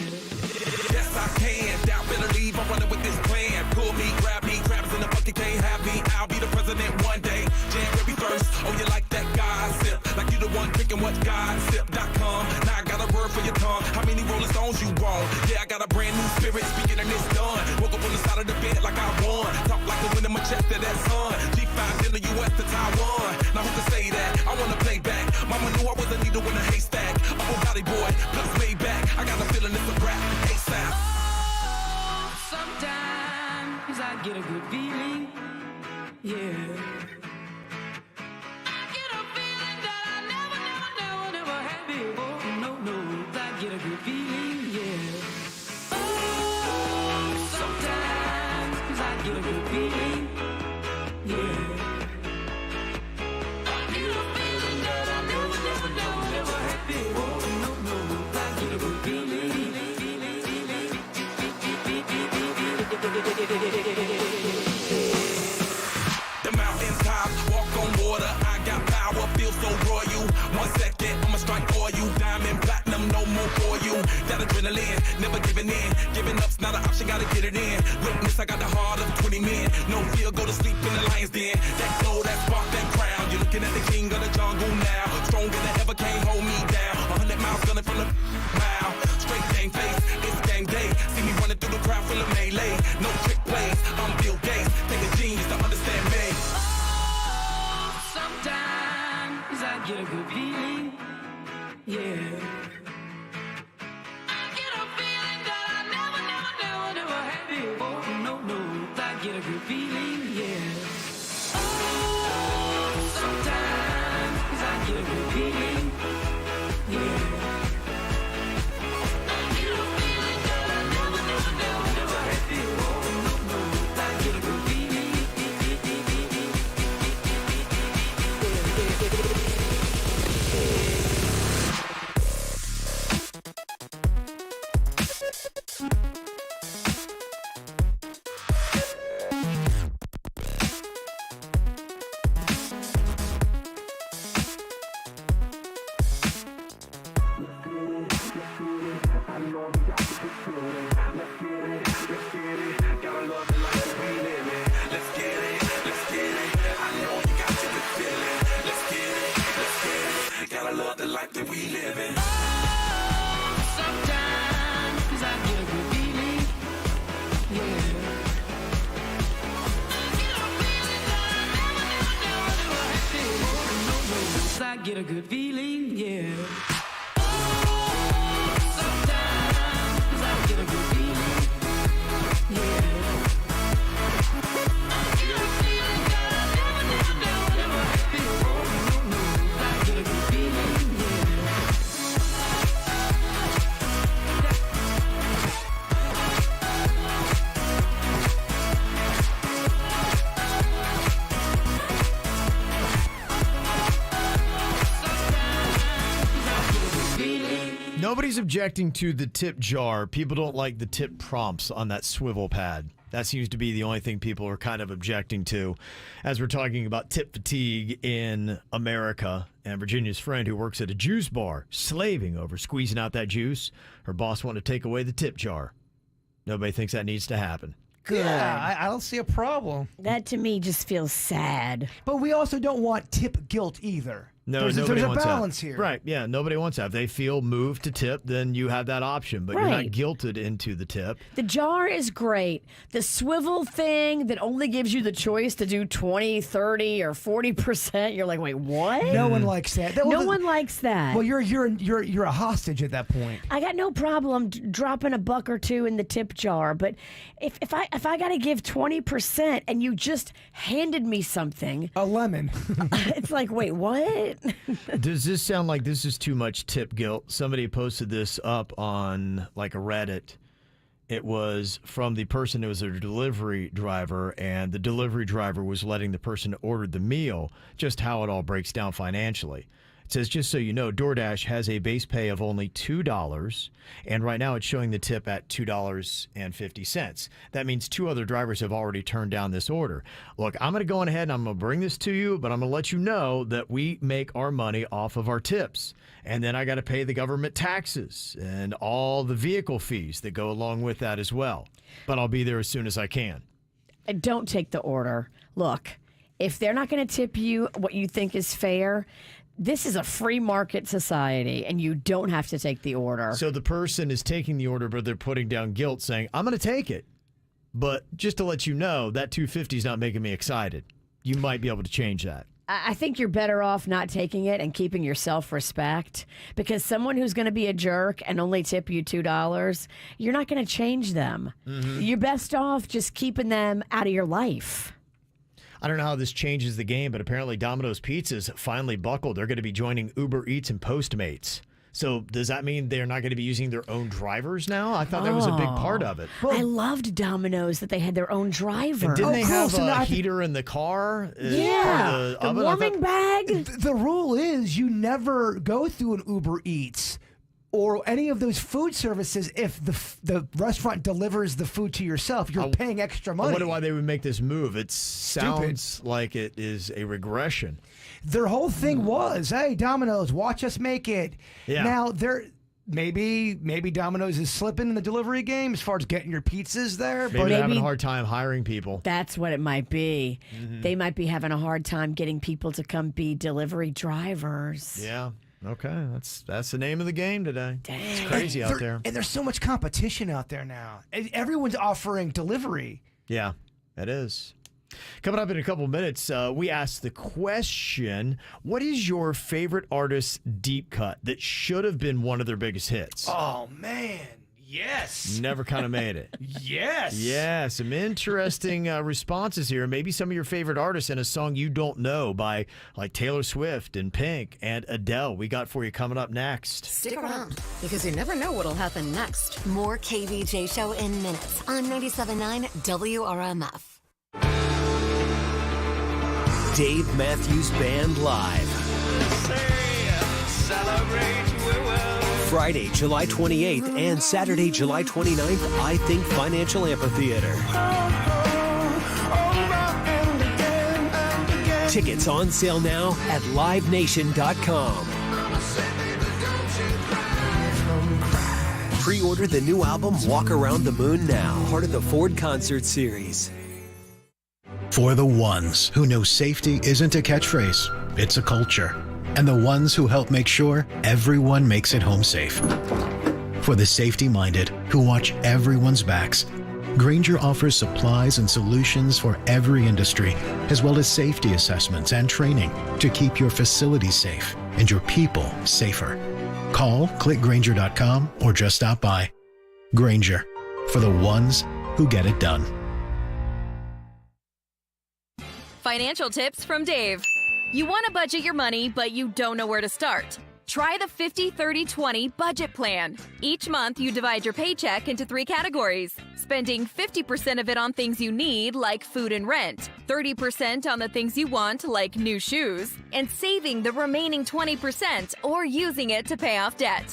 Speaker 16: Yes, I can. Doubt, better leave. I'm running with this plan. Pull me, grab me, crabs in the bucket can't have me. I'll be the president one day. January 1st. Oh, you like that gossip? Like you the one picking what gossip.com. Now I got a word for your tongue. How many Rolling Stones you want? Yeah, I got a brand new spirit speaking and it's done. Woke up on the side of the bed like I won. Talk like the wind in my chest to that sun. G5 in the US to Taiwan. Now who can say that? I wanna play back. Mama knew I was a needle in a haystack. A Bugatti boy, plus Maybach. I got a feeling it's a rap. ASAP.
Speaker 3: Oh, sometimes I get a good feeling, yeah. I get a feeling that I never had before. No, I get a good feeling, yeah. Oh, sometimes I get a good feeling, yeah. I get a feeling that I never had before. No, I get a good feeling.
Speaker 16: The mountaintop, walk on water. I got power, feel so royal. 1 second, I'ma strike for you. Diamond, platinum, no more for you. That adrenaline, never giving in. Giving up's not an option, gotta get it in. Witness, I got the heart of 20 men. No fear, go to sleep in the lion's den. That glow, that spark, that crown. You're looking at the king of the jungle now. Stronger than ever, can't hold me down. 100 miles gunning from the mile. Straight game face, it's game day. See me running through the crowd full of melee. No trick plays, I'm Bill Gates. Take a genius to understand me.
Speaker 3: Sometimes I get a good feeling, yeah. I get a feeling that I never had before. No, I get a good feeling, yeah. Oh, sometimes I get a good feeling, yeah. I get a feeling that I never had before. No, I get a good feeling.
Speaker 16: Gotta love the life that we live in.
Speaker 3: Sometimes I get a good feeling, yeah. I get a good feeling, yeah. Sometimes I get a good feeling, yeah. I get a feeling that I never had before. I get a good feeling,
Speaker 4: Nobody's objecting to the tip jar. People don't like the tip prompts on that swivel pad. That seems to be the only thing people are kind of objecting to as we're talking about tip fatigue in America. And Virginia's friend who works at a juice bar, slaving over squeezing out that juice. Her boss wanted to take away the tip jar. Nobody thinks that needs to happen.
Speaker 6: Good.
Speaker 5: Yeah, I don't see a problem.
Speaker 6: That to me just feels sad.
Speaker 5: But we also don't want tip guilt either.
Speaker 4: No,
Speaker 5: there's
Speaker 4: nobody
Speaker 5: a
Speaker 4: wants
Speaker 5: balance
Speaker 4: that.
Speaker 5: here.
Speaker 4: Right, yeah, nobody wants that. If they feel moved to tip, then you have that option, but you're not
Speaker 6: Right.
Speaker 4: guilted into the tip.
Speaker 6: The jar is great. The swivel thing that only gives you the choice to do 20, 30, or 40%, you're like, wait, what?
Speaker 5: No one likes that.
Speaker 6: No one likes that.
Speaker 5: Well, you're a hostage at that point.
Speaker 6: I got no problem dropping a buck or two in the tip jar, but if I got to give 20% and you just handed me something,
Speaker 5: a lemon,
Speaker 6: it's like, wait, what?
Speaker 4: Does this sound like this is too much tip guilt? Somebody posted this up on like a Reddit. It was from the person who was a delivery driver, and the delivery driver was letting the person who ordered the meal just how it all breaks down financially. It says, just so you know, DoorDash has a base pay of only $2, and right now it's showing the tip at $2.50. That means 2 other drivers have already turned down this order. Look, I'm going to go on ahead and I'm going to bring this to you, but I'm going to let you know that we make our money off of our tips. And then I got to pay the government taxes and all the vehicle fees that go along with that as well. But I'll be there as soon as I can.
Speaker 6: Don't take the order. Look, if they're not going to tip you what you think is fair, this is a free market society, and you don't have to take the order.
Speaker 4: So the person is taking the order, but they're putting down guilt, saying, I'm going to take it. But just to let you know, that $2.50 is not making me excited. You might be able to change that.
Speaker 6: I think you're better off not taking it and keeping your self-respect, because someone who's going to be a jerk and only tip you $2, you're not going to change them.
Speaker 4: Mm-hmm.
Speaker 6: You're best off just keeping them out of your life.
Speaker 4: I don't know how this changes the game, but apparently Domino's Pizzas finally buckled. They're going to be joining Uber Eats and Postmates. So does that mean they're not going to be using their own drivers now? I thought that was a big part of it.
Speaker 6: I loved Domino's that they had their own driver.
Speaker 4: And didn't they have a heater in the car?
Speaker 6: Yeah, the
Speaker 4: oven?
Speaker 6: warming bag.
Speaker 5: The rule is you never go through an Uber Eats or any of those food services if the restaurant delivers the food to yourself. You're paying extra money.
Speaker 4: I wonder why they would make this move. It sounds like it is a regression.
Speaker 5: Their whole thing was, hey, Domino's, watch us make it.
Speaker 4: Yeah.
Speaker 5: Now, maybe Domino's is slipping in the delivery game as far as getting your pizzas there.
Speaker 4: Maybe they're having a hard time hiring people.
Speaker 6: That's what it might be.
Speaker 4: Mm-hmm.
Speaker 6: They might be having a hard time getting people to come be delivery drivers.
Speaker 4: Yeah. Okay, that's the name of the game today.
Speaker 6: Dang.
Speaker 4: It's crazy out there.
Speaker 5: And there's so much competition out there now. Everyone's offering delivery.
Speaker 4: Yeah, it is. Coming up in a couple minutes, we asked the question, what is your favorite artist's deep cut that should have been one of their biggest hits?
Speaker 5: Oh, man. Yes.
Speaker 4: Never kind of made it.
Speaker 5: Yes.
Speaker 4: Yeah, some interesting responses here. Maybe some of your favorite artists and a song you don't know by like Taylor Swift and Pink and Adele. We got for you coming up next.
Speaker 1: Stick around, because you never know what'll happen next. More KVJ Show in minutes on 97.9 WRMF.
Speaker 28: Dave Matthews Band Live. Friday, July 28th and Saturday, July 29th, I Think Financial Amphitheater. Tickets on sale now at livenation.com. Pre-order the new album Walk Around the Moon now, part of the Ford Concert Series.
Speaker 18: For the ones who know safety isn't a catchphrase, it's a culture. And the ones who help make sure everyone makes it home safe. For the safety-minded who watch everyone's backs, Grainger offers supplies and solutions for every industry, as well as safety assessments and training to keep your facilities safe and your people safer. Call, click Grainger.com, or just stop by. Grainger, for the ones who get it done.
Speaker 12: Financial tips from Dave. You want to budget your money, but you don't know where to start. Try the 50-30-20 budget plan. Each month, you divide your paycheck into 3 categories. Spending 50% of it on things you need, like food and rent, 30% on the things you want, like new shoes, and saving the remaining 20% or using it to pay off debt.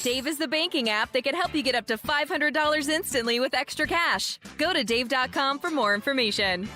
Speaker 12: Dave is the banking app that can help you get up to $500 instantly with extra cash. Go to dave.com for more information.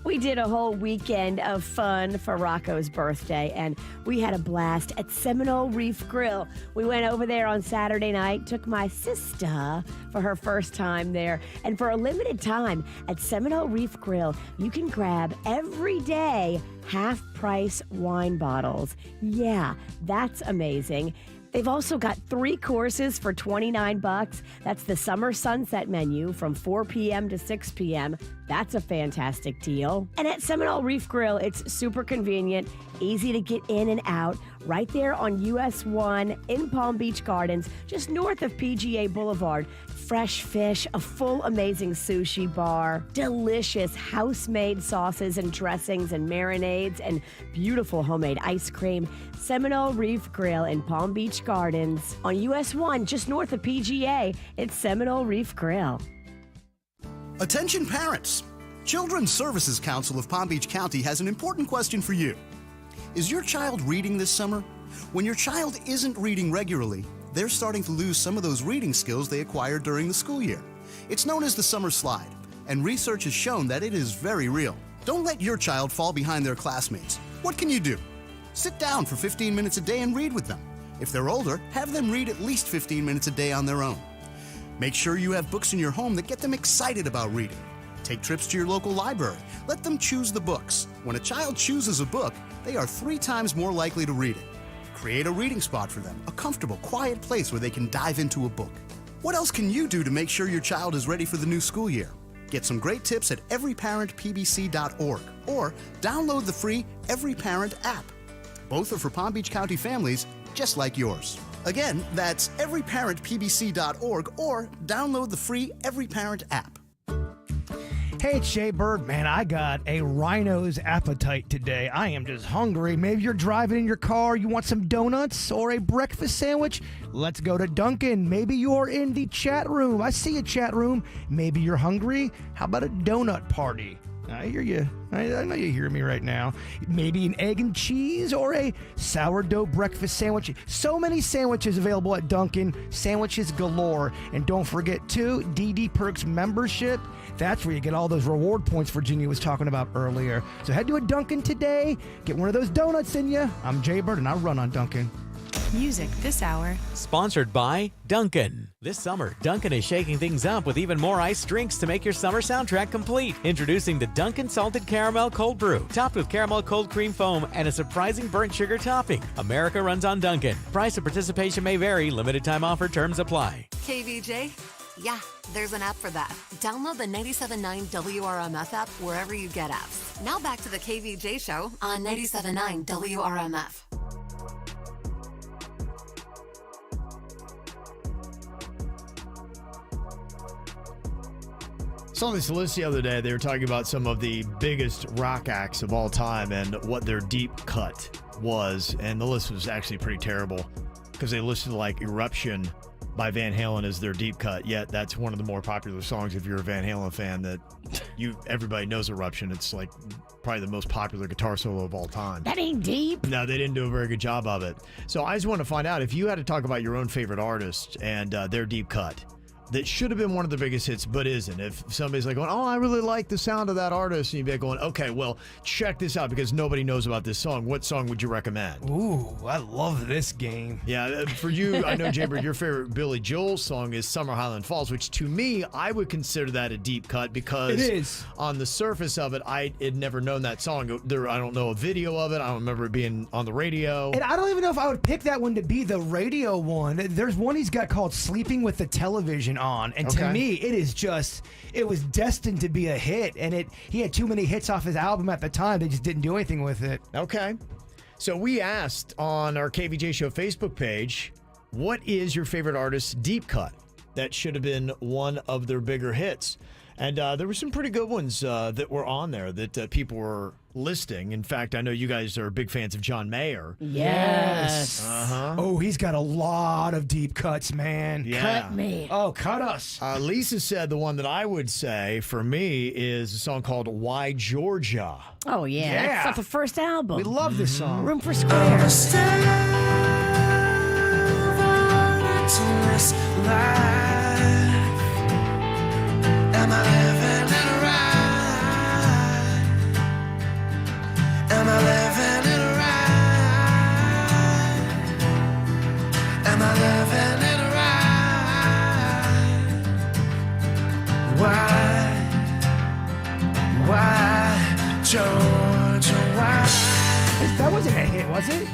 Speaker 6: We did a whole weekend of fun for Rocco's birthday, and we had a blast at Seminole Reef Grill. We went over there on Saturday night, took my sister for her first time there, and for a limited time at Seminole Reef Grill, you can grab every day half-price wine bottles. Yeah, that's amazing. They've also got 3 courses for $29. That's the summer sunset menu from 4 p.m. to 6 p.m. That's a fantastic deal. And at Seminole Reef Grill, it's super convenient, easy to get in and out, right there on US 1 in Palm Beach Gardens, just north of PGA Boulevard. Fresh fish, a full amazing sushi bar, delicious house-made sauces and dressings and marinades, and beautiful homemade ice cream. Seminole Reef Grill in Palm Beach Gardens on US 1, just north of PGA. It's Seminole Reef Grill.
Speaker 2: Attention parents! Children's Services Council of Palm Beach County has an important question for you. Is your child reading this summer? When your child isn't reading regularly, they're starting to lose some of those reading skills they acquired during the school year. It's known as the summer slide, and research has shown that it is very real. Don't let your child fall behind their classmates. What can you do? Sit down for 15 minutes a day and read with them. If they're older, have them read at least 15 minutes a day on their own. Make sure you have books in your home that get them excited about reading. Take trips to your local library. Let them choose the books. When a child chooses a book, they are 3 times more likely to read it. Create a reading spot for them, a comfortable, quiet place where they can dive into a book. What else can you do to make sure your child is ready for the new school year? Get some great tips at everyparentpbc.org or download the free Every Parent app. Both are for Palm Beach County families just like yours. Again, that's everyparentpbc.org or download the free Every Parent app.
Speaker 5: Hey, it's Jay Bird. Man, I got a rhino's appetite today. I am just hungry. Maybe you're driving in your car, you want some donuts or a breakfast sandwich? Let's go to Dunkin'. Maybe you're in the chat room. I see a chat room. Maybe you're hungry. How about a donut party? I hear you. I know you hear me right now. Maybe an egg and cheese or a sourdough breakfast sandwich. So many sandwiches available at Dunkin'. Sandwiches galore. And don't forget, too, DD Perks membership. That's where you get all those reward points Virginia was talking about earlier. So head to a Dunkin' today. Get one of those donuts in you. I'm Jay Bird, and I run on Dunkin'.
Speaker 17: Music this hour.
Speaker 20: Sponsored by Dunkin'. This summer, Dunkin' is shaking things up with even more iced drinks to make your summer soundtrack complete. Introducing the Dunkin' Salted Caramel Cold Brew, topped with caramel cold cream foam and a surprising burnt sugar topping. America runs on Dunkin'. Price of participation may vary. Limited time offer. Terms apply.
Speaker 1: KVJ? Yeah, there's an app for that. Download the 97.9 WRMF app wherever you get apps. Now back to the KVJ show on 97.9 WRMF.
Speaker 4: Saw this list the other day. They were talking about some of the biggest rock acts of all time and what their deep cut was. And the list was actually pretty terrible because they listed like Eruption by Van Halen as their deep cut. Yet that's one of the more popular songs if you're a Van Halen fan that everybody knows Eruption. It's like probably the most popular guitar solo of all time.
Speaker 6: That ain't deep.
Speaker 4: No, they didn't do a very good job of it. So I just want to find out if you had to talk about your own favorite artist and their deep cut that should have been one of the biggest hits, but isn't. If somebody's like going, oh, I really like the sound of that artist, and you'd be going, okay, well, check this out because nobody knows about this song. What song would you recommend?
Speaker 5: Ooh, I love this game.
Speaker 4: Yeah, for you, I know, Jaybird, your favorite Billy Joel song is Summer Highland Falls, which to me, I would consider that a deep cut because
Speaker 5: it is.
Speaker 4: On the surface of it, I had never known that song. I don't know a video of it. I don't remember it being on the radio.
Speaker 5: And I don't even know if I would pick that one to be the radio one. There's one he's got called Sleeping with the Television On. And to me, it was destined to be a hit. And he had too many hits off his album at the time. They just didn't do anything with it.
Speaker 4: Okay. So we asked on our KVJ Show Facebook page, what is your favorite artist's deep cut? That should have been one of their bigger hits. And there were some pretty good ones that were on there that people were listing. In fact, I know you guys are big fans of John Mayer.
Speaker 6: Yes.
Speaker 4: Uh-huh.
Speaker 5: Oh, he's got a lot of deep cuts, man.
Speaker 4: Yeah.
Speaker 6: Cut me.
Speaker 5: Oh, cut us.
Speaker 4: Lisa said the one that I would say for me is a song called Why Georgia.
Speaker 6: Oh, yeah. That's off the first album.
Speaker 5: We love this song.
Speaker 6: Room for Squares.
Speaker 3: life? Am I living it right? Am I living it right? Am I living it right? Why, Georgia, why?
Speaker 5: That wasn't a hit, was it?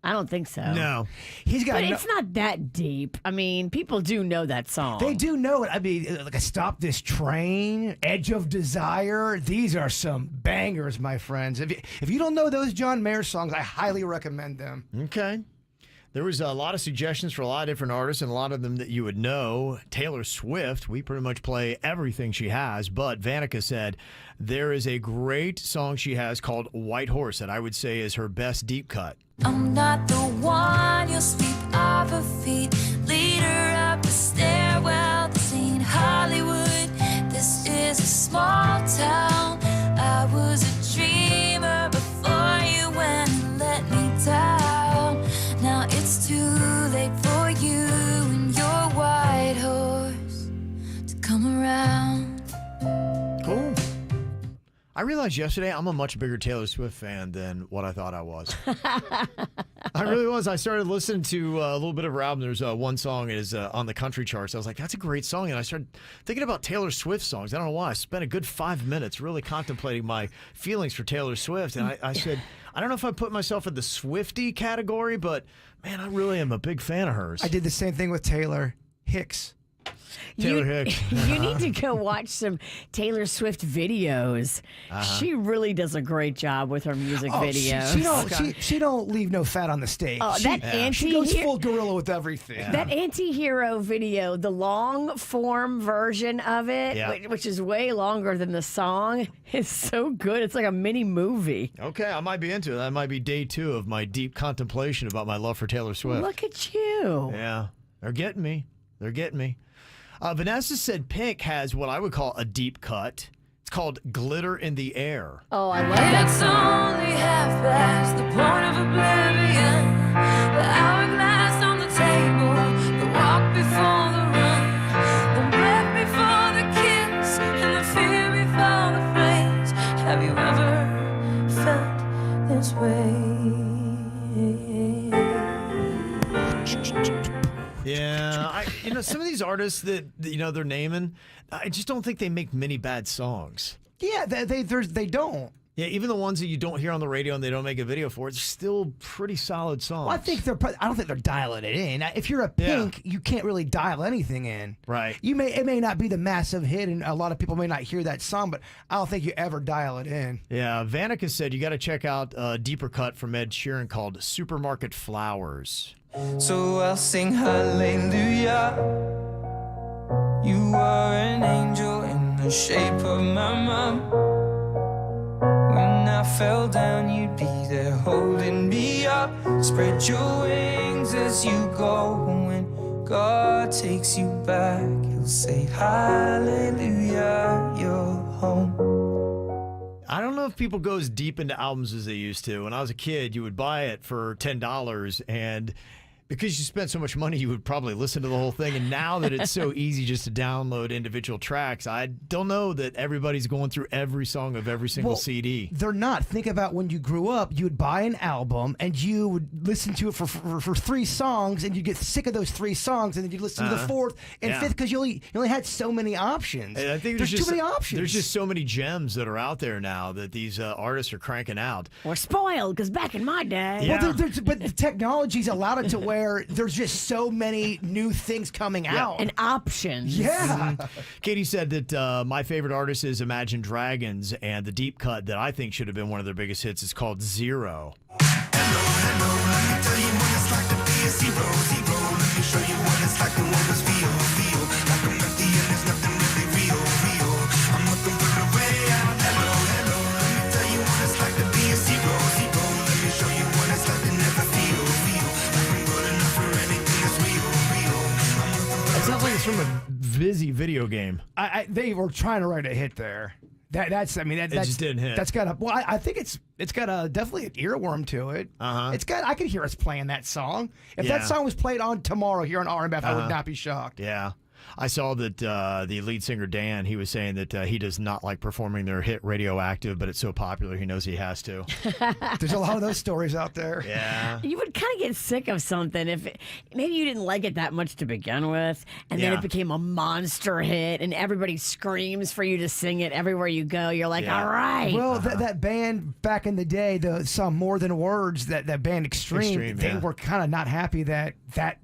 Speaker 6: I don't think so.
Speaker 4: No.
Speaker 5: He's got.
Speaker 6: But it's not that deep. I mean, people do know that song.
Speaker 5: They do know it. I mean, like a Stop This Train, Edge of Desire. These are some bangers, my friends. If you don't know those John Mayer songs, I highly recommend them.
Speaker 4: Okay. There was a lot of suggestions for a lot of different artists, and a lot of them that you would know. Taylor Swift, we pretty much play everything she has, but Vanica said there is a great song she has called White Horse that I would say is her best deep cut.
Speaker 19: I'm not the one you'll sweep off her feet. Lead her up the stairwell. This ain't Hollywood. This is a small town. I was a dreamer before you went and let me down. Now it's too late for you and your white horse to come around.
Speaker 4: Cool. I realized yesterday I'm a much bigger Taylor Swift fan than what I thought I was. I really was. I started listening to a little bit of her album. There's one song is on the country charts. I was like, that's a great song. And I started thinking about Taylor Swift songs. I don't know why. I spent a good 5 minutes really contemplating my feelings for Taylor Swift. And I said, I don't know if I put myself in the Swiftie category, but man, I really am a big fan of hers.
Speaker 5: I did the same thing with Taylor Hicks.
Speaker 4: Taylor Hicks.
Speaker 6: You need to go watch some Taylor Swift videos. She really does a great job with her music videos.
Speaker 5: She don't leave no fat on the steak.
Speaker 6: Oh,
Speaker 5: she goes full gorilla with everything.
Speaker 6: Yeah. That anti-hero video, the long form version of it, which is way longer than the song, is so good. It's like a mini movie.
Speaker 4: Okay, I might be into it. That might be day 2 of my deep contemplation about my love for Taylor Swift.
Speaker 6: Look at you.
Speaker 4: Yeah, they're getting me. They're getting me. Vanessa said Pink has what I would call a deep cut. It's called Glitter in the Air.
Speaker 6: Oh, I love that
Speaker 19: It's
Speaker 6: song.
Speaker 19: only half past the point of oblivion. The hourglass on the table, the walk before the run, the breath before the kiss, and the fear before the phrase. Have you ever felt this way?
Speaker 4: Yeah, some of these artists that they're naming, I just don't think they make many bad songs.
Speaker 5: Yeah, they don't.
Speaker 4: Yeah, even the ones that you don't hear on the radio and they don't make a video for, it's still pretty solid songs.
Speaker 5: Well, I don't think they're dialing it in. If you're a Pink, you can't really dial anything in.
Speaker 4: Right.
Speaker 5: It may not be the massive hit, and a lot of people may not hear that song, but I don't think you ever dial it in.
Speaker 4: Yeah, Vanica said you got to check out a deeper cut from Ed Sheeran called Supermarket Flowers.
Speaker 3: So I'll sing hallelujah. You are an angel in the shape of my mom. When I fell down, you'd be there holding me up. Spread your wings as you go. When God takes you back, he'll say hallelujah, you're home.
Speaker 4: I don't know if people go as deep into albums as they used to. When I was a kid, you would buy it for $10, and because you spent so much money, you would probably listen to the whole thing. And now that it's so easy just to download individual tracks, I don't know that everybody's going through every song of every single CD.
Speaker 5: They're not. Think about when you grew up, you would buy an album and you would listen to it for 3 songs, and you'd get sick of those 3 songs, and then you'd listen to the 4th and 5th because you only had so many options.
Speaker 4: And I think
Speaker 5: there's too many options.
Speaker 4: There's just so many gems that are out there now that these artists are cranking out.
Speaker 6: We're spoiled because back in my day.
Speaker 5: Yeah. Well, but the technology's allowed it to where there's just so many new things coming out.
Speaker 6: And options.
Speaker 5: Yeah.
Speaker 4: Katie said that my favorite artist is Imagine Dragons, and the deep cut that I think should have been one of their biggest hits is called Zero.
Speaker 3: Hello, let me tell you what it's like to be a zero. Let me show you what it's like to always feel. Like I'm empty and there's nothing really real. I'm looking for the way out. Hello, let me tell you what it's like to be a zero. Let me show you what it's like to never feel. Like I'm good enough for anything that's real.
Speaker 4: It sounds like it's from a busy video game.
Speaker 5: They were trying to write a hit there. That's I mean that
Speaker 4: just didn't hit.
Speaker 5: That's got a well. I think it's got a definitely an earworm to it. It's got. I could hear us playing that song. If that song was played on tomorrow here on RMF, I would not be shocked.
Speaker 4: Yeah. I saw that the lead singer, Dan, he was saying that he does not like performing their hit Radioactive, but it's so popular he knows he has to.
Speaker 5: There's a lot of those stories out there.
Speaker 4: Yeah.
Speaker 6: You would kind of get sick of something if maybe you didn't like it that much to begin with, and then it became a monster hit, and everybody screams for you to sing it everywhere you go. You're like, all right.
Speaker 5: Well, that band back in the day, the song More Than Words, that band Extreme, they were kind of not happy that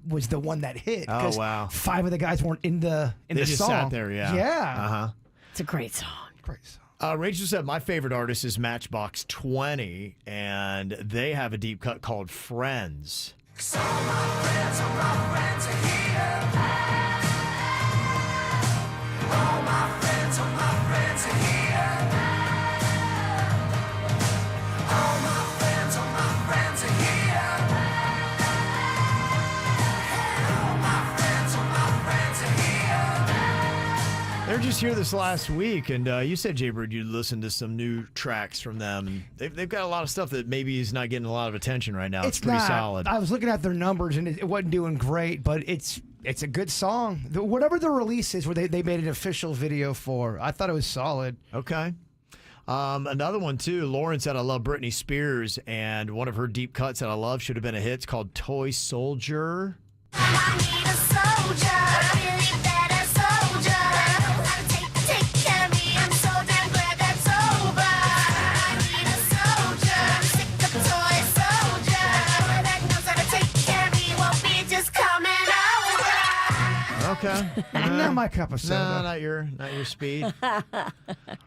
Speaker 5: was the one that hit.
Speaker 4: Oh, wow.
Speaker 5: 5 of the guys weren't in the
Speaker 4: just
Speaker 5: song.
Speaker 4: Sat there, yeah.
Speaker 5: Yeah.
Speaker 6: It's a great song.
Speaker 5: Great song.
Speaker 4: Rachel said, my favorite artist is Matchbox 20, and they have a deep cut called Friends.
Speaker 3: So my friends are here. All my friends are here. All my friends are here. All my friends are here.
Speaker 4: They were just here this last week, and you said, Jaybird, you listened to some new tracks from them. They've got a lot of stuff that maybe is not getting a lot of attention right now. It's pretty solid.
Speaker 5: I was looking at their numbers, and it wasn't doing great, but it's a good song. Whatever the release is, where they made an official video for, I thought it was solid.
Speaker 4: Okay. Another one, too. Lauren said, I love Britney Spears, and one of her deep cuts that I love should have been a hit. It's called Toy Soldier.
Speaker 3: I need a soldier, really better soldier. Take care of me, I'm so damn glad that's over. I need a soldier, I'm sick of toy soldier. That knows how to take care of me, won't be just coming over.
Speaker 4: Okay.
Speaker 5: Not my cup of soda.
Speaker 4: No, not your speed.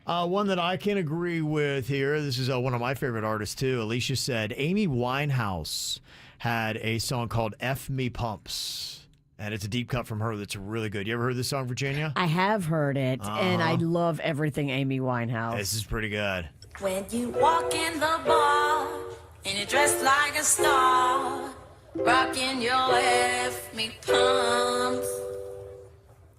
Speaker 4: One that I can agree with here. This is one of my favorite artists, too. Alicia said, Amy Winehouse had a song called F Me Pumps, and it's a deep cut from her that's really good. You ever heard this song, Virginia?
Speaker 6: I have heard it, and I love everything Amy Winehouse.
Speaker 4: This is pretty good.
Speaker 19: When you walk in the bar and you're dressed like a star, rocking your F me pumps,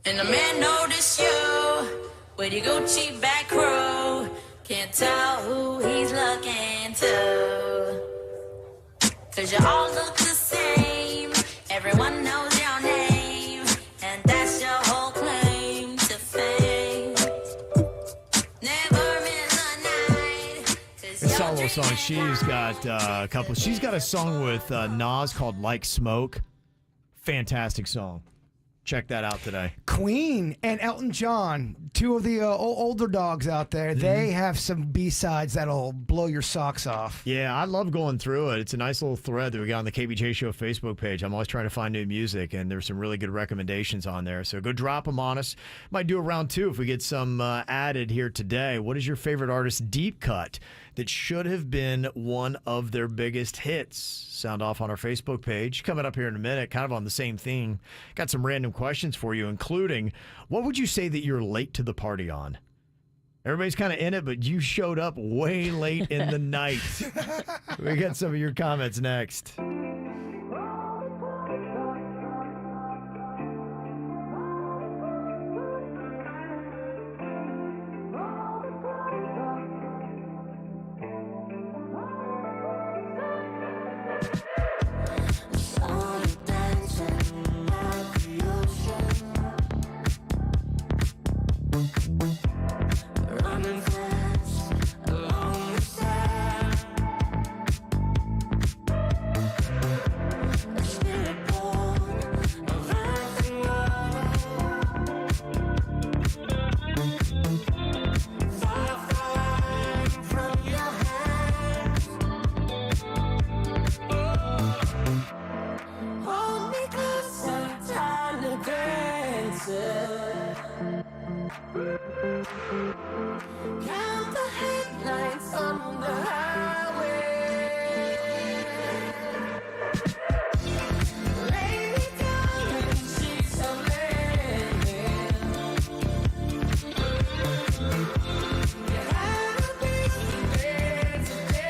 Speaker 19: and the man notice you with your Gucci back row, can't tell who he's looking to. 'Cause you all look the same, everyone knows your name, and that's your whole claim to fame. Never miss a night.
Speaker 4: It's a solo song. She's got a couple. She's got a song with Nas called Like Smoke. Fantastic song. Check that out today.
Speaker 5: Queen and Elton John, two of the older dogs out there, they have some B-sides that'll blow your socks off.
Speaker 4: Yeah, I love going through it. It's a nice little thread that we got on the KBJ Show Facebook page. I'm always trying to find new music, and there's some really good recommendations on there. So go drop them on us. Might do a round 2 if we get some added here today. What is your favorite artist deep cut that should have been one of their biggest hits? Sound off on our Facebook page. Coming up here in a minute, kind of on the same theme. Got some random questions for you, including, what would you say that you're late to the party on? Everybody's kind of in it, but you showed up way late in the night. We got some of your comments next.
Speaker 3: Count the headlights on the highway. Lay me down in sheets of linen. You had a beat there today.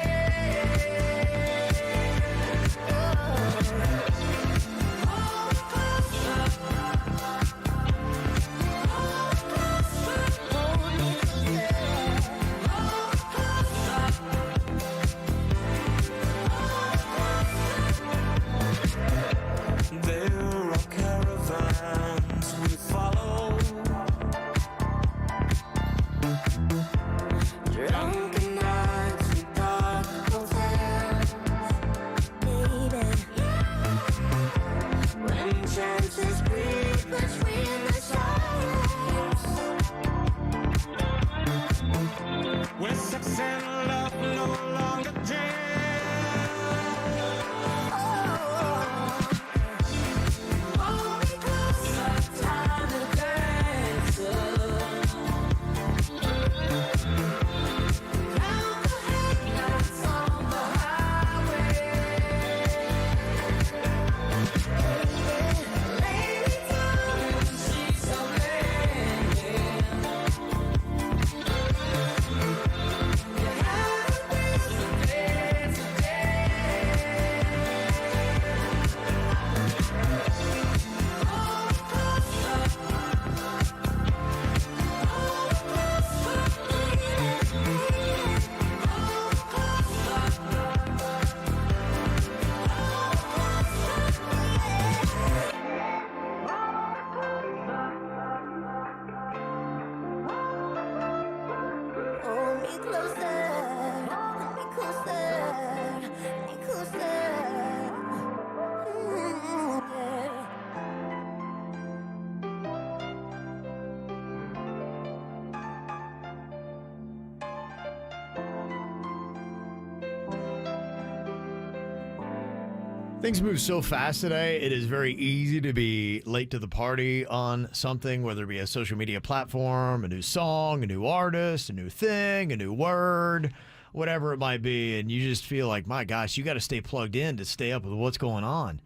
Speaker 4: Things move so fast today, it is very easy to be late to the party on something, whether it be a social media platform, a new song, a new artist, a new thing, a new word, whatever it might be. And you just feel like, my gosh, you got to stay plugged in to stay up with what's going on.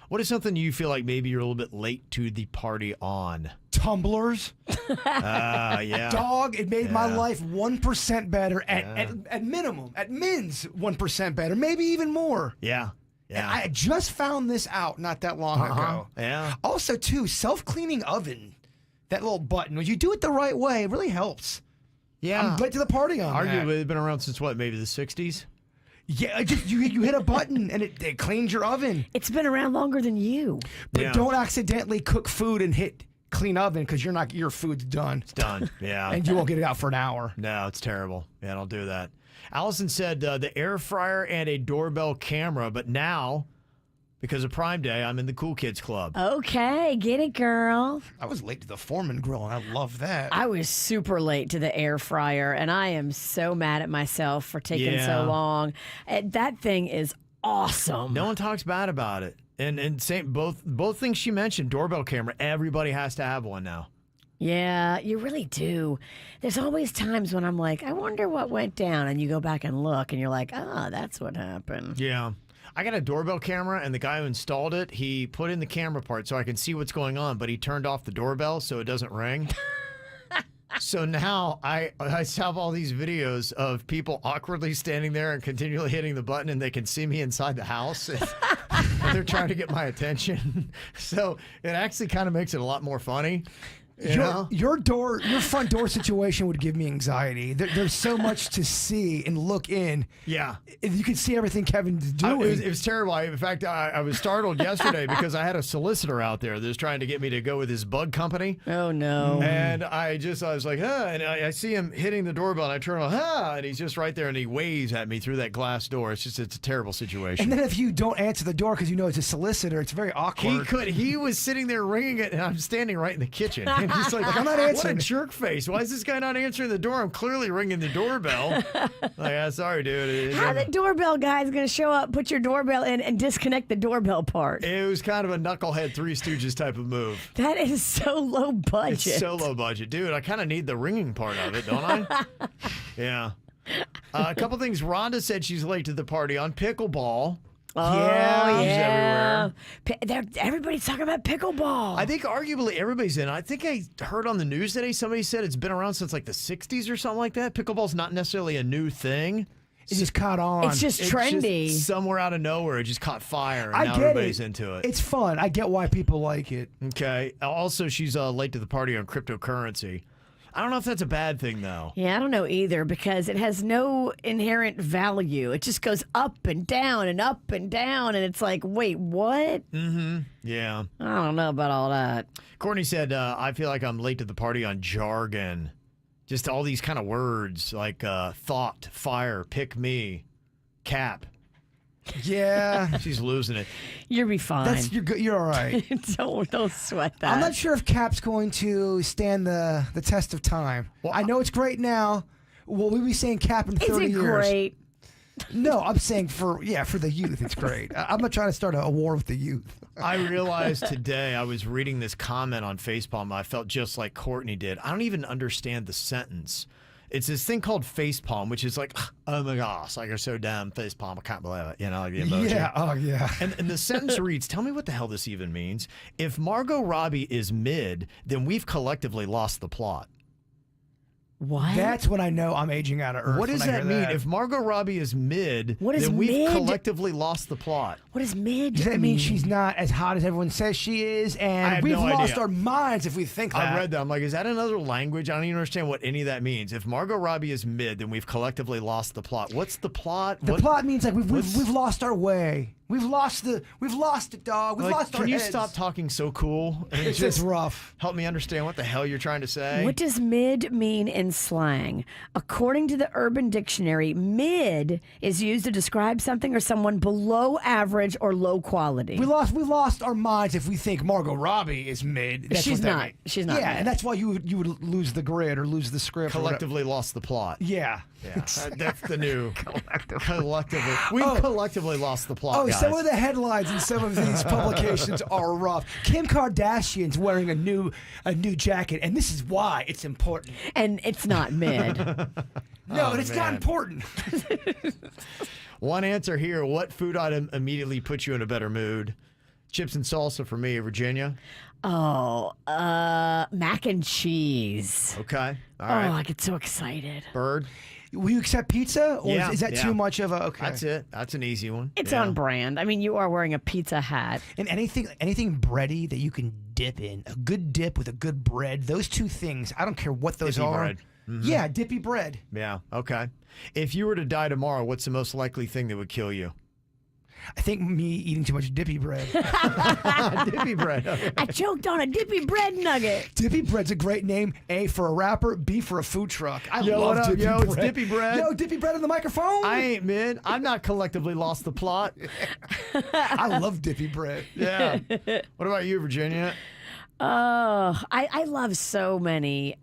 Speaker 4: What is something you feel like maybe you're a little bit late to the party on?
Speaker 5: Tumblers.
Speaker 4: Yeah.
Speaker 5: Dog, it made my life 1% better at minimum. At mins, 1% better. Maybe even more.
Speaker 4: Yeah.
Speaker 5: And I just found this out not that long ago.
Speaker 4: Yeah.
Speaker 5: Also, too, self-cleaning oven. That little button. When you do it the right way, it really helps.
Speaker 4: Yeah.
Speaker 5: I'm late to the party on that.
Speaker 4: Arguably, it's been around since what, maybe the 60s?
Speaker 5: Yeah, you hit a button and it cleans your oven.
Speaker 6: It's been around longer than you.
Speaker 5: But don't accidentally cook food and hit clean oven because your food's done.
Speaker 4: It's done, yeah.
Speaker 5: And you won't get it out for an hour.
Speaker 4: No, it's terrible. Yeah, don't do that. Allison said the air fryer and a doorbell camera, but now, because of Prime Day, I'm in the Cool Kids Club.
Speaker 6: Okay, get it, girl.
Speaker 5: I was late to the Foreman grill, and I love that.
Speaker 6: I was super late to the air fryer, and I am so mad at myself for taking so long. That thing is awesome.
Speaker 4: No one talks bad about it. And same both things she mentioned, doorbell camera, everybody has to have one now.
Speaker 6: Yeah, you really do. There's always times when I'm like, I wonder what went down, and you go back and look, and you're like, that's what happened.
Speaker 4: Yeah. I got a doorbell camera, and the guy who installed it, he put in the camera part so I can see what's going on, but he turned off the doorbell so it doesn't ring. So now I have all these videos of people awkwardly standing there and continually hitting the button, and they can see me inside the house. And they're trying to get my attention. So it actually kind of makes it a lot more funny.
Speaker 5: Your front door situation would give me anxiety. There's so much to see and look in.
Speaker 4: Yeah.
Speaker 5: You can see everything Kevin's doing.
Speaker 4: It was terrible. In fact, I was startled yesterday because I had a solicitor out there that was trying to get me to go with his bug company.
Speaker 6: Oh, no.
Speaker 4: And I was like, and I see him hitting the doorbell, and I turn on, and he's just right there, and he waves at me through that glass door. It's a terrible situation.
Speaker 5: And then if you don't answer the door because you know it's a solicitor, it's very awkward.
Speaker 4: He was sitting there ringing it, and I'm standing right in the kitchen. And he's like,
Speaker 5: I'm not answering.
Speaker 4: What a jerk face. Why is this guy not answering the door? I'm clearly ringing the doorbell. Sorry, dude.
Speaker 6: How the doorbell guy's going to show up, put your doorbell in, and disconnect the doorbell part?
Speaker 4: It was kind of a knucklehead Three Stooges type of move.
Speaker 6: That is so low budget.
Speaker 4: It's so low budget. Dude, I kind of need the ringing part of it, don't I? Yeah. A couple things. Rhonda said she's late to the party on pickleball.
Speaker 6: Oh,
Speaker 4: yeah.
Speaker 6: Everybody's talking about pickleball.
Speaker 4: I think arguably everybody's in. I think I heard on the news today somebody said it's been around since like the 60s or something like that. Pickleball's not necessarily a new thing.
Speaker 5: It just caught on.
Speaker 6: It's just trendy.
Speaker 4: Just somewhere out of nowhere, it just caught fire, and now everybody's into it.
Speaker 5: It's fun. I get why people like it.
Speaker 4: Okay. Also, she's late to the party on cryptocurrency. I don't know if that's a bad thing, though.
Speaker 6: Yeah, I don't know either, because it has no inherent value. It just goes up and down and up and down, and it's like, wait, what?
Speaker 4: Mm-hmm. Yeah.
Speaker 6: I don't know about all that.
Speaker 4: Courtney said, I feel like I'm late to the party on jargon. Just all these kind of words like thought, fire, pick me, cap.
Speaker 5: Yeah.
Speaker 4: She's losing it.
Speaker 6: You'll be fine.
Speaker 5: You're all right.
Speaker 6: Don't sweat that.
Speaker 5: I'm not sure if cap's going to stand the test of time. Well, I know it's great now. Will we be saying cap in 30 years?
Speaker 6: Is it great?
Speaker 5: No, I'm saying for the youth, it's great. I'm not trying to start a war with the youth.
Speaker 4: I realized today I was reading this comment on Facepalm. I felt just like Courtney did. I don't even understand the sentence. It's this thing called facepalm, which is like, oh my gosh, like you're so damn facepalm, I can't believe it. You know, like the emoji.
Speaker 5: Yeah, oh yeah.
Speaker 4: And the sentence reads, tell me what the hell this even means. If Margot Robbie is mid, then we've collectively lost the plot.
Speaker 6: What?
Speaker 5: That's when I know I'm aging out of Earth.
Speaker 4: What does that mean? If Margot Robbie is mid, then we've collectively lost the plot.
Speaker 6: What does mid
Speaker 5: Does that mean she's not as hot as everyone says she is? And we've lost our minds if we think that.
Speaker 4: I read that. I'm like, is that another language? I don't even understand what any of that means. If Margot Robbie is mid, then we've collectively lost the plot. What's the plot?
Speaker 5: The plot means like we've lost our way. We've lost it, dog. We've lost our
Speaker 4: Can you
Speaker 5: heads.
Speaker 4: stop talking so cool? And
Speaker 5: It's just rough.
Speaker 4: Help me understand what the hell you're trying to say.
Speaker 6: What does mid mean in slang? According to the Urban Dictionary, mid is used to describe something or someone below average or low quality.
Speaker 5: We lost our minds if we think Margot Robbie is mid. That's
Speaker 6: She's
Speaker 5: what that
Speaker 6: not.
Speaker 5: means.
Speaker 6: She's not
Speaker 5: Yeah,
Speaker 6: mid.
Speaker 5: and that's why you would lose the grid or lose the script.
Speaker 4: Collectively lost the plot.
Speaker 5: Yeah.
Speaker 4: Yeah, that's the new collectively. We collectively lost the plot, guys. guys.
Speaker 5: Some of the headlines in some of these publications are rough. Kim Kardashian's wearing a new jacket, and this is why it's important.
Speaker 6: And it's not mid.
Speaker 5: No, it's not important.
Speaker 4: One answer here. What food item immediately puts you in a better mood? Chips and salsa for me. Virginia?
Speaker 6: Oh, mac and cheese.
Speaker 4: Okay. All right.
Speaker 6: Oh, I get so excited.
Speaker 4: Bird?
Speaker 5: Will you accept pizza, or is that too much of a? Okay,
Speaker 4: that's it. That's an easy one.
Speaker 6: It's on brand. I mean, you are wearing a pizza hat.
Speaker 5: And anything bready that you can dip in, a good dip with a good bread. Those two things. I don't care what those
Speaker 4: Dippy
Speaker 5: are.
Speaker 4: bread. Mhm.
Speaker 5: Yeah, dippy bread.
Speaker 4: Yeah. Okay. If you were to die tomorrow, what's the most likely thing that would kill you?
Speaker 5: I think me eating too much dippy bread.
Speaker 4: Dippy bread. Okay.
Speaker 6: I choked on a dippy bread nugget.
Speaker 5: Dippy bread's a great name. A, for a rapper. B, for a food truck. I
Speaker 4: Yo,
Speaker 5: love
Speaker 4: what up?
Speaker 5: dippy
Speaker 4: Yo,
Speaker 5: bread.
Speaker 4: it's Dippy Bread.
Speaker 5: Yo, dippy bread on the microphone.
Speaker 4: I ain't mid. I'm not collectively lost the plot.
Speaker 5: I love dippy bread.
Speaker 4: Yeah. What about you, Virginia?
Speaker 6: Oh, I love so many.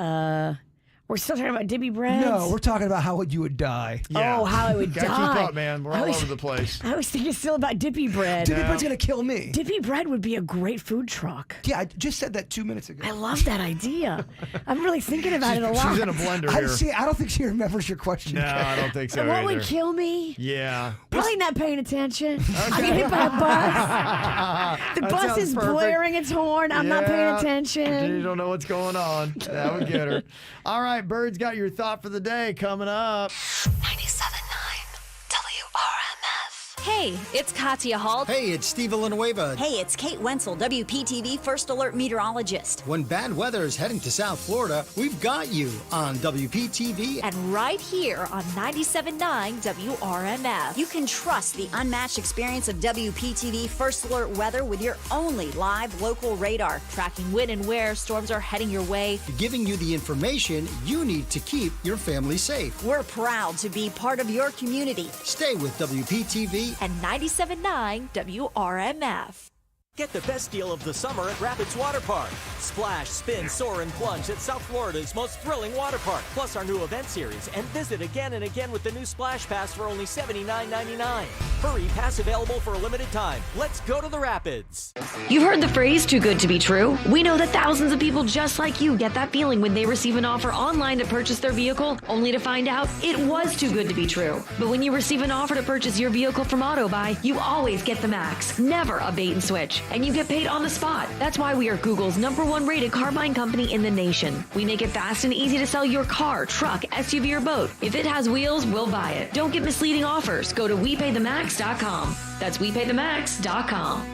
Speaker 6: We're still talking about dippy breads?
Speaker 5: No, we're talking about how you would die.
Speaker 6: Oh, how I would
Speaker 4: Gotta
Speaker 6: die.
Speaker 4: keep up, man. We're all over the place.
Speaker 6: I was thinking still about dippy bread.
Speaker 5: Dippy bread's going to kill me.
Speaker 6: Dippy bread would be a great food truck.
Speaker 5: Yeah, I just said that 2 minutes ago.
Speaker 6: I love that idea. I'm really thinking about it a lot.
Speaker 4: She's in a blender here.
Speaker 5: I don't think she remembers your question.
Speaker 4: No, I don't think so
Speaker 6: And what
Speaker 4: either.
Speaker 6: would kill me?
Speaker 4: Yeah.
Speaker 6: Probably not paying attention. I get hit by a bus. The
Speaker 4: That
Speaker 6: bus
Speaker 4: sounds
Speaker 6: is
Speaker 4: perfect.
Speaker 6: blaring its horn. I'm not paying
Speaker 4: Yeah.
Speaker 6: attention.
Speaker 4: You don't know what's going on. That would get her. All right, Bird's got your thought for the day coming up.
Speaker 9: 97.9 WRMF.
Speaker 21: Hey, it's Katya Hall.
Speaker 22: Hey, it's Steve Villanueva.
Speaker 9: Hey, it's Kate Wenzel, WPTV First Alert Meteorologist.
Speaker 22: When bad weather is heading to South Florida, we've got you on WPTV.
Speaker 9: And right here on 97.9 WRMF. You can trust the unmatched experience of WPTV First Alert weather with your only live local radar, tracking when and where storms are heading your way.
Speaker 22: Giving you the information you need to keep your family safe.
Speaker 9: We're proud to be part of your community.
Speaker 22: Stay with WPTV
Speaker 9: and 97.9 WRMF.
Speaker 23: Get the best deal of the summer at Rapids Water Park. Splash, spin, soar, and plunge at South Florida's most thrilling water park. Plus our new event series. And visit again and again with the new Splash Pass for only $79.99. Hurry, pass available for a limited time. Let's go to the Rapids.
Speaker 24: You've heard the phrase, too good to be true. We know that thousands of people just like you get that feeling when they receive an offer online to purchase their vehicle, only to find out it was too good to be true. But when you receive an offer to purchase your vehicle from AutoBuy, you always get the max. Never a bait and switch. And you get paid on the spot. That's why we are Google's #1 rated car buying company in the nation. We make it fast and easy to sell your car, truck, SUV, or boat. If it has wheels, we'll buy it. Don't get misleading offers. Go to WePayTheMax.com. That's WePayTheMax.com.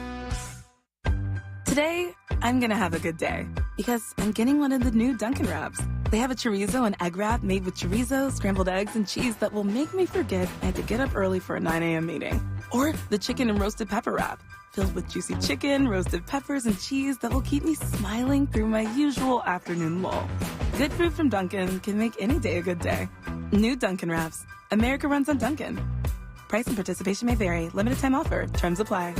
Speaker 25: Today, I'm gonna have a good day because I'm getting one of the new Dunkin' Wraps. They have a chorizo and egg wrap made with chorizo, scrambled eggs, and cheese that will make me forget I had to get up early for a 9 a.m. meeting. Or the chicken and roasted pepper wrap, filled with juicy chicken, roasted peppers, and cheese that will keep me smiling through my usual afternoon lull. Good food from Dunkin' can make any day a good day. New Dunkin' Wraps. America runs on Dunkin'. Price and participation may vary. Limited time offer. Terms apply.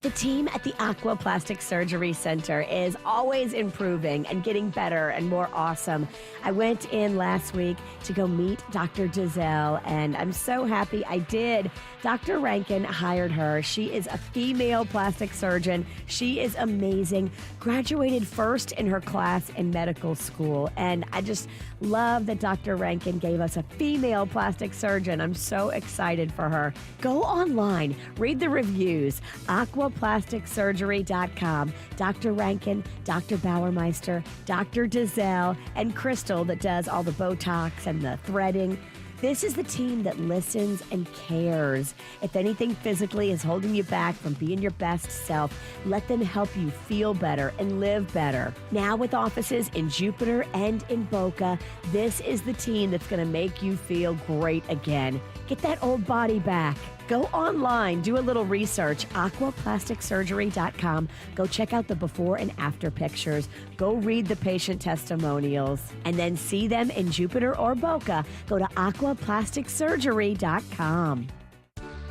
Speaker 6: The team at the Aqua Plastic Surgery Center is always improving and getting better and more awesome. I went in last week to go meet Dr. Giselle, and I'm so happy I did. Dr. Rankin hired her. She is a female plastic surgeon. She is amazing. Graduated first in her class in medical school, and I just love that Dr. Rankin gave us a female plastic surgeon. I'm so excited for her. Go online, read the reviews, aquaplasticsurgery.com. Dr. Rankin, Dr. Bauermeister, Dr. Giselle, and Crystal that does all the Botox and the threading. This is the team that listens and cares. If anything physically is holding you back from being your best self, let them help you feel better and live better. Now with offices in Jupiter and in Boca, this is the team that's going to make you feel great again. Get that old body back. Go online, do a little research, aquaplasticsurgery.com. Go check out the before and after pictures. Go read the patient testimonials. And then see them in Jupiter or Boca. Go to aquaplasticsurgery.com.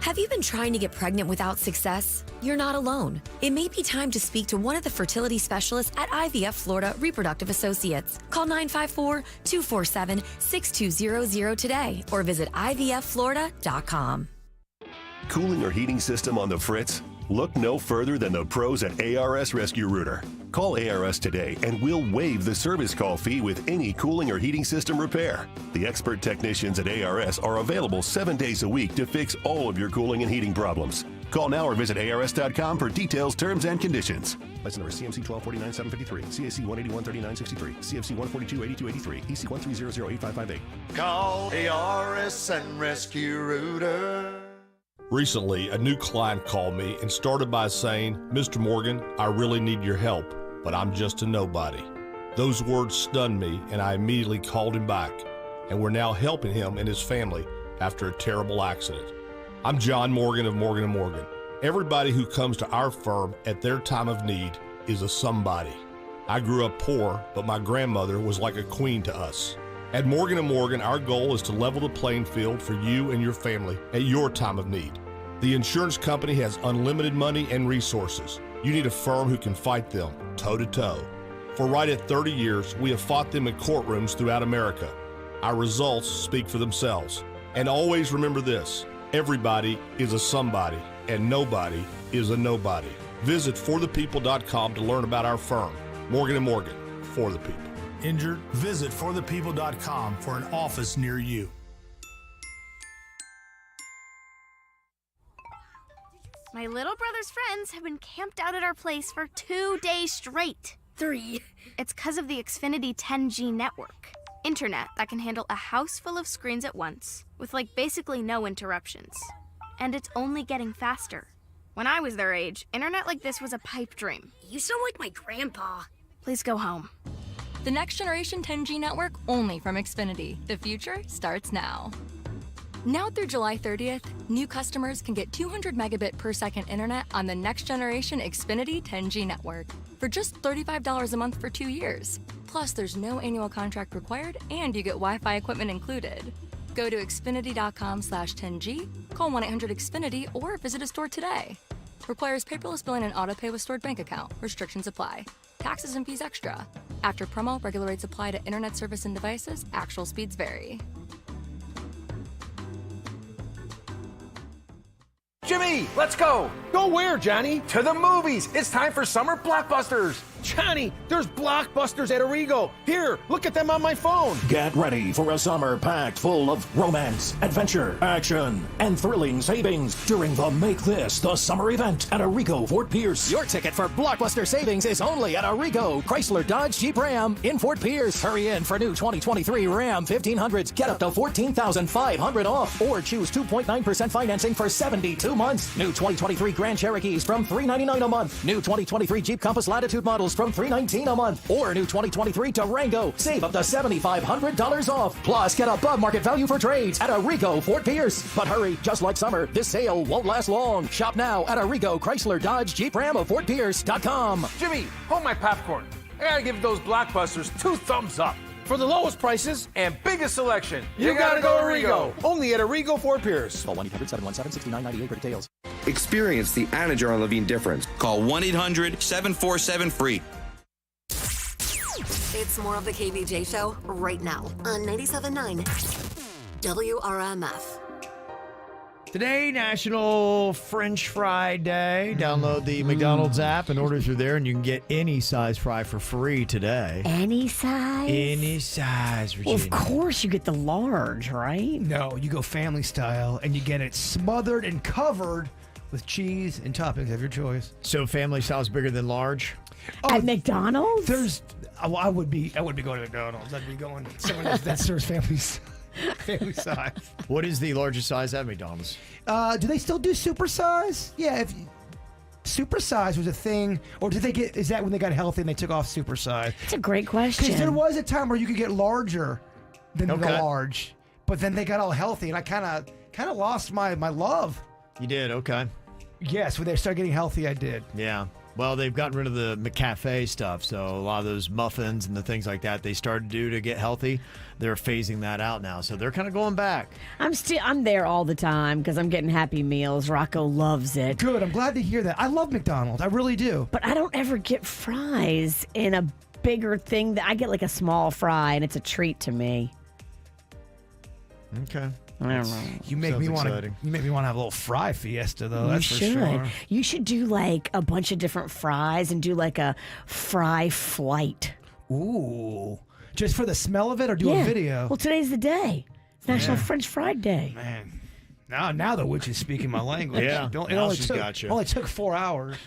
Speaker 26: Have you been trying to get pregnant without success? You're not alone. It may be time to speak to one of the fertility specialists at IVF Florida Reproductive Associates. Call 954-247-6200 today or visit IVFFlorida.com.
Speaker 7: cooling or heating system on the fritz? Look no further than the pros at ARS Rescue Rooter. Call ARS today and we'll waive the service call fee with any cooling or heating system repair. The expert technicians at ARS are available 7 days a week to fix all of your cooling and heating problems. Call now or visit ARS.com for details, terms, and conditions. License number CMC 1249-753, CAC 181-3963, CFC 142-8283, EC 1300855.
Speaker 8: Call ARS and Rescue Rooter.
Speaker 10: Recently, a new client called me and started by saying, "Mr. Morgan, I really need your help, but I'm just a nobody." Those words stunned me, and I immediately called him back, and we're now helping him and his family after a terrible accident. I'm John Morgan of Morgan & Morgan. Everybody who comes to our firm at their time of need is a somebody. I grew up poor, but my grandmother was like a queen to us. At Morgan & Morgan, our goal is to level the playing field for you and your family at your time of need. The insurance company has unlimited money and resources. You need a firm who can fight them toe-to-toe. For right at 30 years, we have fought them in courtrooms throughout America. Our results speak for themselves. And always remember this, everybody is a somebody, and nobody is a nobody. Visit forthepeople.com to learn about our firm, Morgan & Morgan, for the people.
Speaker 11: Injured? Visit forthepeople.com for an office near you.
Speaker 13: My little brother's friends have been camped out at our place for 2 days straight. 3. It's because of the Xfinity 10G network. Internet that can handle a house full of screens at once, with basically no interruptions. And it's only getting faster. When I was their age, internet like this was a pipe dream.
Speaker 14: You sound like my grandpa.
Speaker 13: Please go home.
Speaker 15: The next generation 10G network only from Xfinity. The future starts now. Now through July 30th, new customers can get 200 megabit per second internet on the next generation Xfinity 10G network for just $35 a month for 2 years. Plus, there's no annual contract required and you get Wi-Fi equipment included. Go to Xfinity.com/10G, call 1-800-XFINITY or visit a store today. Requires paperless billing and autopay with stored bank account. Restrictions apply. Taxes and fees extra. After promo, regular rates apply to internet service and devices. Actual speeds vary.
Speaker 27: Jimmy, let's go. Go where, Johnny? To the movies. It's time for summer blockbusters. Johnny, there's blockbusters at Arrigo. Here, look at them on my phone.
Speaker 29: Get ready for a summer packed full of romance, adventure, action, and thrilling savings during the Make This the Summer event at Arrigo Fort Pierce.
Speaker 30: Your ticket for blockbuster savings is only at Arrigo Chrysler Dodge Jeep Ram in Fort Pierce. Hurry in for new 2023 Ram 1500s. Get up to $14,500 off or choose 2.9% financing for 72 months. New 2023 Grand Cherokees from $399 a month. New 2023 Jeep Compass Latitude models from $319 a month. Or new 2023 Durango. Save up to $7,500 off. Plus, get above market value for trades at Arrigo Fort Pierce. But hurry, just like summer, this sale won't last long. Shop now at Arrigo Chrysler Dodge Jeep Ram of FortPierce.com.
Speaker 27: Jimmy, hold my popcorn. I gotta give those blockbusters 2 thumbs up. For the lowest prices and biggest selection, you gotta go Arrigo. Only at Arrigo Fort Pierce.
Speaker 30: Call 1-800-717-6998 for details.
Speaker 31: Experience the Anajar Levine difference. Call 1-800-747-FREE.
Speaker 1: It's more of the KVJ show right now on 97.9 WRMF.
Speaker 4: Today, National French Fry Day. Download the McDonald's app and order through there, and you can get any size fry for free today.
Speaker 6: Any size?
Speaker 4: Any size, Regina.
Speaker 6: Well, of course you get the large, right?
Speaker 5: No, you go family style, and you get it smothered and covered with cheese and toppings of your choice.
Speaker 4: So family style is bigger than large?
Speaker 6: At McDonald's?
Speaker 5: There's, I would be going to McDonald's. I'd be going somewhere that serves families. Family size.
Speaker 4: What is the largest size at McDonald's?
Speaker 5: Do they still do super size? Yeah, super size was a thing, or did they get? Is that when they got healthy and they took off super size?
Speaker 6: That's a great question.
Speaker 5: Because there was a time where you could get larger than the large, but then they got all healthy, and I kind of lost my love.
Speaker 4: You did, okay.
Speaker 5: Yes, when they started getting healthy, I did.
Speaker 4: Yeah. Well, they've gotten rid of the McCafe stuff, so a lot of those muffins and the things like that they started to do to get healthy, they're phasing that out now. So they're kind of going back.
Speaker 6: I'm there all the time because I'm getting Happy Meals. Rocco loves it.
Speaker 5: Good. I'm glad to hear that. I love McDonald's. I really do.
Speaker 6: But I don't ever get fries in a bigger thing. I get like a small fry, and it's a treat to me.
Speaker 4: Okay.
Speaker 5: You make me want to. You make me want to have a little fry fiesta, though. That's for sure.
Speaker 6: You should do like a bunch of different fries and do like a fry flight.
Speaker 5: Ooh, just for the smell of it, or do a video?
Speaker 6: Well, today's the day. It's National French Fry Day.
Speaker 5: Man, now the witch is speaking my language.
Speaker 4: Yeah,
Speaker 5: Only took 4 hours.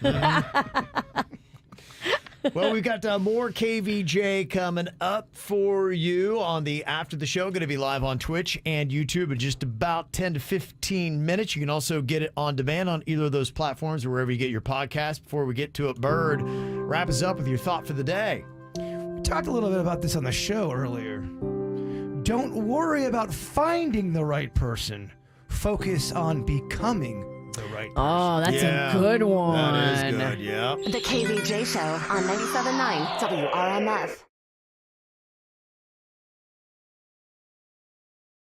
Speaker 4: Well, we've got more KVJ coming up for you on the After the Show. Going to be live on Twitch and YouTube in just about 10 to 15 minutes. You can also get it on demand on either of those platforms or wherever you get your podcast. Before we get to it, Bird, wrap us up with your thought for the day.
Speaker 5: We talked a little bit about this on the show earlier. Don't worry about finding the right person. Focus on becoming the right person.
Speaker 6: Oh, that's a good one.
Speaker 4: That is good, yeah.
Speaker 2: The KVJ Show on 97.9 WRMF.